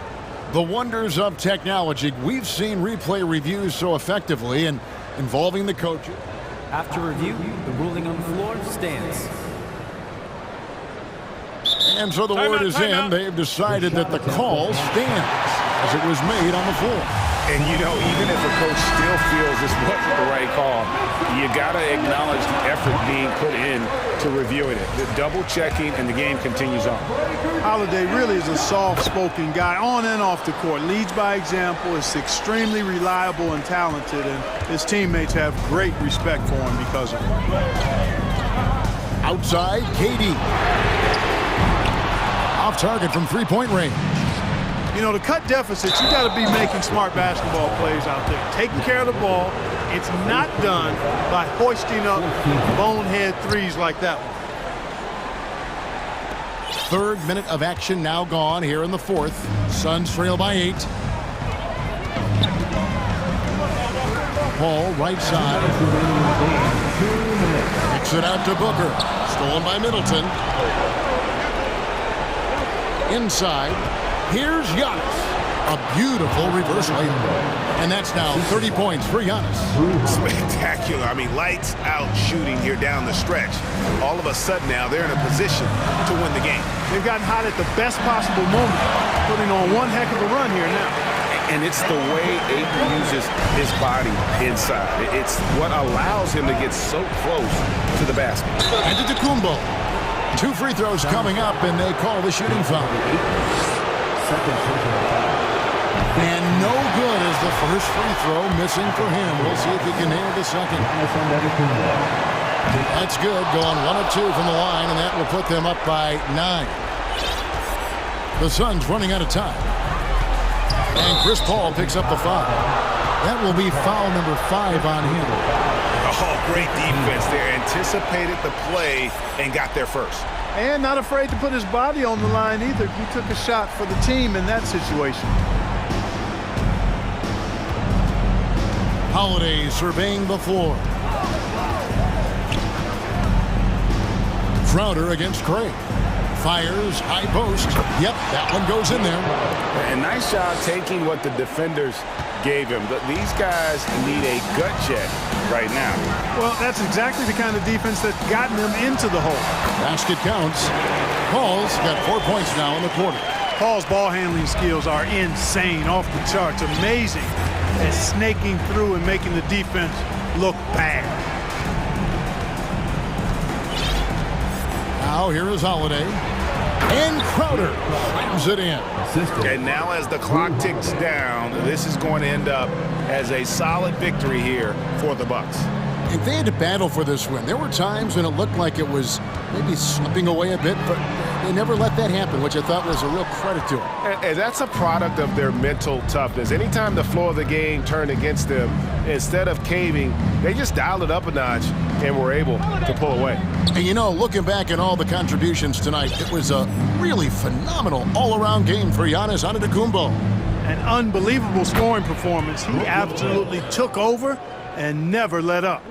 [SPEAKER 7] The wonders of technology. We've seen replay reviews so effectively and involving the coaches.
[SPEAKER 10] After review, the ruling on the floor stands.
[SPEAKER 7] And so the word is in. They've decided that the call stands as it was made on the floor.
[SPEAKER 9] And, you know, even if a coach still feels this wasn't the right call, you got to acknowledge the effort being put in to reviewing it. The double-checking, and the game continues on.
[SPEAKER 2] Holiday really is a soft-spoken guy on and off the court. Leads by example, is extremely reliable and talented, and his teammates have great respect for him because of it.
[SPEAKER 7] Outside, KD. Off target from three-point range.
[SPEAKER 2] You know, to cut deficits, you got to be making smart basketball plays out there. Taking care of the ball. It's not done by hoisting up bonehead threes like that one.
[SPEAKER 7] Third minute of action now gone here in the fourth. Suns trail by 8. Paul, right side. Kicks it out to Booker. Stolen by Middleton. Inside. Here's Giannis. A beautiful reverse layup. And that's now 30 points for Giannis.
[SPEAKER 14] Spectacular. I mean, lights out shooting here down the stretch. All of a sudden now they're in a position to win the game.
[SPEAKER 2] They've gotten hot at the best possible moment, putting on one heck of a run here now.
[SPEAKER 14] And it's the way Ayton uses his body inside. It's what allows him to get so close to the basket.
[SPEAKER 7] And to Kumbo. 2 free throws coming up, and they call the shooting foul. And no good is the first free throw missing for him. We'll see if he can nail the second. That's good, going 1 of 2 from the line, and that will put them up by 9. The Suns running out of time. And Chris Paul picks up the foul. That will be foul number 5 on him.
[SPEAKER 14] Oh, great defense there. Anticipated the play and got there first.
[SPEAKER 2] And not afraid to put his body on the line either. He took a shot for the team in that situation.
[SPEAKER 7] Holiday surveying the floor. Crowder against Craig. Fires, high post. Yep, that one goes in there.
[SPEAKER 9] And nice job taking what the defenders gave him. These guys need a gut check right now.
[SPEAKER 2] Well, that's exactly the kind of defense that's gotten them into the hole.
[SPEAKER 7] Basket counts. Paul's got 4 points now in the quarter.
[SPEAKER 2] Paul's ball handling skills are insane, off the charts, amazing at snaking through and making the defense look bad.
[SPEAKER 7] Now here is Holiday. And Crowder slams it in.
[SPEAKER 14] And now as the clock ticks down, this is going to end up as a solid victory here for the Bucks.
[SPEAKER 7] And they had to battle for this win. There were times when it looked like it was maybe slipping away a bit, but they never let that happen, which I thought was a real credit to them.
[SPEAKER 1] And that's a product of their mental toughness. Anytime the floor of the game turned against them, instead of caving, they just dialed it up a notch and were able to pull away.
[SPEAKER 7] And you know, looking back at all the contributions tonight, it was a really phenomenal all-around game for Giannis Antetokounmpo.
[SPEAKER 2] An unbelievable scoring performance. He absolutely took over and never let up.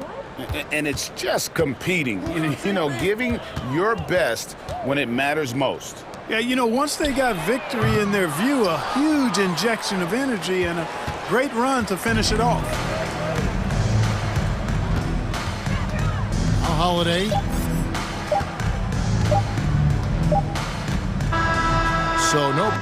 [SPEAKER 14] And it's just competing, you know, giving your best when it matters most.
[SPEAKER 2] Yeah, you know, once they got victory in their view, a huge injection of energy and a great run to finish it off.
[SPEAKER 7] A Holiday. So no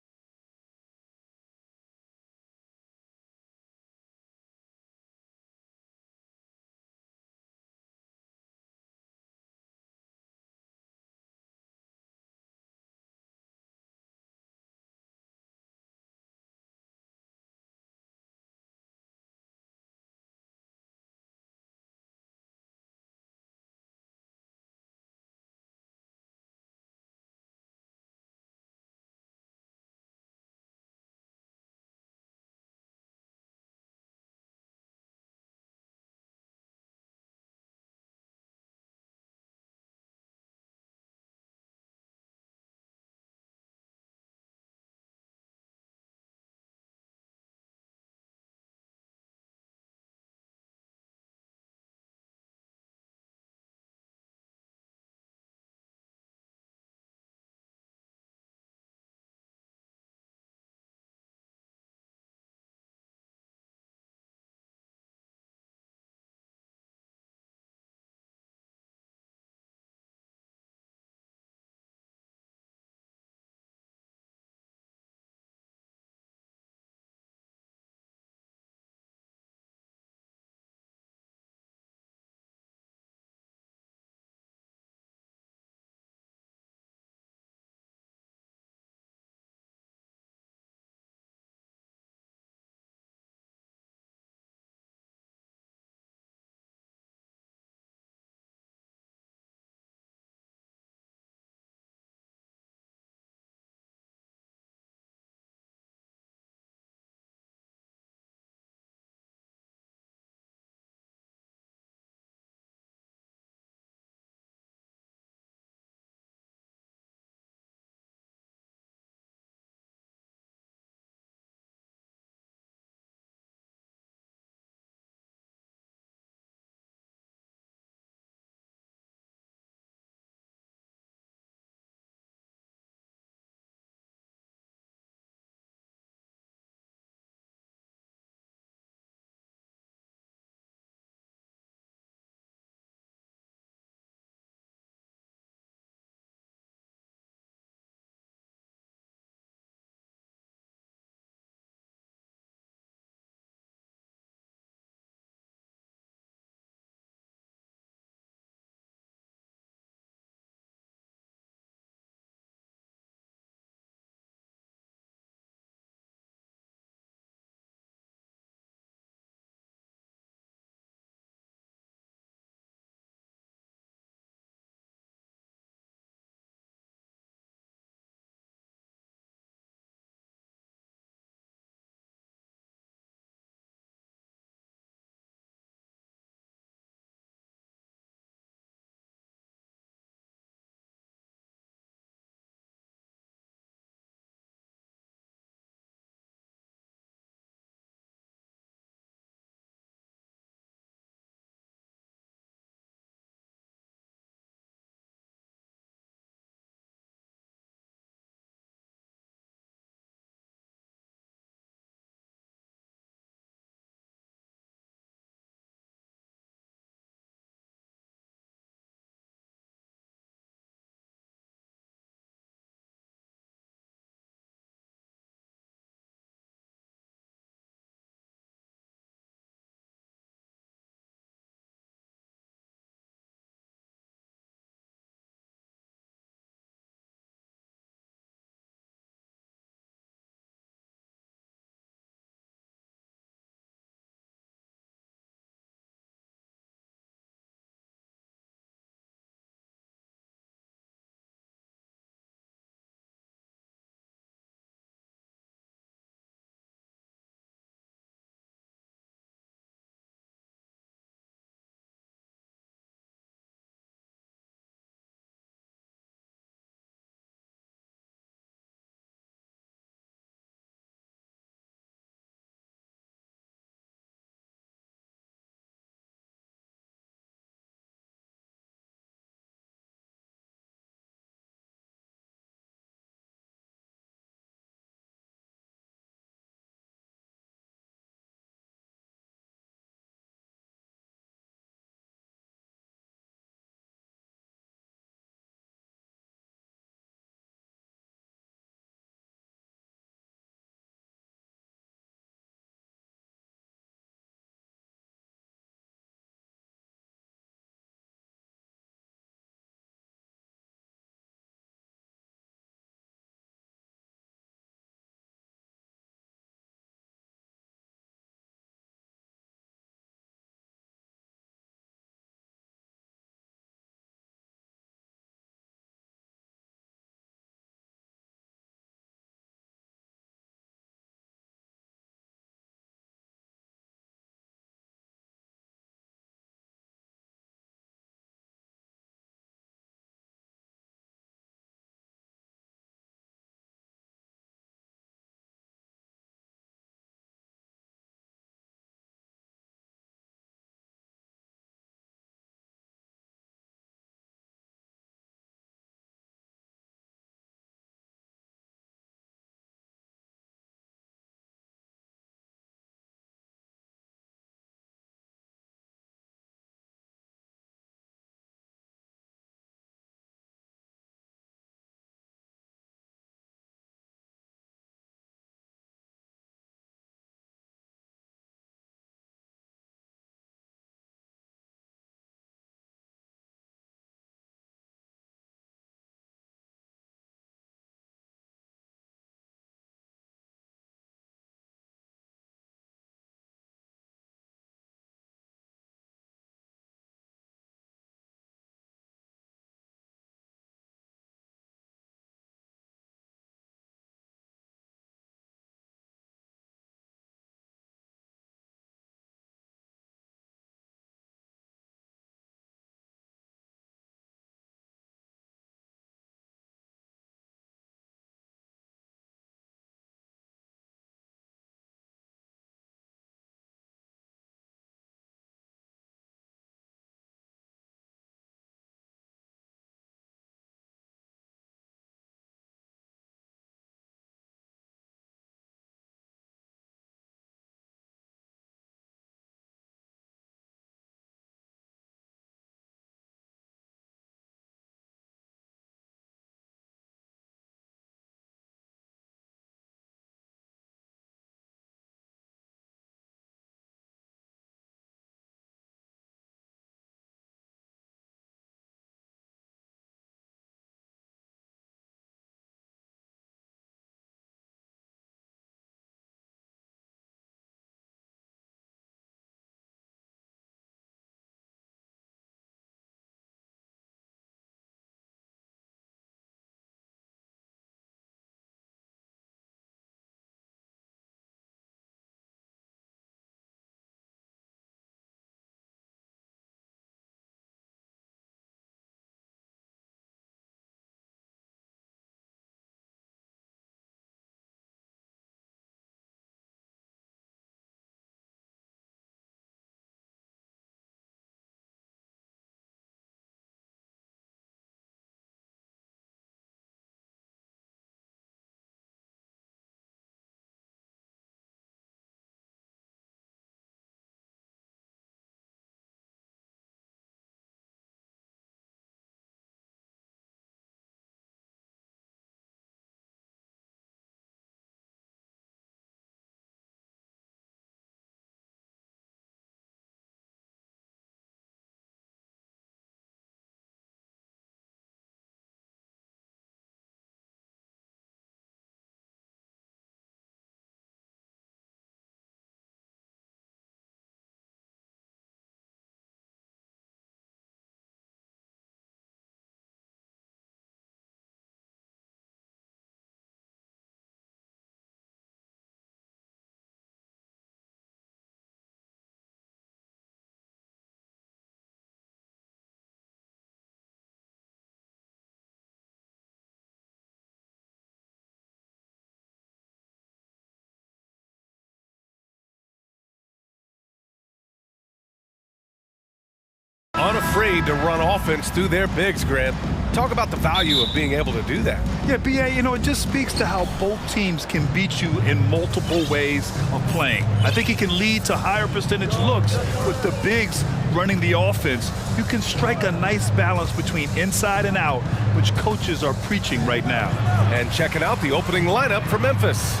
[SPEAKER 1] afraid to run offense through their bigs, Grant. Talk about the value of being able to do that.
[SPEAKER 2] Yeah, B.A., you know, it just speaks to how both teams can beat you in multiple ways of playing. I think it can lead to higher percentage looks with the bigs running the offense. You can strike a nice balance between inside and out, which coaches are preaching right now.
[SPEAKER 1] And checking out the opening lineup for Memphis.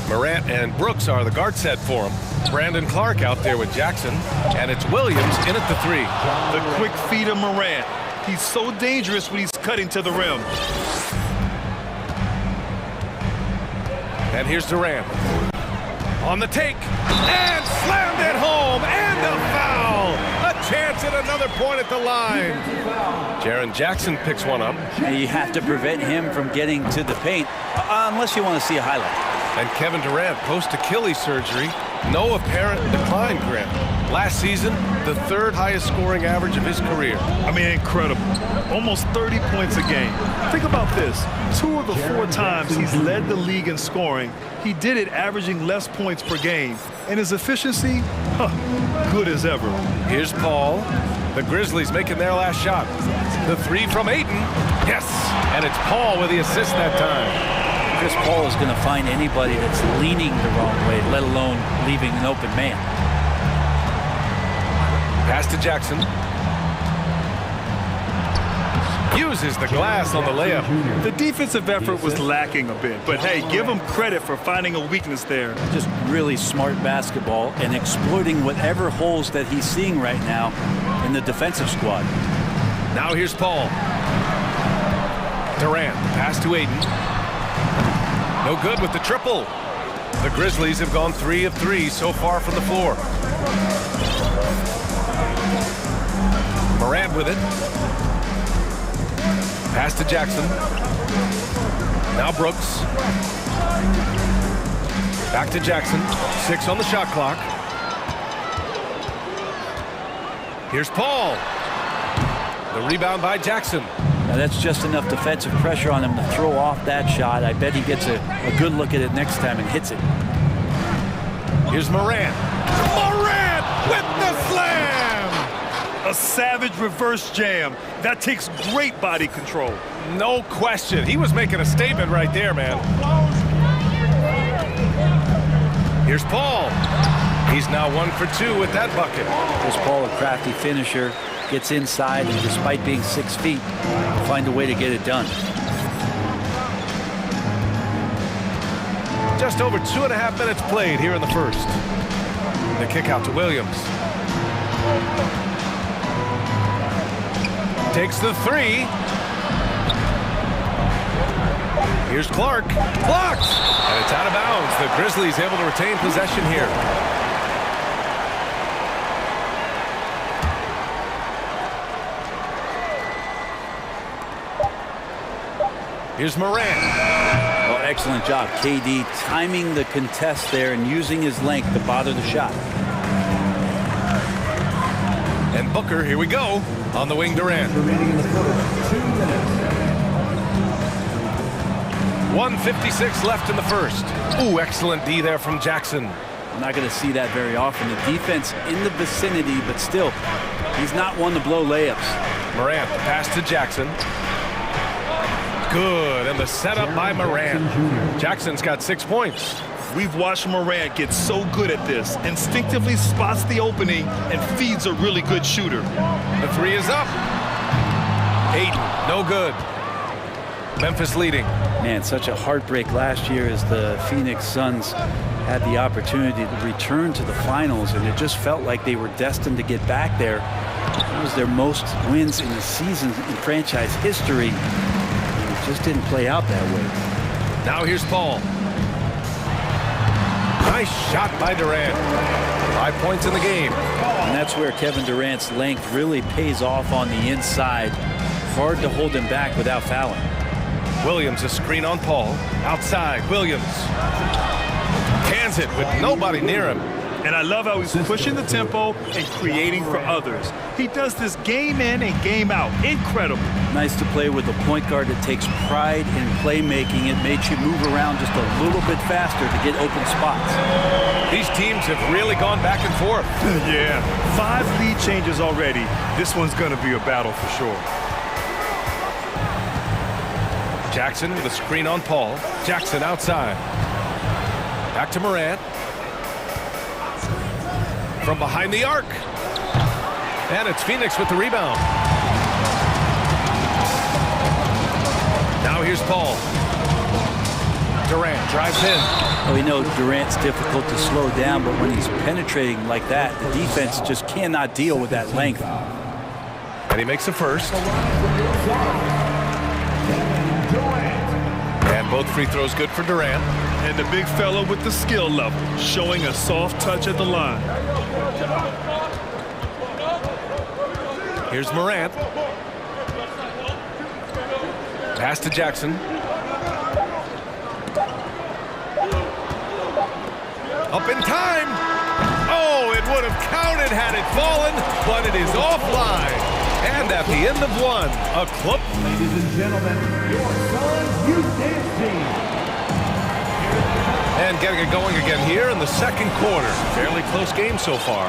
[SPEAKER 1] Morant and Brooks are the guard set for him. Brandon Clark out there with Jackson, and it's Williams in at the 3.
[SPEAKER 2] The quick feed of Morant. He's so dangerous when he's cutting to the rim.
[SPEAKER 1] And here's Durant. On the take, and slammed it home, and a foul! A chance at another point at the line. Jaren Jackson picks one up.
[SPEAKER 12] And you have to prevent him from getting to the paint, unless you want to see a highlight.
[SPEAKER 1] And Kevin Durant, post-Achilles surgery, no apparent decline, Grant. Last season, the 3rd highest scoring average of his career.
[SPEAKER 2] I mean, incredible. Almost 30 points a game. Think about this. 2 of the 4 times he's led the league in scoring, he did it averaging less points per game. And his efficiency, good as ever.
[SPEAKER 1] Here's Paul. The Grizzlies making their last shot. The 3 from Ayton. Yes! And it's Paul with the assist that time.
[SPEAKER 12] Chris Paul is going to find anybody that's leaning the wrong way, let alone leaving an open man.
[SPEAKER 1] Pass to Jackson. Uses the glass on the layup.
[SPEAKER 2] The defensive effort was lacking a bit, but hey, give him credit for finding a weakness there.
[SPEAKER 12] Just really smart basketball and exploiting whatever holes that he's seeing right now in the defensive squad.
[SPEAKER 1] Now here's Paul. Durant, pass to Ayton. No good with the triple. The Grizzlies have gone 3 of 3 so far from the floor. Morant with it. Pass to Jackson. Now Brooks. Back to Jackson. 6 on the shot clock. Here's Paul. The rebound by Jackson.
[SPEAKER 12] Now that's just enough defensive pressure on him to throw off that shot. I bet he gets a good look at it next time and hits it.
[SPEAKER 1] Here's Morant. Morant with the slam!
[SPEAKER 2] A savage reverse jam. That takes great body control.
[SPEAKER 1] No question. He was making a statement right there, man. Here's Paul. He's now 1 for 2 with that bucket.
[SPEAKER 12] Here's Paul, a crafty finisher. Gets inside, and despite being 6 feet, find a way to get it done.
[SPEAKER 1] Just over 2.5 minutes played here in the first. The kick out to Williams. Takes the 3. Here's Clark. Blocked! And it's out of bounds. The Grizzlies able to retain possession here. Here's Morant.
[SPEAKER 12] Oh, excellent job, KD, timing the contest there and using his length to bother the shot.
[SPEAKER 1] And Booker, here we go, on the wing Durant.
[SPEAKER 6] Remaining in the first, 2 minutes.
[SPEAKER 1] 1:56 left in the first. Ooh, excellent D there from Jackson.
[SPEAKER 12] I'm not going to see that very often. The defense in the vicinity, but still, he's not one to blow layups.
[SPEAKER 1] Morant, the pass to Jackson. Good, and the setup by Morant. Jackson's got 6 points.
[SPEAKER 2] We've watched Morant get so good at this. Instinctively spots the opening and feeds a really good shooter.
[SPEAKER 1] The 3 is up. Ayton, no good. Memphis leading.
[SPEAKER 12] Man, such a heartbreak last year as the Phoenix Suns had the opportunity to return to the finals, and it just felt like they were destined to get back there. It was their most wins in the season in franchise history. Just didn't play out that way.
[SPEAKER 1] Now here's Paul. Nice shot by Durant. 5 points in the game.
[SPEAKER 12] And that's where Kevin Durant's length really pays off on the inside. Hard to hold him back without fouling.
[SPEAKER 1] Williams, a screen on Paul. Outside, Williams. Cans it with nobody near him.
[SPEAKER 2] And I love how he's pushing the tempo and creating for others. He does this game in and game out. Incredible.
[SPEAKER 12] Nice to play with a point guard that takes pride in playmaking. It makes you move around just a little bit faster to get open spots.
[SPEAKER 1] These teams have really gone back and forth.
[SPEAKER 2] Yeah, 5 lead changes already. This one's going to be a battle for sure.
[SPEAKER 1] Jackson with a screen on Paul. Jackson outside. Back to Morant. From behind the arc. And it's Phoenix with the rebound. Now here's Paul. Durant drives in.
[SPEAKER 12] Well, we know Durant's difficult to slow down, but when he's penetrating like that, the defense just cannot deal with that length.
[SPEAKER 1] And he makes the first. And both free throws good for Durant.
[SPEAKER 2] And the big fella with the skill level, showing a soft touch at the line.
[SPEAKER 1] Here's Morant. Pass to Jackson. Up in time. Oh, it would have counted had it fallen, but it is offline. And at the end of one, a club.
[SPEAKER 6] Ladies and gentlemen, your Suns Youth Dance Team.
[SPEAKER 1] And getting it going again here in the second quarter. Fairly close game so far.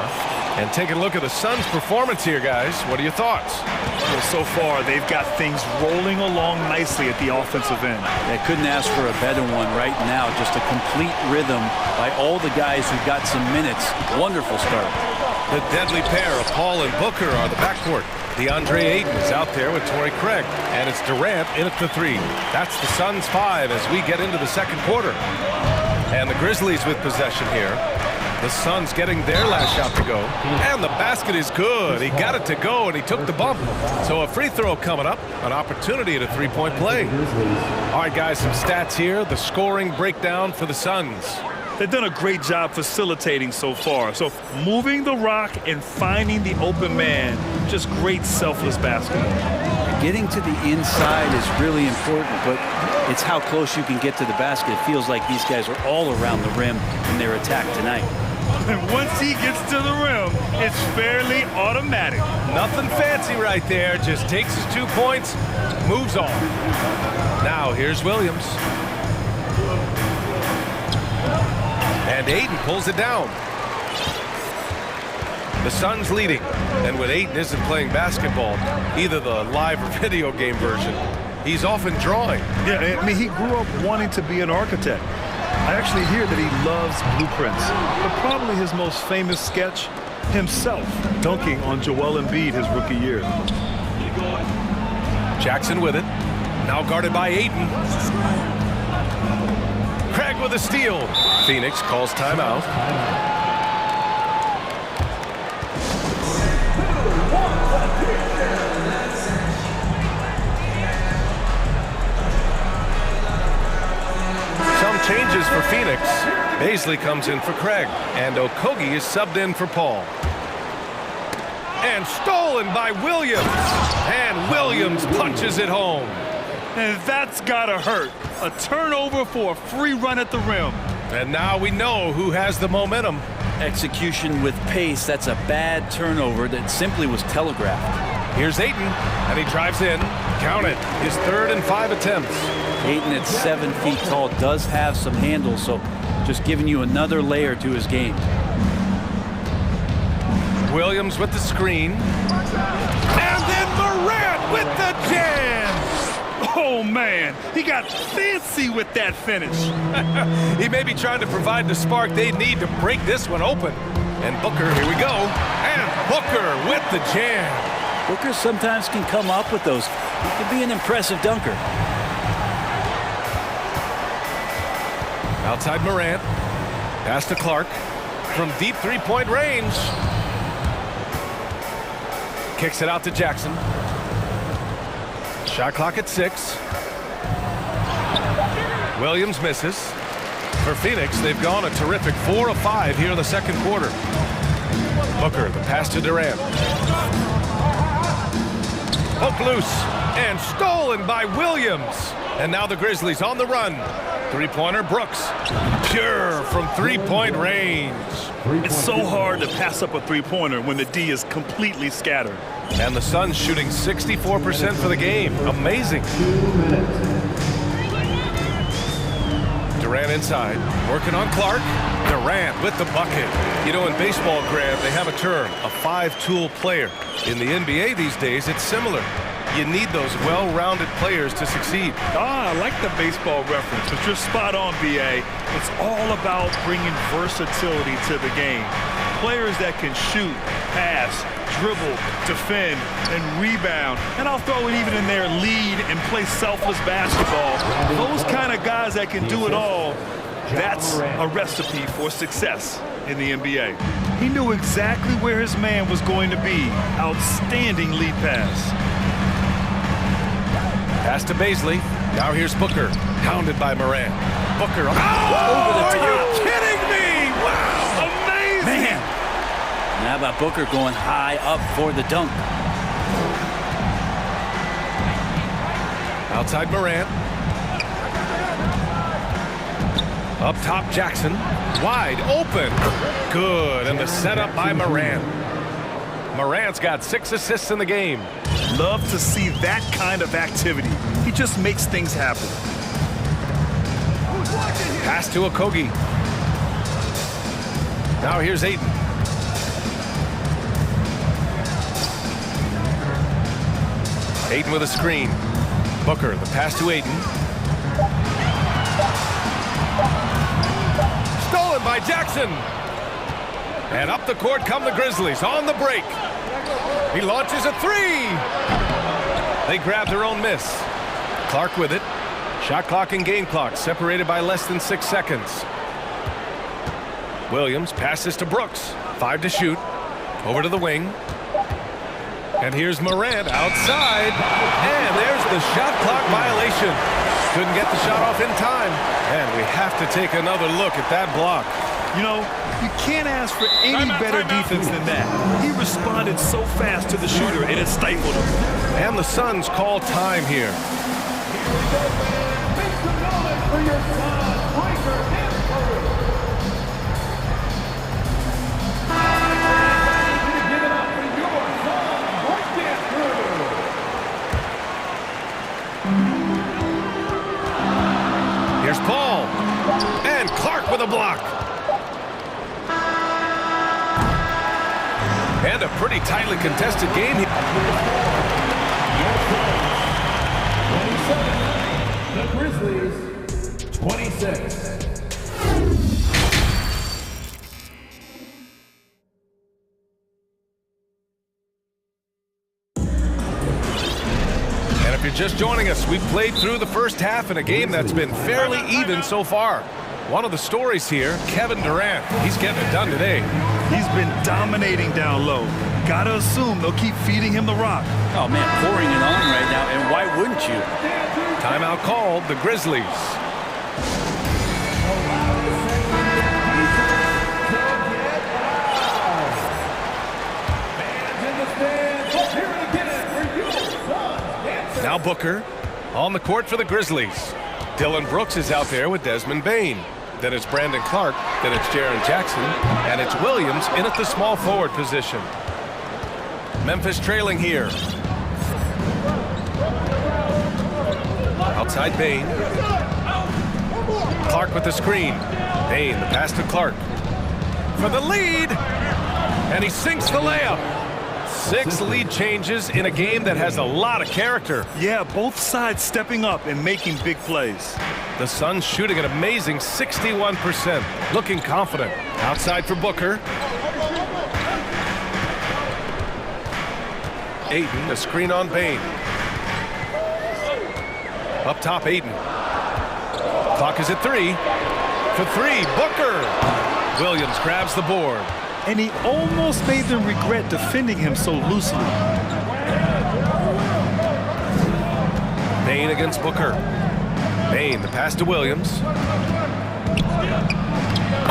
[SPEAKER 1] And taking a look at the Suns' performance here, guys. What are your thoughts?
[SPEAKER 2] Well, so far, they've got things rolling along nicely at the offensive end.
[SPEAKER 12] They couldn't ask for a better one right now. Just a complete rhythm by all the guys who got some minutes. Wonderful start.
[SPEAKER 1] The deadly pair of Paul and Booker are the backcourt. DeAndre Ayton is out there with Torrey Craig. And it's Durant in at the 3. That's the Suns' 5 as we get into the second quarter. And the Grizzlies with possession here. The Suns getting their last shot to go. And the basket is good. He got it to go, and he took the bump. So a free throw coming up. An opportunity at a three-point play. All right, guys, some stats here. The scoring breakdown for the Suns.
[SPEAKER 2] They've done a great job facilitating so far. So moving the rock and finding the open man. Just great selfless basketball.
[SPEAKER 12] Getting to the inside is really important, but it's how close you can get to the basket. It feels like these guys are all around the rim in their attack tonight.
[SPEAKER 2] And once he gets to the rim, it's fairly automatic.
[SPEAKER 1] Nothing fancy right there. Just takes his 2 points, moves on. Now here's Williams. And Ayton pulls it down. The Suns leading. And when Ayton isn't playing basketball, either the live or video game version, he's often drawing.
[SPEAKER 2] Yeah, I mean, he grew up wanting to be an architect. I actually hear that he loves blueprints. But probably his most famous sketch, himself dunking on Joel Embiid his rookie year.
[SPEAKER 1] Jackson with it. Now guarded by Ayton. Craig with a steal. Phoenix calls timeout. Some changes for Phoenix. Baisley comes in for Craig. And Okogie is subbed in for Paul. And stolen by Williams. And Williams punches it home.
[SPEAKER 2] And that's gotta hurt. A turnover for a free run at the rim.
[SPEAKER 1] And now we know who has the momentum.
[SPEAKER 12] Execution with pace. That's a bad turnover that simply was telegraphed.
[SPEAKER 1] Here's Ayton, and he drives in. Count it. His 3rd and 5 attempts.
[SPEAKER 12] Ayton at 7 feet tall does have some handle, so just giving you another layer to his game.
[SPEAKER 1] Williams with the screen. And then Morant with the jam.
[SPEAKER 2] Oh, man, he got fancy with that finish.
[SPEAKER 1] He may be trying to provide the spark they need to break this one open. And Booker, here we go. And Booker with the jam.
[SPEAKER 12] Booker sometimes can come up with those. He can be an impressive dunker.
[SPEAKER 1] Outside Morant. Pass to Clark. From deep three-point range. Kicks it out to Jackson. Shot clock at 6. Williams misses. For Phoenix, they've gone a terrific 4 of 5 here in the second quarter. Booker, the pass to Durant. Poke loose and stolen by Williams. And now the Grizzlies on the run. Three-pointer, Brooks. Pure from three-point range.
[SPEAKER 2] It's so hard to pass up a three-pointer when the D is completely scattered.
[SPEAKER 1] And the Suns shooting 64% for the game. Amazing. Durant inside, working on Clark. Durant with the bucket. You know, in baseball, Graham, they have a term, a five-tool player. In the NBA these days, it's similar. You need those well-rounded players to succeed.
[SPEAKER 2] I like the baseball reference, but you're spot on, BA. It's all about bringing versatility to the game. Players that can shoot, pass, dribble, defend, and rebound. And I'll throw it even in there, lead and play selfless basketball. Those kind of guys that can do it all, that's a recipe for success in the NBA. He knew exactly where his man was going to be. Outstanding lead pass.
[SPEAKER 1] Pass to Baisley. Now here's Booker, hounded by Morant. Booker over the
[SPEAKER 2] Are
[SPEAKER 1] top.
[SPEAKER 2] you kidding me? Wow, amazing!
[SPEAKER 12] Man, and how about Booker going high up for the dunk?
[SPEAKER 1] Outside Morant. Up top Jackson. Wide open. Good, and the setup by Morant. Morant's got 6 assists in the game.
[SPEAKER 2] Love to see that kind of activity. He just makes things happen.
[SPEAKER 1] Pass to Okogie. Now here's Ayton. Ayton with a screen. Booker, the pass to Ayton. Stolen by Jackson. And up the court come the Grizzlies on the break. He launches a three. They grab their own miss. Clark with it. Shot clock and game clock separated by less than 6 seconds. Williams passes to Brooks. 5 to shoot. Over to the wing. And here's Morant outside. And there's the shot clock violation. Couldn't get the shot off in time. And we have to take another look at that block.
[SPEAKER 2] You know, you can't ask for any better defense than that. He responded so fast to the shooter, and it stifled him.
[SPEAKER 1] And the Suns call time here.
[SPEAKER 4] Make some noise for your son, Breaker and Curry. Give it up for your son, Break and
[SPEAKER 1] Here's Paul. And Clark with a block. And a pretty tightly contested game here.
[SPEAKER 4] 27, the Grizzlies, 26.
[SPEAKER 1] And if you're just joining us, we've played through the first half in a game that's been fairly even so far. One of the stories here, Kevin Durant. He's getting it done today.
[SPEAKER 2] He's been dominating down low. Gotta assume they'll keep feeding him the rock.
[SPEAKER 12] Oh, man, pouring it on right now, and why wouldn't you?
[SPEAKER 1] Timeout called, the Grizzlies. Now Booker on the court for the Grizzlies. Dillon Brooks is out there with Desmond Bane. Then it's Brandon Clark, then it's Jaren Jackson, and it's Williams in at the small forward position. Memphis trailing here. Outside Bane. Clark with the screen. Bane, the pass to Clark. For the lead! And he sinks the layup. 6 lead changes in a game that has a lot of character.
[SPEAKER 2] Yeah, both sides stepping up and making big plays.
[SPEAKER 1] The Suns shooting an amazing 61%. Looking confident. Outside for Booker. Ayton, the screen on Bane. Up top, Ayton. Clock is at 3. For 3, Booker. Williams grabs the board.
[SPEAKER 2] And he almost made them regret defending him so loosely.
[SPEAKER 1] Bane against Booker. Bane, the pass to Williams.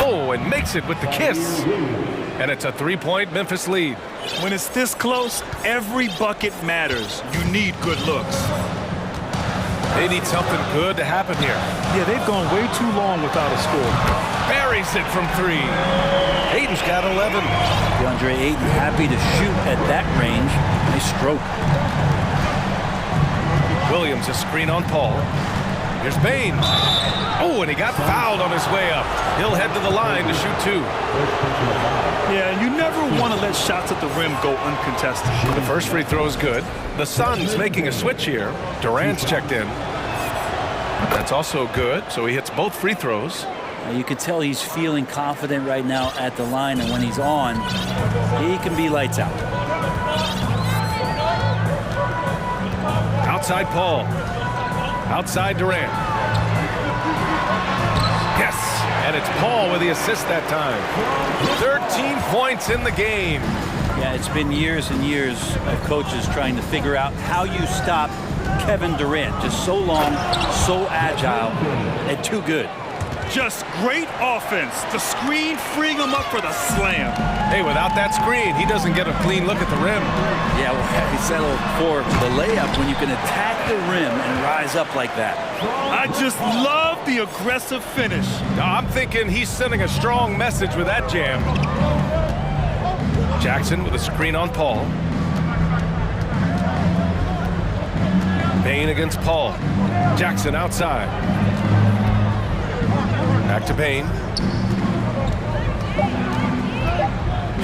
[SPEAKER 1] Oh, and makes it with the kiss. And it's a 3-point Memphis lead.
[SPEAKER 2] When it's this close, every bucket matters. You need good looks.
[SPEAKER 1] They need something good to happen here.
[SPEAKER 2] Yeah, they've gone way too long without a score.
[SPEAKER 1] Buries it from 3. Aiden's got 11.
[SPEAKER 12] DeAndre Ayton happy to shoot at that range. Nice stroke.
[SPEAKER 1] Williams, a screen on Paul. Here's Bain. Oh, and he got fouled on his way up. He'll head to the line to shoot 2.
[SPEAKER 2] Yeah, and you never want to let shots at the rim go uncontested.
[SPEAKER 1] The first free throw is good. The Suns making a switch here. Durant's checked in. That's also good, so he hits both free throws.
[SPEAKER 12] You can tell he's feeling confident right now at the line, and when he's on, he can be lights out.
[SPEAKER 1] Outside Paul. Outside Durant. Yes, and it's Paul with the assist that time. 13 points in the game.
[SPEAKER 12] Yeah, it's been years and years of coaches trying to figure out how you stop Kevin Durant. Just so long, so agile, and too good.
[SPEAKER 2] Just great offense. The screen freeing him up for the slam.
[SPEAKER 1] Hey, without that screen, he doesn't get a clean look at the rim.
[SPEAKER 12] Yeah, well, he settled for the layup when you can attack the rim and rise up like that.
[SPEAKER 2] I just love the aggressive finish.
[SPEAKER 1] I'm thinking he's sending a strong message with that jam. Jackson with a screen on Paul. Bain against Paul. Jackson outside. Back to Bain.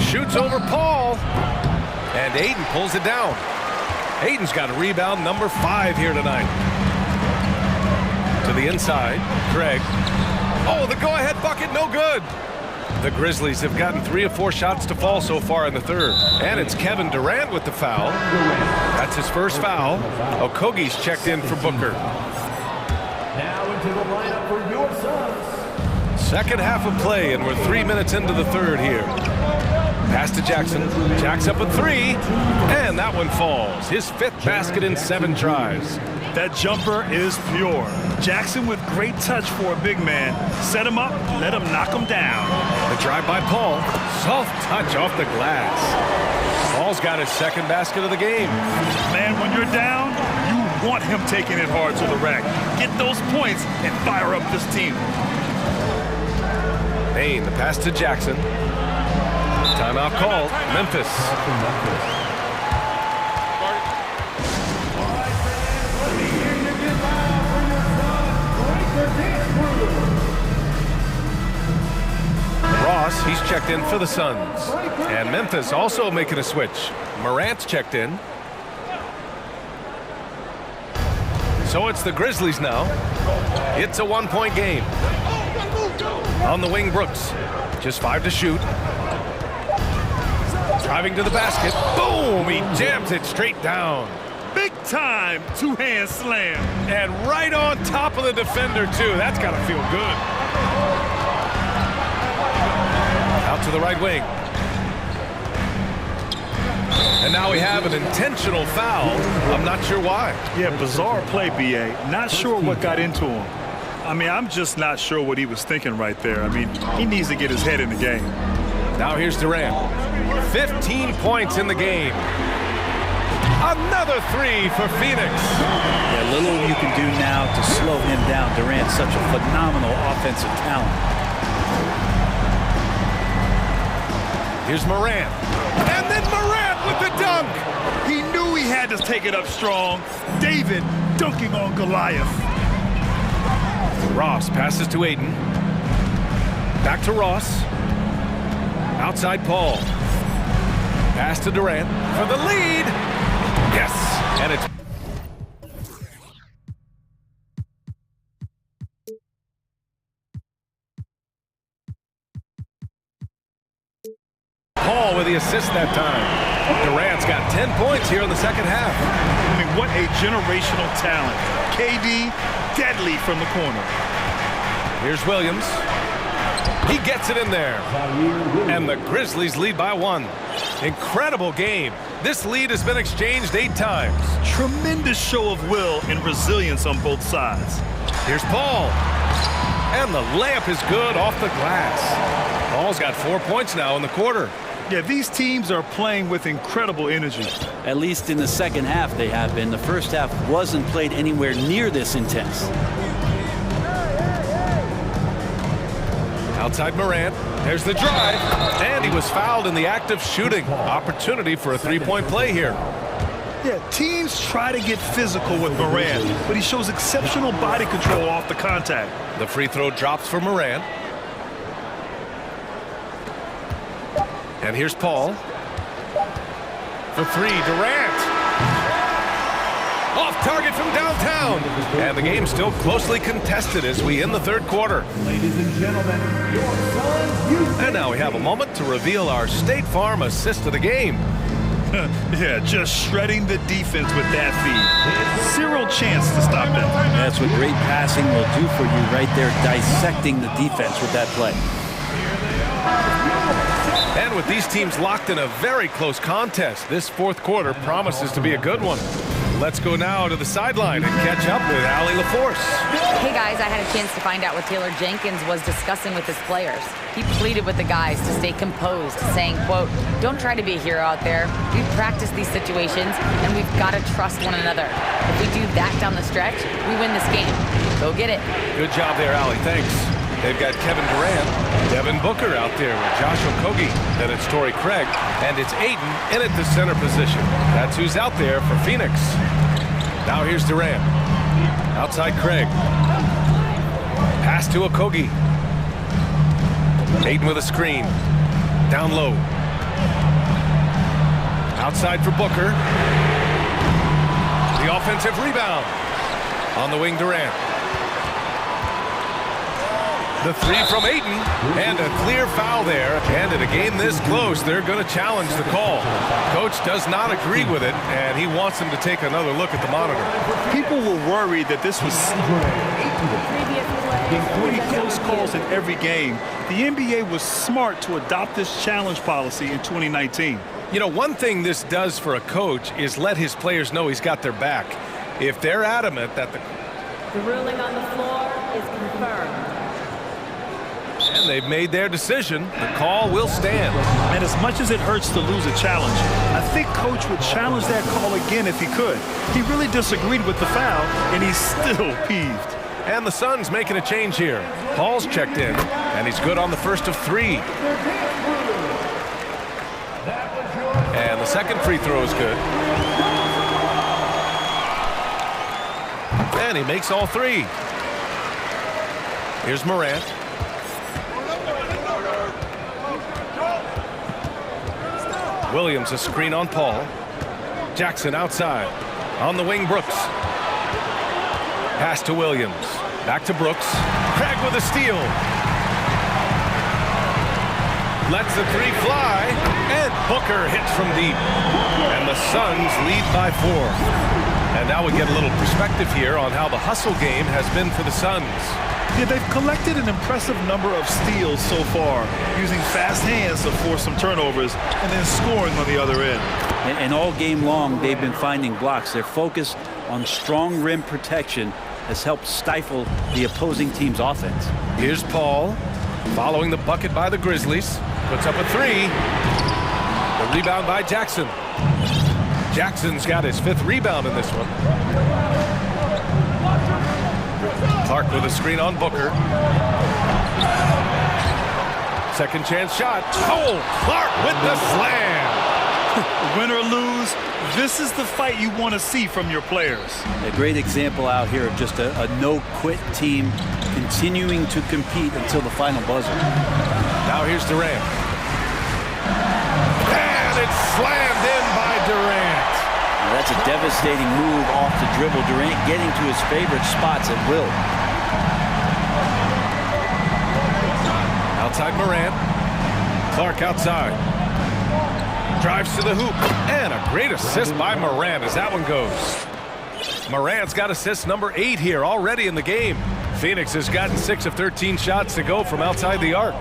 [SPEAKER 1] Shoots over Paul. And Aiden pulls it down. Aiden's got a rebound number 5 here tonight. To the inside, Craig. Oh, the go-ahead bucket, no good. The Grizzlies have gotten 3 or 4 shots to fall so far in the third. And it's Kevin Durant with the foul. That's his first foul. Okogie's checked in for Booker.
[SPEAKER 6] Now into the lineup for your Suns.
[SPEAKER 1] Second half of play, and we're 3 minutes into the third here. Pass to Jackson. Jack's up a 3, and that one falls. His 5th basket in 7 tries.
[SPEAKER 2] That jumper is pure. Jackson with great touch for a big man. Set him up, let him knock him down.
[SPEAKER 1] The drive by Paul. Soft touch off the glass. Paul's got his 2nd basket of the game.
[SPEAKER 2] Man, when you're down, you want him taking it hard to the rack. Get those points and fire up this team.
[SPEAKER 1] Bain, the pass to Jackson. Timeout called. Memphis. Ross, he's checked in for the Suns. And Memphis also making a switch. Morant's checked in. So it's the Grizzlies now. It's a 1-point game. On the wing, Brooks. Just 5 to shoot. Driving to the basket. Boom! He jams it straight down.
[SPEAKER 2] Big time 2-hand slam.
[SPEAKER 1] And right on top of the defender, too. That's got to feel good. Out to the right wing. And now we have an intentional foul. I'm not sure why.
[SPEAKER 2] Yeah, bizarre play, B.A. Not sure what got into him. I mean, I'm just not sure what he was thinking right there. I mean, he needs to get his head in the game.
[SPEAKER 1] Now here's Durant. 15 points in the game. Another 3 for Phoenix.
[SPEAKER 12] Yeah, little you can do now to slow him down. Durant's such a phenomenal offensive talent.
[SPEAKER 1] Here's Morant. And then Morant with the dunk.
[SPEAKER 2] He knew he had to take it up strong. David dunking on Goliath.
[SPEAKER 1] Ross passes to Aiden. Back to Ross. Outside Paul. Pass to Durant for the lead. Yes, and it's Paul with the assist that time. Durant's got 10 points here in the second half.
[SPEAKER 2] I mean, what a generational talent. KD, deadly from the corner.
[SPEAKER 1] Here's Williams. He gets it in there. And the Grizzlies lead by 1. Incredible game. This lead has been exchanged 8 times.
[SPEAKER 2] Tremendous show of will and resilience on both sides.
[SPEAKER 1] Here's Paul. And the layup is good off the glass. Paul's got 4 points now in the quarter.
[SPEAKER 2] Yeah, these teams are playing with incredible energy.
[SPEAKER 12] At least in the second half they have been. The first half wasn't played anywhere near this intense.
[SPEAKER 1] Outside Morant, there's the drive, and he was fouled in the act of shooting. Opportunity for a three-point play here.
[SPEAKER 2] Yeah, teams try to get physical with Morant, but he shows exceptional body control off the contact.
[SPEAKER 1] The free throw drops for Morant. And here's Paul. For three, Durant. Off target from downtown. And the game's still closely contested as we end the third quarter.
[SPEAKER 6] Ladies and gentlemen, your Suns.
[SPEAKER 1] And now we have a moment to reveal our State Farm assist of the game.
[SPEAKER 2] Yeah, just shredding the defense with that feed. Zero chance to stop them.
[SPEAKER 12] That's what great passing will do for you right there, dissecting the defense with that play.
[SPEAKER 1] And with these teams locked in a very close contest, this fourth quarter promises to be a good one. Let's go now to the sideline and catch up with Allie LaForce.
[SPEAKER 5] Hey guys, I had a chance to find out what Taylor Jenkins was discussing with his players. He pleaded with the guys to stay composed, saying, quote, "Don't try to be a hero out there. We've practiced these situations, and we've got to trust one another. If we do that down the stretch, we win this game. Go get it."
[SPEAKER 1] Good job there, Allie. Thanks. They've got Kevin Durant, Devin Booker out there with Josh Okogie. Then it's Torrey Craig, and it's Ayton in at the center position. That's who's out there for Phoenix. Now here's Durant. Outside Craig. Pass to Okogie. Ayton with a screen. Down low. Outside for Booker. The offensive rebound. On the wing, Durant. The three from Ayton, and a clear foul there. And in a game this close, they're going to challenge the call. Coach does not agree with it, and he wants him to take another look at the monitor.
[SPEAKER 2] People were worried that this was pretty close calls in every game. The NBA was smart to adopt this challenge policy in 2019.
[SPEAKER 1] You know, one thing this does for a coach is let his players know he's got their back. If they're adamant that
[SPEAKER 15] The ruling on the floor is confirmed.
[SPEAKER 1] And they've made their decision, the call will stand.
[SPEAKER 2] And as much as it hurts to lose a challenge, I think Coach would challenge that call again if he could. He really disagreed with the foul, and he's still peeved.
[SPEAKER 1] And the Suns making a change here. Paul's checked in, and he's good on the first of three. And the second free throw is good. And he makes all three. Here's Morant. Williams a screen on Paul. Jackson outside. On the wing, Brooks. Pass to Williams. Back to Brooks. Craig with a steal. Lets the three fly. And Booker hits from deep. And the Suns lead by 4. And now we get a little perspective here on how the hustle game has been for the Suns.
[SPEAKER 2] Yeah, they've collected an impressive number of steals so far, using fast hands to force some turnovers and then scoring on the other end.
[SPEAKER 12] And all game long, they've been finding blocks. Their focus on strong rim protection has helped stifle the opposing team's offense.
[SPEAKER 1] Here's Paul, following the bucket by the Grizzlies. Puts up a three. The rebound by Jackson. Jackson's got his 5th rebound in this one. Clark with a screen on Booker. Second chance shot. Oh, Clark with the slam.
[SPEAKER 2] Win or lose, this is the fight you want to see from your players.
[SPEAKER 12] A great example out here of just a no-quit team continuing to compete until the final buzzer.
[SPEAKER 1] Now here's Durant. And it's slammed in by Durant.
[SPEAKER 12] Now that's a devastating move off the dribble. Durant getting to his favorite spots at will.
[SPEAKER 1] Outside Morant. Clark outside. Drives to the hoop. And a great assist by Morant as that one goes. Morant's got assist number 8 here already in the game. Phoenix has gotten 6 of 13 shots to go from outside the arc.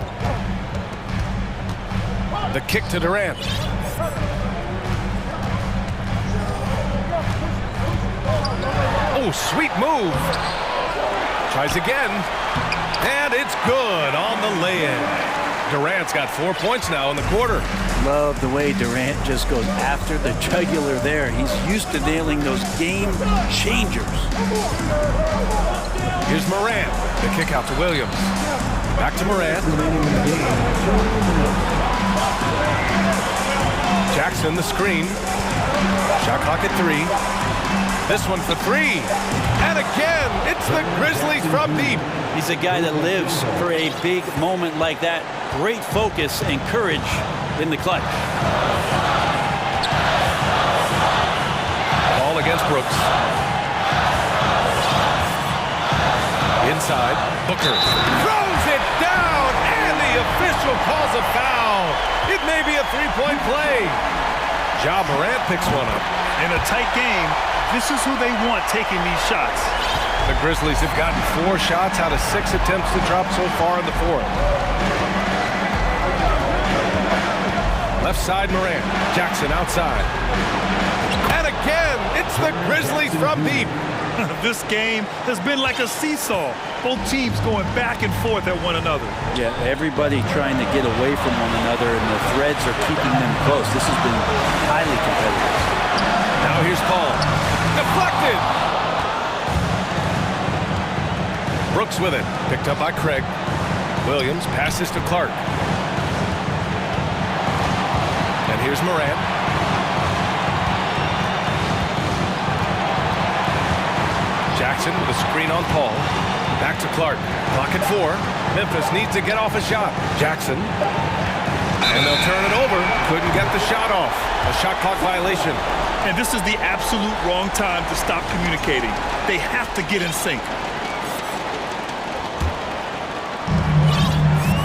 [SPEAKER 1] The kick to Durant. Oh, sweet move. Tries again. And it's good on the lay-in. Durant's got 4 points now in the quarter.
[SPEAKER 12] Love the way Durant just goes after the jugular there. He's used to nailing those game changers.
[SPEAKER 1] Here's Morant. The kick out to Williams. Back to Morant. Jackson, the screen. Shot clock at 3. This one for 3. And again, it's the Grizzlies from deep.
[SPEAKER 12] He's a guy that lives for a big moment like that. Great focus and courage in the clutch.
[SPEAKER 1] Ball against Brooks. Inside, Booker throws it down, and the official calls a foul. It may be a three-point play. Ja Morant picks one up.
[SPEAKER 2] In a tight game, this is who they want taking these shots.
[SPEAKER 1] The Grizzlies have gotten 4 shots out of 6 attempts to drop so far in the fourth. Left side, Morant. Jackson outside. And again, it's the Grizzlies from deep.
[SPEAKER 2] This game has been like a seesaw. Both teams going back and forth at one another.
[SPEAKER 12] Yeah, everybody trying to get away from one another, and the threads are keeping them close. This has been highly competitive.
[SPEAKER 1] Now here's Paul. Deflected! Brooks with it. Picked up by Craig. Williams passes to Clark. And here's Morant. Jackson with a screen on Paul. Back to Clark. Clock at 4. Memphis needs to get off a shot. Jackson. And they'll turn it over. Couldn't get the shot off. A shot clock violation.
[SPEAKER 2] And this is the absolute wrong time to stop communicating. They have to get in sync.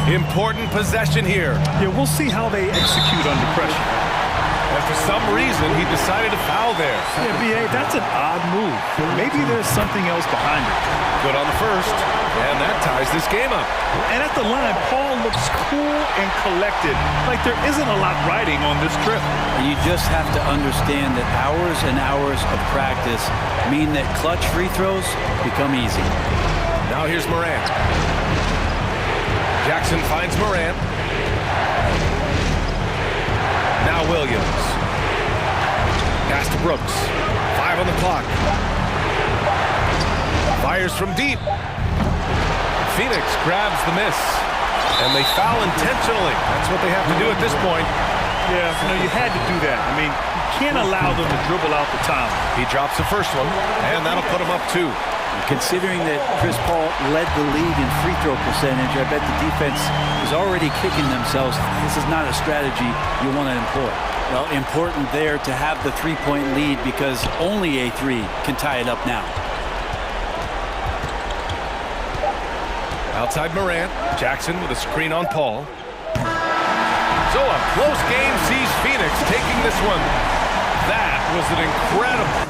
[SPEAKER 1] Important possession here.
[SPEAKER 2] Yeah, we'll see how they execute under pressure.
[SPEAKER 1] And for some reason, he decided to foul there.
[SPEAKER 2] Yeah, B.A., that's an odd move. Maybe there's something else behind it.
[SPEAKER 1] Good on the first, and that ties this game up.
[SPEAKER 2] And at the line, Paul looks cool and collected, like there isn't a lot riding on this trip.
[SPEAKER 12] You just have to understand that hours and hours of practice mean that clutch free throws become easy.
[SPEAKER 1] Now here's Morant. Jackson finds Morant. Now Williams. Pass to Brooks. 5 on the clock. Fires from deep. Phoenix grabs the miss. And they foul intentionally. That's what they have to do at this point.
[SPEAKER 2] Yeah, you had to do that. I mean, you can't allow them to dribble out the time.
[SPEAKER 1] He drops the first one, and that'll put him up 2.
[SPEAKER 12] Considering that Chris Paul led the league in free throw percentage, I bet the defense is already kicking themselves. This is not a strategy you want to employ. Well, important there to have the three-point lead because only a 3 can tie it up now.
[SPEAKER 1] Outside Morant. Jackson with a screen on Paul. So a close game sees Phoenix taking this one. That was an incredible...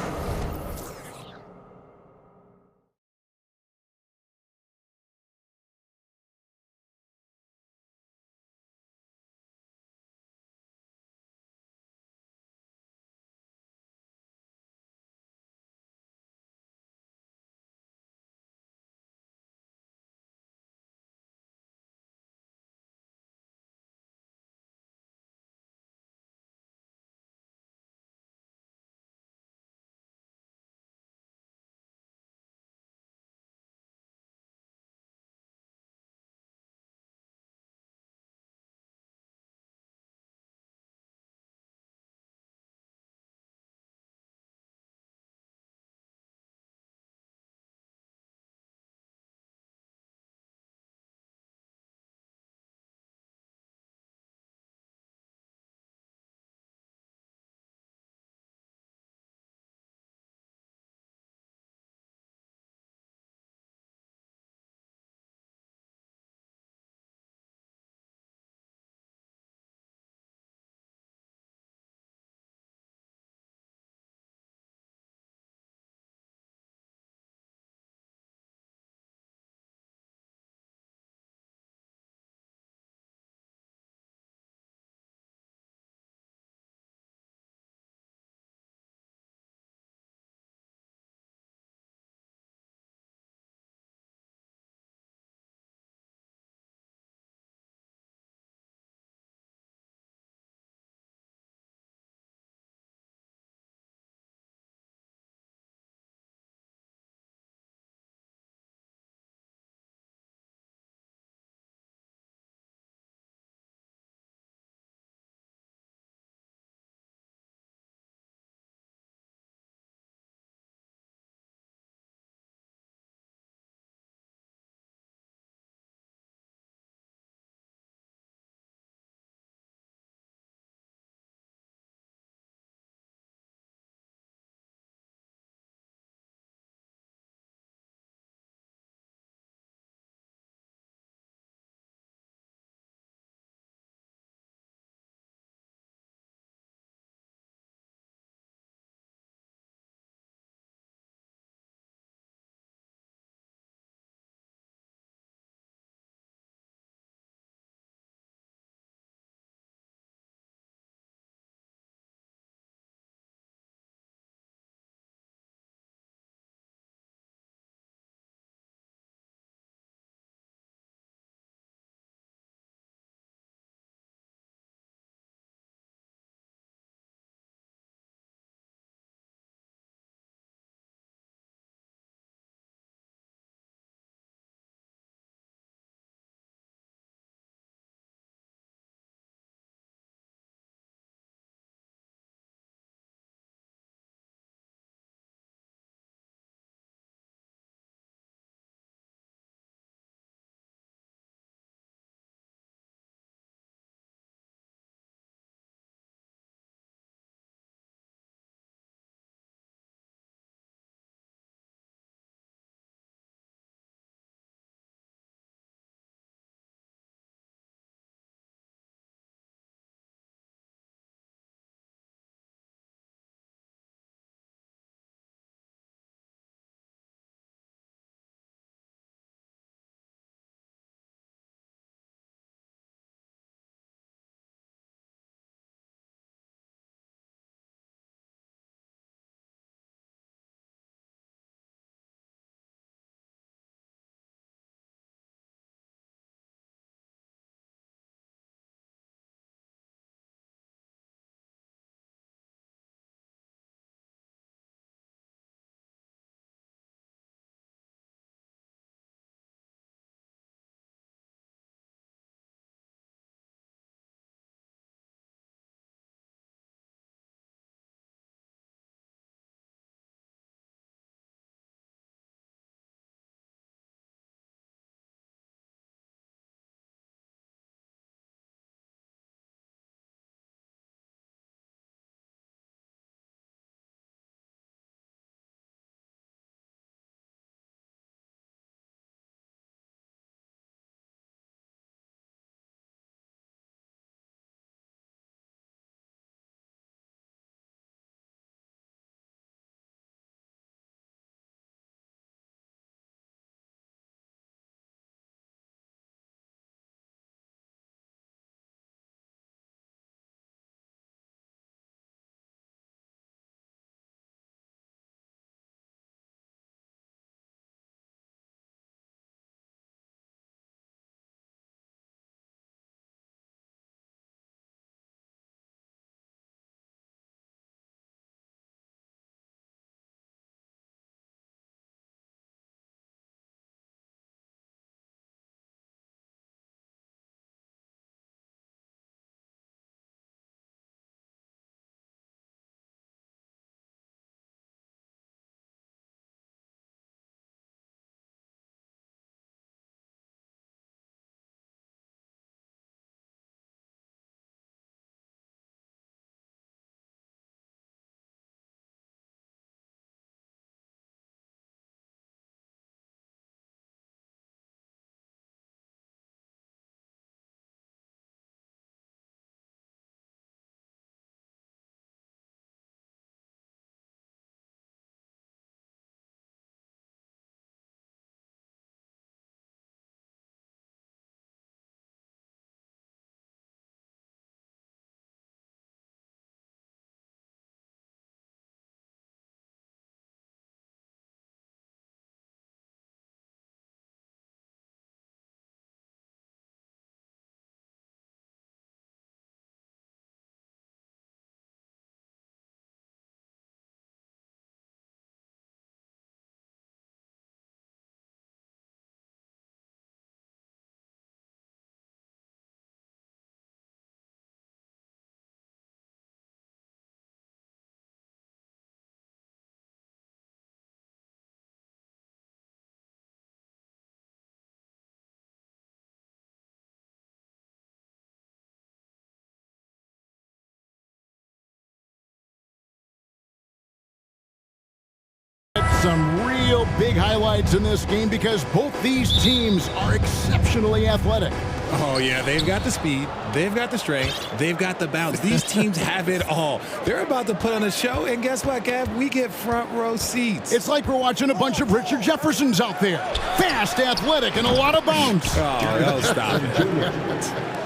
[SPEAKER 7] some real big highlights in this game because both these teams are exceptionally athletic.
[SPEAKER 13] Oh, yeah, they've got the speed, they've got the strength, they've got the bounce. These teams have it all. They're about to put on a show, and guess what, Kev? We get front row seats.
[SPEAKER 7] It's like we're watching a bunch of Richard Jeffersons out there. Fast, athletic, and a lot of bounce.
[SPEAKER 13] Oh, don't stop it.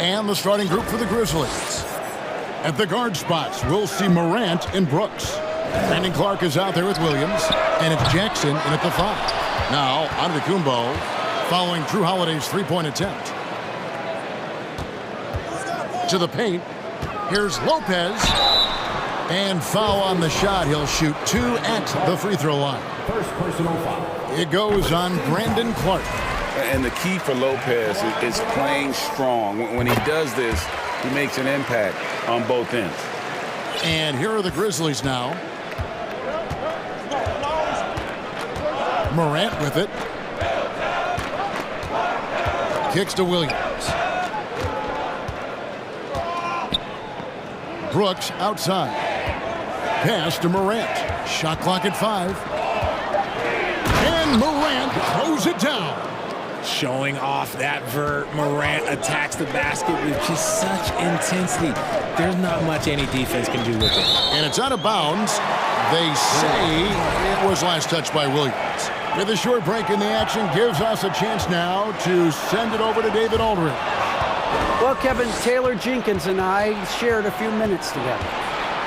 [SPEAKER 7] And the starting group for the Grizzlies. At the guard spots, we'll see Morant and Brooks. Brandon Clark is out there with Williams, and it's Jackson in at the 5. Now, Antetokounmpo, following Drew Holiday's three-point attempt. To the paint. Here's Lopez. And foul on the shot. He'll shoot 2 at the free throw line.
[SPEAKER 6] First personal foul.
[SPEAKER 7] It goes on Brandon Clark.
[SPEAKER 14] And the key for Lopez is playing strong. When he does this, he makes an impact on both ends.
[SPEAKER 7] And here are the Grizzlies now. Morant with it. Kicks to Williams. Brooks outside. Pass to Morant. Shot clock at 5. And Morant throws it down.
[SPEAKER 13] Showing off that vert. Morant attacks the basket with just such intensity. There's not much any defense can do with it.
[SPEAKER 7] And it's out of bounds. They say it was last touched by Williams. With a short break in the action, gives us a chance now to send it over to David Aldridge.
[SPEAKER 11] Well, Kevin, Taylor Jenkins and I shared a few minutes together.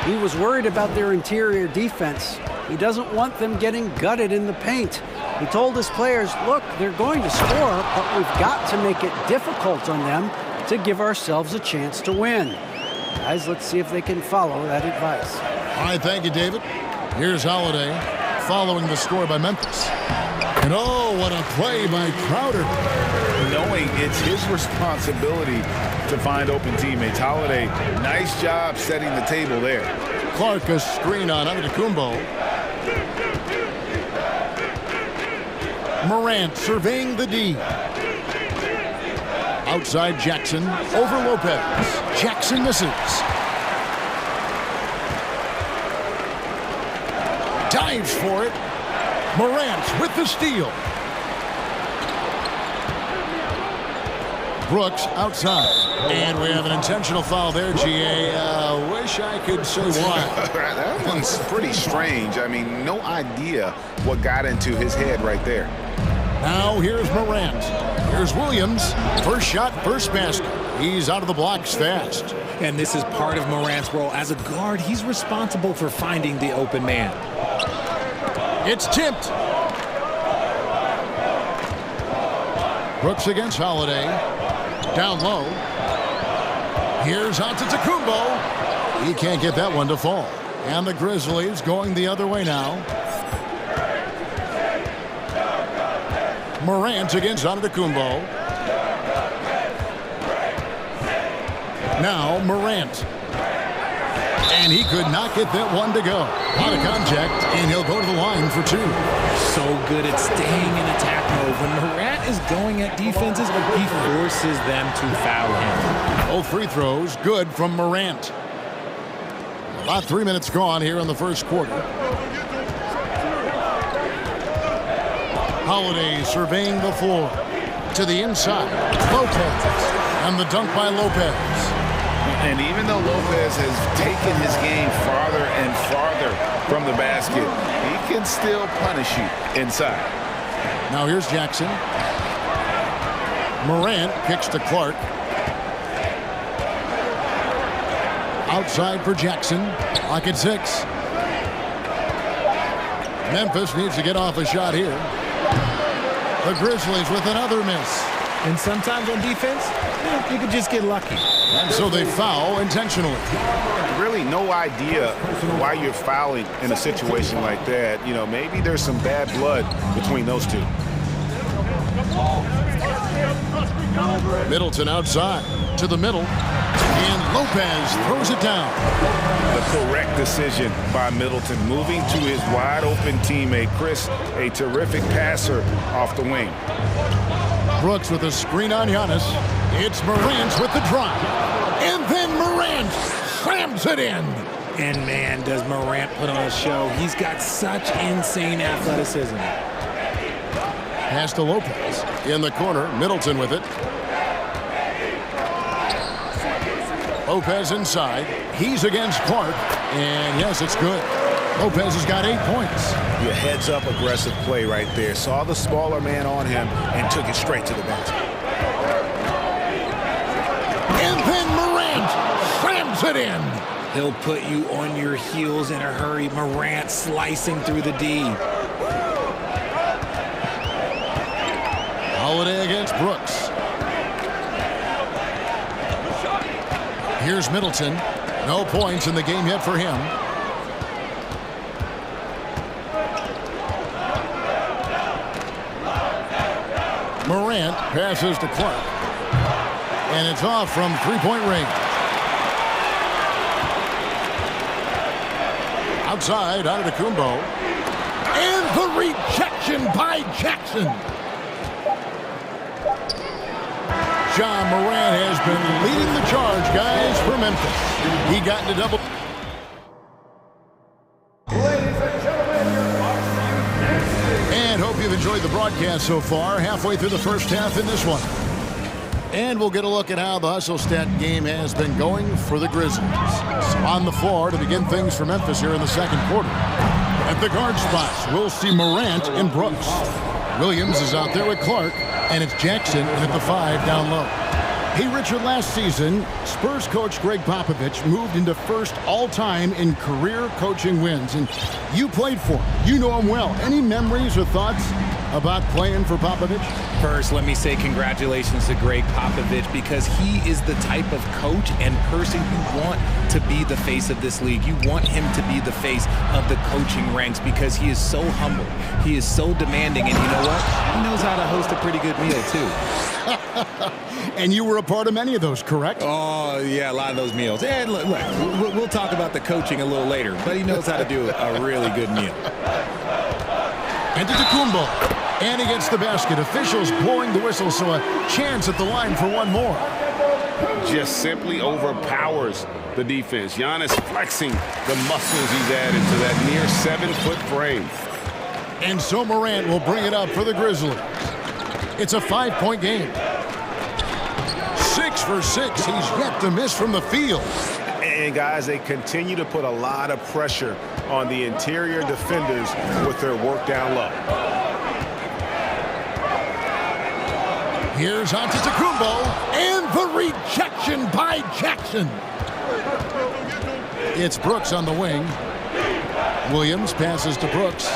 [SPEAKER 11] He was worried about their interior defense. He doesn't want them getting gutted in the paint. He told his players, look, they're going to score, but we've got to make it difficult on them to give ourselves a chance to win. Guys, let's see if they can follow that advice.
[SPEAKER 7] All right, thank you, David. Here's Holiday following the score by Memphis. And oh, what a play by Crowder.
[SPEAKER 14] Knowing it's his responsibility to find open teammates. Holiday, nice job setting the table there.
[SPEAKER 7] Clark, a screen on Antetokounmpo. Morant surveying the D. Outside Jackson, over Lopez. Jackson misses. Dives for it. Morant with the steal. Brooks outside. And we have an intentional foul there, GA. Wish I could say why.
[SPEAKER 14] That one's pretty strange. I mean, no idea what got into his head right there.
[SPEAKER 7] Now here's Morant. Here's Williams. First shot, first basket. He's out of the blocks fast.
[SPEAKER 13] And this is part of Morant's role. As a guard, he's responsible for finding the open man.
[SPEAKER 7] It's tipped. Brooks against Holiday. Down low. Here's Antetokounmpo. He can't get that one to fall. And the Grizzlies going the other way now. Morant against Antetokounmpo. Now Morant. And he could not get that one to go. Out of contact, and he'll go to the line for 2.
[SPEAKER 13] So good at staying in attack mode. When Morant is going at defenses, he forces them to foul him.
[SPEAKER 7] Both free throws good from Morant. About 3 minutes gone here in the first quarter. Holiday surveying the floor. To the inside. Lopez. And the dunk by Lopez.
[SPEAKER 14] And even though Lopez has taken his game farther and farther from the basket, he can still punish you inside.
[SPEAKER 7] Now here's Jackson. Morant kicks to Clark. Outside for Jackson. Clock at 6. Memphis needs to get off a shot here. The Grizzlies with another miss.
[SPEAKER 13] And sometimes on defense, you could just get lucky.
[SPEAKER 7] And so they foul intentionally.
[SPEAKER 14] Really no idea why you're fouling in a situation like that. You know, maybe there's some bad blood between those two.
[SPEAKER 7] Middleton outside to the middle. And Lopez throws it down.
[SPEAKER 14] The correct decision by Middleton, moving to his wide-open teammate, Chris, a terrific passer off the wing.
[SPEAKER 7] Brooks with a screen on Giannis. It's Morant with the drive. And then Morant slams it in.
[SPEAKER 13] And man, does Morant put on a show. He's got such insane athleticism.
[SPEAKER 7] Pass to Lopez. In the corner, Middleton with it. Lopez inside. He's against Clark. And yes, it's good. Lopez has got 8 points.
[SPEAKER 14] Your heads-up aggressive play right there. Saw the smaller man on him and took it straight to the basket.
[SPEAKER 7] And then Morant slams it in.
[SPEAKER 13] He'll put you on your heels in a hurry. Morant slicing through the D.
[SPEAKER 7] Holiday against Brooks. Here's Middleton. No points in the game yet for him. Morant passes to Clark. And it's off from three-point range. Outside, Antetokounmpo. And the rejection by Jackson. Ja Morant has been leading the charge, guys, for Memphis. He got into double.
[SPEAKER 6] Ladies and gentlemen, your
[SPEAKER 7] And hope you've enjoyed the broadcast so far. Halfway through the first half in this one. And we'll get a look at how the hustle stat game has been going for the Grizzlies. So on the floor to begin things for Memphis here in the second quarter. At the guard spots, we'll see Morant and Brooks. Williams is out there with Clark, and it's Jackson in at the 5 down low. Hey, Richard, last season, Spurs coach Greg Popovich moved into first all-time in career coaching wins, and you played for him. You know him well. Any memories or thoughts about playing for Popovich?
[SPEAKER 13] First, let me say congratulations to Greg Popovich, because he is the type of coach and person you want to be the face of this league. You want him to be the face of the coaching ranks, because he is so humble. He is so demanding, and you know what? He knows how to host a pretty good meal, too.
[SPEAKER 7] And you were a part of many of those, correct?
[SPEAKER 13] Oh, yeah, a lot of those meals. And look, we'll talk about the coaching a little later, but he knows how to do a really good meal.
[SPEAKER 7] Antetokounmpo. And he gets the basket. Officials blowing the whistle, so a chance at the line for one more.
[SPEAKER 9] Just simply overpowers the defense. Giannis flexing the muscles he's added to that near 7-foot frame.
[SPEAKER 7] And so Morant will bring it up for the Grizzlies. It's a 5-point game. 6 for 6. He's yet to miss from the field.
[SPEAKER 9] And guys, they continue to put a lot of pressure on the interior defenders with their work down low.
[SPEAKER 7] Here's Antetokounmpo, and the rejection by Jackson. It's Brooks on the wing. Williams passes to Brooks.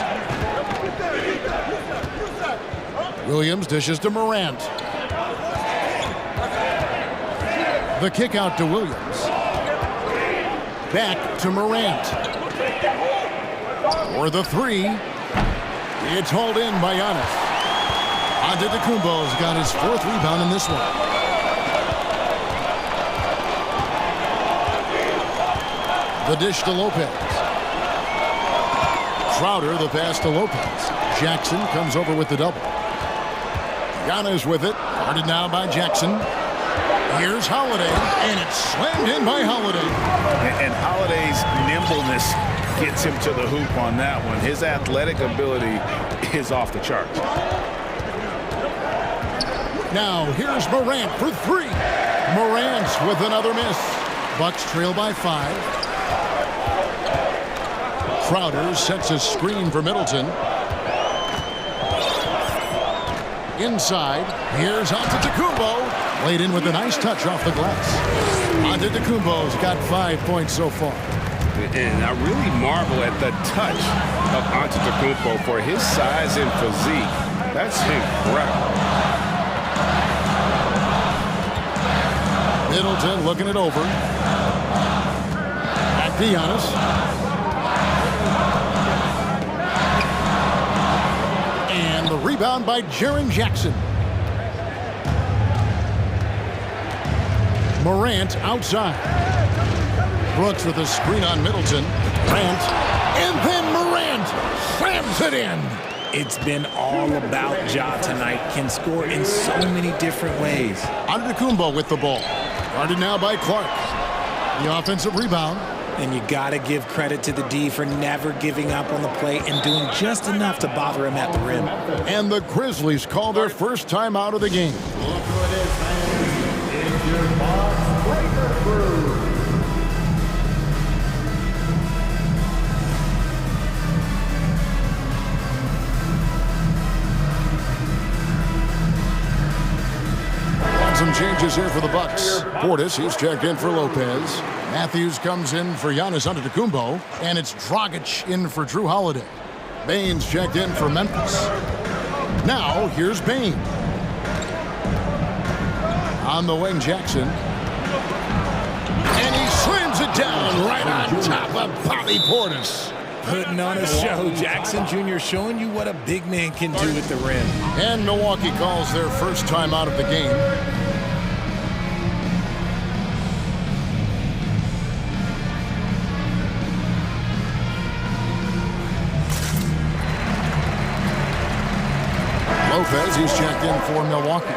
[SPEAKER 7] Williams dishes to Morant. The kick out to Williams. Back to Morant. For the 3. It's hauled in by Giannis. Antetokounmpo's got his 4th rebound in this one. The dish to Lopez. Crowder, the pass to Lopez. Jackson comes over with the double. Giannis with it. Guarded now by Jackson. Here's Holiday, and it's slammed in by Holiday.
[SPEAKER 9] And Holiday's nimbleness gets him to the hoop on that one. His athletic ability is off the charts.
[SPEAKER 7] Now, here's Morant for 3. Morant with another miss. Bucks trail by 5. Crowder sets a screen for Middleton. Inside, here's Antetokounmpo. Laid in with a nice touch off the glass. Antetokounmpo's got 5 points so far.
[SPEAKER 9] And I really marvel at the touch of Antetokounmpo for his size and physique. That's incredible.
[SPEAKER 7] Middleton looking it over. Back to Giannis. And the rebound by Jaren Jackson. Morant outside. Brooks with a screen on Middleton. Morant. And then Morant slams it in.
[SPEAKER 13] It's been all about Ja tonight. Can score in so many different ways.
[SPEAKER 7] Antetokounmpo with the ball. Guarded now by Clark. The offensive rebound.
[SPEAKER 13] And you got to give credit to the D for never giving up on the play and doing just enough to bother him at the rim.
[SPEAKER 7] And the Grizzlies call their first time out of the game.
[SPEAKER 6] Look who it is, man. It's your box breaker crew.
[SPEAKER 7] Some changes here for the Bucks. Portis, he's checked in for Lopez. Matthews comes in for Giannis Antetokounmpo, and it's Dragic in for Drew Holiday. Baines checked in for Memphis. Now, here's Bane. On the wing, Jackson. And he slams it down right on top of Bobby Portis.
[SPEAKER 13] Putting on a show. Jackson Jr. showing you what a big man can do at the rim.
[SPEAKER 7] And Milwaukee calls their first time out of the game. Lopez, he's checked in for Milwaukee.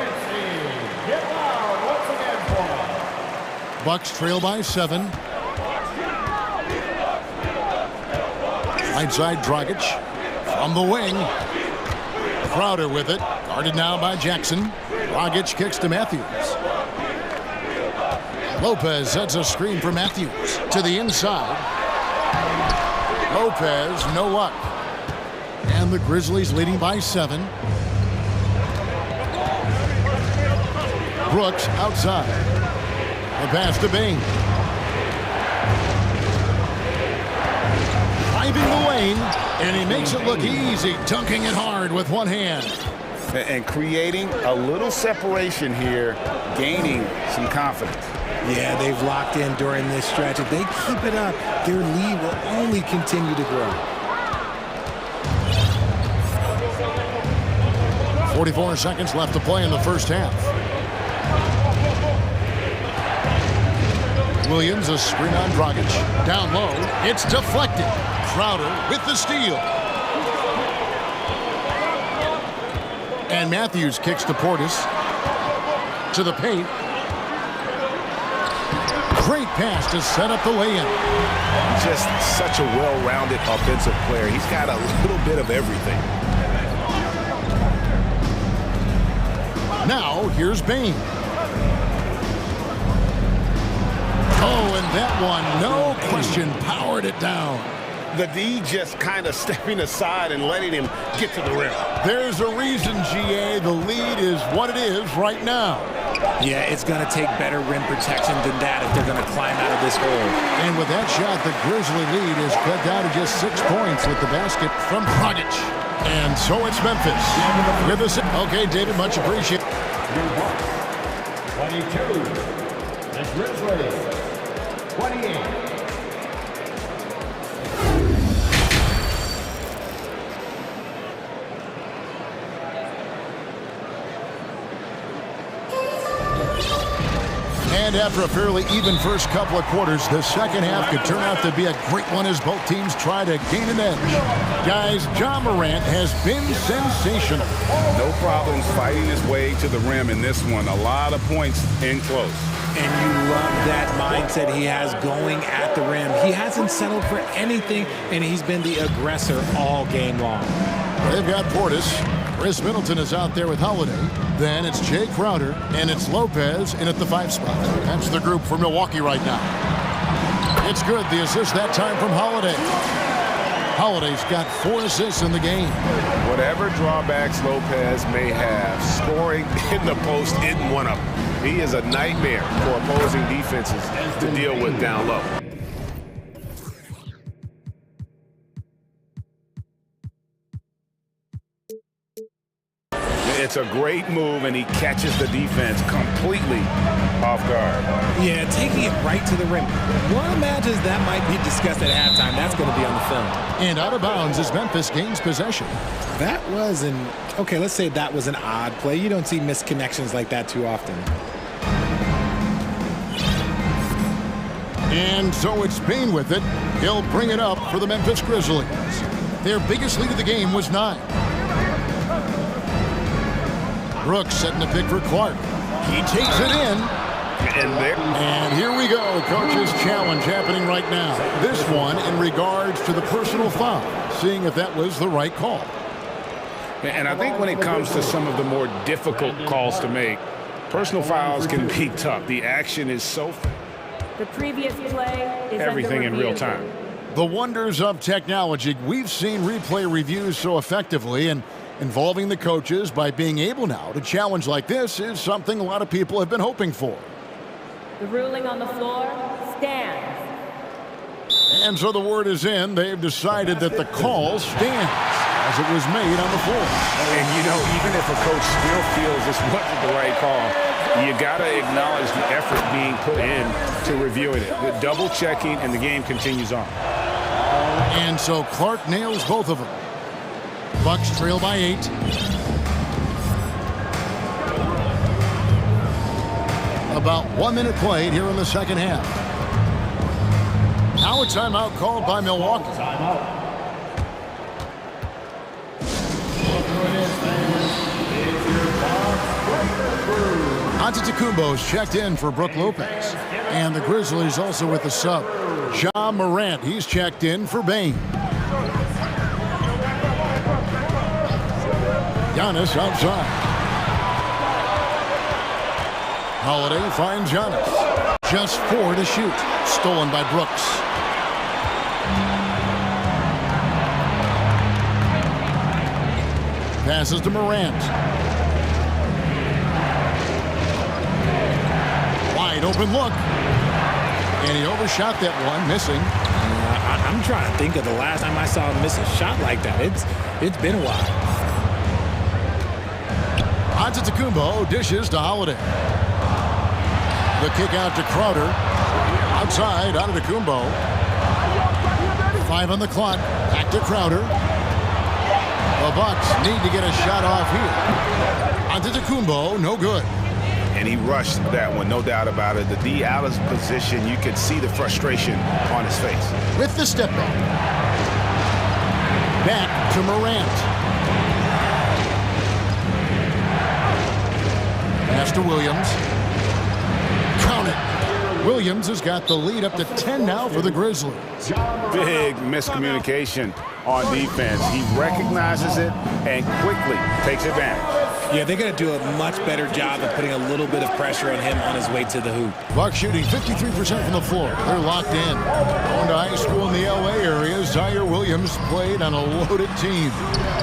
[SPEAKER 6] Get loud once again for us.
[SPEAKER 7] Bucks trail by 7. Right side, Dragic. From the wing. Crowder with it. Guarded now by Jackson. Dragic kicks to Matthews. Lopez sets a screen for Matthews. To the inside. Lopez, no luck. And the Grizzlies leading by 7. Brooks outside. The pass to Bane. Driving the lane, and he makes it look easy, dunking it hard with one hand.
[SPEAKER 14] And creating a little separation here, gaining some confidence.
[SPEAKER 13] Yeah, they've locked in during this stretch. If they keep it up, their lead will only continue to grow.
[SPEAKER 7] 44 seconds left to play in the first half. Williams, a screen on Dragic. Down low, it's deflected. Crowder with the steal. And Matthews kicks to Portis. To the paint. Great pass to set up the lay-in.
[SPEAKER 14] Just such a well-rounded offensive player. He's got a little bit of everything.
[SPEAKER 7] Now, here's Bane. Oh, and that one, no question, powered it down.
[SPEAKER 14] The D just kind of stepping aside and letting him get to the rim.
[SPEAKER 7] There's a reason, GA, the lead is what it is right now.
[SPEAKER 13] Yeah, it's going to take better rim protection than that if they're going to climb out of this hole.
[SPEAKER 7] And with that shot, the Grizzly lead is cut down to just 6 points with the basket from Dragic. And so it's Memphis. With us. Okay, David, much appreciated.
[SPEAKER 6] 22. The Grizzlies. 28.
[SPEAKER 7] And after a fairly even first couple of quarters, the second half could turn out to be a great one as both teams try to gain an edge. Guys, Ja Morant has been sensational.
[SPEAKER 14] No problems fighting his way to the rim in this one. A lot of points in close.
[SPEAKER 13] And you love that mindset he has going at the rim. He hasn't settled for anything, and he's been the aggressor all game long.
[SPEAKER 7] They've got Portis. Chris Middleton is out there with Holiday. Then it's Jay Crowder, and it's Lopez in at the 5 spot. That's the group for Milwaukee right now. It's good. The assist that time from Holiday. Holiday's got 4 assists in the game.
[SPEAKER 14] Whatever drawbacks Lopez may have, scoring in the post isn't one of them. He is a nightmare for opposing defenses to deal with down low. It's a great move, and he catches the defense completely off guard.
[SPEAKER 13] Yeah, taking it right to the rim. One imagines that might be discussed at halftime. That's going to be on the film.
[SPEAKER 7] And out of bounds as Memphis gains possession.
[SPEAKER 13] That was okay, let's say that was an odd play. You don't see missed connections like that too often.
[SPEAKER 7] And so it's Bane with it. He'll bring it up for the Memphis Grizzlies. Their biggest lead of the game was 9. Brooks setting the pick for Clark. He takes it in. And here we go. Coach's challenge happening right now. This one in regards to the personal foul, seeing if that was the right call.
[SPEAKER 9] And I think when it comes to some of the more difficult calls to make, personal fouls can be tough. The action is so...
[SPEAKER 15] The previous play is
[SPEAKER 9] everything in real time.
[SPEAKER 7] The wonders of technology. We've seen replay reviews so effectively, and involving the coaches by being able now to challenge like this is something a lot of people have been hoping for.
[SPEAKER 15] The ruling on the floor stands.
[SPEAKER 7] And so the word is in. They've decided that the call stands as it was made on the floor.
[SPEAKER 9] And, you know, even if a coach still feels this wasn't the right call, you got to acknowledge the effort being put in to reviewing it. The double checking, and the game continues on.
[SPEAKER 7] And so Clark nails both of them. Bucks trail by 8. About 1 minute played here in the second half. Now a timeout called by Milwaukee. Antetokounmpo's checked in for Brook Lopez. And the Grizzlies also with the sub. Ja Morant, he's checked in for Bane. Giannis outside. Holiday finds Giannis. Just 4 to shoot. Stolen by Brooks. Passes to Morant. Wide open look. And he overshot that one, missing.
[SPEAKER 13] I'm trying to think of the last time I saw him miss a shot like that. It's been a while.
[SPEAKER 7] Antetokounmpo dishes to Holiday. The kick out to Crowder. Outside, Antetokounmpo. 5 on the clock. Back to Crowder. The Bucks need to get a shot off here. Antetokounmpo, no good.
[SPEAKER 14] And he rushed that one, no doubt about it. The D out of position, you could see the frustration on his face.
[SPEAKER 7] With the step back. Back to Morant. Pass to Williams. Count it. Williams has got the lead up to 10 now for the Grizzlies.
[SPEAKER 14] Big miscommunication on defense. He recognizes it and quickly takes advantage.
[SPEAKER 13] Yeah, they're going to do a much better job of putting a little bit of pressure on him on his way to the hoop.
[SPEAKER 7] Bucks shooting 53% from the floor. They're locked in. Going to high school in the L.A. area, Zaire Williams played on a loaded team.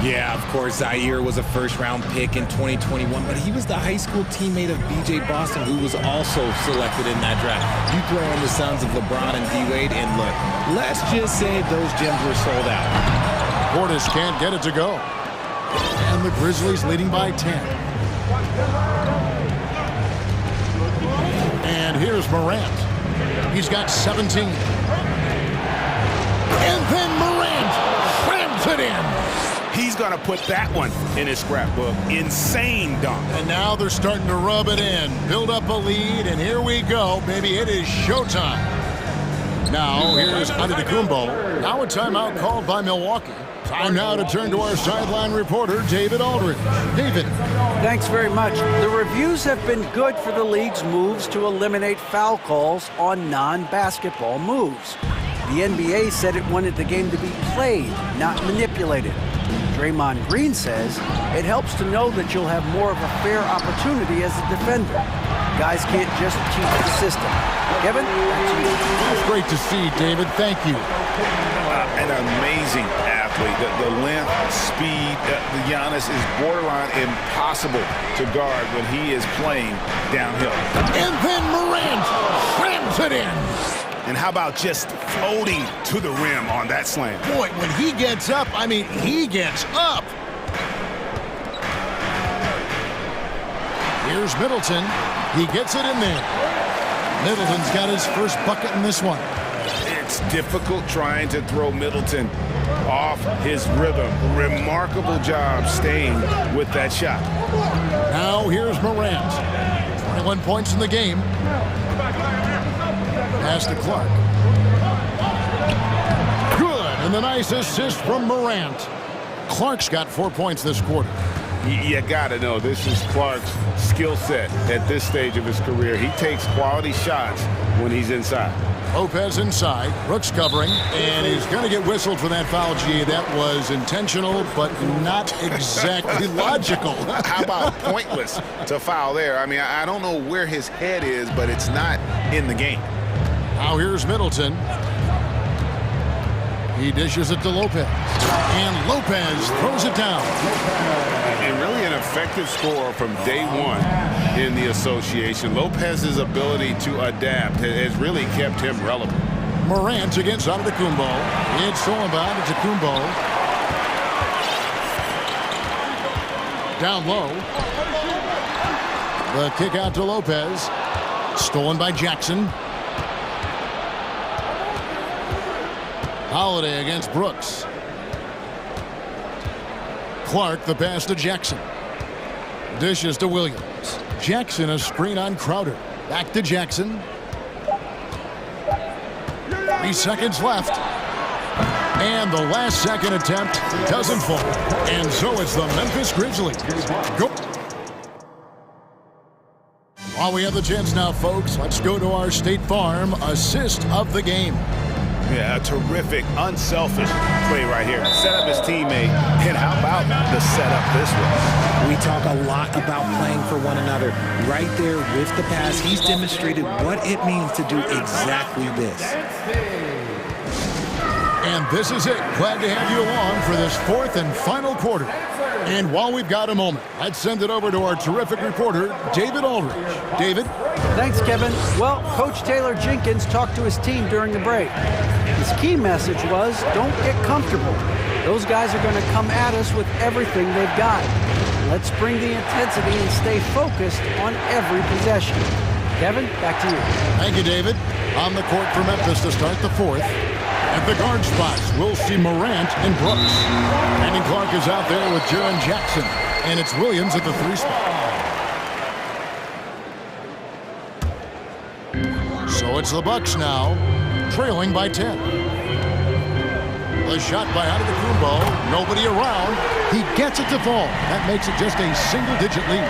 [SPEAKER 13] Yeah, of course, Zaire was a first-round pick in 2021, but he was the high school teammate of B.J. Boston, who was also selected in that draft. You throw in the sons of LeBron and D-Wade, and look, let's just say those gyms were sold out.
[SPEAKER 7] Portis can't get it to go. And the Grizzlies leading by 10. And here's Morant. He's got 17. And then Morant slams it in.
[SPEAKER 14] He's going to put that one in his scrapbook. Insane dunk.
[SPEAKER 7] And now they're starting to rub it in. Build up a lead, and here we go. Baby, it is showtime. Now, here's Antetokounmpo. Now a timeout called by Milwaukee. Time now to turn to our sideline reporter, David Aldridge. David.
[SPEAKER 11] Thanks very much. The reviews have been good for the league's moves to eliminate foul calls on non-basketball moves. The NBA said it wanted the game to be played, not manipulated. Draymond Green says it helps to know that you'll have more of a fair opportunity as a defender. Guys can't just cheat the system. Kevin, back to you.
[SPEAKER 7] That's great to see, David. Thank you.
[SPEAKER 14] An amazing athlete. The length, speed, the Giannis is borderline impossible to guard when he is playing downhill.
[SPEAKER 7] And then Morant slams it in.
[SPEAKER 14] And how about just floating to the rim on that slam?
[SPEAKER 7] Boy, when he gets up, I mean, he gets up. Here's Middleton. He gets it in there. Middleton's got his first bucket in this one.
[SPEAKER 14] It's difficult trying to throw Middleton off his rhythm. Remarkable job staying with that shot.
[SPEAKER 7] Now here's Morant. 21 points in the game. Pass to Clark. Good, and the nice assist from Morant. Clark's got 4 points this quarter.
[SPEAKER 14] You got to know this is Clark's skill set at this stage of his career. He takes quality shots when he's inside.
[SPEAKER 7] Lopez inside, Brooks covering, and he's going to get whistled for that foul, G. That was intentional, but not exactly logical.
[SPEAKER 14] How about pointless to foul there? I mean, I don't know where his head is, but it's not in the game.
[SPEAKER 7] Now here's Middleton. He dishes it to Lopez, and Lopez throws it down.
[SPEAKER 14] And really an effective scorer from day one in the association. Lopez's ability to adapt has really kept him relevant.
[SPEAKER 7] Morant against Antetokounmpo. It's stolen by Antetokounmpo. Down low. The kick out to Lopez. Stolen by Jackson. Holiday against Brooks. Clark, the pass to Jackson. Dishes to Williams. Jackson, a screen on Crowder. Back to Jackson. 3 seconds left. And the last second attempt doesn't fall. And so it's the Memphis Grizzlies. Go. While we have the chance now, folks, let's go to our State Farm assist of the game.
[SPEAKER 14] Yeah, a terrific, unselfish play right here. Set up his teammate, and how about the setup this way?
[SPEAKER 13] We talk a lot about playing for one another. Right there with the pass, he's demonstrated what it means to do exactly this.
[SPEAKER 7] And this is it. Glad to have you along for this fourth and final quarter. And while we've got a moment, let's send it over to our terrific reporter, David Aldridge. David?
[SPEAKER 11] Thanks, Kevin. Well, Coach Taylor Jenkins talked to his team during the break. His key message was, don't get comfortable. Those guys are going to come at us with everything they've got. Let's bring the intensity and stay focused on every possession. Kevin, back to you.
[SPEAKER 7] Thank you, David. On the court for Memphis to start the fourth. At the guard spots, we'll see Morant and Brooks. Brandon Clark is out there with Jaren Jackson. And it's Williams at the 3 spot. So it's the Bucks now, trailing by 10. The shot by Antetokounmpo, nobody around. He gets it to fall. That makes it just a single-digit lead.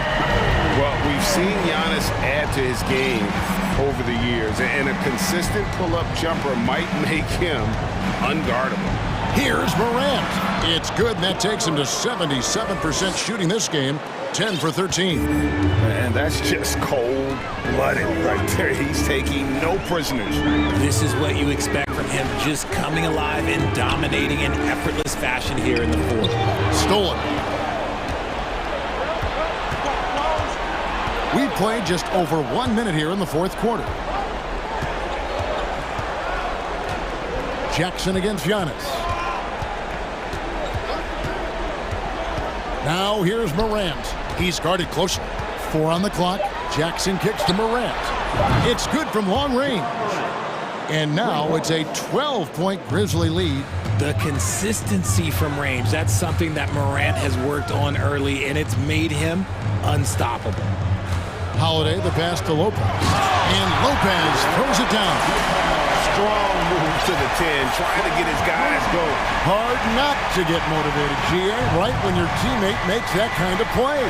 [SPEAKER 14] Well, we've seen Giannis add to his game over the years, and a consistent pull-up jumper might make him unguardable.
[SPEAKER 7] Here's Morant. It's good, and that takes him to 77% shooting this game, 10 for 13.
[SPEAKER 14] And that's just cold-blooded right there. He's taking no prisoners.
[SPEAKER 13] This is what you expect from him, just coming alive and dominating in effortless fashion here in the fourth.
[SPEAKER 7] Stolen. We've played just over 1 minute here in the fourth quarter. Jackson against Giannis. Now here's Morant. He's guarded closely. 4 on the clock. Jackson kicks to Morant. It's good from long range. And now it's a 12-point Grizzly lead.
[SPEAKER 13] The consistency from range, that's something that Morant has worked on early, and it's made him unstoppable.
[SPEAKER 7] Holiday, the pass to Lopez. And Lopez throws it down.
[SPEAKER 14] Strong move to the 10, trying to get his guys going.
[SPEAKER 7] Hard not to get motivated, GA, right when your teammate makes that kind of play.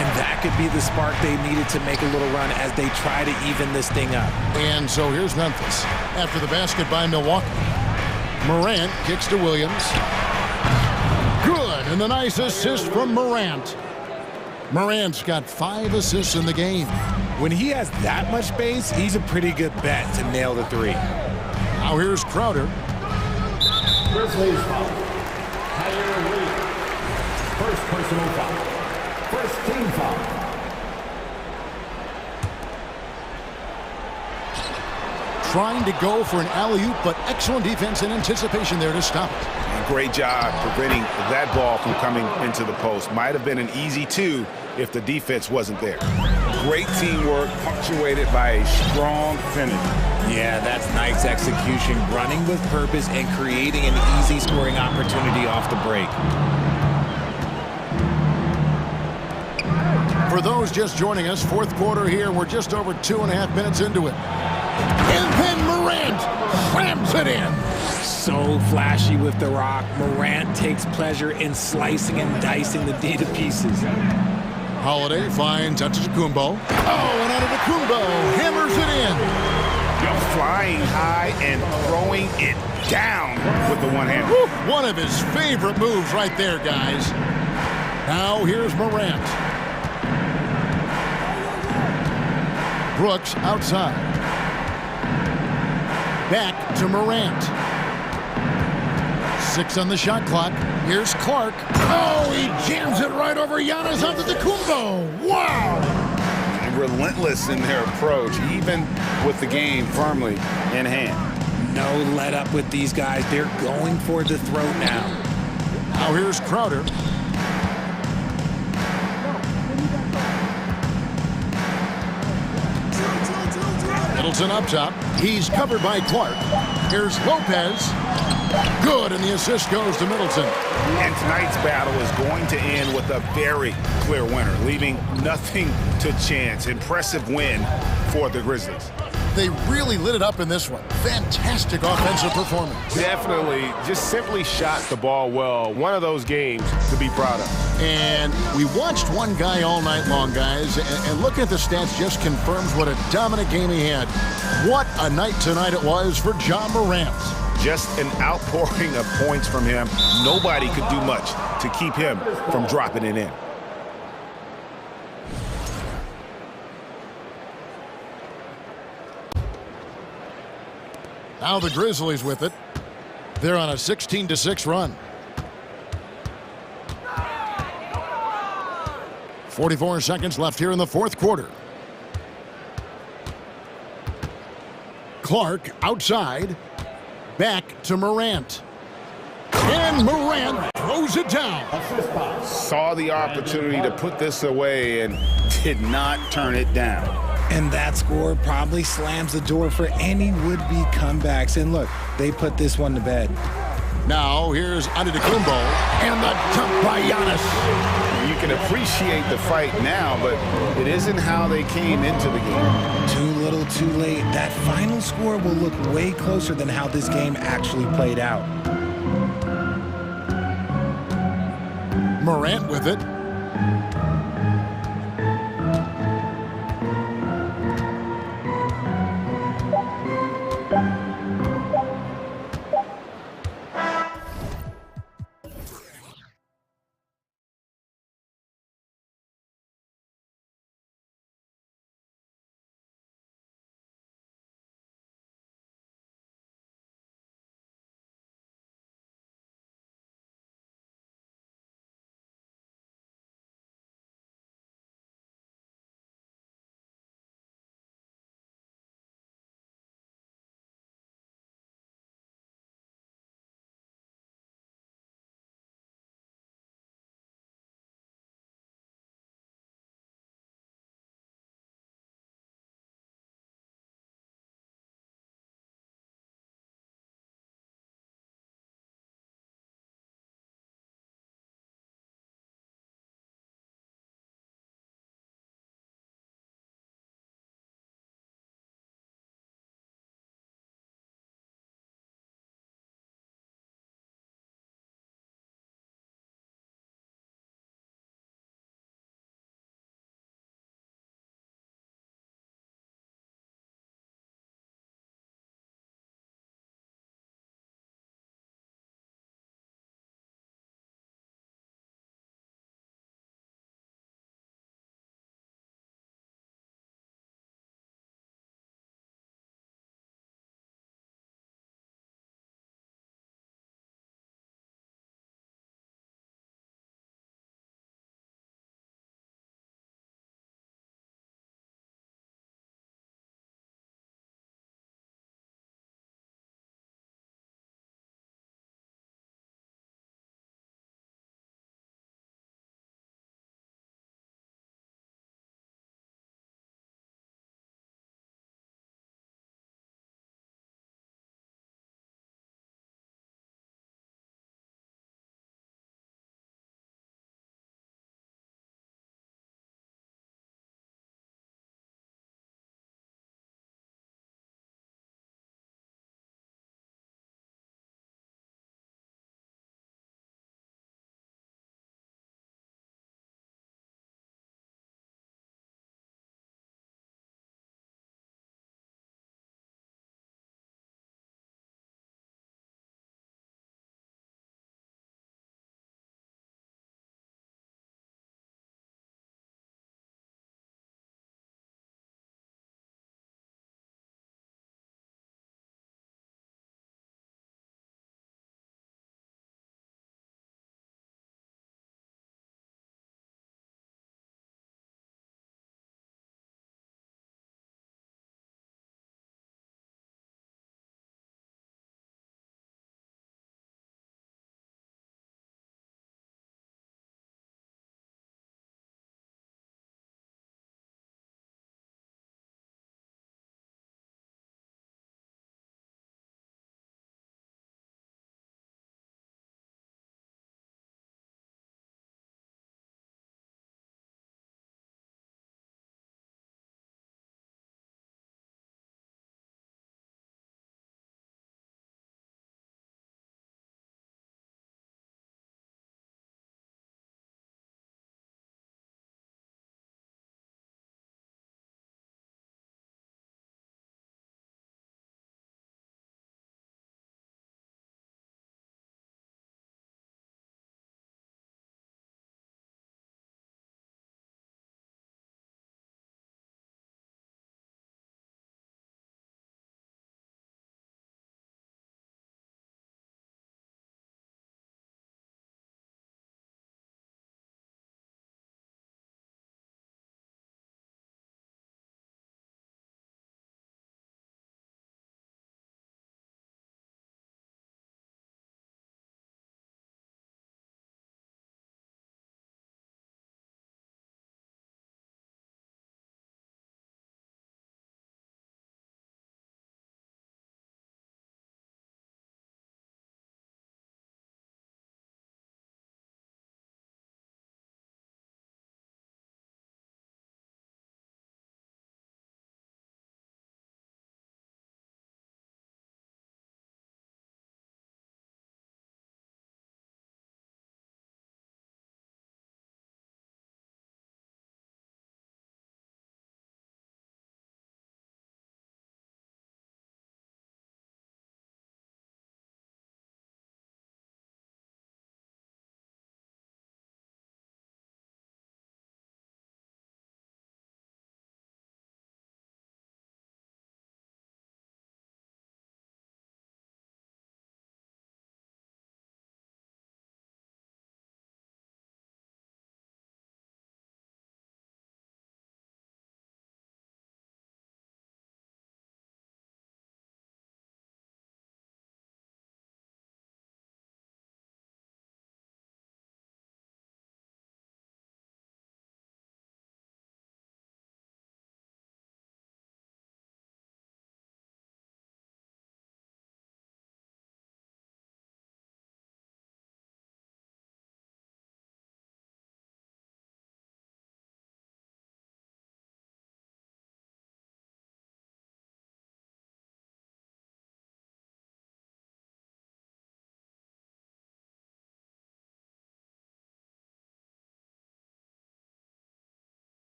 [SPEAKER 13] And that could be the spark they needed to make a little run as they try to even this thing up.
[SPEAKER 7] And so here's Memphis. After the basket by Milwaukee. Morant kicks to Williams. Good, and the nice assist from Morant. Morant's got 5 assists in the game.
[SPEAKER 13] When he has that much space, he's a pretty good bet to nail the 3.
[SPEAKER 7] Now here's Crowder.
[SPEAKER 6] Grizzlies foul. Tyler Lee. First personal foul. First team foul.
[SPEAKER 7] Trying to go for an alley-oop, but excellent defense and anticipation there to stop it.
[SPEAKER 14] And great job preventing that ball from coming into the post. Might have been an easy 2 if the defense wasn't there. Great teamwork, punctuated by a strong finish.
[SPEAKER 13] Yeah, that's nice execution, running with purpose and creating an easy scoring opportunity off the break.
[SPEAKER 7] For those just joining us, fourth quarter here, we're just over 2.5 minutes into it. And then Morant slams it in.
[SPEAKER 13] so flashy with the rock. Morant takes pleasure in slicing and dicing the D to pieces.
[SPEAKER 7] Holiday finds Antetokounmpo. Oh, and Antetokounmpo hammers it in.
[SPEAKER 14] You're flying high and throwing it down with the one hand.
[SPEAKER 7] One of his favorite moves right there, guys. Now here's Morant. Brooks outside. Back to Morant. 6 on the shot clock. Here's Clark. Oh, he jams it right over Giannis Antetokounmpo. Wow!
[SPEAKER 14] And relentless in their approach, even with the game firmly in hand.
[SPEAKER 13] No let up with these guys. They're going for the throat now.
[SPEAKER 7] Now here's Crowder. Middleton up top. He's covered by Clark. Here's Lopez. Good, and the assist goes to Middleton.
[SPEAKER 14] And tonight's battle is going to end with a very clear winner, leaving nothing to chance. Impressive win for the Grizzlies.
[SPEAKER 7] They really lit it up in this one. Fantastic offensive performance.
[SPEAKER 1] Definitely, just simply shot the ball well. One of those games to be proud of.
[SPEAKER 7] And we watched one guy all night long, guys, and looking at the stats just confirms what a dominant game he had. What a night tonight it was for Ja Morant.
[SPEAKER 14] Just an outpouring of points from him. Nobody could do much to keep him from dropping it in.
[SPEAKER 7] Now the Grizzlies with it. They're on a 16-6 run. 44 seconds left here in the fourth quarter. Clark outside. Back to Morant. And Morant throws it down.
[SPEAKER 14] Saw the opportunity to put this away and did not turn it down.
[SPEAKER 13] And that score probably slams the door for any would-be comebacks. And look, they put this one to bed.
[SPEAKER 7] Now here's Antetokounmpo and the dunk by Giannis.
[SPEAKER 14] You can appreciate the fight now, but it isn't how they came into the game.
[SPEAKER 13] Too little, too late. That final score will look way closer than how this game actually played out.
[SPEAKER 7] Morant with it.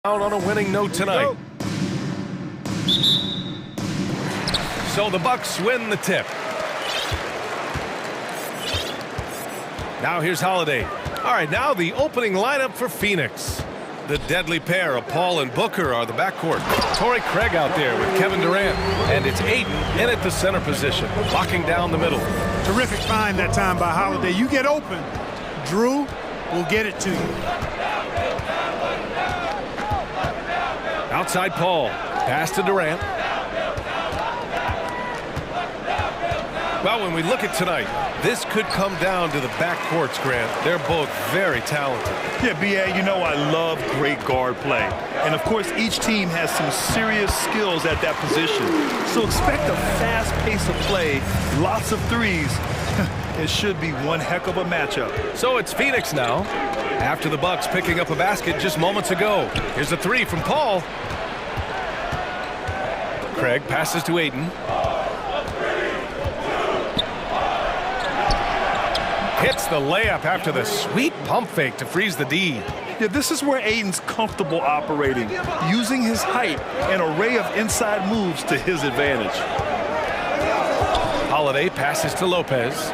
[SPEAKER 1] Out on a winning note tonight. So the Bucks win the tip. Now here's Holiday. All right, now the opening lineup for Phoenix. The deadly pair of Paul and Booker are the backcourt. Torrey Craig out there with Kevin Durant. And it's Ayton in at the center position, locking down the middle.
[SPEAKER 16] Terrific find that time by Holiday. You get open, Drew will get it to you.
[SPEAKER 1] Outside Paul. Pass to Durant. Well, when we look at tonight, this could come down to the backcourts, Grant. They're both very talented.
[SPEAKER 2] Yeah, B.A., you know I love great guard play. And, of course, each team has some serious skills at that position. So expect a fast pace of play, lots of threes. It should be one heck of a matchup.
[SPEAKER 1] So it's Phoenix now, after the Bucks picking up a basket just moments ago. Here's a three from Paul. Craig passes to Ayton. Hits the layup after the sweet pump fake to freeze the D.
[SPEAKER 2] Yeah, this is where Ayton's comfortable operating, using his height and array of inside moves to his advantage.
[SPEAKER 1] Holiday passes to Lopez.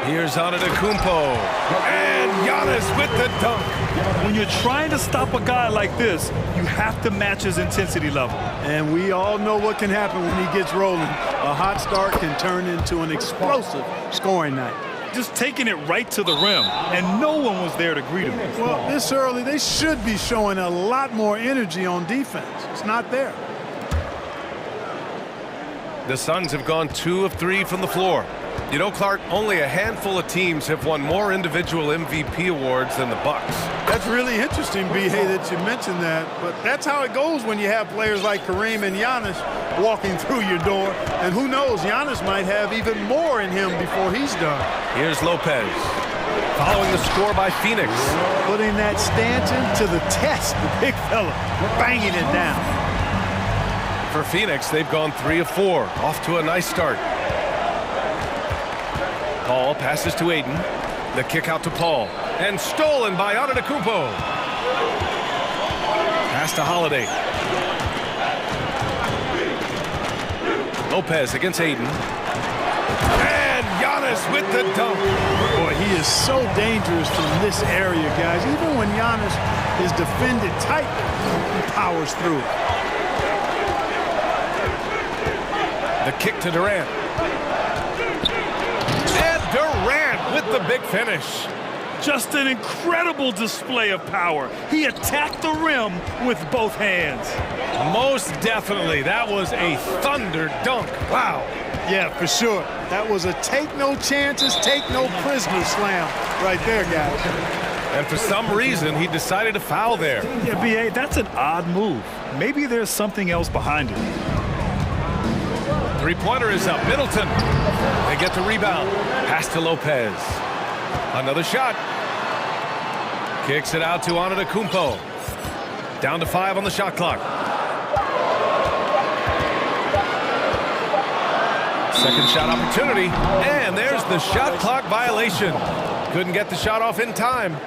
[SPEAKER 1] Here's Antetokounmpo. And Giannis with the dunk.
[SPEAKER 2] When you're trying to stop a guy like this, you have to match his intensity level.
[SPEAKER 16] And we all know what can happen when he gets rolling. A hot start can turn into an explosive scoring night.
[SPEAKER 2] Just taking it right to the rim, and no one was there to greet him.
[SPEAKER 16] Well, this early, they should be showing a lot more energy on defense. It's not there.
[SPEAKER 1] The Suns have gone 2 of 3 from the floor. You know, Clark, only a handful of teams have won more individual MVP awards than the Bucks.
[SPEAKER 16] That's really interesting, B.A., that you mentioned that. But that's how it goes when you have players like Kareem and Giannis walking through your door. And who knows, Giannis might have even more in him before he's done.
[SPEAKER 1] Here's Lopez, following the score by Phoenix.
[SPEAKER 16] Putting that stanchion to the test, the big fella, banging it down.
[SPEAKER 1] For Phoenix, they've gone 3 of 4, off to a nice start. Paul passes to Ayton. The kick out to Paul. And stolen by Antetokounmpo. Pass to Holiday. Lopez against Ayton. And Giannis with the dunk.
[SPEAKER 16] Boy, he is so dangerous from this area, guys. Even when Giannis is defended tight, he powers through it.
[SPEAKER 1] The kick to Durant. Durant with the big finish.
[SPEAKER 2] Just an incredible display of power. He attacked the rim with both hands.
[SPEAKER 1] Most definitely. That was a thunder dunk. Wow.
[SPEAKER 16] Yeah, for sure. That was a take no chances, take no prisoner slam right there, guys.
[SPEAKER 1] And for some reason, he decided to foul there.
[SPEAKER 2] Yeah, B.A., that's an odd move. Maybe there's something else behind it.
[SPEAKER 1] Three-pointer is up. Middleton. They get the rebound. Pass to Lopez. Another shot. Kicks it out to Antetokounmpo. Down to 5 on the shot clock. Second shot opportunity. And there's the shot clock violation. Couldn't get the shot off in time.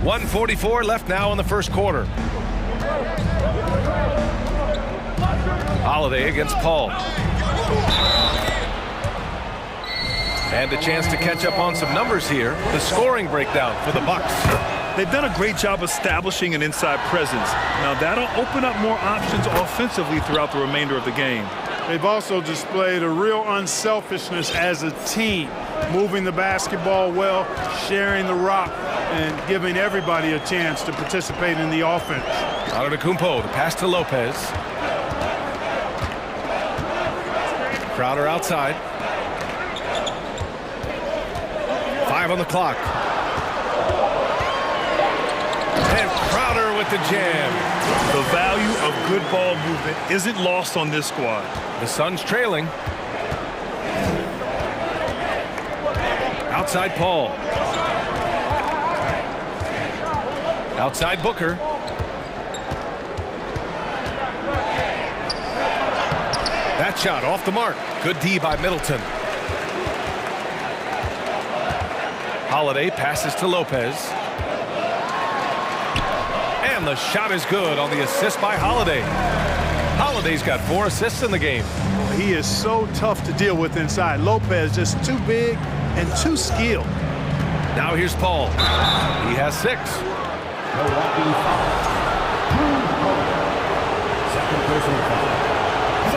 [SPEAKER 1] .144 left now in the first quarter. Holiday against Paul. And a chance to catch up on some numbers here. The scoring breakdown for the Bucks.
[SPEAKER 2] They've done a great job establishing an inside presence. Now that'll open up more options offensively throughout the remainder of the game.
[SPEAKER 16] They've also displayed a real unselfishness as a team, moving the basketball well, sharing the rock, and giving everybody a chance to participate in the offense.
[SPEAKER 1] Antetokounmpo, the pass to Lopez. Crowder outside. 5 on the clock. And Crowder with the jam.
[SPEAKER 2] The value of good ball movement isn't lost on this squad.
[SPEAKER 1] The Suns trailing. Outside Paul. Outside Booker. That shot off the mark. Good D by Middleton. Holiday passes to Lopez. And the shot is good on the assist by Holiday. Holiday's got 4 assists in the game.
[SPEAKER 16] He is so tough to deal with inside. Lopez just too big and too skilled.
[SPEAKER 1] Now here's Paul. He has 6.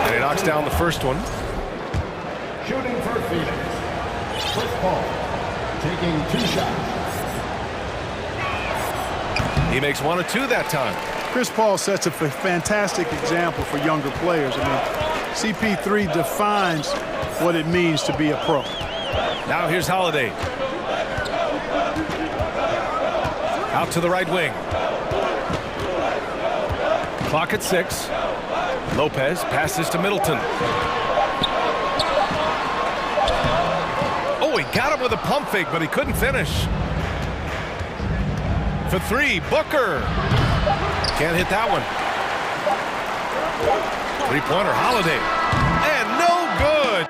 [SPEAKER 1] And he knocks down the first one.
[SPEAKER 6] Shooting for Phoenix. Chris Paul taking 2 shots.
[SPEAKER 1] He makes 1 of 2 that time.
[SPEAKER 16] Chris Paul sets a fantastic example for younger players. I mean, CP3 defines what it means to be a pro.
[SPEAKER 1] Now here's Holiday. Out to the right wing. Clock at 6. Lopez passes to Middleton. Oh, he got him with a pump fake, but he couldn't finish. For 3, Booker. Can't hit that one. 3-pointer, Holiday. And no good.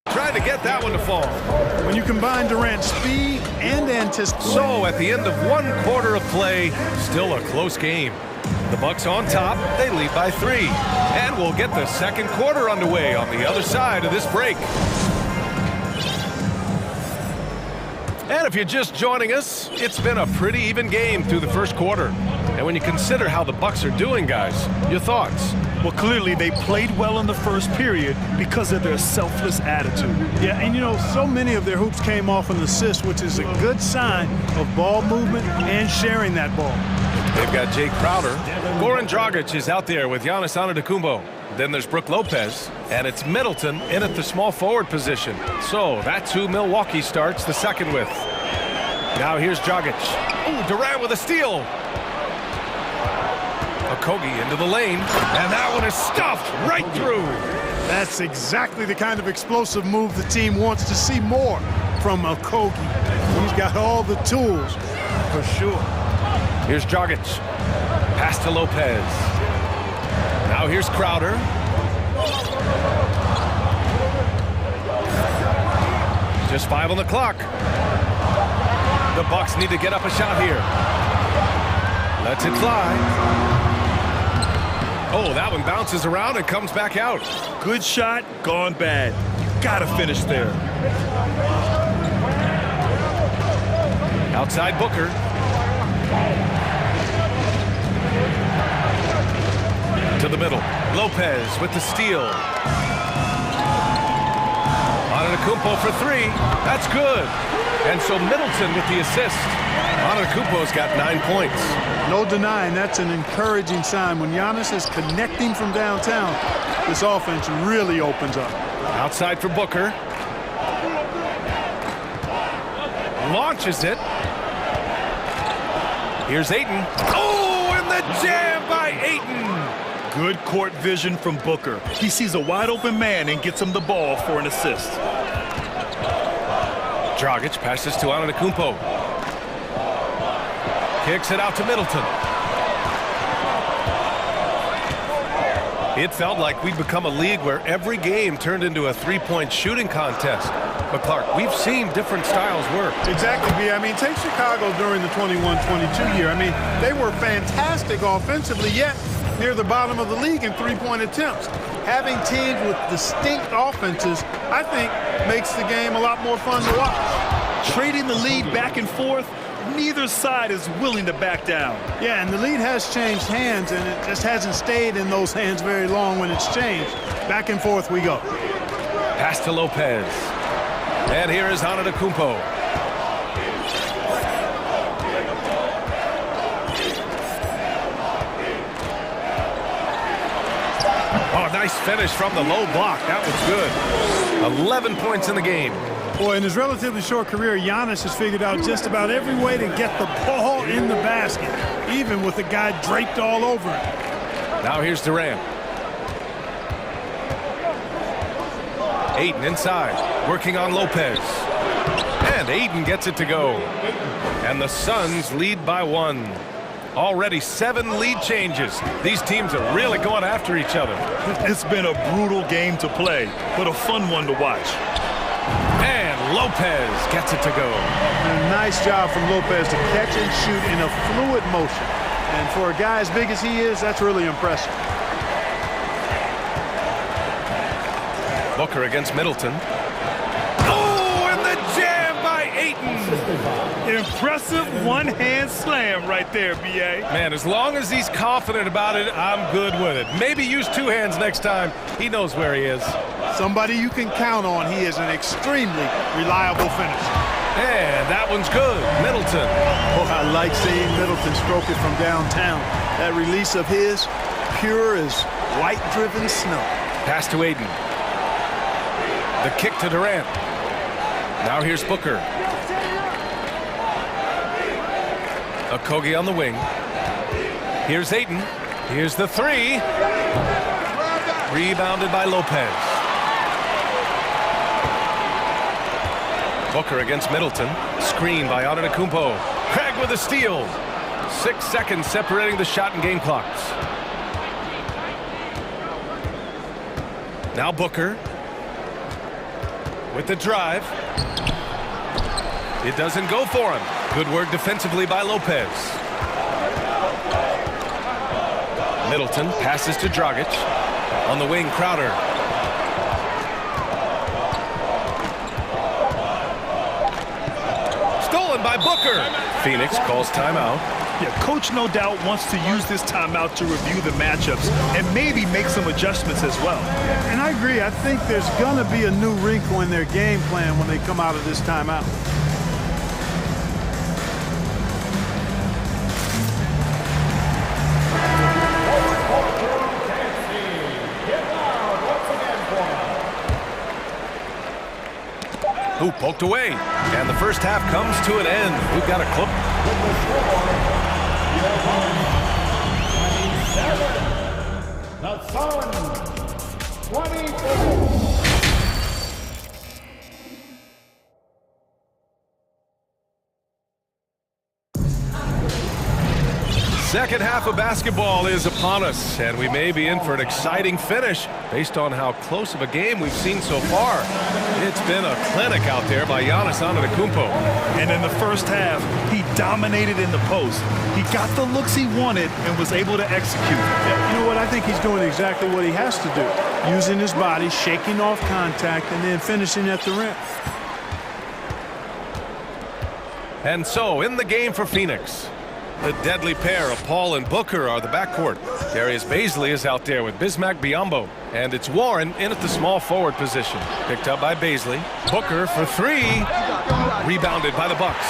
[SPEAKER 1] Trying to get that one to fall.
[SPEAKER 16] When you combine Durant's speed and anticipation.
[SPEAKER 1] So at the end of 1 quarter of play, still a close game. The Bucks on top, they lead by 3. And we'll get the second quarter underway on the other side of this break. And if you're just joining us, it's been a pretty even game through the first quarter. And when you consider how the Bucks are doing, guys, your thoughts?
[SPEAKER 2] Well, clearly they played well in the first period because of their selfless attitude.
[SPEAKER 16] Yeah, and you know, so many of their hoops came off an assist, which is a good sign of ball movement and sharing that ball.
[SPEAKER 1] They've got Jake Crowder. Goran Dragic is out there with Giannis Antetokounmpo. Then there's Brook Lopez, and it's Middleton in at the small forward position. So that's who Milwaukee starts the second with. Now here's Dragic. Ooh, Durant with a steal. Okogie into the lane, and that one is stuffed right through.
[SPEAKER 16] That's exactly the kind of explosive move the team wants to see more from Okogie. He's got all the tools, for sure.
[SPEAKER 1] Here's Dragic. Pass to Lopez. Now here's Crowder. Just 5 on the clock. The Bucks need to get up a shot here. Lets it fly. Oh, that one bounces around and comes back out.
[SPEAKER 2] Good shot, gone bad. You gotta finish there.
[SPEAKER 1] Outside Booker. To the middle. Lopez with the steal. Antetokounmpo for 3. That's good. And so Middleton with the assist. Antetokounmpo's got 9 points.
[SPEAKER 16] No denying that's an encouraging sign. When Giannis is connecting from downtown, this offense really opens up.
[SPEAKER 1] Outside for Booker. Launches it. Here's Ayton. Oh, and the jam by Ayton.
[SPEAKER 2] Good court vision from Booker. He sees a wide open man and gets him the ball for an assist.
[SPEAKER 1] Dragic passes to Antetokounmpo. Kicks it out to Middleton. It felt like we'd become a league where every game turned into a 3-point shooting contest. But Clark, we've seen different styles work.
[SPEAKER 16] Exactly, B. I mean, take Chicago during the 21-22 year. I mean, they were fantastic offensively, yet near the bottom of the league in 3-point attempts. Having teams with distinct offenses, I think, makes the game a lot more fun to watch.
[SPEAKER 2] Trading the lead back and forth, neither side is willing to back down.
[SPEAKER 16] Yeah, and the lead has changed hands, and it just hasn't stayed in those hands very long when it's changed. Back and forth we go.
[SPEAKER 1] Pass to Lopez. And here is Antetokounmpo. Oh, nice finish from the low block. That was good. 11 points in the game.
[SPEAKER 16] Boy, in his relatively short career, Giannis has figured out just about every way to get the ball in the basket, even with the guy draped all over it.
[SPEAKER 1] Now here's Durant. Ayton inside, working on Lopez. And Ayton gets it to go. And the Suns lead by 1. Already 7 lead changes. These teams are really going after each other.
[SPEAKER 2] It's been a brutal game to play, but a fun one to watch.
[SPEAKER 1] And Lopez gets it to go.
[SPEAKER 16] A nice job from Lopez to catch and shoot in a fluid motion. And for a guy as big as he is, that's really impressive.
[SPEAKER 1] Booker against Middleton. Oh, and the jam by Ayton.
[SPEAKER 2] Impressive one-hand slam right there, B.A.
[SPEAKER 1] Man, as long as he's confident about it, I'm good with it. Maybe use 2 hands next time. He knows where he is.
[SPEAKER 16] Somebody you can count on. He is an extremely reliable finisher.
[SPEAKER 1] And that one's good. Middleton.
[SPEAKER 16] Oh, I like seeing Middleton stroke it from downtown. That release of his, pure as white-driven snow.
[SPEAKER 1] Pass to Ayton. The kick to Durant. Now here's Booker. Okogie on the wing. Here's Ayton. Here's the 3. Rebounded by Lopez. Booker against Middleton. Screen by Antetokounmpo. Craig with a steal. 6 seconds separating the shot and game clocks. Now Booker. With the drive. It doesn't go for him. Good work defensively by Lopez. Middleton passes to Dragic. On the wing, Crowder. Stolen by Booker. Phoenix calls timeout.
[SPEAKER 2] Yeah, coach no doubt wants to use this timeout to review the matchups and maybe make some adjustments as well.
[SPEAKER 16] And I agree. I think there's going to be a new wrinkle in their game plan when they come out of this timeout.
[SPEAKER 1] Who poked away. And the first half comes to an end. We've got a clip.
[SPEAKER 6] The Suns, 24.
[SPEAKER 1] Second half of basketball is upon us, and we may be in for an exciting finish based on how close of a game we've seen so far. It's been a clinic out there by Giannis Antetokounmpo.
[SPEAKER 2] And in the first half, he dominated in the post. He got the looks he wanted and was able to execute.
[SPEAKER 16] You know what? I think he's doing exactly what he has to do. Using his body, shaking off contact, and then finishing at the rim.
[SPEAKER 1] And so, in the game for Phoenix, the deadly pair of Paul and Booker are the backcourt. Darius Bazley is out there with Bismack Biyombo. And it's Warren in at the small forward position. Picked up by Bazley. Booker for 3. Rebounded by the Bucks.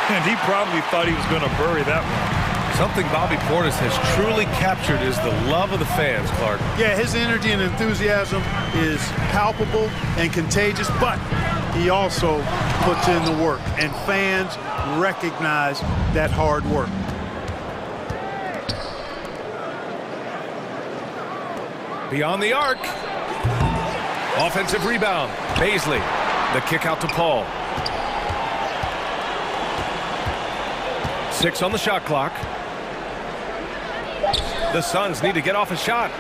[SPEAKER 2] And he probably thought he was going to bury that one.
[SPEAKER 1] Something Bobby Portis has truly captured is the love of the fans, Clark.
[SPEAKER 16] Yeah, his energy and enthusiasm is palpable and contagious, but he also puts in the work, and fans recognize that hard work.
[SPEAKER 1] Beyond the arc. Offensive rebound. Bazley. The kick out to Paul. 6 on the shot clock. The Suns need to get off a shot.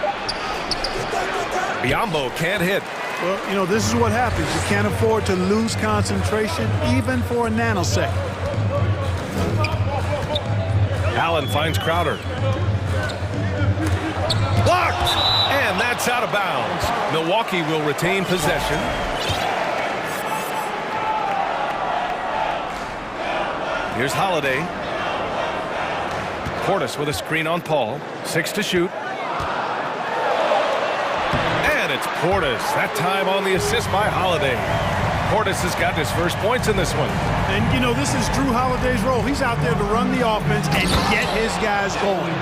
[SPEAKER 1] Biyombo can't hit.
[SPEAKER 16] Well, you know, this is what happens. You can't afford to lose concentration even for a nanosecond.
[SPEAKER 1] Allen finds Crowder. Blocked! And that's out of bounds. Milwaukee will retain possession. Here's Holiday. Portis with a screen on Paul. 6 to shoot. And it's Portis. That time on the assist by Holiday. Portis has got his first points in this one.
[SPEAKER 16] And, you know, this is Drew Holiday's role. He's out there to run the offense and get his guys going.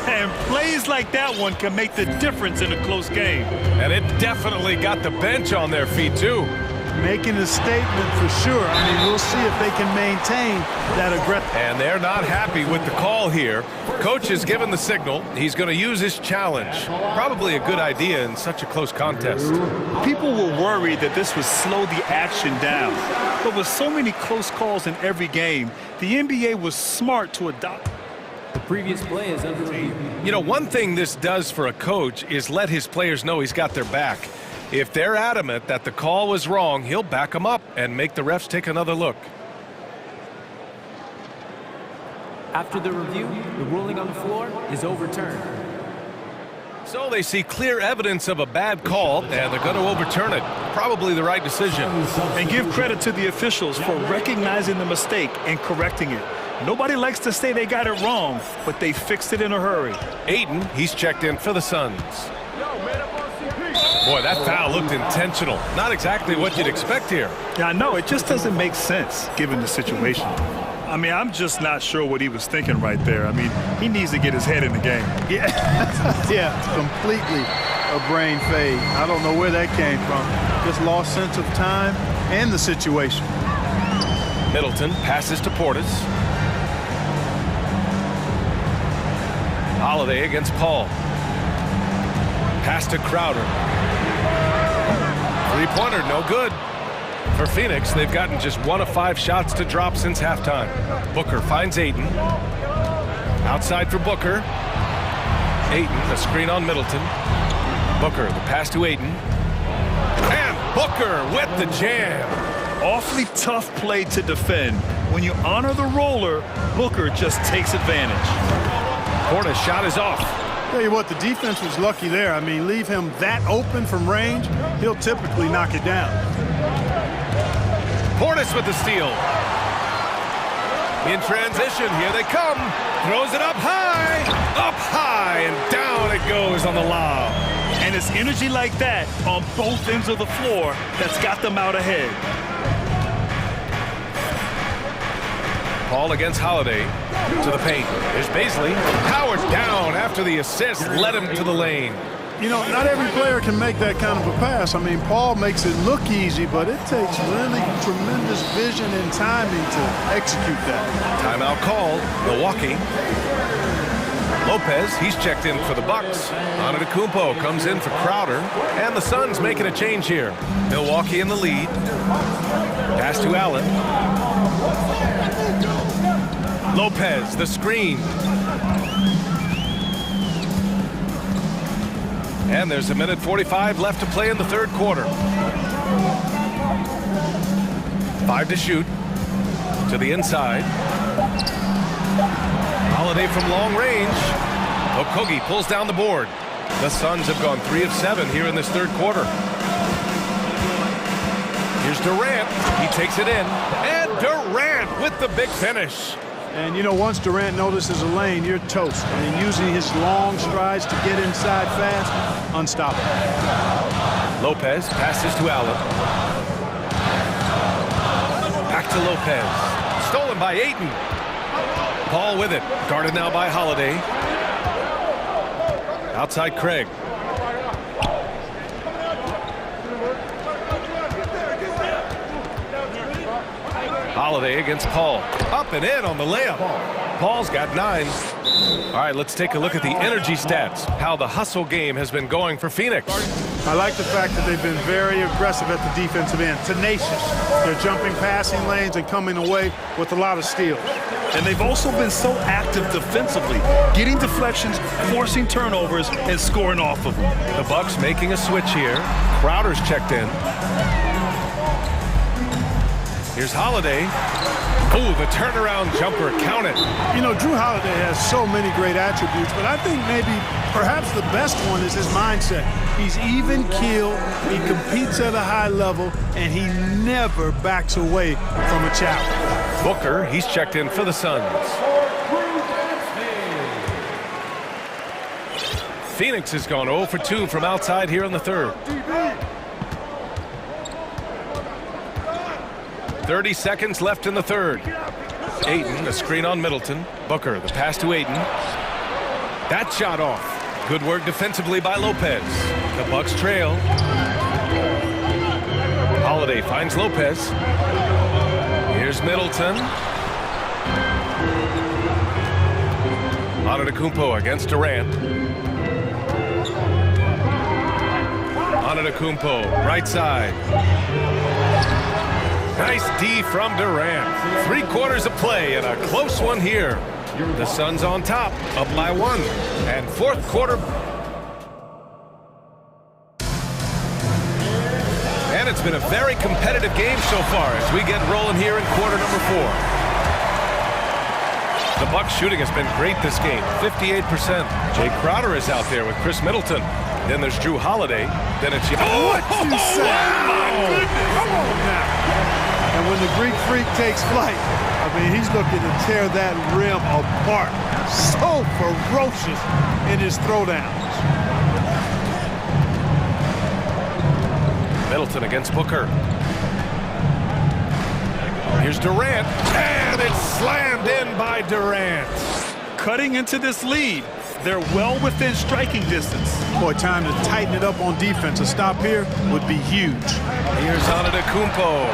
[SPEAKER 2] And plays like that one can make the difference in a close game.
[SPEAKER 1] And it definitely got the bench on their feet, too.
[SPEAKER 16] Making a statement for sure. I mean, we'll see if they can maintain that aggressive.
[SPEAKER 1] And they're not happy with the call here. Coach has given the signal. He's going to use his challenge. Probably a good idea in such a close contest.
[SPEAKER 2] People were worried that this would slow the action down. But with so many close calls in every game, the NBA was smart to adopt.
[SPEAKER 10] The previous play is under review.
[SPEAKER 1] You know, one thing this does for a coach is let his players know he's got their back. If they're adamant that the call was wrong, he'll back them up and make the refs take another look.
[SPEAKER 10] After the review, the ruling on the floor is overturned.
[SPEAKER 1] So they see clear evidence of a bad call, and they're going to overturn it. Probably the right decision.
[SPEAKER 2] And give credit to the officials for recognizing the mistake and correcting it. Nobody likes to say they got it wrong, but they fixed it in a hurry.
[SPEAKER 1] Aiden, he's checked in for the Suns. Boy, that foul looked intentional. Not exactly what you'd expect here.
[SPEAKER 2] Yeah, I know. It just doesn't make sense, given the situation. I mean, I'm just not sure what he was thinking right there. I mean, he needs to get his head in the game.
[SPEAKER 16] Yeah, yeah, completely a brain fade. I don't know where that came from. Just lost sense of time and the situation.
[SPEAKER 1] Middleton passes to Portis. Holiday against Paul. Pass to Crowder. Three-pointer, no good. For Phoenix, they've gotten just 1 of 5 shots to drop since halftime. Booker finds Aiden. Outside for Booker. Aiden, a screen on Middleton. Booker, the pass to Aiden. And Booker with the jam.
[SPEAKER 2] Awfully tough play to defend. When you honor the roller, Booker just takes advantage.
[SPEAKER 1] Portis' shot is off.
[SPEAKER 16] Tell you what, the defense was lucky there. I mean, leave him that open from range, he'll typically knock it down.
[SPEAKER 1] Portis with the steal. In transition, here they come. Throws it up high, and down it goes on the lob.
[SPEAKER 2] And it's energy like that on both ends of the floor that's got them out ahead.
[SPEAKER 1] Paul against Holiday to the paint. There's Baisley. Powered down after the assist led him to the lane.
[SPEAKER 16] You know, not every player can make that kind of a pass. I mean, Paul makes it look easy, but it takes really tremendous vision and timing to execute that.
[SPEAKER 1] Timeout called. Milwaukee. Lopez, he's checked in for the Bucks. Antetokounmpo comes in for Crowder. And the Suns making a change here. Milwaukee in the lead. Pass to Allen. Lopez, the screen. And there's 1:45 left to play in the third quarter. 5 to shoot. To the inside. Holiday from long range. Okogie pulls down the board. The Suns have gone 3 of 7 here in this third quarter. Here's Durant. He takes it in. And Durant with the big finish.
[SPEAKER 16] And, you know, once Durant notices a lane, you're toast. I mean, using his long strides to get inside fast, unstoppable.
[SPEAKER 1] Lopez passes to Allen. Back to Lopez. Stolen by Ayton. Paul with it. Guarded now by Holiday. Outside Craig. Holiday against Paul. Up and in on the layup. Paul's got 9. All right, let's take a look at the energy stats. How the hustle game has been going for Phoenix.
[SPEAKER 16] I like the fact that they've been very aggressive at the defensive end. Tenacious. They're jumping passing lanes and coming away with a lot of steals.
[SPEAKER 2] And they've also been so active defensively, getting deflections, forcing turnovers, and scoring off of them.
[SPEAKER 1] The Bucks making a switch here. Crowder's checked in. Here's Holiday. Ooh, the turnaround jumper, count it.
[SPEAKER 16] You know, Drew Holiday has so many great attributes, but I think maybe perhaps the best one is his mindset. He's even-keeled, he competes at a high level, and he never backs away from a challenge.
[SPEAKER 1] Booker, he's checked in for the Suns. Phoenix has gone 0 for 2 from outside here in the third. 30 seconds left in the third. Ayton, a screen on Middleton. Booker, the pass to Ayton. That shot off. Good work defensively by Lopez. The Bucks trail. Holiday finds Lopez. Here's Middleton. Antetokounmpo against Durant. Antetokounmpo, right side. Nice D from Durant. 3 quarters of play and a close one here. The Suns on top, up by 1. And fourth quarter. And it's been a very competitive game so far as we get rolling here in quarter number 4. The Bucks shooting has been great this game, 58%. Jay Crowder is out there with Chris Middleton. Then there's Drew Holiday. Then it's...
[SPEAKER 16] What you say? Oh, my goodness. Come on now. And when the Greek Freak takes flight, I mean, he's looking to tear that rim apart. So ferocious in his throwdowns.
[SPEAKER 1] Middleton against Booker. Here's Durant, and it's slammed in by Durant.
[SPEAKER 2] Cutting into this lead. They're well within striking distance.
[SPEAKER 16] Boy, time to tighten it up on defense. A stop here would be huge.
[SPEAKER 1] Here's Antetokounmpo.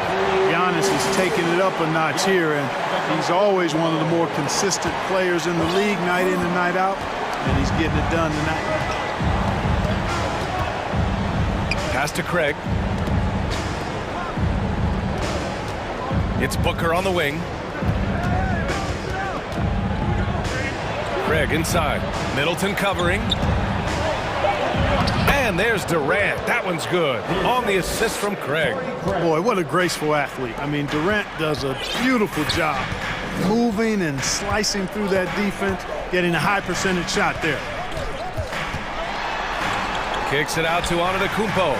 [SPEAKER 16] Giannis is taking it up a notch here, and he's always one of the more consistent players in the league, night in and night out, and he's getting it done tonight.
[SPEAKER 1] Pass to Craig. It's Booker on the wing. Craig inside. Middleton covering. And there's Durant. That one's good. On the assist from Craig.
[SPEAKER 16] Boy, what a graceful athlete. I mean, Durant does a beautiful job moving and slicing through that defense, getting a high percentage shot there.
[SPEAKER 1] Kicks it out to Antetokounmpo.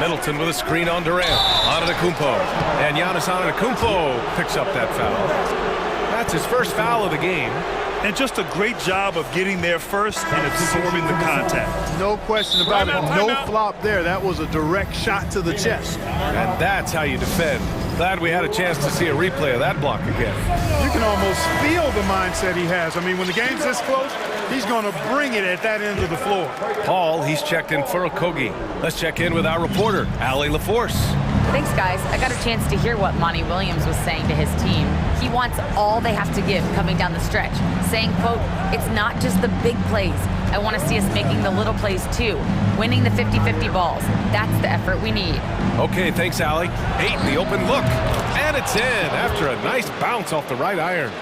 [SPEAKER 1] Middleton with a screen on Durant. Antetokounmpo. And Giannis Antetokounmpo picks up that foul. That's his first foul of the game.
[SPEAKER 2] And just a great job of getting there first and absorbing the contact.
[SPEAKER 16] No question about it. No flop there. That was a direct shot to the chest.
[SPEAKER 1] And that's how you defend. Glad we had a chance to see a replay of that block again.
[SPEAKER 16] You can almost feel the mindset he has. I mean, when the game's this close, he's going to bring it at that end of the floor.
[SPEAKER 1] Paul, he's checked in for Okogie. Let's check in with our reporter, Allie LaForce.
[SPEAKER 5] Thanks, guys. I got a chance to hear what Monty Williams was saying to his team. He wants all they have to give coming down the stretch, saying, quote, it's not just the big plays. I want to see us making the little plays too, winning the 50-50 balls. That's the effort we need.
[SPEAKER 1] Okay, thanks, Allie. 8 in the open look. And it's in after a nice bounce off the right iron.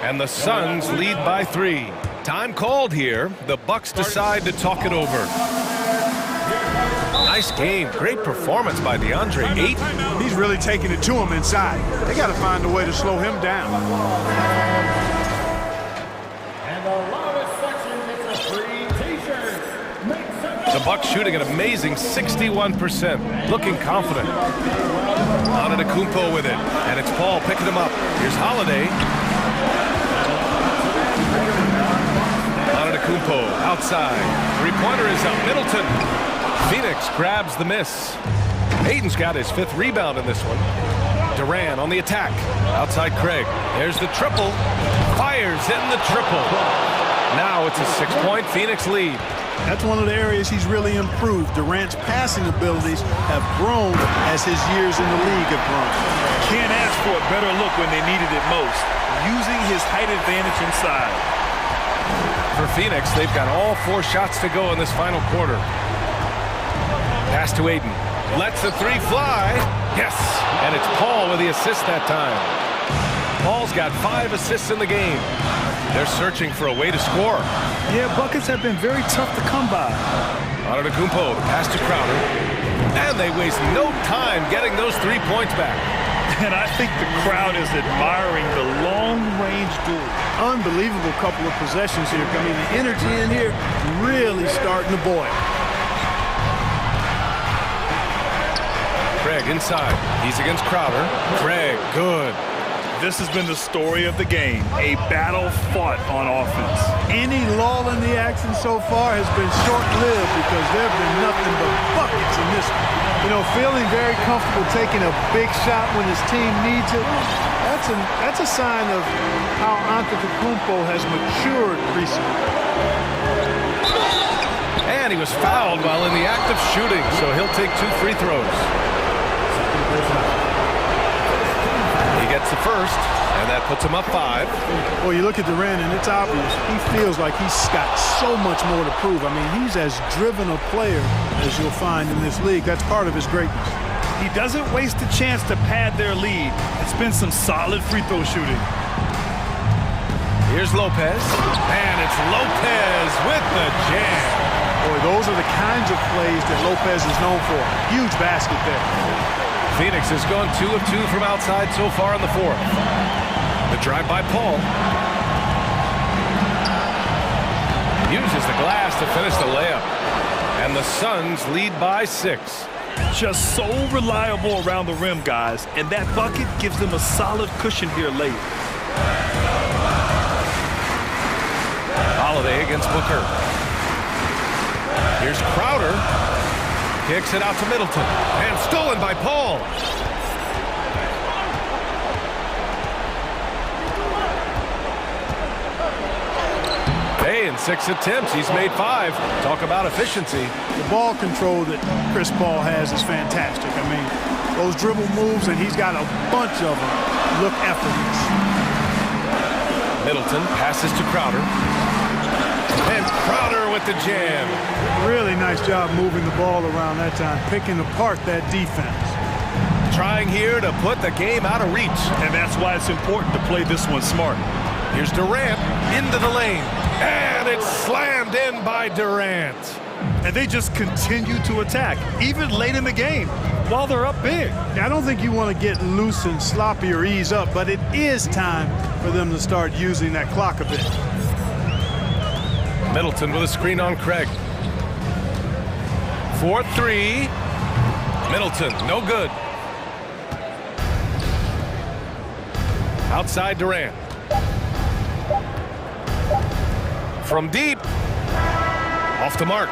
[SPEAKER 1] And the Suns lead by 3. Time called here. The Bucks decide to talk it over. Nice game. Great performance by DeAndre Ayton.
[SPEAKER 16] He's really taking it to him inside. They got to find a way to slow him down.
[SPEAKER 6] And the loudest section gets a free t-shirt.
[SPEAKER 1] The Bucks shooting an amazing 61%. Looking confident. Antetokounmpo with it. And it's Paul picking him up. Here's Holiday. Antetokounmpo outside. Three-pointer is up. Middleton. Phoenix grabs the miss. Ayton's got his 5th rebound in this one. Durant on the attack. Outside Craig. There's the triple. Fires in the triple. Now it's a 6-point Phoenix lead.
[SPEAKER 16] That's one of the areas he's really improved. Durant's passing abilities have grown as his years in the league have grown.
[SPEAKER 2] Can't ask for a better look when they needed it most. Using his height advantage inside.
[SPEAKER 1] For Phoenix, they've got all 4 shots to go in this final quarter. Pass to Ayton. Lets the 3 fly. Yes. And it's Paul with the assist that time. Paul's got 5 assists in the game. They're searching for a way to score.
[SPEAKER 2] Yeah, buckets have been very tough to come by.
[SPEAKER 1] Antetokounmpo, the pass to Crowder. And they waste no time getting those 3 points back.
[SPEAKER 2] And I think the crowd is admiring the long-range duel.
[SPEAKER 16] Unbelievable couple of possessions here. I mean, the energy in here really starting to boil.
[SPEAKER 1] Craig inside. He's against Crowder. Craig, good.
[SPEAKER 2] This has been the story of the game, a battle fought on offense.
[SPEAKER 16] Any lull in the action so far has been short-lived because there have been nothing but buckets in this one. You know, feeling very comfortable taking a big shot when his team needs it, that's a sign of how Antetokounmpo has matured recently.
[SPEAKER 1] And he was fouled while in the act of shooting, so he'll take 2 free throws. He gets the first, and that puts him up 5.
[SPEAKER 16] Well, you look at Durant, and it's obvious. He feels like he's got so much more to prove. I mean, he's as driven a player as you'll find in this league. That's part of his greatness.
[SPEAKER 2] He doesn't waste a chance to pad their lead. It's been some solid free throw shooting.
[SPEAKER 1] Here's Lopez, and it's Lopez with the jam.
[SPEAKER 16] Boy, those are the kinds of plays that Lopez is known for. Huge basket there.
[SPEAKER 1] Phoenix has gone 2 of 2 from outside so far in the fourth. The drive by Paul. Uses the glass to finish the layup. And the Suns lead by 6.
[SPEAKER 2] Just so reliable around the rim, guys. And that bucket gives them a solid cushion here late.
[SPEAKER 1] Holiday against Booker. Here's Crowder. Kicks it out to Middleton. And stolen by Paul. Hey, in 6 attempts, he's made 5. Talk about efficiency.
[SPEAKER 16] The ball control that Chris Paul has is fantastic. I mean, those dribble moves, and he's got a bunch of them, look effortless.
[SPEAKER 1] Middleton passes to Crowder. And Crowder with the jam.
[SPEAKER 16] Really nice job moving the ball around that time, picking apart that defense.
[SPEAKER 1] Trying here to put the game out of reach.
[SPEAKER 2] And that's why it's important to play this one smart.
[SPEAKER 1] Here's Durant into the lane. And it's slammed in by Durant.
[SPEAKER 2] And they just continue to attack, even late in the game, while they're up big.
[SPEAKER 16] I don't think you want to get loose and sloppy or ease up, but it is time for them to start using that clock a bit.
[SPEAKER 1] Middleton with a screen on Craig. 4-3. Middleton, no good. Outside Durant. From deep. Off the mark.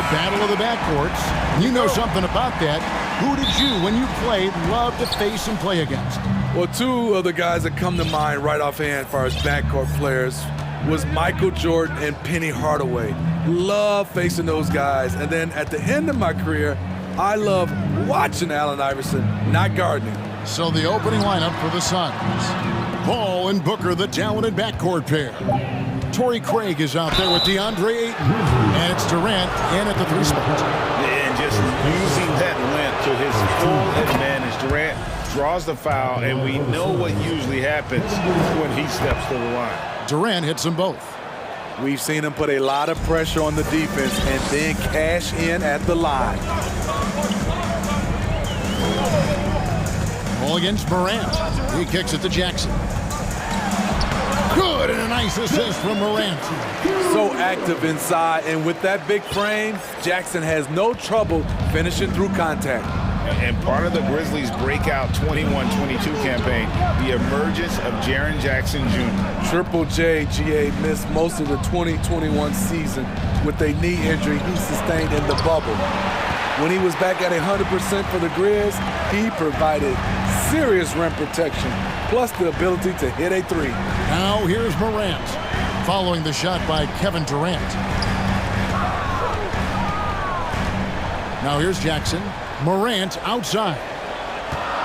[SPEAKER 7] a battle of the backcourts. You know something about that. Who did you, when you played, love to face and play against?
[SPEAKER 3] Well, two of the guys that come to mind right offhand as far as backcourt players was Michael Jordan and Penny Hardaway. Love facing those guys. And then at the end of my career, I love watching Allen Iverson, not guarding.
[SPEAKER 7] So the opening lineup for the Suns. Paul and Booker, the talented backcourt pair. Torrey Craig is out there with DeAndre Ayton. And it's Durant in at the 3 spot.
[SPEAKER 14] And just using that length to his full advantage. Durant draws the foul, and we know what usually happens when he steps to the line.
[SPEAKER 7] Durant hits them both.
[SPEAKER 3] We've seen him put a lot of pressure on the defense and then cash in at the line.
[SPEAKER 7] Ball against Morant. He kicks it to Jackson. Good, and a nice assist from Morant.
[SPEAKER 3] So active inside, and with that big frame, Jackson has no trouble finishing through contact.
[SPEAKER 14] And part of the Grizzlies' breakout 21-22 campaign, the emergence of Jaren Jackson Jr.
[SPEAKER 3] Triple J, GA, missed most of the 2021 season with a knee injury he sustained in the bubble. When he was back at 100% for the Grizz, he provided serious rim protection, plus the ability to hit a 3.
[SPEAKER 7] Now here's Morant, following the shot by Kevin Durant. Now here's Jackson. Morant outside.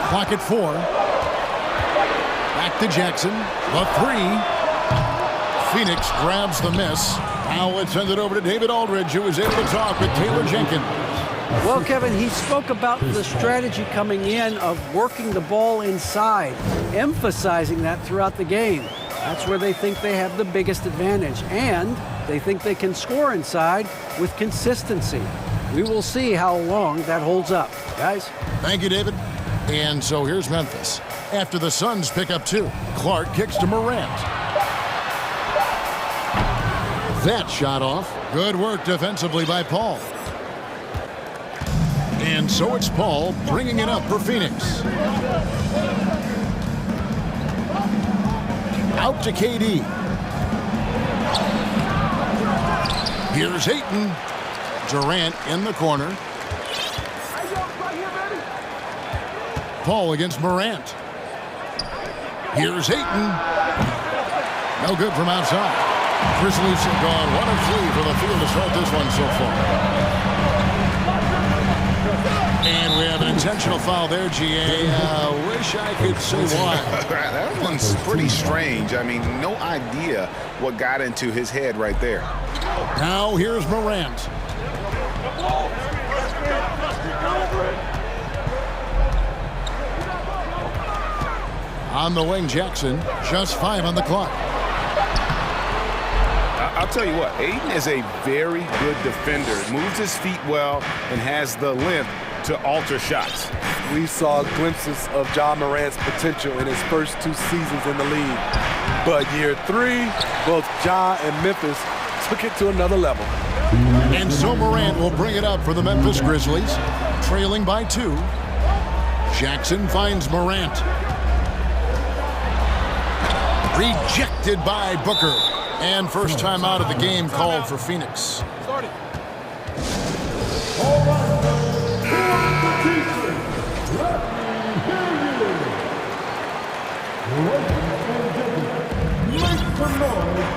[SPEAKER 7] Clock at 4. Back to Jackson. The 3. Phoenix grabs the miss. Now let's send it over to David Aldridge, who was able to talk with Taylor Jenkins.
[SPEAKER 11] Well, Kevin, he spoke about the strategy coming in of working the ball inside, emphasizing that throughout the game. That's where they think they have the biggest advantage, and they think they can score inside with consistency. We will see how long that holds up. Guys?
[SPEAKER 7] Thank you, David. And so here's Memphis. After the Suns pick up 2, Clark kicks to Morant. That shot off. Good work defensively by Paul. And so it's Paul bringing it up for Phoenix. Out to KD. Here's Ayton. Durant in the corner. Paul against Morant. Here's Ayton. No good from outside. Grizzlies have gone 1 of 3 for the field to start this one so far. And we have an intentional foul there, GA. Wish I could say why.
[SPEAKER 14] That one's pretty strange. I mean, no idea what got into his head right there.
[SPEAKER 7] Now here's Morant. On the wing, Jackson. Just 5 on the clock.
[SPEAKER 14] I'll tell you what, Ayton is a very good defender. Moves his feet well and has the length to alter shots.
[SPEAKER 3] We saw glimpses of Ja Morant's potential in his first 2 seasons in the league. But year 3, both Ja and Memphis took it to another level.
[SPEAKER 7] And so Morant will bring it up for the Memphis Grizzlies, trailing by 2. Jackson finds Morant. Rejected by Booker. And first time out of the game called for Phoenix.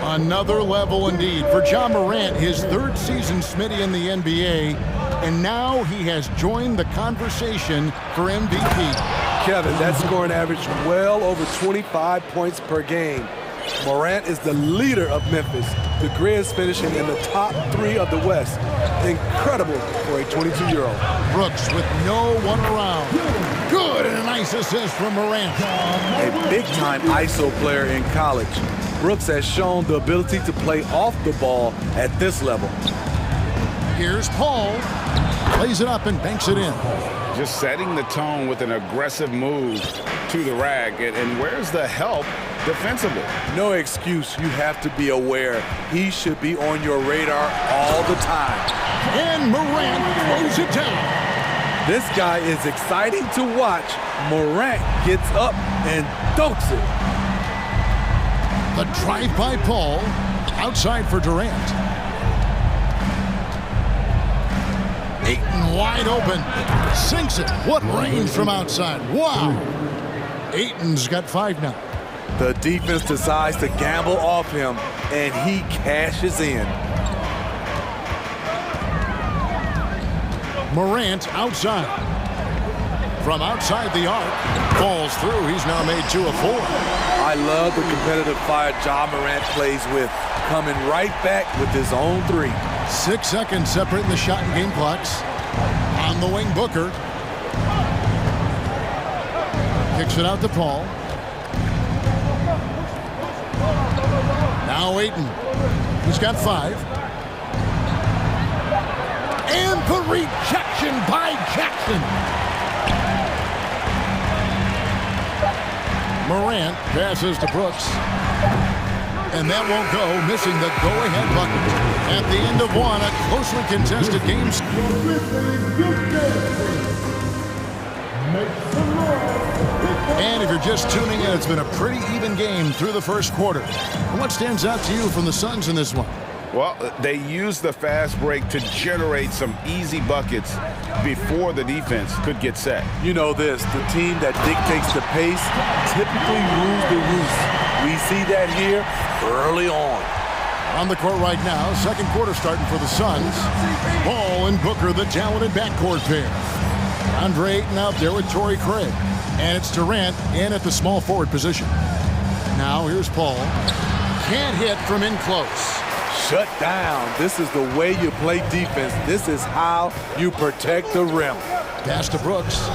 [SPEAKER 7] Another level indeed for Ja Morant, his 3rd season Smitty in the NBA, and now he has joined the conversation for MVP.
[SPEAKER 3] Kevin, that scoring average well over 25 points per game. Morant is the leader of Memphis. The Grizz finishing in the top 3 of the West. Incredible for a 22-year-old.
[SPEAKER 7] Brooks with no one around. Good, and a nice assist from Morant.
[SPEAKER 3] A big-time ISO player in college. Brooks has shown the ability to play off the ball at this level.
[SPEAKER 7] Here's Paul. Plays it up and banks it in.
[SPEAKER 14] Just setting the tone with an aggressive move to the rack. And where's the help defensively?
[SPEAKER 3] No excuse. You have to be aware. He should be on your radar all the time.
[SPEAKER 7] And Morant throws it down.
[SPEAKER 3] This guy is exciting to watch. Morant gets up and dunks it.
[SPEAKER 7] The drive by Paul. Outside for Durant. Ayton wide open. Sinks it. What range from outside. Wow. Ayton's got 5 now.
[SPEAKER 3] The defense decides to gamble off him, and he cashes in.
[SPEAKER 7] Morant outside. From outside the arc. Falls through. He's now made 2 of 4.
[SPEAKER 3] I love the competitive fire Ja Morant plays with, coming right back with his own 3.
[SPEAKER 7] 6 seconds separating the shot and game clocks. On the wing, Booker. Kicks it out to Paul. Now Ayton. He's got 5. And the rejection by Jackson. Morant passes to Brooks. And that won't go, missing the go-ahead bucket. At the end of 1, a closely contested game. And if you're just tuning in, it's been a pretty even game through the first quarter. What stands out to you from the Suns in this one?
[SPEAKER 14] Well, they used the fast break to generate some easy buckets before the defense could get set.
[SPEAKER 3] You know this, the team that dictates the pace typically rules the roost. We see that here early on.
[SPEAKER 7] On the court right now, second quarter starting for the Suns. Paul and Booker, the talented backcourt pair. Andre Ayton out there with Torrey Craig. And it's Durant in at the small forward position. Now here's Paul. Can't hit from in close.
[SPEAKER 3] Shut down. This is the way you play defense. This is how you protect the rim.
[SPEAKER 7] Pass to Brooks.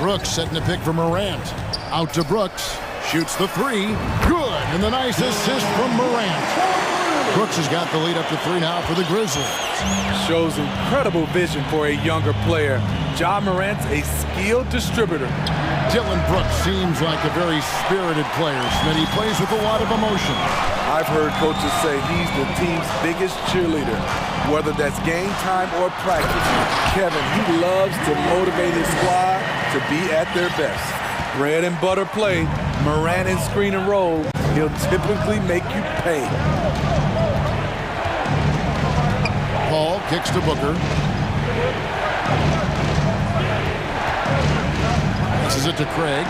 [SPEAKER 7] Brooks setting the pick for Morant. Out to Brooks. Shoots the 3. Good. And the nice assist from Morant. Brooks has got the lead up to 3 now for the Grizzlies.
[SPEAKER 3] Shows incredible vision for a younger player. Ja Morant's a skilled distributor.
[SPEAKER 7] Dillon Brooks seems like a very spirited player, and he plays with a lot of emotion.
[SPEAKER 3] I've heard coaches say he's the team's biggest cheerleader, whether that's game time or practice. Kevin, he loves to motivate his squad to be at their best. Bread and butter play, Morant and screen and roll, he'll typically make you pay.
[SPEAKER 7] Paul kicks to Booker. Passes it to Craig.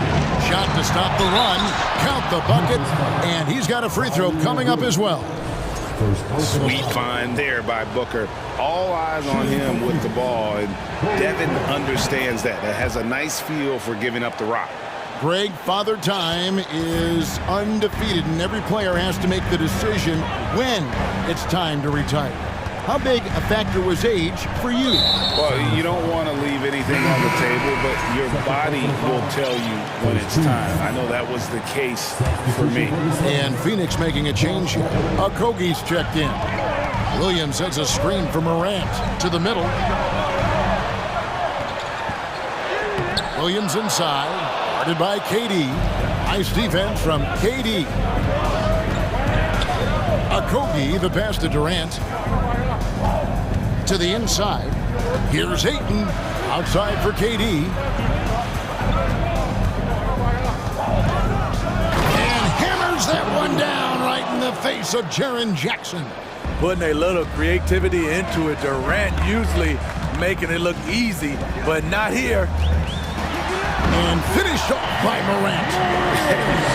[SPEAKER 7] Shot to stop the run. Count the bucket. And he's got a free throw coming up as well.
[SPEAKER 14] Sweet find there by Booker. All eyes on him with the ball. And Devin understands that. That has a nice feel for giving up the rock.
[SPEAKER 7] Greg, Father Time is undefeated, and every player has to make the decision when it's time to retire. How big a factor was age for you?
[SPEAKER 14] Well, you don't want to leave anything on the table, but your body will tell you when it's time. I know that was the case for me.
[SPEAKER 7] And Phoenix making a change here. Okogie's checked in. Williams sends a screen for Morant to the middle. Williams inside, guarded by KD. Nice defense from KD. Okogie, the pass to Durant. To the inside. Here's Ayton. Outside for KD. And hammers that one down right in the face of Jaren Jackson.
[SPEAKER 3] Putting a little creativity into it. Durant usually making it look easy, but not here.
[SPEAKER 7] And finished off by Morant.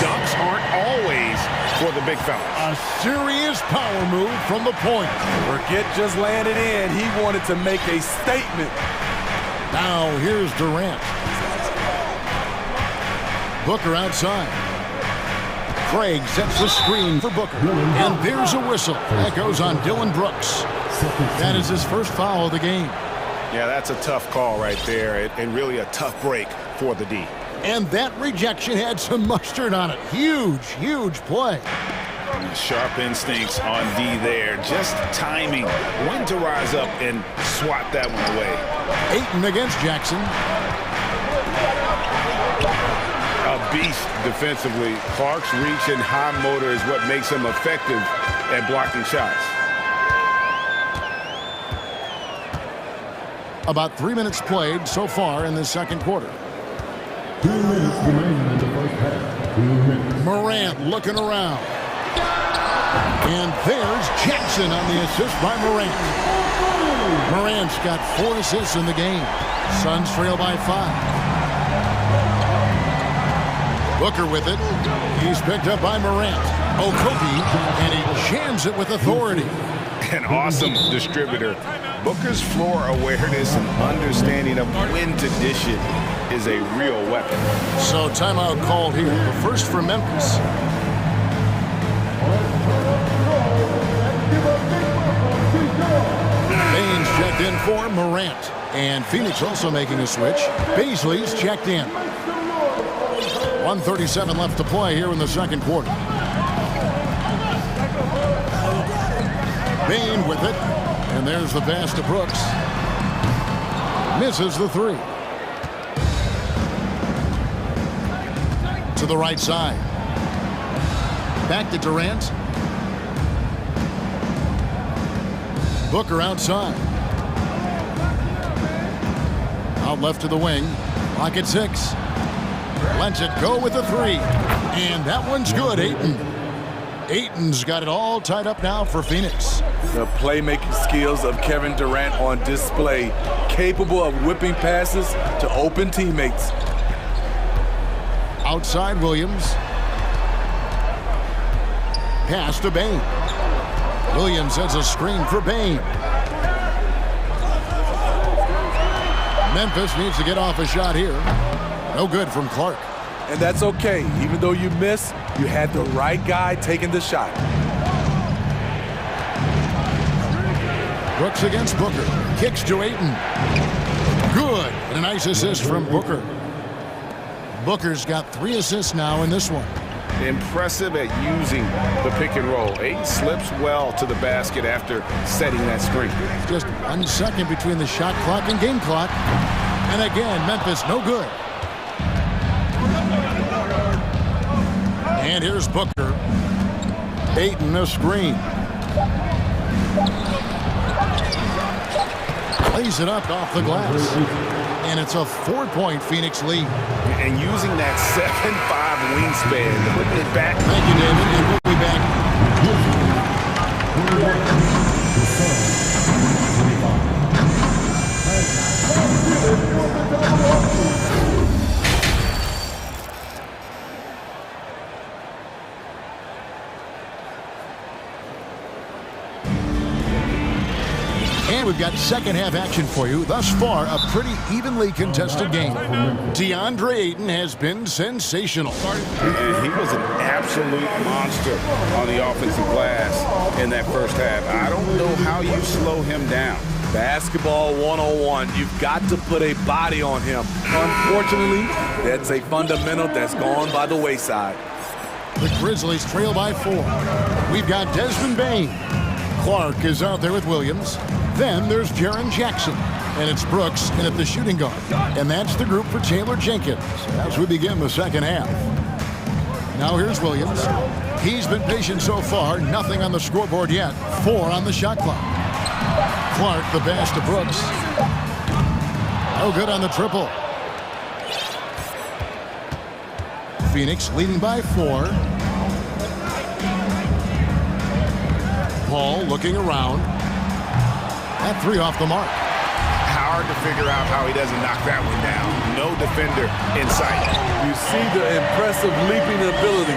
[SPEAKER 14] Dunks aren't always for the big fella.
[SPEAKER 7] A serious power move from the point.
[SPEAKER 3] Forget just landing in. He wanted to make a statement.
[SPEAKER 7] Now here's Durant. Booker outside. Craig sets the screen for Booker. And there's a whistle. That goes on Dillon Brooks. That is his first foul of the game.
[SPEAKER 14] Yeah, that's a tough call right there, and really a tough break for the D.
[SPEAKER 7] And that rejection had some mustard on it. Huge, huge play.
[SPEAKER 14] Sharp instincts on D there. Just timing when to rise up and swat that one away.
[SPEAKER 7] Ayton against Jackson.
[SPEAKER 14] A beast defensively. Clark's reach and high motor is what makes him effective at blocking shots.
[SPEAKER 7] About 3 minutes played so far in the second quarter.
[SPEAKER 6] 2 minutes remaining in the first half. 2 minutes.
[SPEAKER 7] Morant looking around. And there's Jackson. Jackson on the assist by Morant. Morant's got 4 assists in the game. Suns trail by 5. Booker with it. He's picked up by Morant. Okogie, and he jams it with authority.
[SPEAKER 14] An awesome distributor. Booker's floor awareness and understanding of when to dish it is a real weapon.
[SPEAKER 7] So timeout called here. The first for Memphis. Baines checked in for Morant. And Phoenix also making a switch. Beasley's checked in. 1:37 left to play here in the second quarter. Bain with it. And there's the pass to Brooks. Misses the 3. To the right side. Back to Durant. Booker outside. Out left to the wing. Clock at 6. Lets it go with a 3. And that one's good, Ayton. Ayton's got it all tied up now for Phoenix.
[SPEAKER 3] The playmaking skills of Kevin Durant on display. Capable of whipping passes to open teammates.
[SPEAKER 7] Outside Williams. Pass to Bain. Williams sets a screen for Bain. Memphis needs to get off a shot here. No good from Clark.
[SPEAKER 3] And that's okay. Even though you miss, you had the right guy taking the shot.
[SPEAKER 7] Brooks against Booker. Kicks to Ayton. Good. And a nice assist from Booker. Booker's got 3 assists now in this one.
[SPEAKER 14] Impressive at using the pick and roll. Ayton slips well to the basket after setting that screen.
[SPEAKER 7] Just 1 second between the shot clock and game clock. And again, Memphis no good. And here's Booker. Ayton a screen. Lays it up off the glass. And it's a 4-point Phoenix lead.
[SPEAKER 14] And using that 7'5" wingspan to put it back.
[SPEAKER 7] Thank you, David. And we'll be back. And we've got second half action for you. Thus far, a pretty evenly contested game. DeAndre Ayton has been sensational.
[SPEAKER 14] And he was an absolute monster on the offensive glass in that first half. I don't know how you slow him down.
[SPEAKER 3] Basketball 101. You've got to put a body on him. Unfortunately, that's a fundamental that's gone by the wayside.
[SPEAKER 7] The Grizzlies trail by 4. We've got Desmond Bain. Clark is out there with Williams. Then there's Jaren Jackson. And it's Brooks in at the shooting guard. And that's the group for Taylor Jenkins as we begin the second half. Now here's Williams. He's been patient so far. Nothing on the scoreboard yet. 4 on the shot clock. Clark the pass to Brooks. No good on the triple. Phoenix leading by 4. Paul looking around. That 3 off the mark.
[SPEAKER 14] Hard to figure out how he doesn't knock that one down. No defender in sight.
[SPEAKER 3] You see the impressive leaping ability.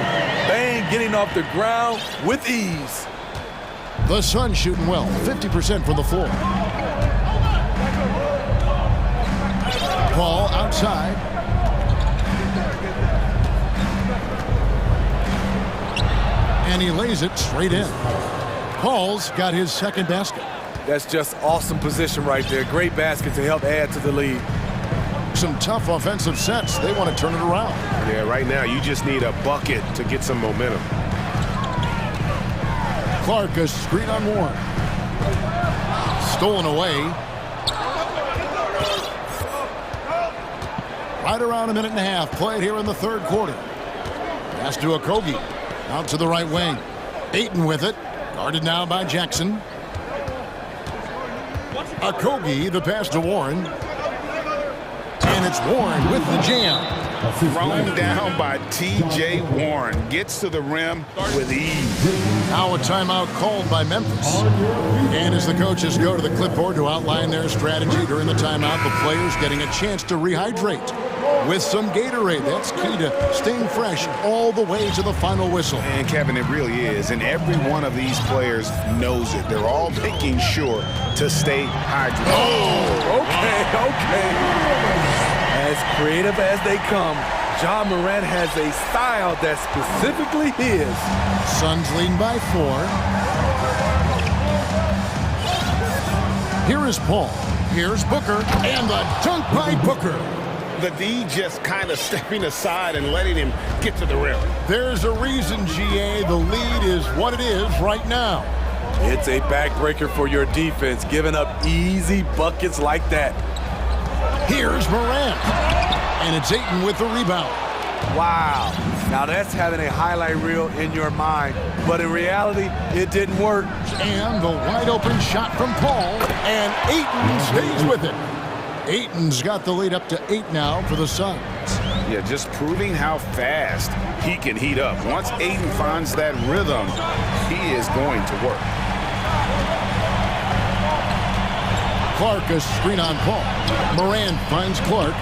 [SPEAKER 3] Bain getting off the ground with ease.
[SPEAKER 7] The Suns shooting well, 50% from the floor. Paul outside. And he lays it straight in. Paul's got his second basket.
[SPEAKER 3] That's just awesome position right there. Great basket to help add to the lead.
[SPEAKER 7] Some tough offensive sets. They want to turn it around.
[SPEAKER 14] Yeah, right now you just need a bucket to get some momentum.
[SPEAKER 7] Clark a screen on Warren. Stolen away. Right around a minute and a half played here in the third quarter. Pass to Okogie. Out to the right wing. Ayton with it. Guarded now by Jackson. Okogie, the pass to Warren. And it's Warren with the jam.
[SPEAKER 14] Thrown down by T.J. Warren. Gets to the rim with ease.
[SPEAKER 7] Now a timeout called by Memphis. And as the coaches go to the clipboard to outline their strategy during the timeout, the players getting a chance to rehydrate with some Gatorade. That's key to staying fresh all the way to the final whistle.
[SPEAKER 14] And Kevin, it really is. And every one of these players knows it. They're all making sure to stay hydrated.
[SPEAKER 3] Oh, okay. As creative as they come, Ja Morant has a style that's specifically his.
[SPEAKER 7] Suns leading by 4. Here is Paul. Here's Booker. And the dunk by Booker.
[SPEAKER 14] The D just kind of stepping aside and letting him get to the rim.
[SPEAKER 7] There's a reason, GA, the lead is what it is right now.
[SPEAKER 3] It's a backbreaker for your defense, giving up easy buckets like that.
[SPEAKER 7] Here's Morant. And it's Ayton with the rebound.
[SPEAKER 3] Wow. Now that's having a highlight reel in your mind. But in reality, it didn't work.
[SPEAKER 7] And the wide open shot from Paul. And Ayton stays with it. Ayton's got the lead up to 8 now for the Suns.
[SPEAKER 14] Yeah, just proving how fast he can heat up. Once Ayton finds that rhythm, he is going to work.
[SPEAKER 7] Clark, a screen on Paul. Morant finds Clark.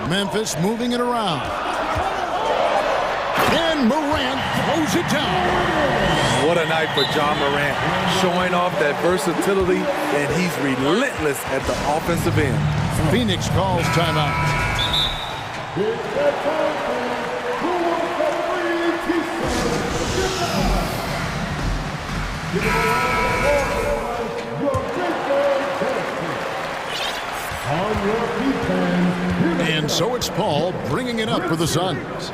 [SPEAKER 7] Memphis moving it around. And Morant throws it down.
[SPEAKER 3] What a night for Ja Morant, showing off that versatility, and he's relentless at the offensive end.
[SPEAKER 7] Phoenix calls timeout. And so it's Paul bringing it up for the Suns.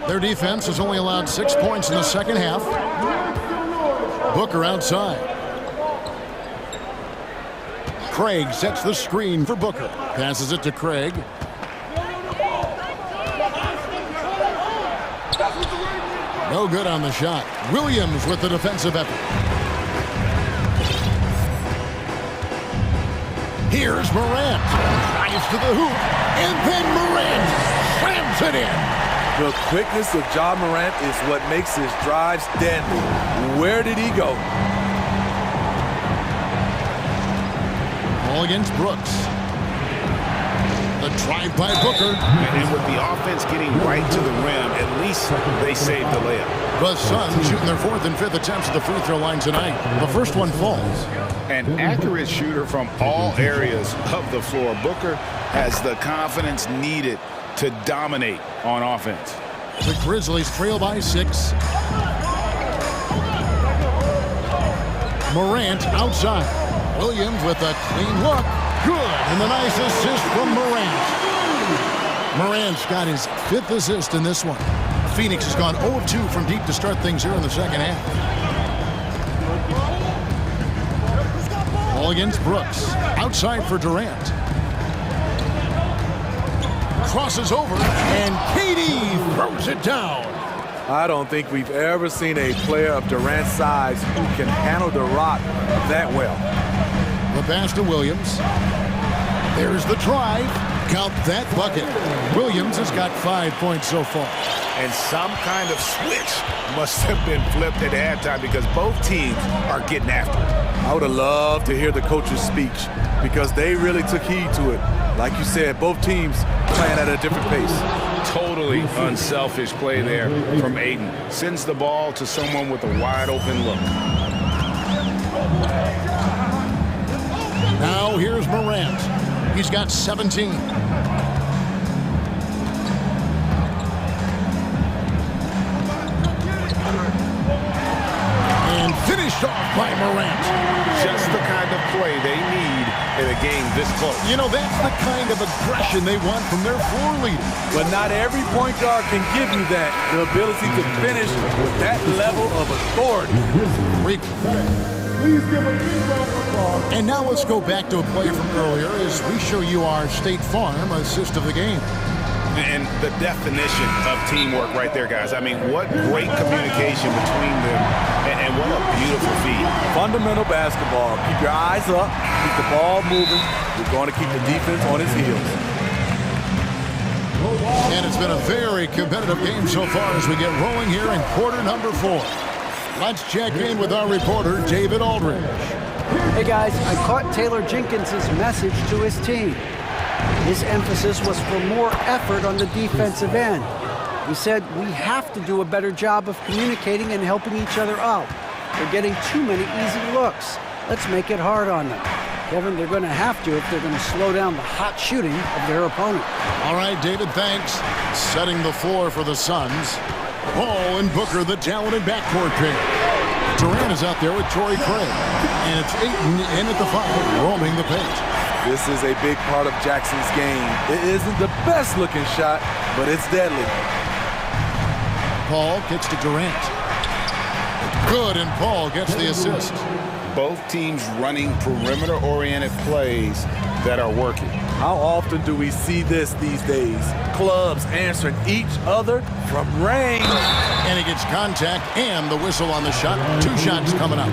[SPEAKER 7] Their defense has only allowed 6 points in the second half. Booker outside. Craig sets the screen for Booker. Passes it to Craig. No good on the shot. Williams with the defensive effort. Here's Morant. Drives to the hoop. And then Morant slams it in.
[SPEAKER 3] The quickness of Ja Morant is what makes his drives deadly. Where did he go?
[SPEAKER 7] Ball against Brooks. The drive by Booker.
[SPEAKER 14] And with the offense getting right to the rim, at least they saved the layup.
[SPEAKER 7] The Suns shooting their 4th and 5th attempts at the free throw line tonight. The first one falls.
[SPEAKER 14] An accurate shooter from all areas of the floor. Booker has the confidence needed to dominate on offense.
[SPEAKER 7] The Grizzlies trail by 6. Morant outside. Williams with a clean look. Good. And the nice assist from Morant. Morant's got his 5th assist in this one. Phoenix has gone 0-2 from deep to start things here in the second half. Ball against Brooks. Outside for Durant. Crosses over, and KD throws it down.
[SPEAKER 3] I don't think we've ever seen a player of Durant's size who can handle the rock that well.
[SPEAKER 7] The pass to Williams. There's the drive. Count that bucket. Williams has got 5 points so far.
[SPEAKER 14] And some kind of switch must have been flipped at halftime because both teams are getting after it.
[SPEAKER 3] I would have loved to hear the coach's speech because they really took heed to it. Like you said, both teams playing at a different pace.
[SPEAKER 14] Totally unselfish play there from Ayton. Sends the ball to someone with a wide open look.
[SPEAKER 7] Now here's Morant. He's got 17. And finished off by Morant.
[SPEAKER 14] Just the kind of play they need in a game this close.
[SPEAKER 7] You know, that's the kind of aggression they want from their floor leader.
[SPEAKER 3] But not every point guard can give you that. The ability to finish with that level of authority.
[SPEAKER 6] Please give a big round of applause.
[SPEAKER 7] And now let's go back to a play from earlier as we show you our State Farm assist of the game.
[SPEAKER 14] And the definition of teamwork right there, guys. I mean, what great communication between them, and what a beautiful feed.
[SPEAKER 3] Fundamental basketball. Keep your eyes up. Keep the ball moving. You're going to keep the defense on its heels.
[SPEAKER 7] And it's been a very competitive game so far as we get rolling here in quarter number 4. Let's check in with our reporter, David Aldridge.
[SPEAKER 11] Hey guys, I caught Taylor Jenkins' message to his team. His emphasis was for more effort on the defensive end. He said we have to do a better job of communicating and helping each other out. They're getting too many easy looks. Let's make it hard on them. Kevin, they're going to have to if they're going to slow down the hot shooting of their opponent.
[SPEAKER 7] All right, David, thanks. Setting the floor for the Suns. Paul and Booker, the talented backcourt pair. Durant is out there with Torrey Craig. And it's Ayton in at the 5, roaming the paint.
[SPEAKER 3] This is a big part of Jackson's game. It isn't the best looking shot, but it's deadly.
[SPEAKER 7] Paul gets to Durant. Good, and Paul gets the assist.
[SPEAKER 14] Both teams running perimeter-oriented plays that are working.
[SPEAKER 3] How often do we see this these days? Clubs answering each other from range.
[SPEAKER 7] And he gets contact and the whistle on the shot. 2 shots coming up.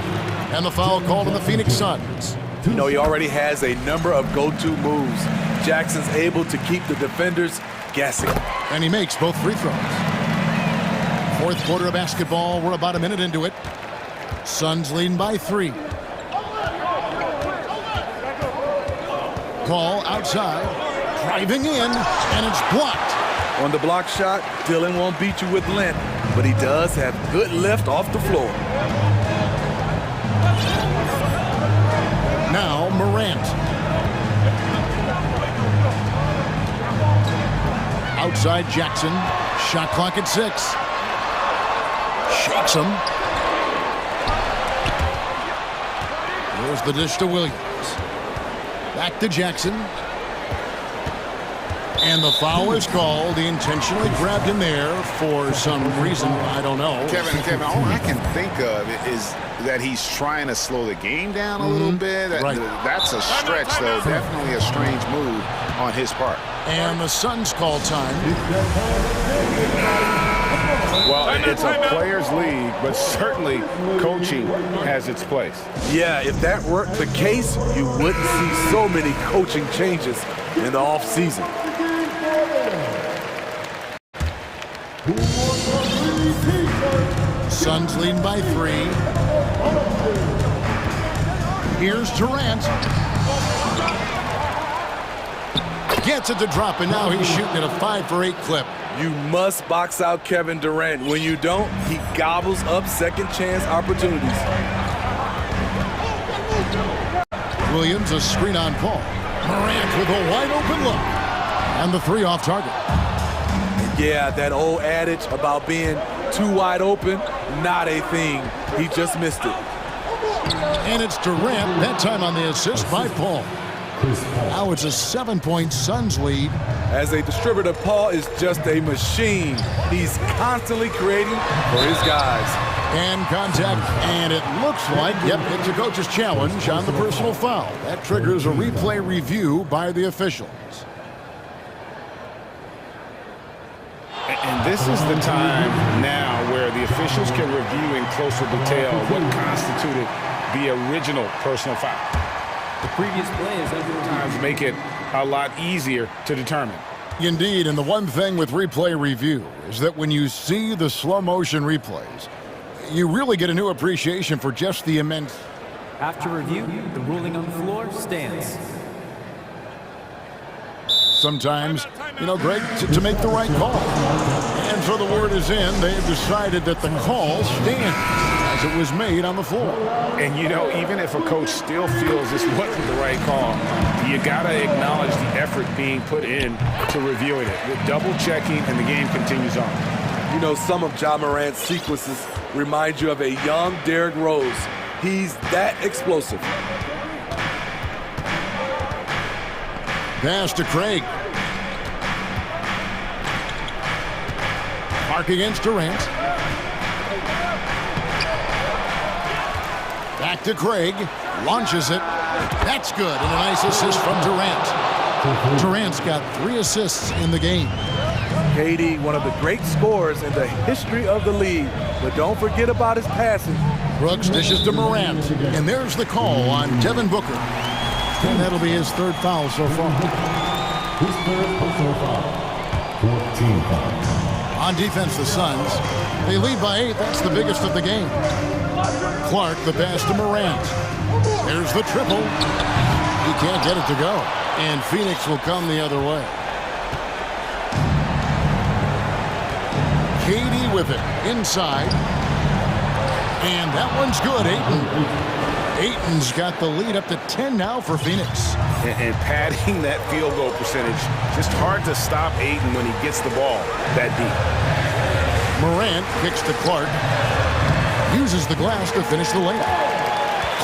[SPEAKER 7] And the foul called on the Phoenix Suns.
[SPEAKER 3] You know, he already has a number of go-to moves. Jackson's able to keep the defenders guessing.
[SPEAKER 7] And he makes both free throws. 4th quarter of basketball. We're about a minute into it. Suns leading by 3. Paul outside, driving in, and it's blocked.
[SPEAKER 3] On the block shot, Dylan won't beat you with length, but he does have good lift off the floor.
[SPEAKER 7] Now Morant. Outside Jackson, shot clock at 6. Shakes him. Here's the dish to Williams. Back to Jackson. And the foul is called. He intentionally grabbed him there for some reason. I don't know.
[SPEAKER 14] Kevin, all I can think of is that he's trying to slow the game down a little bit.
[SPEAKER 7] Right.
[SPEAKER 14] That's a stretch, though. Definitely a strange move on his part.
[SPEAKER 7] And the Suns call time.
[SPEAKER 9] Well, it's a players' league, but certainly coaching has its place.
[SPEAKER 3] Yeah, if that weren't the case, you wouldn't see so many coaching changes in the offseason.
[SPEAKER 7] Suns leading by 3. Here's Durant. Gets it to drop, and now he's shooting at a 5-for-8 clip.
[SPEAKER 3] You must box out Kevin Durant. When you don't, he gobbles up second chance opportunities.
[SPEAKER 7] Williams, a screen on Paul. Morant with a wide open look. And the 3 off target.
[SPEAKER 3] Yeah, that old adage about being too wide open, not a thing. He just missed it.
[SPEAKER 7] And it's Durant, that time on the assist by Paul. Now it's a 7-point Suns lead.
[SPEAKER 3] As a distributor, Paul is just a machine. He's constantly creating for his guys.
[SPEAKER 7] And contact, and it looks like, yep, it's a coach's challenge on the personal foul. That triggers a replay review by the officials.
[SPEAKER 9] And this is the time now where the officials can review in closer detail what constituted the original personal foul.
[SPEAKER 10] The previous play is
[SPEAKER 9] sometimes make it a lot easier to determine.
[SPEAKER 7] Indeed, and the one thing with replay review is that when you see the slow motion replays, you really get a new appreciation for just the immense.
[SPEAKER 10] After review, the ruling on the floor stands.
[SPEAKER 7] Sometimes, you know, Greg, to make the right call. And so the word is in, they've decided that the call stands as it was made on the floor.
[SPEAKER 9] And, you know, even if a coach still feels this wasn't the right call, you got to acknowledge the effort being put in to reviewing it. With double checking, and the game continues on.
[SPEAKER 3] You know, some of Ja Morant's sequences remind you of a young Derrick Rose. He's that explosive.
[SPEAKER 7] Pass to Craig. Mark against Durant. Back to Craig. Launches it. That's good. And a nice assist from Durant. Durant's got 3 assists in the game.
[SPEAKER 3] KD, one of the great scorers in the history of the league. But don't forget about his passing.
[SPEAKER 7] Brooks dishes to Morant. And there's the call on Devin Booker. And that'll be his 3rd foul so far.
[SPEAKER 6] His 3rd personal foul.
[SPEAKER 7] On defense, the Suns, they lead by 8. That's the biggest of the game. Clark, the pass to Morant. There's the triple. He can't get it to go. And Phoenix will come the other way. KD with it inside. And that one's good, Ayton's got the lead up to 10 now for Phoenix.
[SPEAKER 14] And padding that field goal percentage, just hard to stop Ayton when he gets the ball that deep.
[SPEAKER 7] Morant kicks to Clark. Uses the glass to finish the layup.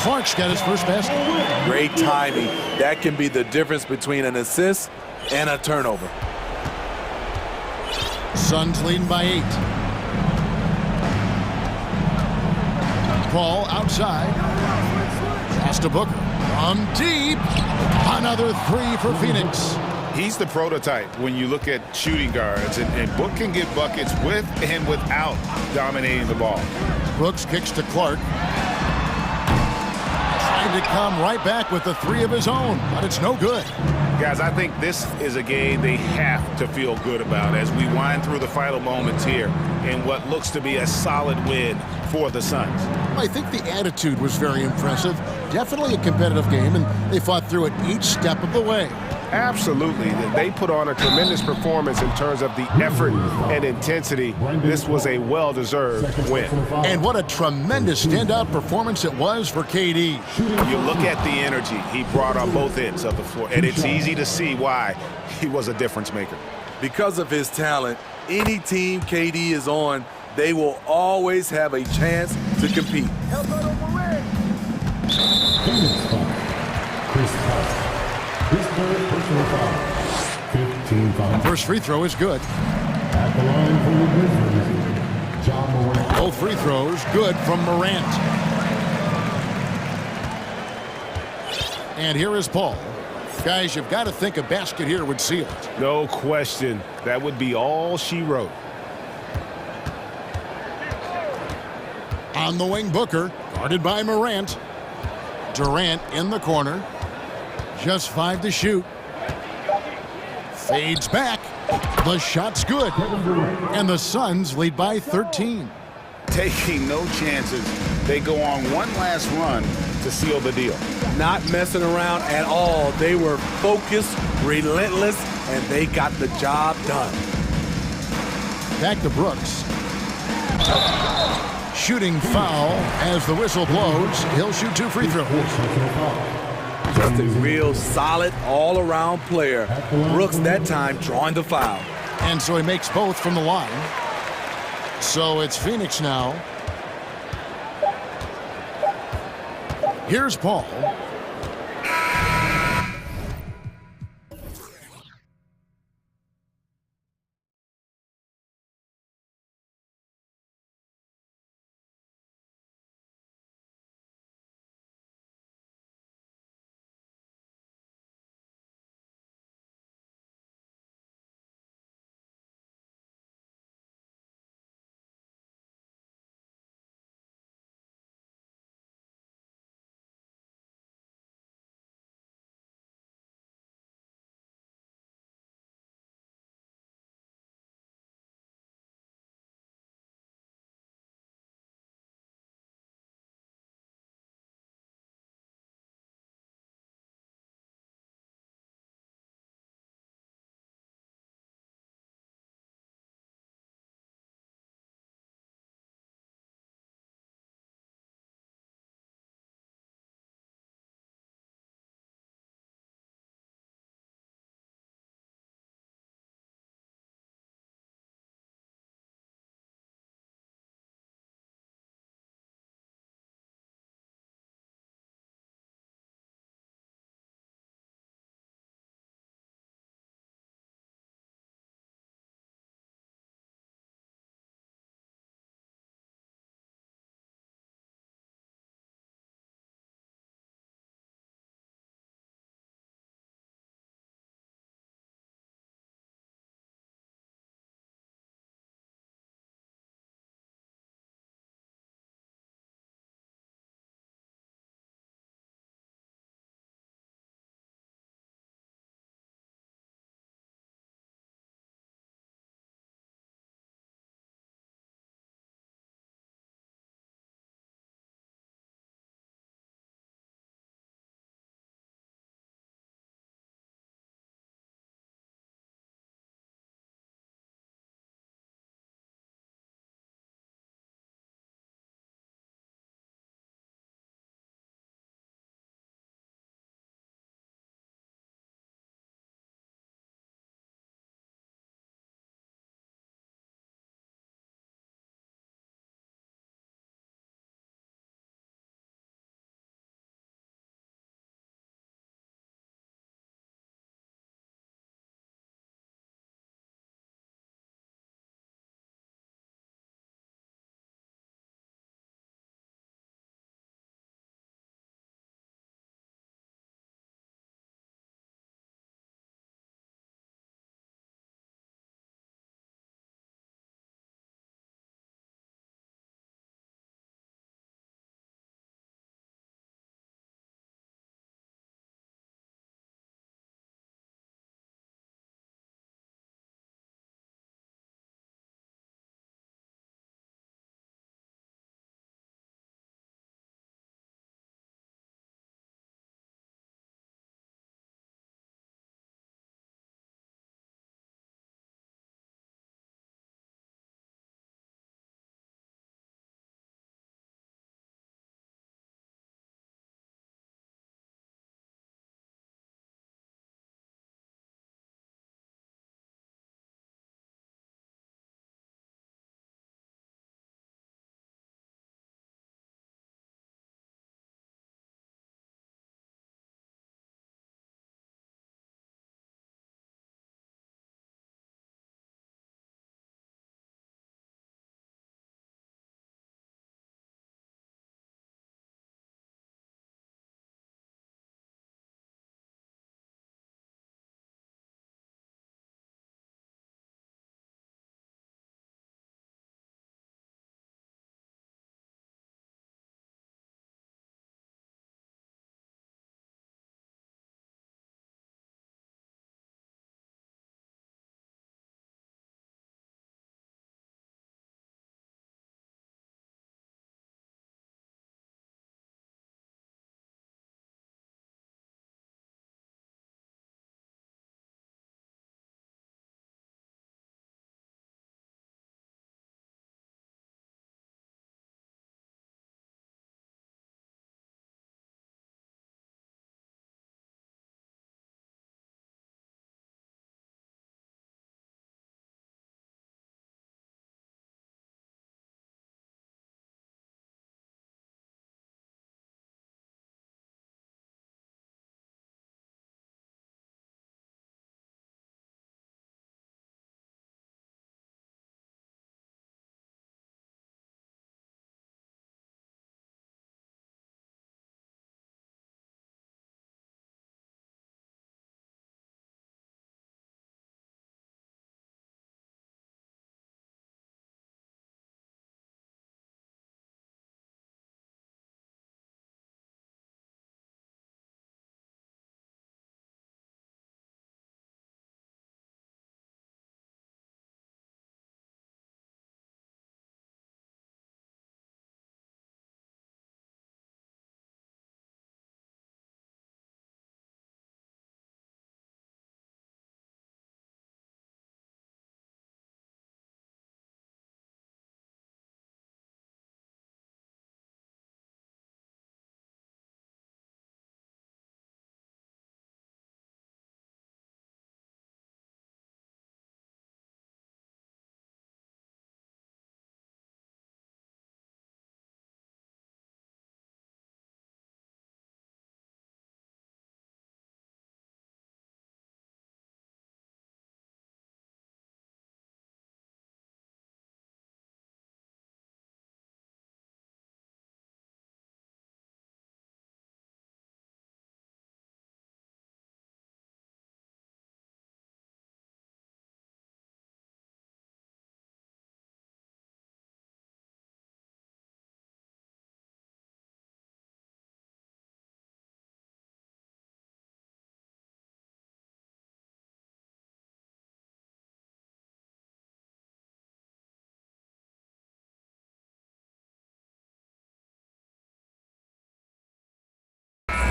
[SPEAKER 7] Clark's got his first basket.
[SPEAKER 3] Great timing. That can be the difference between an assist and a turnover.
[SPEAKER 7] Suns leading by 8. Paul outside. Pass to Booker. From deep. Another 3 for Phoenix.
[SPEAKER 14] He's the prototype when you look at shooting guards, and Book can get buckets with and without dominating the ball.
[SPEAKER 7] Brooks kicks to Clark. Trying to come right back with the 3 of his own, but it's no good.
[SPEAKER 14] Guys, I think this is a game they have to feel good about as we wind through the final moments here in what looks to be a solid win for the Suns.
[SPEAKER 7] I think the attitude was very impressive. Definitely a competitive game, and they fought through it each step of the way.
[SPEAKER 9] Absolutely. They put on a tremendous performance in terms of the effort and intensity. This was a well-deserved win.
[SPEAKER 7] And what a tremendous standout performance it was for KD.
[SPEAKER 14] You look at the energy he brought on both ends of the floor, and it's easy to see why he was a difference maker.
[SPEAKER 3] Because of his talent, any team KD is on, they will always have a chance to compete.
[SPEAKER 7] First free throw is good. Both free throws good from Morant. And here is Paul. Guys, you've got to think a basket here would seal it.
[SPEAKER 9] No question. That would be all she wrote.
[SPEAKER 7] On the wing, Booker, guarded by Morant. Durant in the corner. Just 5 to shoot. Fades back. The shot's good. And the Suns lead by 13.
[SPEAKER 14] Taking no chances. They go on one last run to seal the deal.
[SPEAKER 3] Not messing around at all. They were focused, relentless, and they got the job done.
[SPEAKER 7] Back to Brooks. Shooting foul as the whistle blows. He'll shoot 2 free throws.
[SPEAKER 3] Just a real solid all-around player. Brooks that time drawing the foul.
[SPEAKER 7] And so he makes both from the line. So it's Phoenix now. Here's Paul.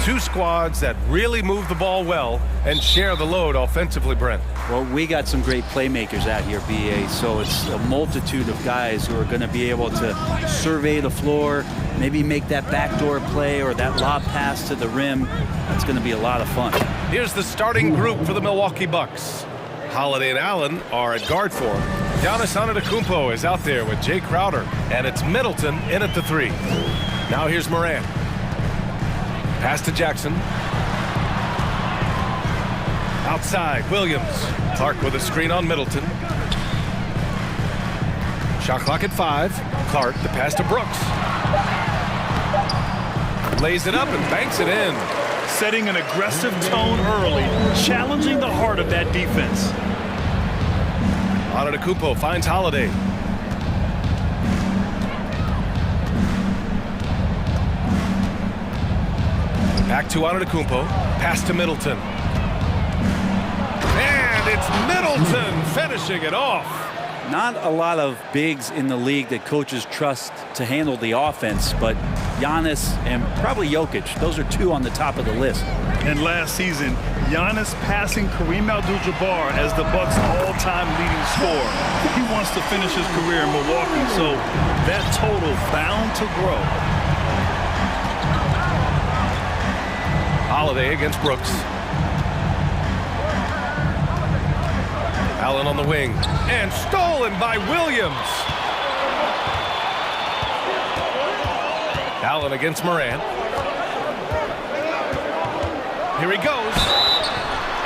[SPEAKER 1] Two squads that really move the ball well and share the load offensively, Brent.
[SPEAKER 12] Well, we got some great playmakers out here, BA, so it's a multitude of guys who are going to be able to survey the floor, maybe make that backdoor play or that lob pass to the rim. That's going to be a lot of fun.
[SPEAKER 1] Here's the starting group for the Milwaukee Bucks. Holiday and Allen are at guard for him. Giannis Antetokounmpo is out there with Jay Crowder, and it's Middleton in at the 3. Now here's Morant. Pass to Jackson. Outside, Williams. Clark with a screen on Middleton. Shot clock at 5. Clark, the pass to Brooks. Lays it up and banks it in.
[SPEAKER 2] Setting an aggressive tone early, challenging the heart of that defense.
[SPEAKER 1] Antetokounmpo finds Holiday. Back to Antetokounmpo. Pass to Middleton. And it's Middleton finishing it off.
[SPEAKER 12] Not a lot of bigs in the league that coaches trust to handle the offense, but Giannis and probably Jokic, those are two on the top of the list.
[SPEAKER 2] And last season, Giannis passing Kareem Abdul-Jabbar as the Bucks' all-time leading scorer. He wants to finish his career in Milwaukee, so that total bound to grow.
[SPEAKER 1] Holiday against Brooks. Allen on the wing, and stolen by Williams. Allen against Morant. Here he goes.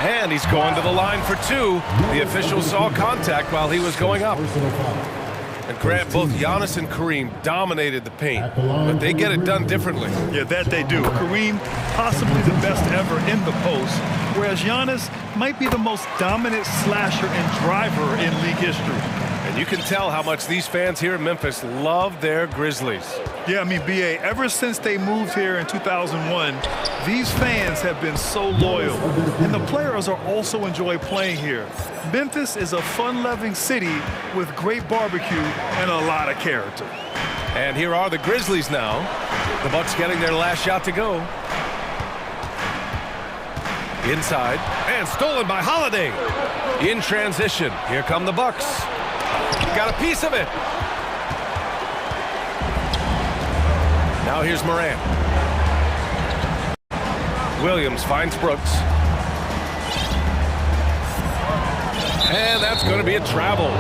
[SPEAKER 1] And he's going to the line for 2. The official saw contact while he was going up. And Grant, both Giannis and Kareem dominated the paint, but they get it done differently.
[SPEAKER 2] Yeah, that they do. Kareem, possibly the best ever in the post, whereas Giannis might be the most dominant slasher and driver in league history.
[SPEAKER 1] And you can tell how much these fans here in Memphis love their Grizzlies.
[SPEAKER 2] Yeah, I mean, BA, ever since they moved here in 2001, these fans have been so loyal. And the players are also enjoy playing here. Memphis is a fun-loving city with great barbecue and a lot of character.
[SPEAKER 1] And here are the Grizzlies now. The Bucks getting their last shot to go. Inside, and stolen by Holiday. In transition, here come the Bucks. Got a piece of it. Now here's Morant. Williams finds Brooks. And that's going to be a travel.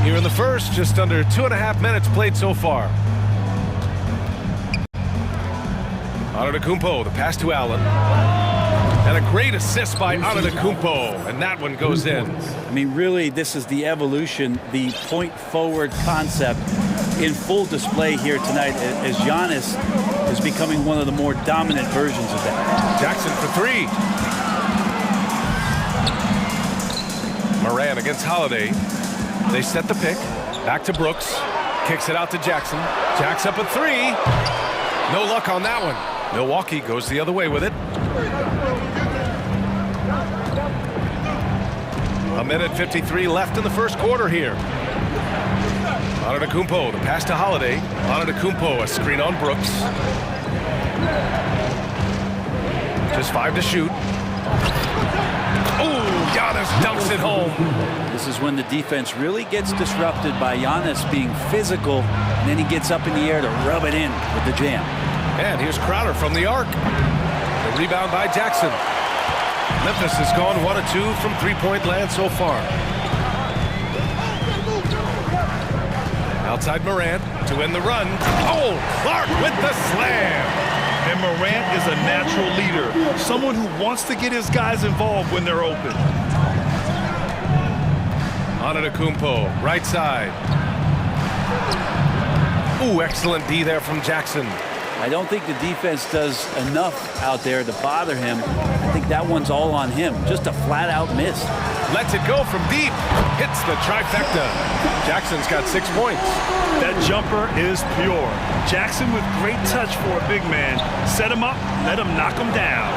[SPEAKER 1] Here in the first, just under 2.5 minutes played so far. Antetokounmpo, the pass to Allen. And a great assist by Antetokounmpo, and that one goes in.
[SPEAKER 12] I mean, really, this is the evolution, the point-forward concept in full display here tonight as Giannis is becoming one of the more dominant versions of that.
[SPEAKER 1] Jackson for 3. Morant against Holiday. They set the pick. Back to Brooks. Kicks it out to Jackson. Jack's up at 3. No luck on that one. Milwaukee goes the other way with it. A minute 53 left in the first quarter here. Antetokounmpo, the pass to Holiday. Antetokounmpo, a screen on Brooks. Just 5 to shoot. Oh, Giannis dunks it home.
[SPEAKER 12] This is when the defense really gets disrupted by Giannis being physical, and then he gets up in the air to rub it in with the jam.
[SPEAKER 1] And here's Crowder from the arc. The rebound by Jackson. Memphis has gone 1 of 2 from three-point land so far. Outside Morant to win the run. Oh, Clark with the slam.
[SPEAKER 2] And Morant is a natural leader, someone who wants to get his guys involved when they're open.
[SPEAKER 1] Antetokounmpo, right side. Ooh, excellent D there from Jackson.
[SPEAKER 12] I don't think the defense does enough out there to bother him. I think that one's all on him. Just a flat-out miss.
[SPEAKER 1] Lets it go from deep. Hits the trifecta. Jackson's got 6 points.
[SPEAKER 2] That jumper is pure. Jackson with great touch for a big man. Set him up, let him knock him down.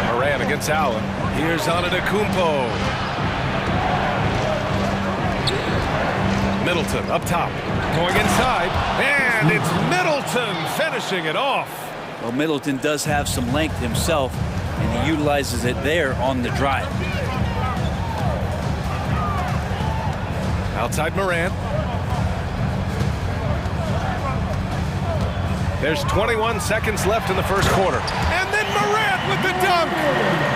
[SPEAKER 1] Morant against Allen. Here's Antetokounmpo. Middleton up top, going inside, and it's Middleton finishing it off.
[SPEAKER 12] Well, Middleton does have some length himself, and he utilizes it there on the drive.
[SPEAKER 1] Outside Morant. There's 21 seconds left in the first quarter. And then Morant with the dunk.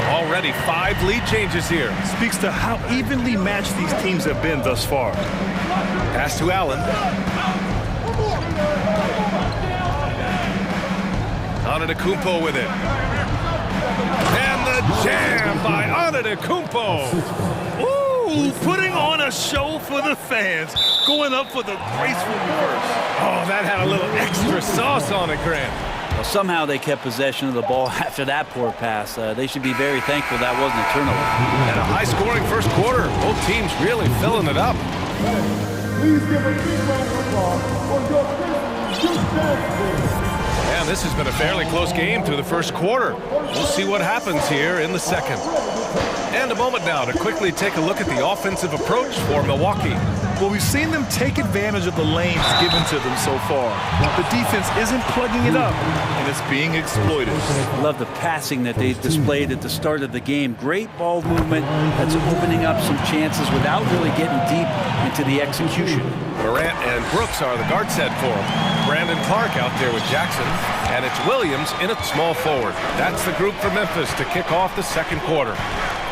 [SPEAKER 1] Already 5 lead changes here.
[SPEAKER 2] Speaks to how evenly matched these teams have been thus far.
[SPEAKER 1] Pass to Allen. Antetokounmpo with it. And the jam by Antetokounmpo.
[SPEAKER 2] Ooh, putting on a show for the fans. Going up for the graceful reverse.
[SPEAKER 1] Oh, that had a little extra sauce on it, Grant.
[SPEAKER 12] Well, somehow they kept possession of the ball after that poor pass. They should be very thankful that wasn't a turnover.
[SPEAKER 1] And a high-scoring first quarter. Both teams really filling it up.
[SPEAKER 6] Please give a big round of applause for your Christmas.
[SPEAKER 1] And this has been a fairly close game through the first quarter. We'll see what happens here in the second. And a moment now to quickly take a look at the offensive approach for Milwaukee.
[SPEAKER 2] Well, we've seen them take advantage of the lanes given to them so far. The defense isn't plugging it up, and it's being exploited.
[SPEAKER 12] I love the passing that they displayed at the start of the game. Great ball movement that's opening up some chances without really getting deep into the execution.
[SPEAKER 1] Morant and Brooks are the guard set for him. Brandon Clark out there with Jackson, and it's Williams in at small forward. That's the group for Memphis to kick off the second quarter.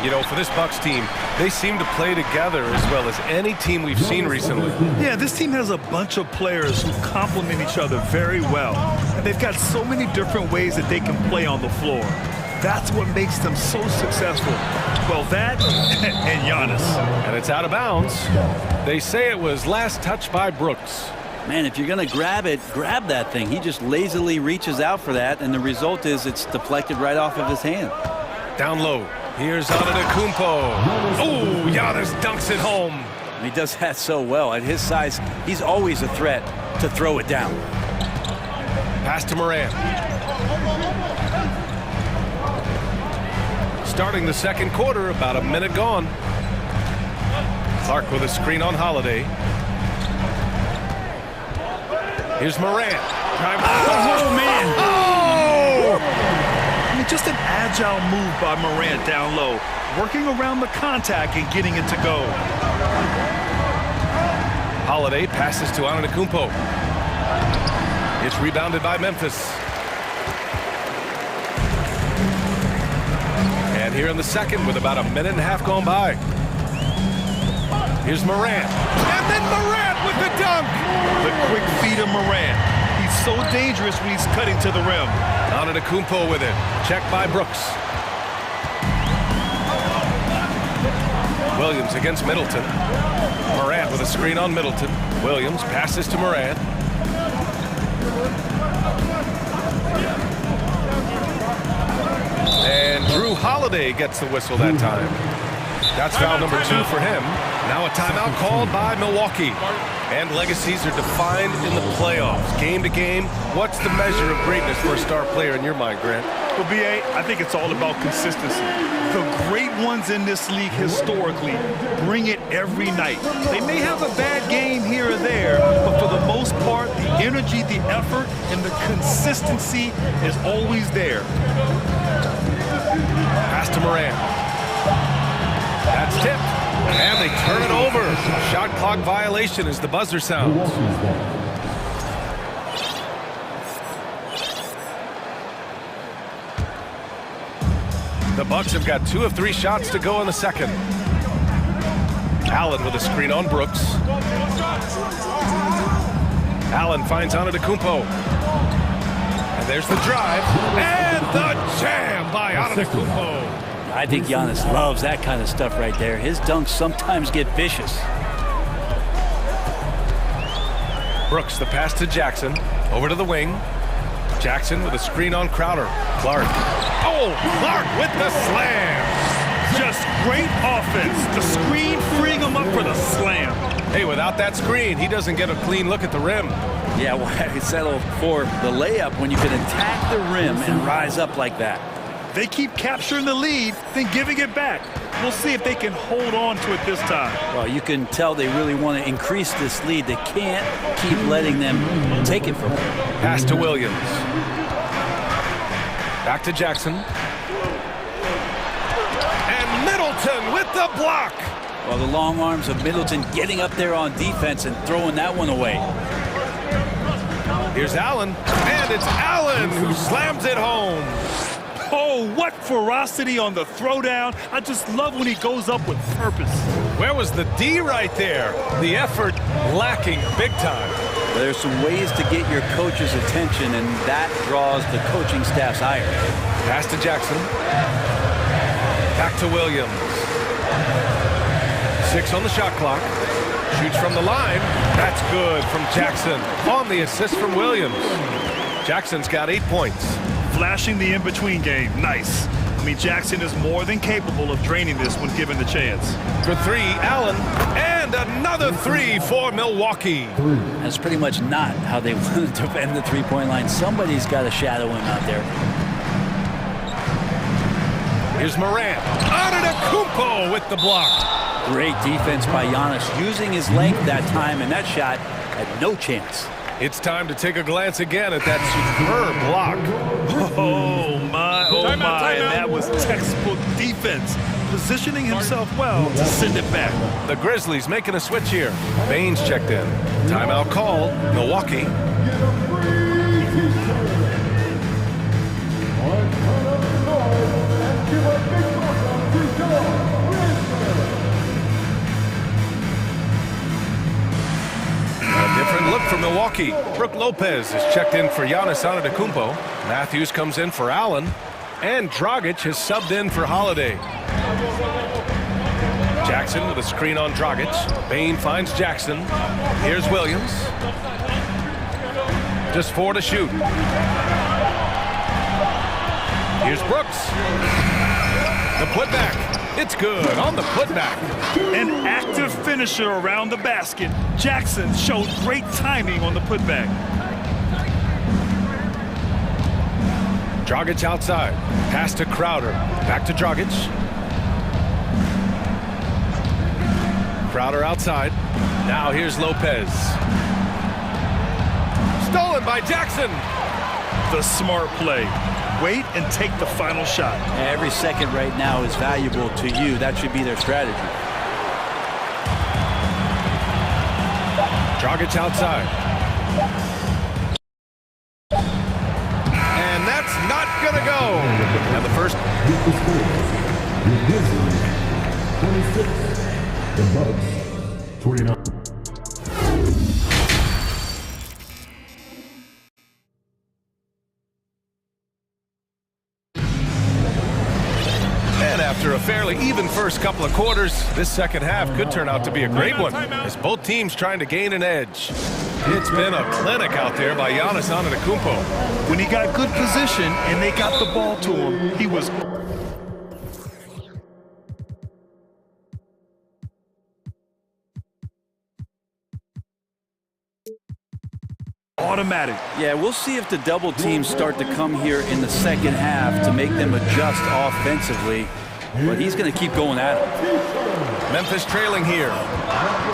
[SPEAKER 1] You know, for this Bucks team, they seem to play together as well as any team we've seen recently.
[SPEAKER 2] Yeah, this team has a bunch of players who complement each other very well. And they've got so many different ways that they can play on the floor. That's what makes them so successful. Well, that and Giannis.
[SPEAKER 1] And it's out of bounds. They say it was last touched by Brooks.
[SPEAKER 12] Man, if you're going to grab it, grab that thing. He just lazily reaches out for that, and the result is it's deflected right off of his hand.
[SPEAKER 1] Down low. Here's Antetokounmpo. Oh, Giannis dunks it home.
[SPEAKER 12] And he does that so well. At his size, he's always a threat to throw it down.
[SPEAKER 1] Pass to Morant. Starting the second quarter, about a minute gone. Clark with a screen on Holiday. Here's Morant.
[SPEAKER 2] Oh, man.
[SPEAKER 1] Oh!
[SPEAKER 2] Just an agile move by Morant down low, working around the contact and getting it to go.
[SPEAKER 1] Holiday passes to Antetokounmpo. It's rebounded by Memphis. And here in the second with about a minute and a half gone by. Here's Morant. And then Morant with the dunk.
[SPEAKER 2] The quick feet of Morant. He's so dangerous when he's cutting to the rim.
[SPEAKER 1] Antetokounmpo with it. Check by Brooks. Williams against Middleton. Morant with a screen on Middleton. Williams passes to Morant. And Drew Holiday gets the whistle that time. That's foul number 2 for him. Now a timeout called by Milwaukee. And legacies are defined in the playoffs. Game to game, what's the measure of greatness for a star player in your mind, Grant?
[SPEAKER 2] Well, B.A., I think it's all about consistency. The great ones in this league historically bring it every night. They may have a bad game here or there, but for the most part, the energy, the effort, and the consistency is always there.
[SPEAKER 1] Pass to Morant. That's tipped. And they turn it over. Shot clock violation as the buzzer sounds. The Bucks have got 2 of 3 shots to go in the second. Allen with a screen on Brooks. Allen finds Antetokounmpo. And there's the drive. And the jam by Antetokounmpo.
[SPEAKER 12] I think Giannis loves that kind of stuff right there. His dunks sometimes get vicious.
[SPEAKER 1] Brooks, the pass to Jackson. Over to the wing. Jackson with a screen on Crowder. Clark. Oh, Clark with the slam.
[SPEAKER 2] Just great offense. The screen freeing him up for the slam.
[SPEAKER 1] Hey, without that screen, he doesn't get a clean look at the rim.
[SPEAKER 12] Yeah, why settle for the layup when you can attack the rim and rise up like that?
[SPEAKER 2] They keep capturing the lead, then giving it back. We'll see if they can hold on to it this time.
[SPEAKER 12] Well, you can tell they really want to increase this lead. They can't keep letting them take it from them.
[SPEAKER 1] Pass to Williams. Back to Jackson. And Middleton with the block.
[SPEAKER 12] Well, the long arms of Middleton getting up there on defense and throwing that one away.
[SPEAKER 1] Here's Allen, and it's Allen who slams it home.
[SPEAKER 2] Oh, what ferocity on the throwdown. I just love when he goes up with purpose.
[SPEAKER 1] Where was the D right there? The effort lacking big time.
[SPEAKER 12] There's some ways to get your coach's attention, and that draws the coaching staff's ire.
[SPEAKER 1] Pass to Jackson. Back to Williams. 6 on the shot clock. Shoots from the line. That's good from Jackson on the assist from Williams. Jackson's got 8 points.
[SPEAKER 2] Flashing the in-between game. Nice. I mean, Jackson is more than capable of draining this when given the chance.
[SPEAKER 1] For 3, Allen. And another 3 for Milwaukee.
[SPEAKER 12] That's pretty much not how they want to defend the three-point line. Somebody's got to shadow him out there.
[SPEAKER 1] Here's Morant. Antetokounmpo with the block.
[SPEAKER 12] Great defense by Giannis, using his length that time, and that shot had no chance.
[SPEAKER 1] It's time to take a glance again at that superb block.
[SPEAKER 2] Oh, my, oh, my. And that was textbook defense. Positioning himself well to send it back.
[SPEAKER 1] The Grizzlies making a switch here. Baines checked in. Timeout called. Milwaukee. Different look for Milwaukee. Brook Lopez is checked in for Giannis Antetokounmpo. Matthews comes in for Allen. And Dragic has subbed in for Holiday. Jackson with a screen on Dragic. Bane finds Jackson. Here's Williams. Just 4 to shoot. Here's Brooks. The putback. It's good on the putback.
[SPEAKER 2] An active finisher around the basket. Jackson showed great timing on the putback.
[SPEAKER 1] Dragic outside. Pass to Crowder. Back to Dragic. Crowder outside. Now here's Lopez. Stolen by Jackson.
[SPEAKER 2] The smart play. Wait and take the final shot.
[SPEAKER 12] Every second right now is valuable to you. That should be their strategy.
[SPEAKER 1] Dragic outside. And that's not gonna go. And the first.
[SPEAKER 6] 26. The Bucks. 29.
[SPEAKER 1] After a fairly even first couple of quarters, this second half could turn out to be a great one as both teams trying to gain an edge. It's been a clinic out there by Giannis Antetokounmpo.
[SPEAKER 2] When he got good position and they got the ball to him, he was automatic.
[SPEAKER 12] Yeah, we'll see if the double teams start to come here in the second half to make them adjust offensively. But he's going to keep going at it.
[SPEAKER 1] Memphis trailing here.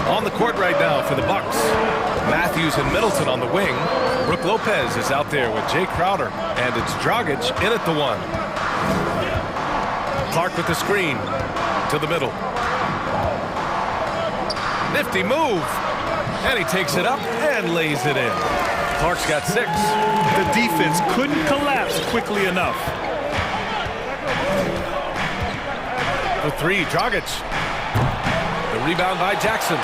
[SPEAKER 1] On the court right now for the Bucks. Matthews and Middleton on the wing. Brook Lopez is out there with Jay Crowder. And it's Dragic in at the 1. Clark with the screen to the middle. Nifty move. And he takes it up and lays it in. Clark's got 6.
[SPEAKER 2] The defense couldn't collapse quickly enough.
[SPEAKER 1] The 3, Dragic. The rebound by Jackson.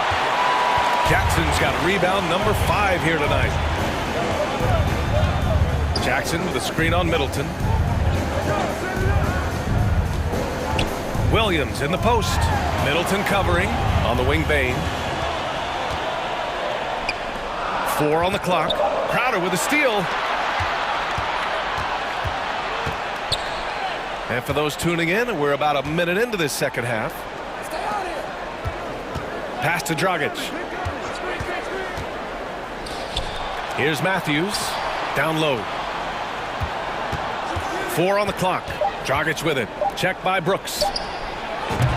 [SPEAKER 1] Jackson's got rebound number 5 here tonight. Jackson with a screen on Middleton. Williams in the post. Middleton covering on the wing. Bane. 4 on the clock. Crowder with a steal. And for those tuning in, we're about a minute into this second half. Pass to Dragic. Here's Matthews. Down low. 4 on the clock. Dragic with it. Check by Brooks.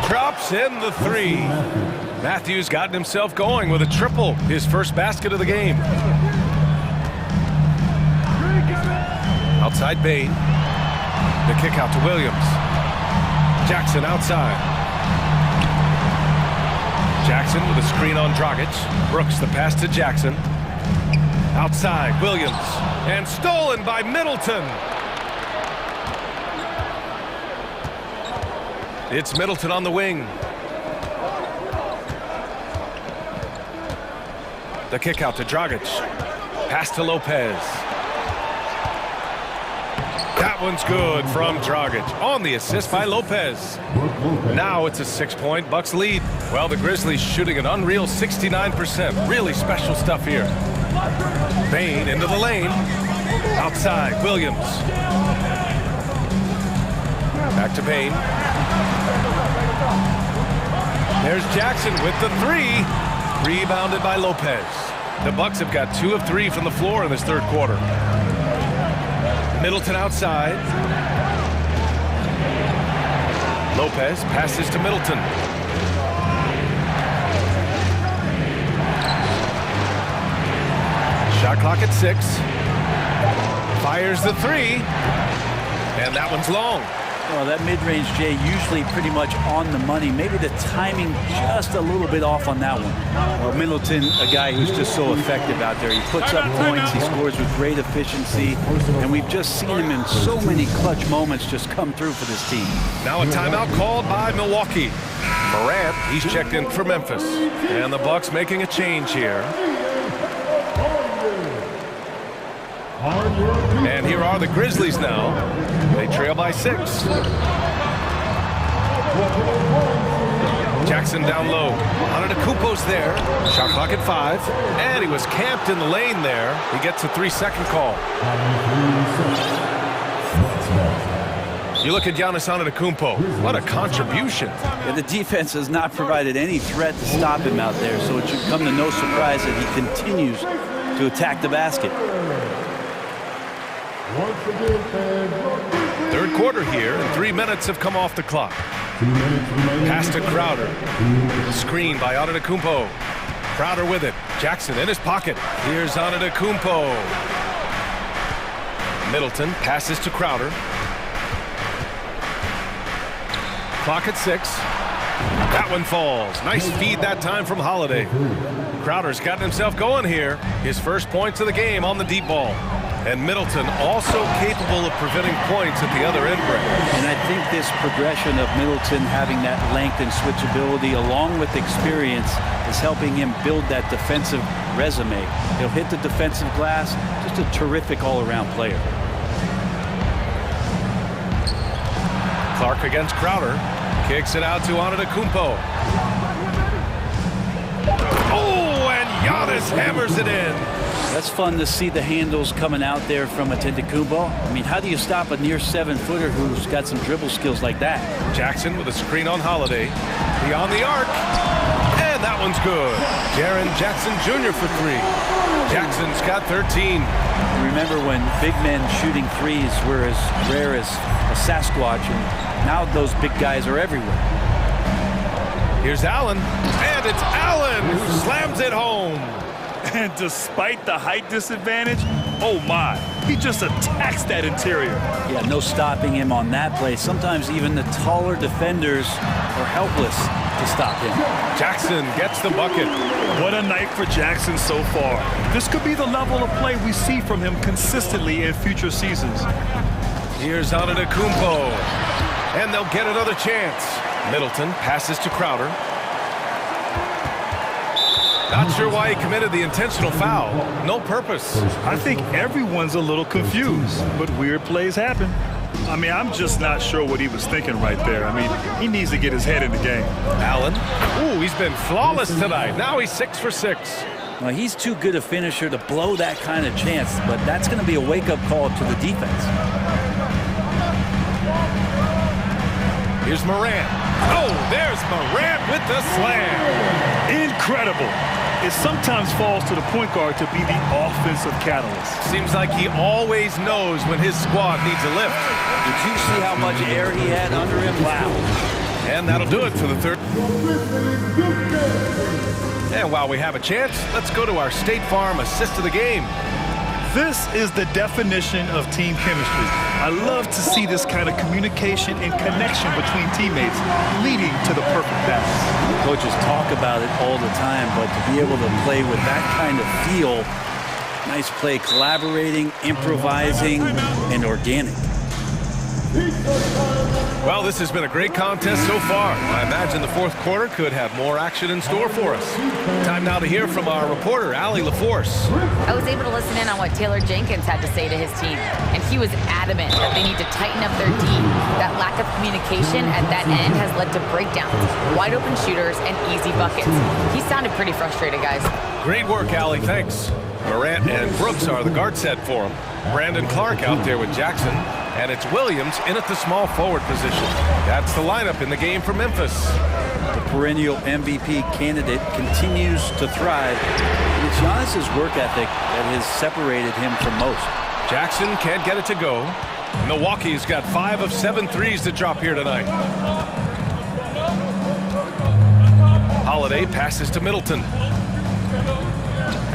[SPEAKER 1] Drops in the three. Matthews gotten himself going with a triple. His first basket of the game. Outside Bain. The kick out to Williams. Jackson outside. Jackson with a screen on Dragic. Brooks the pass to Jackson. Outside Williams. And stolen by Middleton. It's Middleton on the wing. The kick out to Dragic. Pass to Lopez. That one's good from Dragic. On the assist by Lopez. Now it's a 6-point Bucks lead. Well, the Grizzlies shooting an unreal 69%. Really special stuff here. Bain into the lane. Outside, Williams. Back to Bain. There's Jackson with the three. Rebounded by Lopez. The Bucks have got 2 of 3 from the floor in this third quarter. Middleton outside. Lopez passes to Middleton. Shot clock at 6. Fires the three. And that one's long.
[SPEAKER 12] Well, that mid-range, Jay, usually pretty much on the money. Maybe the timing just a little bit off on that one. Well, Middleton, a guy who's just so effective out there. He puts up points, he scores with great efficiency, and we've just seen him in so many clutch moments just come through for this team.
[SPEAKER 1] Now a timeout called by Milwaukee. Morant, he's checked in for Memphis. And the Bucks making a change here. And here are the Grizzlies now. They trail by 6. Jackson down low. Antetokounmpo's there. Shot clock at 5. And he was camped in the lane there. He gets a 3-second call. You look at Giannis Antetokounmpo. What a contribution.
[SPEAKER 12] Yeah, the defense has not provided any threat to stop him out there, so it should come to no surprise that he continues to attack the basket.
[SPEAKER 1] Third quarter here, and 3 minutes have come off the clock. Pass to Crowder. Screen by Antetokounmpo. Crowder with it. Jackson in his pocket. Here's Antetokounmpo. Middleton passes to Crowder. Clock at 6. That one falls. Nice feed that time from Holiday. Crowder's gotten himself going here. His first points of the game on the deep ball. And Middleton also capable of preventing points at the other end break.
[SPEAKER 12] And I think this progression of Middleton having that length and switchability along with experience is helping him build that defensive resume. He'll hit the defensive glass, just a terrific all-around player.
[SPEAKER 1] Clark against Crowder. Kicks it out to Antetokounmpo. Oh, and Giannis hammers it in.
[SPEAKER 12] That's fun to see the handles coming out there from Antetokounmpo. I mean, how do you stop a near 7-footer who's got some dribble skills like that?
[SPEAKER 1] Jackson with a screen on Holiday. Beyond the arc. And that one's good. Jaren Jackson Jr. for 3. Jackson's got 13.
[SPEAKER 12] Remember when big men shooting threes were as rare as a Sasquatch, and now those big guys are everywhere.
[SPEAKER 1] Here's Allen. And it's Allen who slams it home.
[SPEAKER 2] And despite the height disadvantage, oh my, he just attacks that interior.
[SPEAKER 12] Yeah, no stopping him on that play. Sometimes even the taller defenders are helpless to stop him.
[SPEAKER 1] Jackson gets the bucket.
[SPEAKER 2] What a night for Jackson so far. This could be the level of play we see from him consistently in future seasons.
[SPEAKER 1] Here's Antetokounmpo. And they'll get another chance. Middleton passes to Crowder. Not sure why he committed the intentional foul. No purpose.
[SPEAKER 2] I think everyone's a little confused, but weird plays happen. I mean, I'm just not sure what he was thinking right there. I mean, he needs to get his head in the game.
[SPEAKER 1] Allen. Ooh, he's been flawless tonight. Now he's 6 for 6.
[SPEAKER 12] Well, he's too good a finisher to blow that kind of chance, but that's going to be a wake-up call to the defense.
[SPEAKER 1] Here's Morant. Oh, there's Morant with the slam.
[SPEAKER 2] Incredible. it sometimes falls to the point guard to be the offensive catalyst.
[SPEAKER 1] Seems like he always knows when his squad needs a lift.
[SPEAKER 12] Did you see how much air he had under him? Wow.
[SPEAKER 1] And that'll do it for the third. And while we have a chance, let's go to our State Farm assist of the game.
[SPEAKER 2] This is the definition of team chemistry. I love to see this kind of communication and connection between teammates leading to the perfect pass.
[SPEAKER 12] Coaches talk about it all the time, but to be able to play with that kind of feel, nice play, collaborating, improvising, and organic.
[SPEAKER 1] Well, this has been a great contest so far. I imagine the fourth quarter could have more action in store for us. Time now to hear from our reporter, Allie LaForce.
[SPEAKER 5] I was able to listen in on what Taylor Jenkins had to say to his team, and he was adamant that they need to tighten up their D. That lack of communication at that end has led to breakdowns, wide open shooters, and easy buckets. He sounded pretty frustrated, guys.
[SPEAKER 1] Great work, Allie. Thanks. Morant and Brooks are the guard set for him. Brandon Clark out there with Jackson. And it's Williams in at the small forward position. That's the lineup in the game for Memphis.
[SPEAKER 12] The perennial MVP candidate continues to thrive. And it's Giannis's work ethic that has separated him from most.
[SPEAKER 1] Jackson can't get it to go. Milwaukee's got 5 of 7 threes to drop here tonight. Holiday passes to Middleton.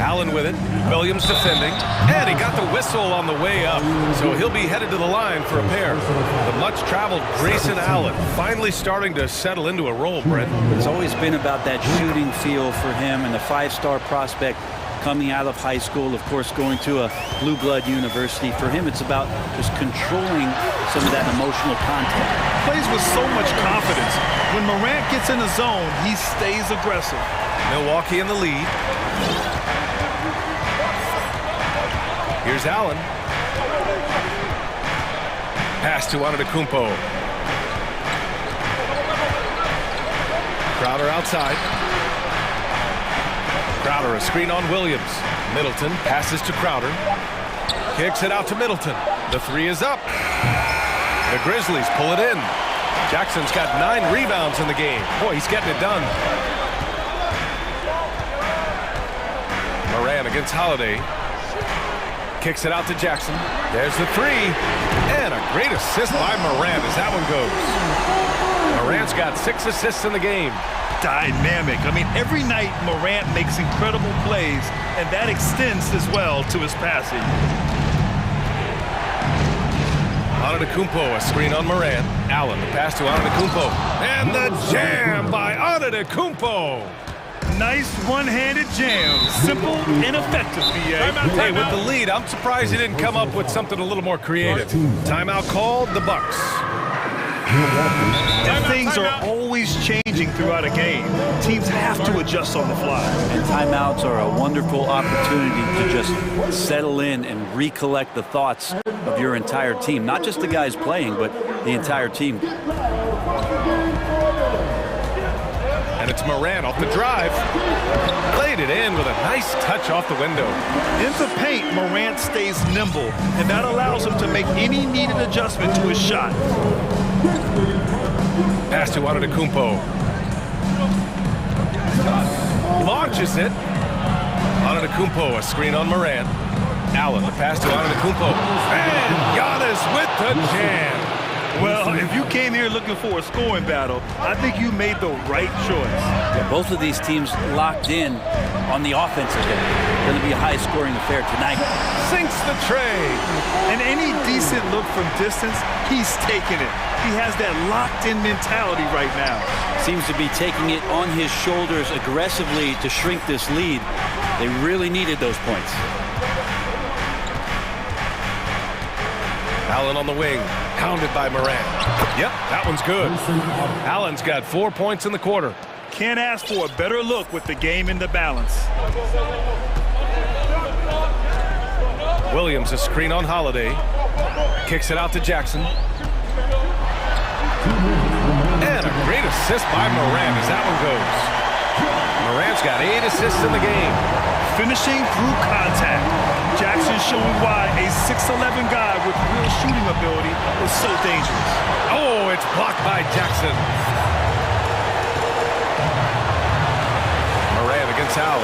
[SPEAKER 1] Allen with it. Williams defending. And he got the whistle on the way up. So he'll be headed to the line for a pair. The much-traveled Grayson Allen finally starting to settle into a role, Brent.
[SPEAKER 12] It's always been about that shooting feel for him, and the 5-star prospect coming out of high school, of course, going to a blue blood university. For him, it's about just controlling some of that emotional content.
[SPEAKER 2] Plays with so much confidence. When Morant gets in the zone, he stays aggressive.
[SPEAKER 1] Milwaukee in the lead. Here's Allen. Pass to Antetokounmpo. Crowder outside. Crowder, a screen on Williams. Middleton passes to Crowder. Kicks it out to Middleton. The 3 is up. The Grizzlies pull it in. Jackson's got 9 rebounds in the game. Boy, he's getting it done. Morant against Holiday. Kicks it out to Jackson. There's the 3. And a great assist by Morant as that one goes. Morant's got 6 assists in the game.
[SPEAKER 2] Dynamic. I mean, every night Morant makes incredible plays, and that extends as well to his passing.
[SPEAKER 1] Antetokounmpo, a screen on Morant. Allen, the pass to Antetokounmpo. And the jam by Antetokounmpo.
[SPEAKER 2] Nice one-handed jam. Simple and effective, BA.
[SPEAKER 1] Hey, with the lead, I'm surprised he didn't come up with something a little more creative. Timeout called, the Bucks.
[SPEAKER 2] And things are always changing throughout a game. Teams have to adjust on the fly.
[SPEAKER 12] And timeouts are a wonderful opportunity to just settle in and recollect the thoughts of your entire team. Not just the guys playing, but the entire team.
[SPEAKER 1] And it's Morant off the drive. Played it in with a nice touch off the window.
[SPEAKER 2] In the paint, Morant stays nimble, and that allows him to make any needed adjustment to his shot.
[SPEAKER 1] Pass to Antetokounmpo. Launches it. Antetokounmpo, a screen on Morant. Allen, the pass to Antetokounmpo. And Giannis with the jam.
[SPEAKER 2] Well, if you came here looking for a scoring battle, I think you made the right choice.
[SPEAKER 12] Yeah, both of these teams locked in on the offensive end. Going to be a high-scoring affair tonight.
[SPEAKER 1] Sinks the tray.
[SPEAKER 2] And any decent look from distance, he's taking it. He has that locked-in mentality right now.
[SPEAKER 12] Seems to be taking it on his shoulders aggressively to shrink this lead. They really needed those points.
[SPEAKER 1] Allen on the wing, pounded by Morant. Yep, that one's good. Allen's got 4 points in the quarter.
[SPEAKER 2] Can't ask for a better look with the game in the balance.
[SPEAKER 1] Williams, a screen on Holiday. Kicks it out to Jackson. And a great assist by Morant as that one goes. Morant's got 8 assists in the game.
[SPEAKER 2] Finishing through contact. Jackson showing why a 6'11" guy with real shooting ability is so dangerous.
[SPEAKER 1] Oh, it's blocked by Jackson. Morant against It's Allen.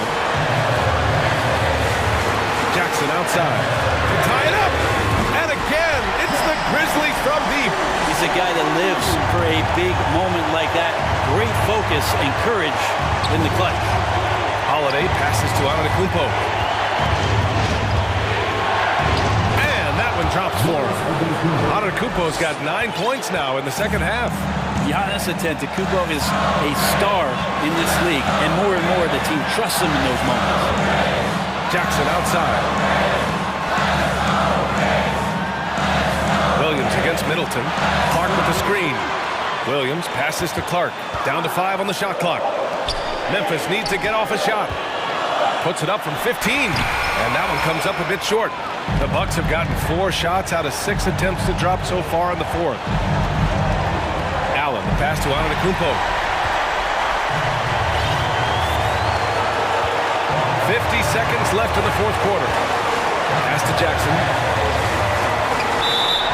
[SPEAKER 1] Jackson outside. To tie it up. And again, it's the Grizzlies from deep.
[SPEAKER 12] He's a guy that lives for a big moment like that. Great focus and courage in the clutch.
[SPEAKER 1] Holiday passes to Antetokounmpo. And that one drops for him. Antetokounmpo's got 9 points now in the second half.
[SPEAKER 12] Giannis Antetokounmpo is a star in this league, and more the team trusts him in those moments.
[SPEAKER 1] Jackson outside. Williams against Middleton. Clark with the screen. Williams passes to Clark. Down to 5 on the shot clock. Memphis needs to get off a shot. Puts it up from 15. And that one comes up a bit short. The Bucks have gotten 4 shots out of 6 attempts to drop so far in the fourth. Allen, the pass to Antetokounmpo. 50 seconds left in the fourth quarter. Pass to Jackson.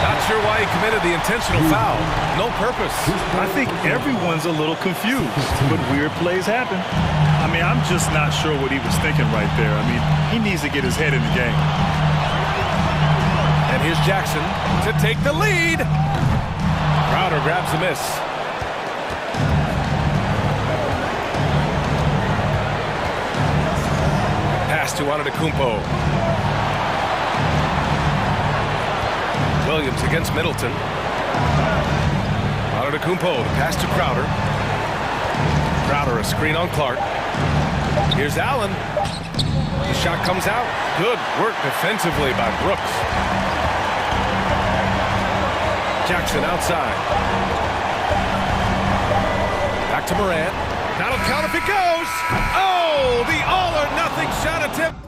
[SPEAKER 1] Not sure why he committed the intentional foul. No purpose.
[SPEAKER 2] I think everyone's a little confused, but weird plays happen. I mean, I'm just not sure what he was thinking right there. I mean, he needs to get his head in the game.
[SPEAKER 1] And here's Jackson to take the lead. Crowder grabs the miss. Pass to Antetokounmpo. Williams against Middleton. Antetokounmpo, the pass to Crowder. Crowder, a screen on Clark. Here's Allen. The shot comes out. Good work defensively by Brooks. Jackson outside. Back to Morant. That'll count if it goes. Oh, the all-or-nothing shot attempt.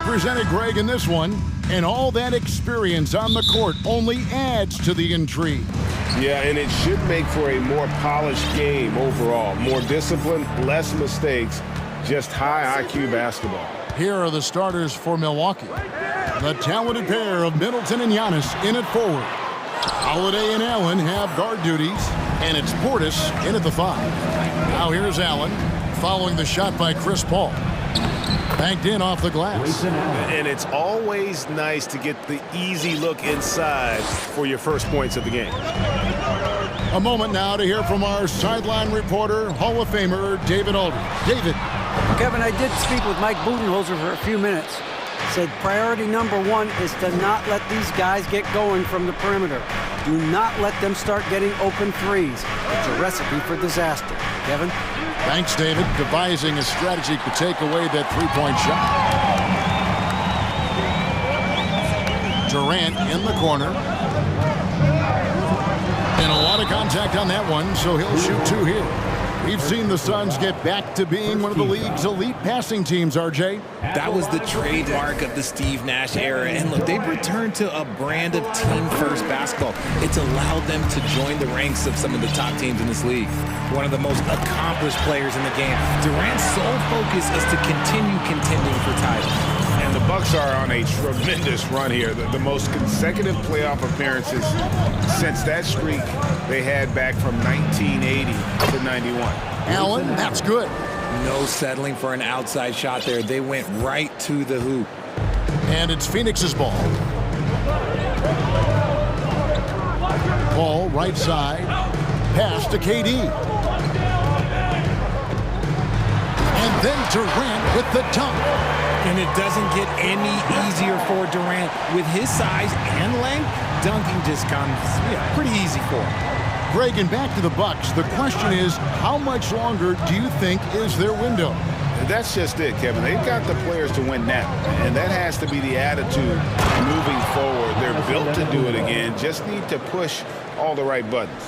[SPEAKER 7] represented Greg in this one, and all that experience on the court only adds to the intrigue.
[SPEAKER 14] Yeah, and it should make for a more polished game overall. More discipline, less mistakes, just high IQ basketball.
[SPEAKER 7] Here are the starters for Milwaukee. The talented pair of Middleton and Giannis in at forward. Holiday and Allen have guard duties, and it's Portis in at the 5. Now here's Allen, following the shot by Chris Paul. Banked in off the glass.
[SPEAKER 14] And it's always nice to get the easy look inside for your first points of the game.
[SPEAKER 7] A moment now to hear from our sideline reporter, Hall of Famer David Aldridge. David.
[SPEAKER 11] Kevin, I did speak with Mike Budenholzer for a few minutes. Said priority number 1 is to not let these guys get going from the perimeter. Do not let them start getting open threes. It's a recipe for disaster. Kevin?
[SPEAKER 7] Thanks, David. Devising a strategy to take away that three-point shot. Durant in the corner. And a lot of contact on that one, so he'll shoot 2 here. We've seen the Suns get back to being one of the league's elite passing teams, RJ.
[SPEAKER 13] That was the trademark of the Steve Nash era. And look, they've returned to a brand of team-first basketball. It's allowed them to join the ranks of some of the top teams in this league. One of the most accomplished players in the game. Durant's sole focus is to continue contending for titles.
[SPEAKER 14] And the Bucks are on a tremendous run here. The most consecutive playoff appearances since that streak they had back from 1980 to 91.
[SPEAKER 7] Allen, that's good.
[SPEAKER 13] No settling for an outside shot there. They went right to the hoop.
[SPEAKER 7] And it's Phoenix's ball. Ball right side. Pass to KD. And then Durant with the dunk.
[SPEAKER 13] And it doesn't get any easier for Durant. With his size and length, dunking just comes pretty easy for him.
[SPEAKER 7] Greg, and back to the Bucks. The question is, how much longer do you think is their window?
[SPEAKER 14] That's just it, Kevin. They've got the players to win now, and that has to be the attitude moving forward. They're built to do it again. Just need to push all the right buttons.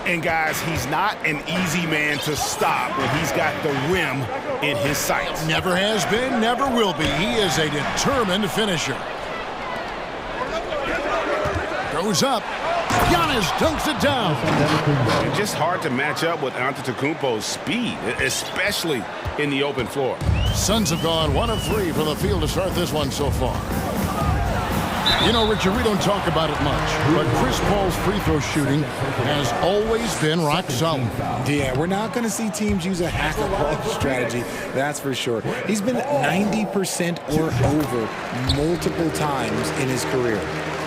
[SPEAKER 14] And guys, he's not an easy man to stop when he's got the rim in his sights.
[SPEAKER 7] Never has been, never will be. He is a determined finisher. Goes up. Giannis dunks it down.
[SPEAKER 14] It's just hard to match up with Antetokounmpo's speed, especially in the open floor.
[SPEAKER 7] Suns have gone 1 of 3 from the field to start this one so far. You know, Richard, we don't talk about it much, but Chris Paul's free throw shooting has always been rock solid.
[SPEAKER 13] Yeah, we're not going to see teams use a hack-a-ball strategy, that's for sure. He's been 90% or over multiple times in his career.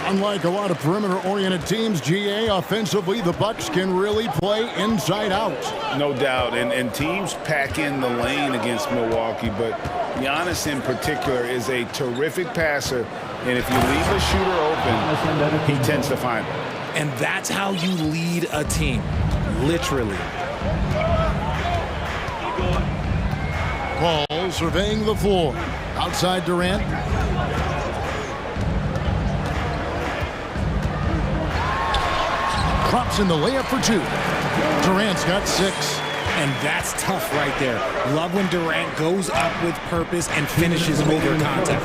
[SPEAKER 7] Unlike a lot of perimeter-oriented teams, GA, offensively, the Bucks can really play inside out.
[SPEAKER 14] No doubt, and teams pack in the lane against Milwaukee, but Giannis in particular is a terrific passer, and if you leave a shooter open, he tends to find it.
[SPEAKER 13] And that's how you lead a team, literally.
[SPEAKER 7] Paul surveying the floor. Outside Durant. Drops in the layup for 2. Durant's got 6.
[SPEAKER 13] And that's tough right there. Love when Durant goes up with purpose and finishes over contact.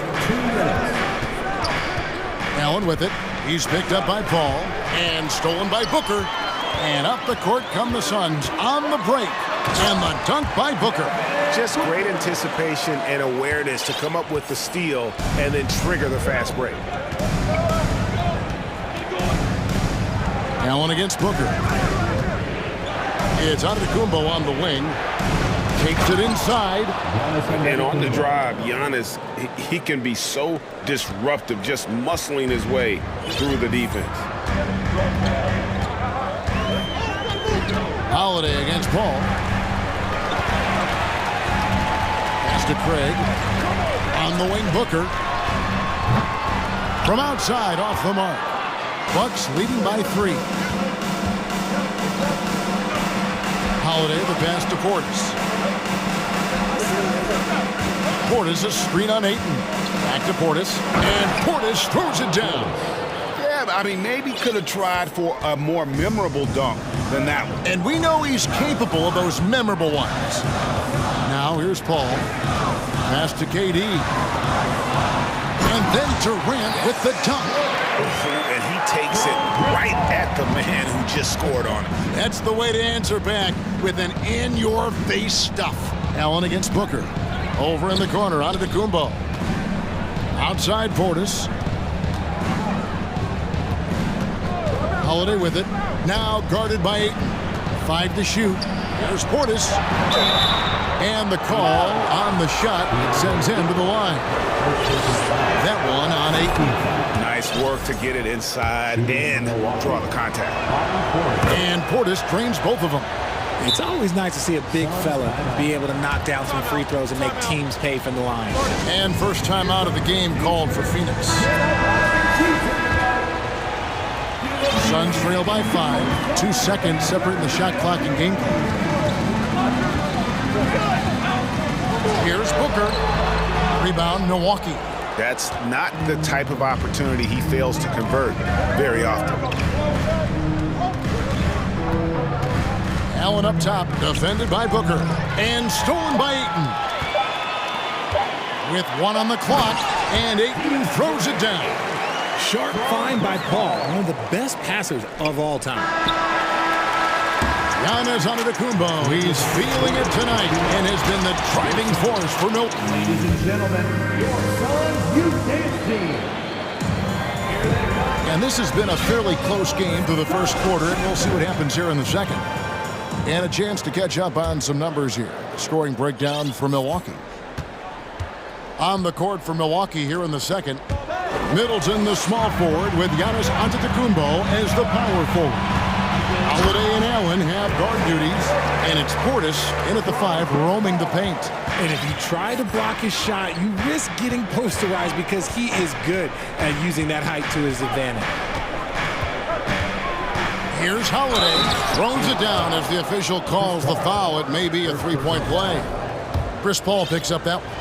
[SPEAKER 7] Allen with it. He's picked up by Paul and stolen by Booker. And up the court come the Suns on the break. And the dunk by Booker.
[SPEAKER 14] Just great anticipation and awareness to come up with the steal and then trigger the fast break.
[SPEAKER 7] Allen against Booker. It's Antetokounmpo on the wing. Takes it inside.
[SPEAKER 14] And on the drive, Giannis, he can be so disruptive, just muscling his way through the defense.
[SPEAKER 7] Holiday against Paul. Pass to Craig. On the wing, Booker. From outside, off the mark. Bucks leading by 3. Holiday, the pass to Portis. Portis, a screen on Ayton. Back to Portis. And Portis throws it down.
[SPEAKER 14] Yeah, I mean, maybe could have tried for a more memorable dunk than that one.
[SPEAKER 7] And we know he's capable of those memorable ones. Now here's Paul. Pass to KD. Then Durant with the dunk.
[SPEAKER 14] And he takes it right at the man who just scored on him.
[SPEAKER 7] That's the way to answer back with an in-your-face stuff. Allen against Booker. Over in the corner, out of Kumbo. Outside Portis. Holiday with it. Now guarded by Ayton. 5 to shoot. There's Portis. And the call on the shot. It sends him to the line. That one on Ayton.
[SPEAKER 14] Nice work to get it inside and draw the contact.
[SPEAKER 7] And Portis drains both of them.
[SPEAKER 13] It's always nice to see a big fella be able to knock down some free throws and make teams pay from the line.
[SPEAKER 7] And first time out of the game called for Phoenix. Suns trail by 5. 2 seconds separating the shot clock and game clock. Here's Booker. Rebound, Milwaukee.
[SPEAKER 14] That's not the type of opportunity he fails to convert very often.
[SPEAKER 7] Allen up top, defended by Booker. And stolen by Ayton. With 1 on the clock, and Ayton throws it down.
[SPEAKER 13] Sharp find by Paul, one of the best passers of all time.
[SPEAKER 7] Giannis Antetokounmpo. He's feeling it tonight and has been the driving force for Milton.
[SPEAKER 6] Ladies and gentlemen, your Suns Youth Dance Team.
[SPEAKER 7] And this has been a fairly close game through the first quarter, and we'll see what happens here in the second. And a chance to catch up on some numbers here. Scoring breakdown for Milwaukee. On the court for Milwaukee here in the second. Middleton, the small forward, with Giannis Antetokounmpo as the power forward. Holiday and Allen have guard duties, and it's Portis in at the 5, roaming the paint.
[SPEAKER 13] And if you try to block his shot, you risk getting posterized because he is good at using that height to his advantage.
[SPEAKER 7] Here's Holiday. Throws it down as the official calls the foul. It may be a three-point play. Chris Paul picks up that one.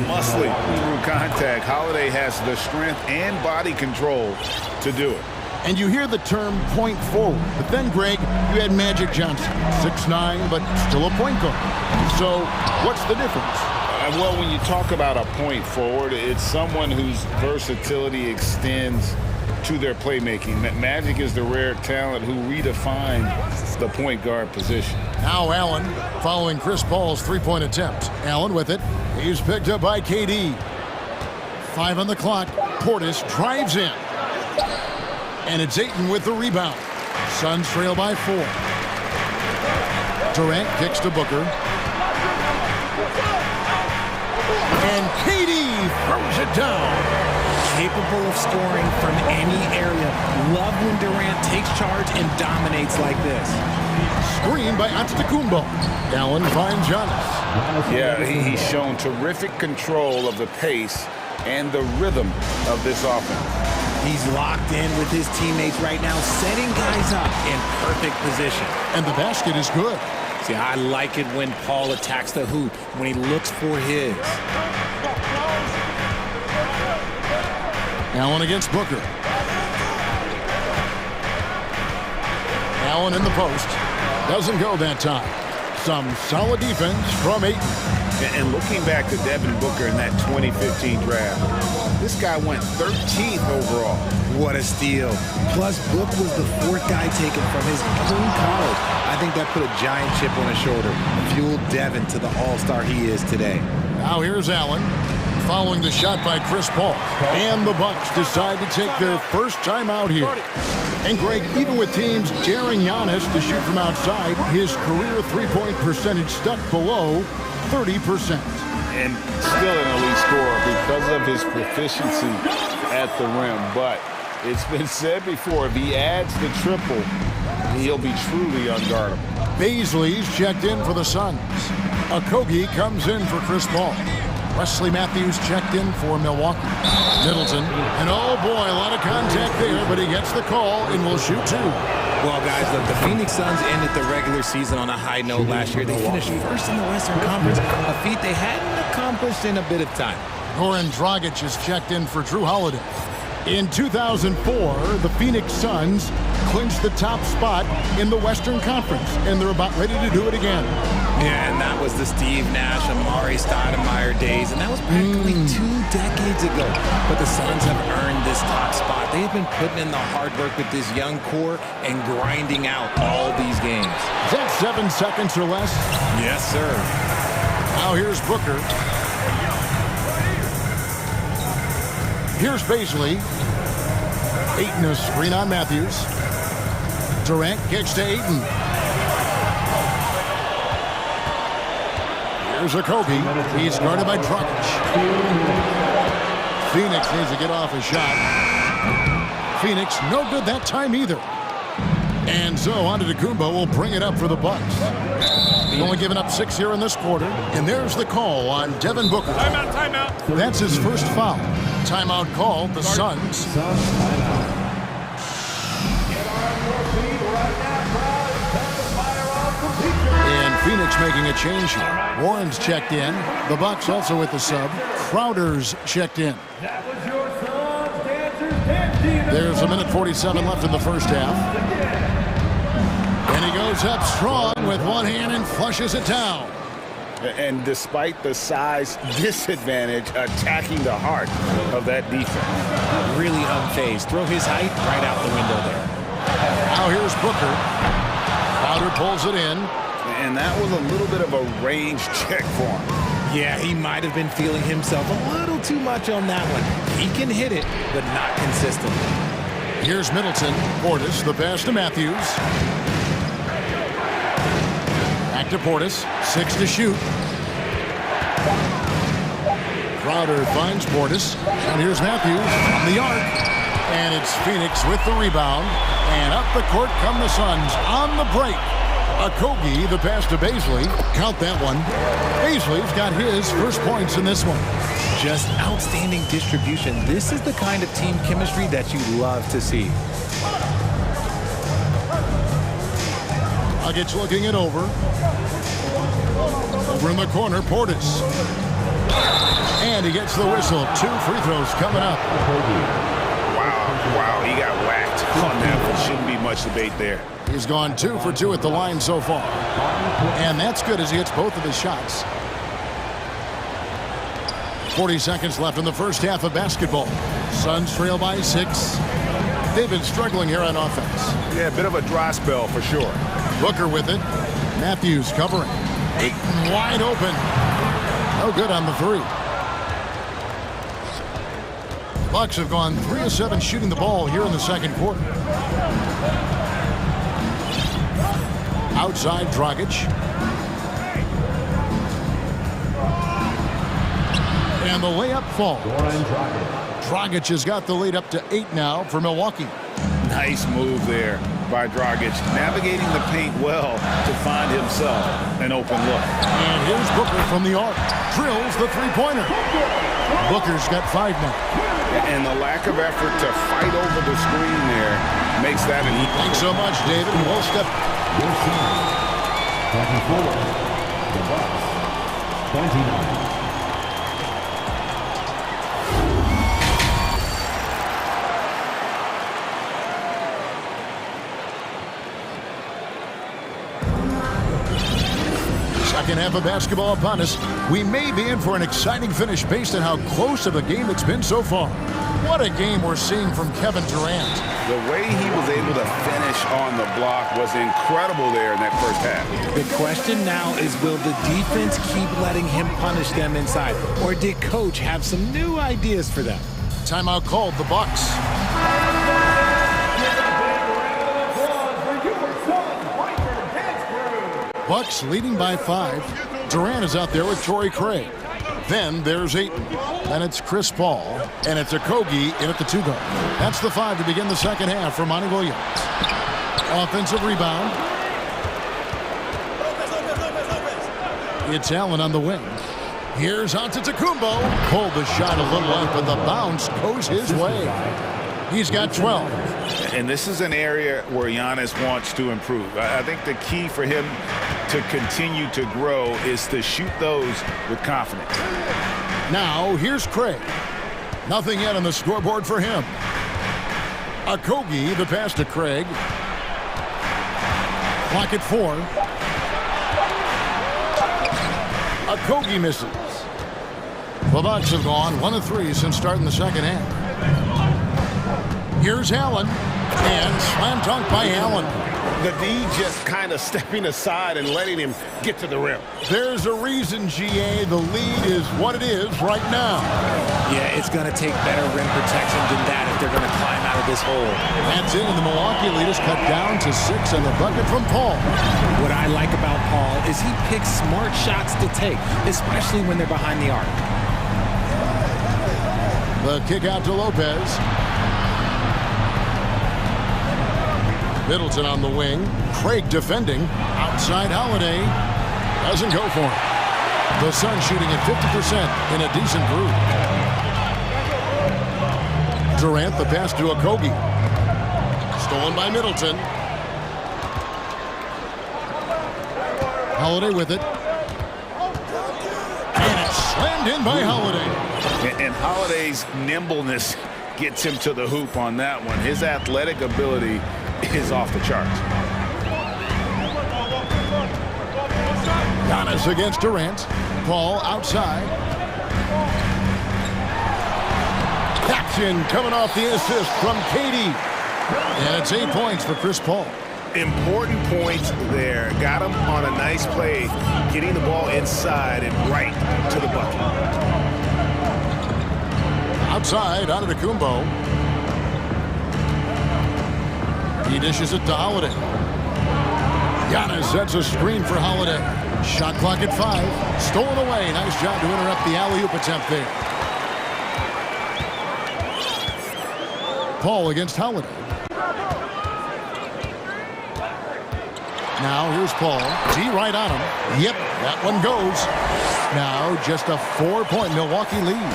[SPEAKER 14] Muscly through contact. Holiday has the strength and body control to do it.
[SPEAKER 7] And you hear the term point forward. But then, Greg, you had Magic Johnson. 6'9", but still a point guard. So what's the difference?
[SPEAKER 14] Well, when you talk about a point forward, it's someone whose versatility extends to their playmaking. Magic is the rare talent who redefines the point guard position.
[SPEAKER 7] Now Allen following Chris Paul's three-point attempt. Allen with it. He's picked up by KD. 5 on the clock. Portis drives in. And it's Ayton with the rebound. Suns trail by 4. Durant kicks to Booker. And KD throws it down.
[SPEAKER 13] Capable of scoring from any area. Love when Durant takes charge and dominates like this.
[SPEAKER 7] Screen by Antetokounmpo. Allen finds Giannis.
[SPEAKER 14] Yeah, he's shown terrific control of the pace and the rhythm of this offense.
[SPEAKER 13] He's locked in with his teammates right now, setting guys up in perfect position.
[SPEAKER 7] And the basket is good.
[SPEAKER 13] See, I like it when Paul attacks the hoop, when he looks for his.
[SPEAKER 7] Allen against Booker. Allen in the post. Doesn't go that time. Some solid defense from Ayton.
[SPEAKER 14] And looking back to Devin Booker in that 2015 draft, this guy went 13th overall.
[SPEAKER 13] What a steal. Plus, Book was the 4th guy taken from his own college. I think that put a giant chip on his shoulder, fueled Devin to the all-star he is today.
[SPEAKER 7] Now here's Allen, following the shot by Chris Paul. And the Bucks decide to take their first time out here. And Greg, even with teams daring Giannis to shoot from outside, his career three-point percentage stuck below 30%.
[SPEAKER 14] And still an elite scorer because of his proficiency at the rim. But it's been said before, if he adds the triple, he'll be truly unguardable.
[SPEAKER 7] Baisley's checked in for the Suns. Okogie comes in for Chris Paul. Wesley Matthews checked in for Milwaukee. Middleton, and oh boy, a lot of contact there, but he gets the call and will shoot 2.
[SPEAKER 13] Well, guys, look, the Phoenix Suns ended the regular season on a high note last year. They finished first in the Western Conference, a feat they hadn't accomplished in a bit of time.
[SPEAKER 7] Goran Dragic is checked in for Drew Holiday. In 2004, the Phoenix Suns clinched the top spot in the Western Conference, and they're about ready to do it again.
[SPEAKER 13] Yeah, and that was the Steve Nash, Amari Stoudemire days, and that was practically 2 decades ago. But the Suns have earned this top spot. They've been putting in the hard work with this young core and grinding out all these games.
[SPEAKER 7] Is that 7 seconds or less?
[SPEAKER 13] Yes, sir.
[SPEAKER 7] Now here's Booker. Here's Baisley. Ayton a screen on Matthews. Durant kicks to Ayton. Here's Okogie. He's guarded by Dragic. Phoenix needs to get off a shot. Phoenix no good that time either. And so Antetokounmpo will bring it up for the Bucks. He's only given up 6 here in this quarter. And there's the call on Devin Booker.
[SPEAKER 16] Timeout, timeout.
[SPEAKER 7] That's his first foul. Timeout called the Suns. And Phoenix making a change here. Warren's checked in. The Bucks also with the sub. Crowder's checked in. There's 1:47 left in the first half. And he goes up strong with one hand and flushes it down.
[SPEAKER 14] And despite the size disadvantage, attacking the heart of that defense.
[SPEAKER 13] Really unfazed. Throw his height right out the window there.
[SPEAKER 7] Now here's Booker. Crowder pulls it in.
[SPEAKER 14] And that was a little bit of a range check for him.
[SPEAKER 13] Yeah, he might have been feeling himself a little too much on that one. He can hit it, but not consistently.
[SPEAKER 7] Here's Middleton. Portis, the pass to Matthews. Back to Portis. 6 to shoot. Crowder finds Portis. And here's Matthews on the arc. And it's Phoenix with the rebound. And up the court come the Suns on the break. Okogie, the pass to Baisley. Count that one. Baisley's got his first points in this one.
[SPEAKER 13] Just outstanding distribution. This is the kind of team chemistry that you love to see.
[SPEAKER 7] Dragic looking it over. Over in the corner, Portis. And he gets the whistle. 2 free throws coming up.
[SPEAKER 14] Wow, he got whacked on that one. Shouldn't be much debate there.
[SPEAKER 7] He's gone 2 for 2 at the line so far. And that's good as he hits both of his shots. 40 seconds left in the first half of basketball. Suns trail by 6. They've been struggling here on offense.
[SPEAKER 14] Yeah, a bit of a dry spell for sure.
[SPEAKER 7] Booker with it. Matthews covering. Ayton wide open. No good on the 3. Bucks have gone 3 of 7 shooting the ball here in the second quarter. Outside, Dragic. And the layup falls. Dragic has got the lead up to 8 now for Milwaukee.
[SPEAKER 14] Nice move there by Dragic, navigating the paint well to find himself an open look.
[SPEAKER 7] And here's Booker from the arc. Drills the three-pointer. Booker's got 5 now.
[SPEAKER 14] And the lack of effort to fight over the screen there makes that an equal.
[SPEAKER 7] Thanks so much, David. We'll step.
[SPEAKER 6] 24. The Bucks. 29.
[SPEAKER 7] Second half of basketball upon us. We may be in for an exciting finish based on how close of a game it's been so far. What a game we're seeing from Kevin Durant.
[SPEAKER 14] The way he was able to finish on the block was incredible there in that first half.
[SPEAKER 13] The question now is, will the defense keep letting him punish them inside? Or did Coach have some new ideas for them?
[SPEAKER 7] Timeout called, the Bucks. Bucks leading by 5. Durant is out there with Torrey Craig. Then there's Ayton. Then it's Chris Paul. And it's Okogie in at the 2 guard. That's the 5 to begin the second half for Monty Williams. Offensive rebound. It's Allen on the wing. Here's Antetokounmpo. Pulled the shot a little up, but the bounce goes his way. He's got 12.
[SPEAKER 14] And this is an area where Giannis wants to improve. I think the key for him to continue to grow is to shoot those with confidence.
[SPEAKER 7] Now, here's Craig. Nothing yet on the scoreboard for him. Okogie, the pass to Craig. Clock at 4. Okogie misses. The Bucks have gone 1 of 3 since starting the second half. Here's Allen, and slam dunk by Allen.
[SPEAKER 14] The D just kind of stepping aside and letting him get to the rim.
[SPEAKER 7] There's a reason, GA, the lead is what it is right now.
[SPEAKER 13] Yeah, it's going to take better rim protection than that if they're going to climb out of this hole.
[SPEAKER 7] That's it, and the Milwaukee lead is cut down to 6 on the bucket from Paul.
[SPEAKER 13] What I like about Paul is he picks smart shots to take, especially when they're behind the arc.
[SPEAKER 7] The kick out to Lopez. Middleton on the wing. Craig defending. Outside Holiday. Doesn't go for it. The Suns shooting at 50% in a decent group. Durant, the pass to Okogie. Stolen by Middleton. Holiday with it. And it's slammed in by Holiday.
[SPEAKER 14] And Holiday's nimbleness gets him to the hoop on that one. His athletic ability is off the charts.
[SPEAKER 7] Giannis against Durant. Paul outside. Caption coming off the assist from KD. And it's 8 points for Chris Paul.
[SPEAKER 14] Important points there. Got him on a nice play, getting the ball inside and right to the bucket.
[SPEAKER 7] Outside, Antetokounmpo. He dishes it to Holiday. Giannis sets a screen for Holiday. Shot clock at 5. Stolen away. Nice job to interrupt the alley-oop attempt there. Paul against Holiday. Now here's Paul. D right on him. Yep, that one goes. Now just a 4-point Milwaukee lead.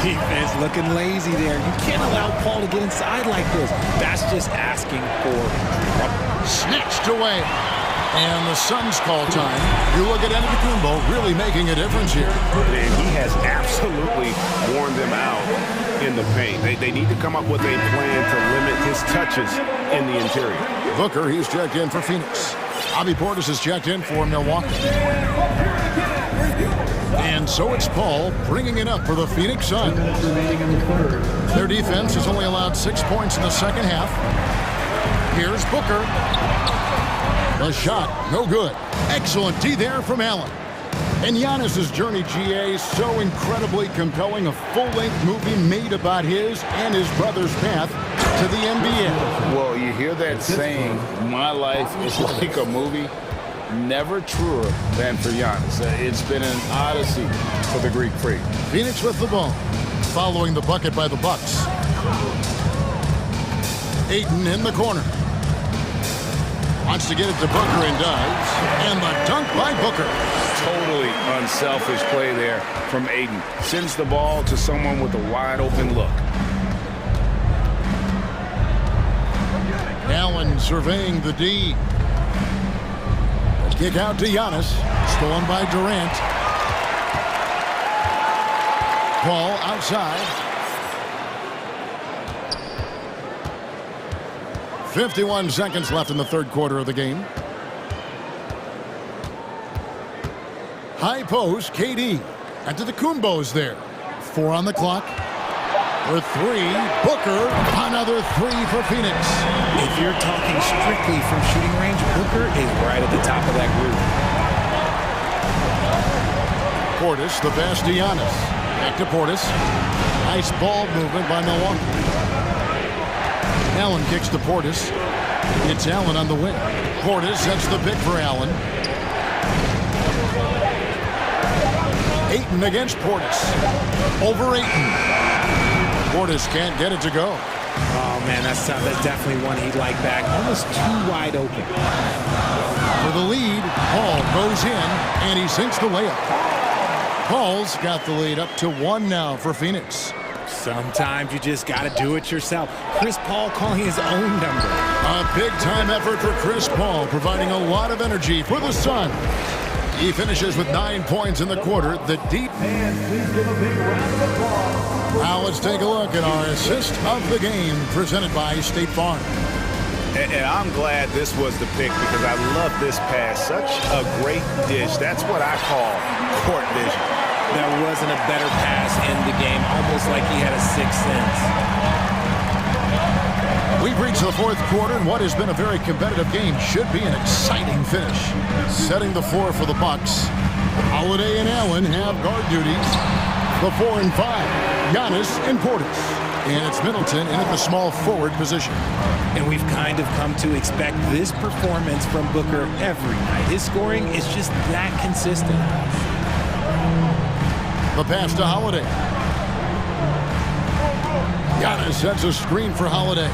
[SPEAKER 13] Defense looking lazy there. You can't allow Paul to get inside like this. That's just asking for trouble.
[SPEAKER 7] Snatched away. And the Suns call time. You look at Antetokounmpo really making a difference here.
[SPEAKER 14] And he has absolutely worn them out in the paint. They need to come up with a plan to limit his touches in the interior.
[SPEAKER 7] Booker, he's checked in for Phoenix. Bobby Portis is checked in for Milwaukee. And so it's Paul bringing it up for the Phoenix Suns. Their defense has only allowed 6 points in the second half. Here's Booker. The shot, no good. Excellent D there from Allen. And Giannis's journey, GA, so incredibly compelling. A full-length movie made about his and his brother's path to the NBA.
[SPEAKER 14] Well, you hear that saying, my life is like a movie. Never truer than for Giannis. It's been an odyssey for the Greek freak.
[SPEAKER 7] Phoenix with the ball, following the bucket by the Bucks. Ayton in the corner. Wants to get it to Booker and does. And the dunk by Booker.
[SPEAKER 14] Totally unselfish play there from Ayton. Sends the ball to someone with a wide open look.
[SPEAKER 7] Allen surveying the D. Kick out to Giannis. Stolen by Durant. Paul outside. 51 seconds left in the third quarter of the game. High post, KD. Antetokounmpo's there. 4 on the clock. For 3, Booker. Another 3 for Phoenix.
[SPEAKER 13] If you're talking strictly from shooting range, Booker is right at the top of that group.
[SPEAKER 7] Portis, the pass to Giannis. Back to Portis. Nice ball movement by Milwaukee. Allen kicks to Portis. It's Allen on the wing. Portis sets the pick for Allen. Ayton against Portis. Over Ayton. Portis can't get it to go.
[SPEAKER 13] Oh, man, that's definitely one he'd like back. Almost too wide open.
[SPEAKER 7] For the lead, Paul goes in, and he sinks the layup. Paul's got the lead up to 1 now for Phoenix.
[SPEAKER 13] Sometimes you just got to do it yourself. Chris Paul calling his own number.
[SPEAKER 7] A big-time effort for Chris Paul, providing a lot of energy for the Sun. He finishes with 9 points in the quarter. The deep. Now let's take a look at our assist of the game, presented by State Farm.
[SPEAKER 14] And I'm glad this was the pick because I love this pass. Such a great dish. That's what I call court vision.
[SPEAKER 13] There wasn't a better pass in the game, almost like he had a sixth sense.
[SPEAKER 7] We've reached the fourth quarter, and what has been a very competitive game should be an exciting finish. Setting the floor for the Bucks, Holiday and Allen have guard duties. The 4 and 5, Giannis and Portis. And it's Middleton in at the small forward position.
[SPEAKER 13] And we've kind of come to expect this performance from Booker every night. His scoring is just that consistent.
[SPEAKER 7] The pass to Holiday. Giannis sets a screen for Holiday.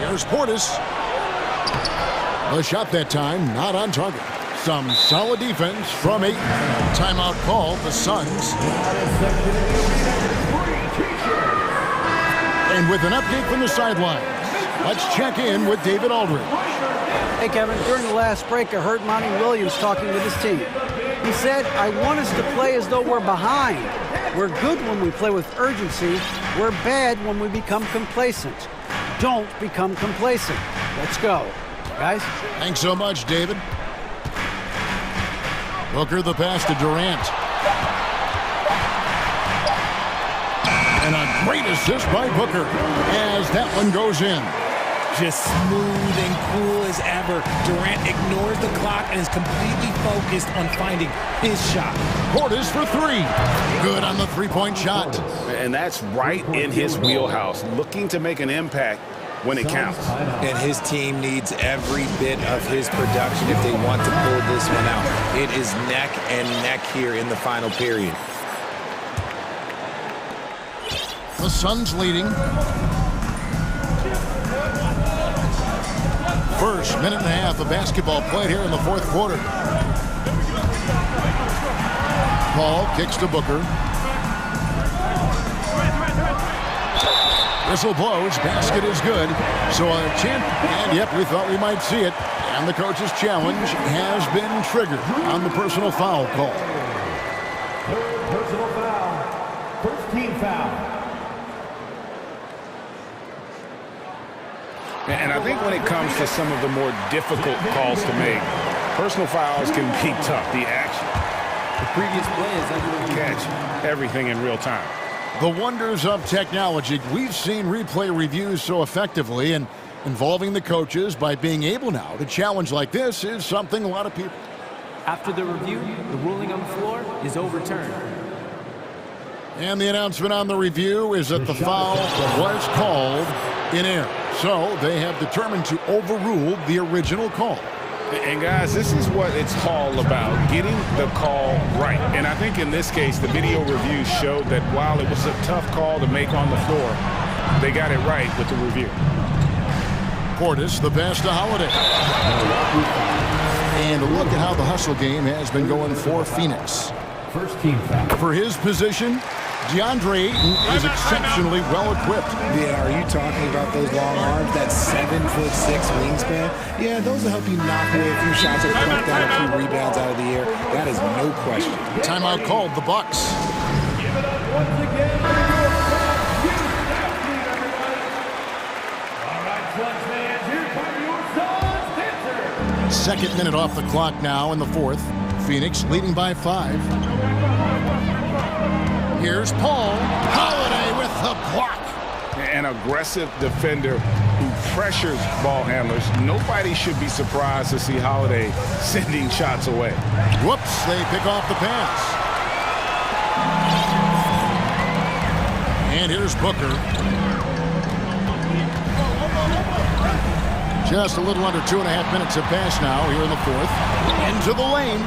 [SPEAKER 7] Here's Portis. The shot that time, not on target. Some solid defense from Ayton. Timeout called, the Suns. And with an update from the sidelines, let's check in with David Aldridge.
[SPEAKER 11] Hey, Kevin, during the last break, I heard Monty Williams talking with his team. He said, I want us to play as though we're behind. We're good when we play with urgency. We're bad when we become complacent. Don't become complacent. Let's go. Guys?
[SPEAKER 7] Thanks so much, David. Booker the pass to Durant. And a great assist by Booker as that one goes in.
[SPEAKER 13] Just smooth and cool as ever. Durant ignores the clock and is completely focused on finding his shot.
[SPEAKER 7] Portis for 3. Good on the three-point shot.
[SPEAKER 14] And that's right in his wheelhouse, looking to make an impact when it counts.
[SPEAKER 13] And his team needs every bit of his production if they want to pull this one out. It is neck and neck here in the final period.
[SPEAKER 7] The Suns leading. First minute and a half of basketball played here in the fourth quarter. Paul kicks to Booker. Whistle blows, basket is good. So a chance, and yep, we thought we might see it. And the coach's challenge has been triggered on the personal foul call.
[SPEAKER 6] Personal foul. First team foul.
[SPEAKER 14] And I think when it comes to some of the more difficult calls to make, personal fouls can be tough. The action,
[SPEAKER 10] the previous play is under the
[SPEAKER 14] catch everything in real time.
[SPEAKER 7] The wonders of technology. We've seen replay reviews so effectively, and involving the coaches by being able now to challenge like this is something a lot of people.
[SPEAKER 10] After the review, the ruling on the floor is overturned.
[SPEAKER 7] And the announcement on the review is that the foul was called in error. So they have determined to overrule the original call.
[SPEAKER 14] And guys, this is what it's all about, getting the call right. And I think in this case, the video review showed that while it was a tough call to make on the floor, they got it right with the review.
[SPEAKER 7] Portis, the pass to Holiday. And look at how the hustle game has been going for Phoenix.
[SPEAKER 6] First team foul.
[SPEAKER 7] For his position, DeAndre Ayton is exceptionally well equipped.
[SPEAKER 13] Yeah, are you talking about those long arms, that 7'6" wingspan? Yeah, those will help you knock away a few shots or pluck down a few rebounds out of the air. That is no question.
[SPEAKER 7] Timeout called, the Bucks.
[SPEAKER 6] Give it up once again for your all right, Suns fans, here come your Suns dancers.
[SPEAKER 7] Second minute off the clock now in the fourth. Phoenix leading by 5. Here's Paul. Holiday with the block.
[SPEAKER 14] An aggressive defender who pressures ball handlers. Nobody should be surprised to see Holiday sending shots away.
[SPEAKER 7] Whoops, they pick off the pass. And here's Booker. Just a little under 2.5 minutes have passed now here in the fourth. Into the lane.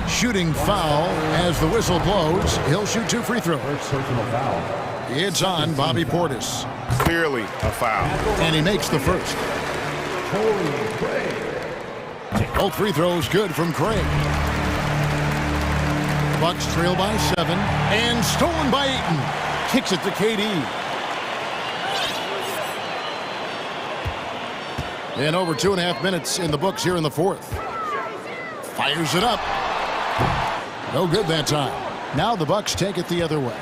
[SPEAKER 7] Shooting foul as the whistle blows. He'll shoot 2 free throws.
[SPEAKER 6] First personal foul.
[SPEAKER 7] It's on Bobby Portis.
[SPEAKER 14] Clearly a foul.
[SPEAKER 7] And he makes the first. Both free throws good from Craig. Bucks trail by 7. And stolen by Ayton. Kicks it to KD. And over 2.5 minutes in the books here in the fourth. Fires it up. No good that time. Now the Bucks take it the other way.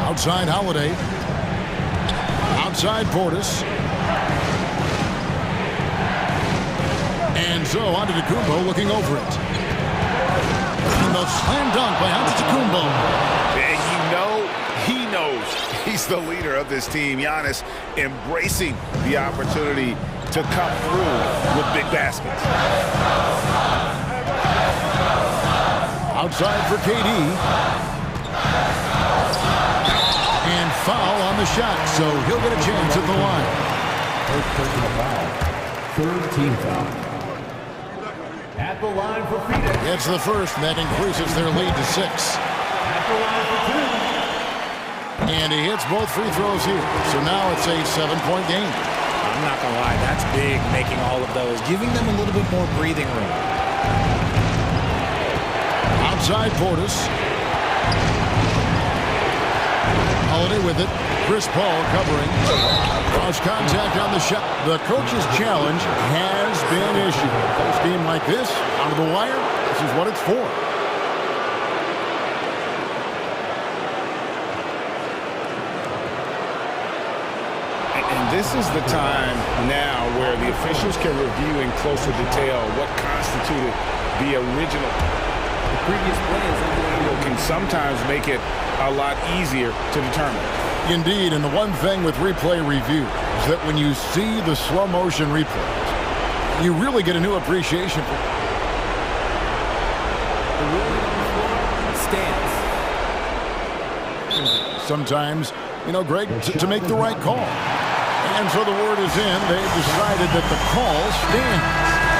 [SPEAKER 7] Outside Holiday. Outside Portis. And so Antetokounmpo looking over it. And the slam dunk by Antetokounmpo.
[SPEAKER 14] And you know, he knows he's the leader of this team. Giannis embracing the opportunity to come through with big baskets.
[SPEAKER 7] Outside for KD. And foul on the shot, so he'll get a chance at the line.
[SPEAKER 6] First personal foul. Third team foul. At the line for Phoenix.
[SPEAKER 7] It's the first, and that increases their lead to 6.
[SPEAKER 6] At the line for 2.
[SPEAKER 7] And he hits both free throws here. So now it's a 7-point game.
[SPEAKER 13] I'm not going to lie, that's big, making all of those, giving them a little bit more breathing room.
[SPEAKER 7] Outside Portis. Holiday with it. Chris Paul covering. Cross contact on the shot. The coach's challenge has been issued. This game like this, out of the wire, this is what it's for.
[SPEAKER 9] And this is the time now where the officials can review in closer detail what constituted the original.
[SPEAKER 10] The previous play is
[SPEAKER 9] can sometimes make it a lot easier to determine.
[SPEAKER 7] Indeed, and the one thing with replay review is that when you see the slow motion replays, you really get a new appreciation for it.
[SPEAKER 10] The ruling on the floor stands.
[SPEAKER 7] Sometimes, you know, Greg, to make the right call. And so the word is in. They've decided that the call stands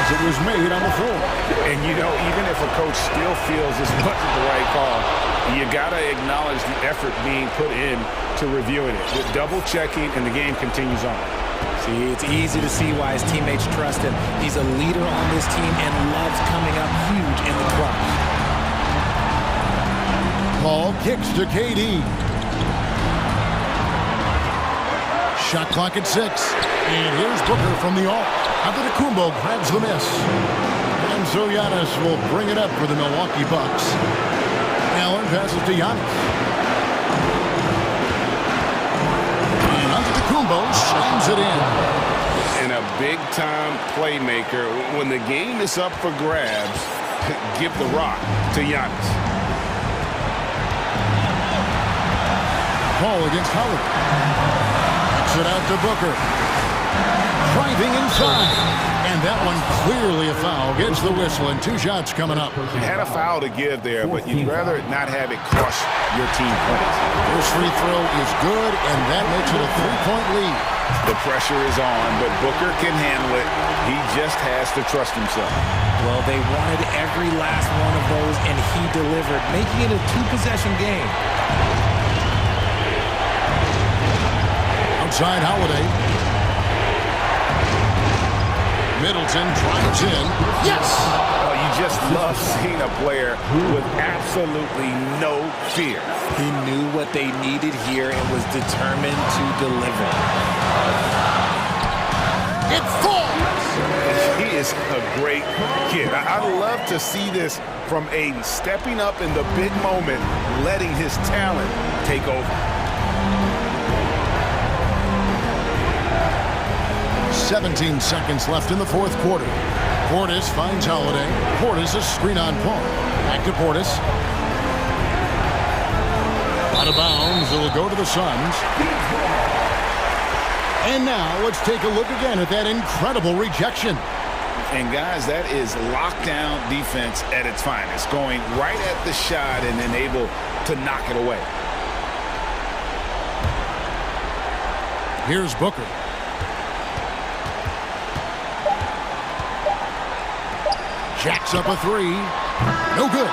[SPEAKER 7] as it was made on the floor.
[SPEAKER 9] And, you know, even if a coach still feels this wasn't the right call, you got to acknowledge the effort being put in to reviewing it. With double-checking, and the game continues on.
[SPEAKER 13] See, it's easy to see why his teammates trust him. He's a leader on this team and loves coming up huge in the clutch.
[SPEAKER 7] Paul kicks to KD. Shot clock at 6. And here's Booker from the arc. Antetokounmpo grabs the miss. And so Giannis will bring it up for the Milwaukee Bucks. Allen passes to Giannis. And Antetokounmpo slams it in.
[SPEAKER 9] And a big-time playmaker. When the game is up for grabs, give the rock to Giannis.
[SPEAKER 7] Paul against Howard. Kicks it out to Booker. Driving inside. And that one clearly a foul. Gets the whistle, and 2 shots coming up.
[SPEAKER 9] You had a foul to give there, but you'd rather not have it crush your team points.
[SPEAKER 7] First free throw is good, and that makes it a 3-point lead.
[SPEAKER 9] The pressure is on, but Booker can handle it. He just has to trust himself.
[SPEAKER 13] Well, they wanted every last one of those, and he delivered, making it a 2-possession game.
[SPEAKER 7] Outside Holiday. Middleton drives in. Yes!
[SPEAKER 9] Oh, you just love seeing a player with absolutely no fear.
[SPEAKER 13] He knew what they needed here and was determined to deliver.
[SPEAKER 7] It falls!
[SPEAKER 9] He is a great kid. I love to see this from Aiden, stepping up in the big moment, letting his talent take over.
[SPEAKER 7] 17 seconds left in the 4th quarter. Portis finds Holiday. Portis a screen on Paul. Back to Portis. Out of bounds. It'll go to the Suns. And now let's take a look again at that incredible rejection.
[SPEAKER 14] And guys, that is lockdown defense at its finest. Going right at the shot and then able to knock it away.
[SPEAKER 7] Here's Booker. Jacks up a 3. No good.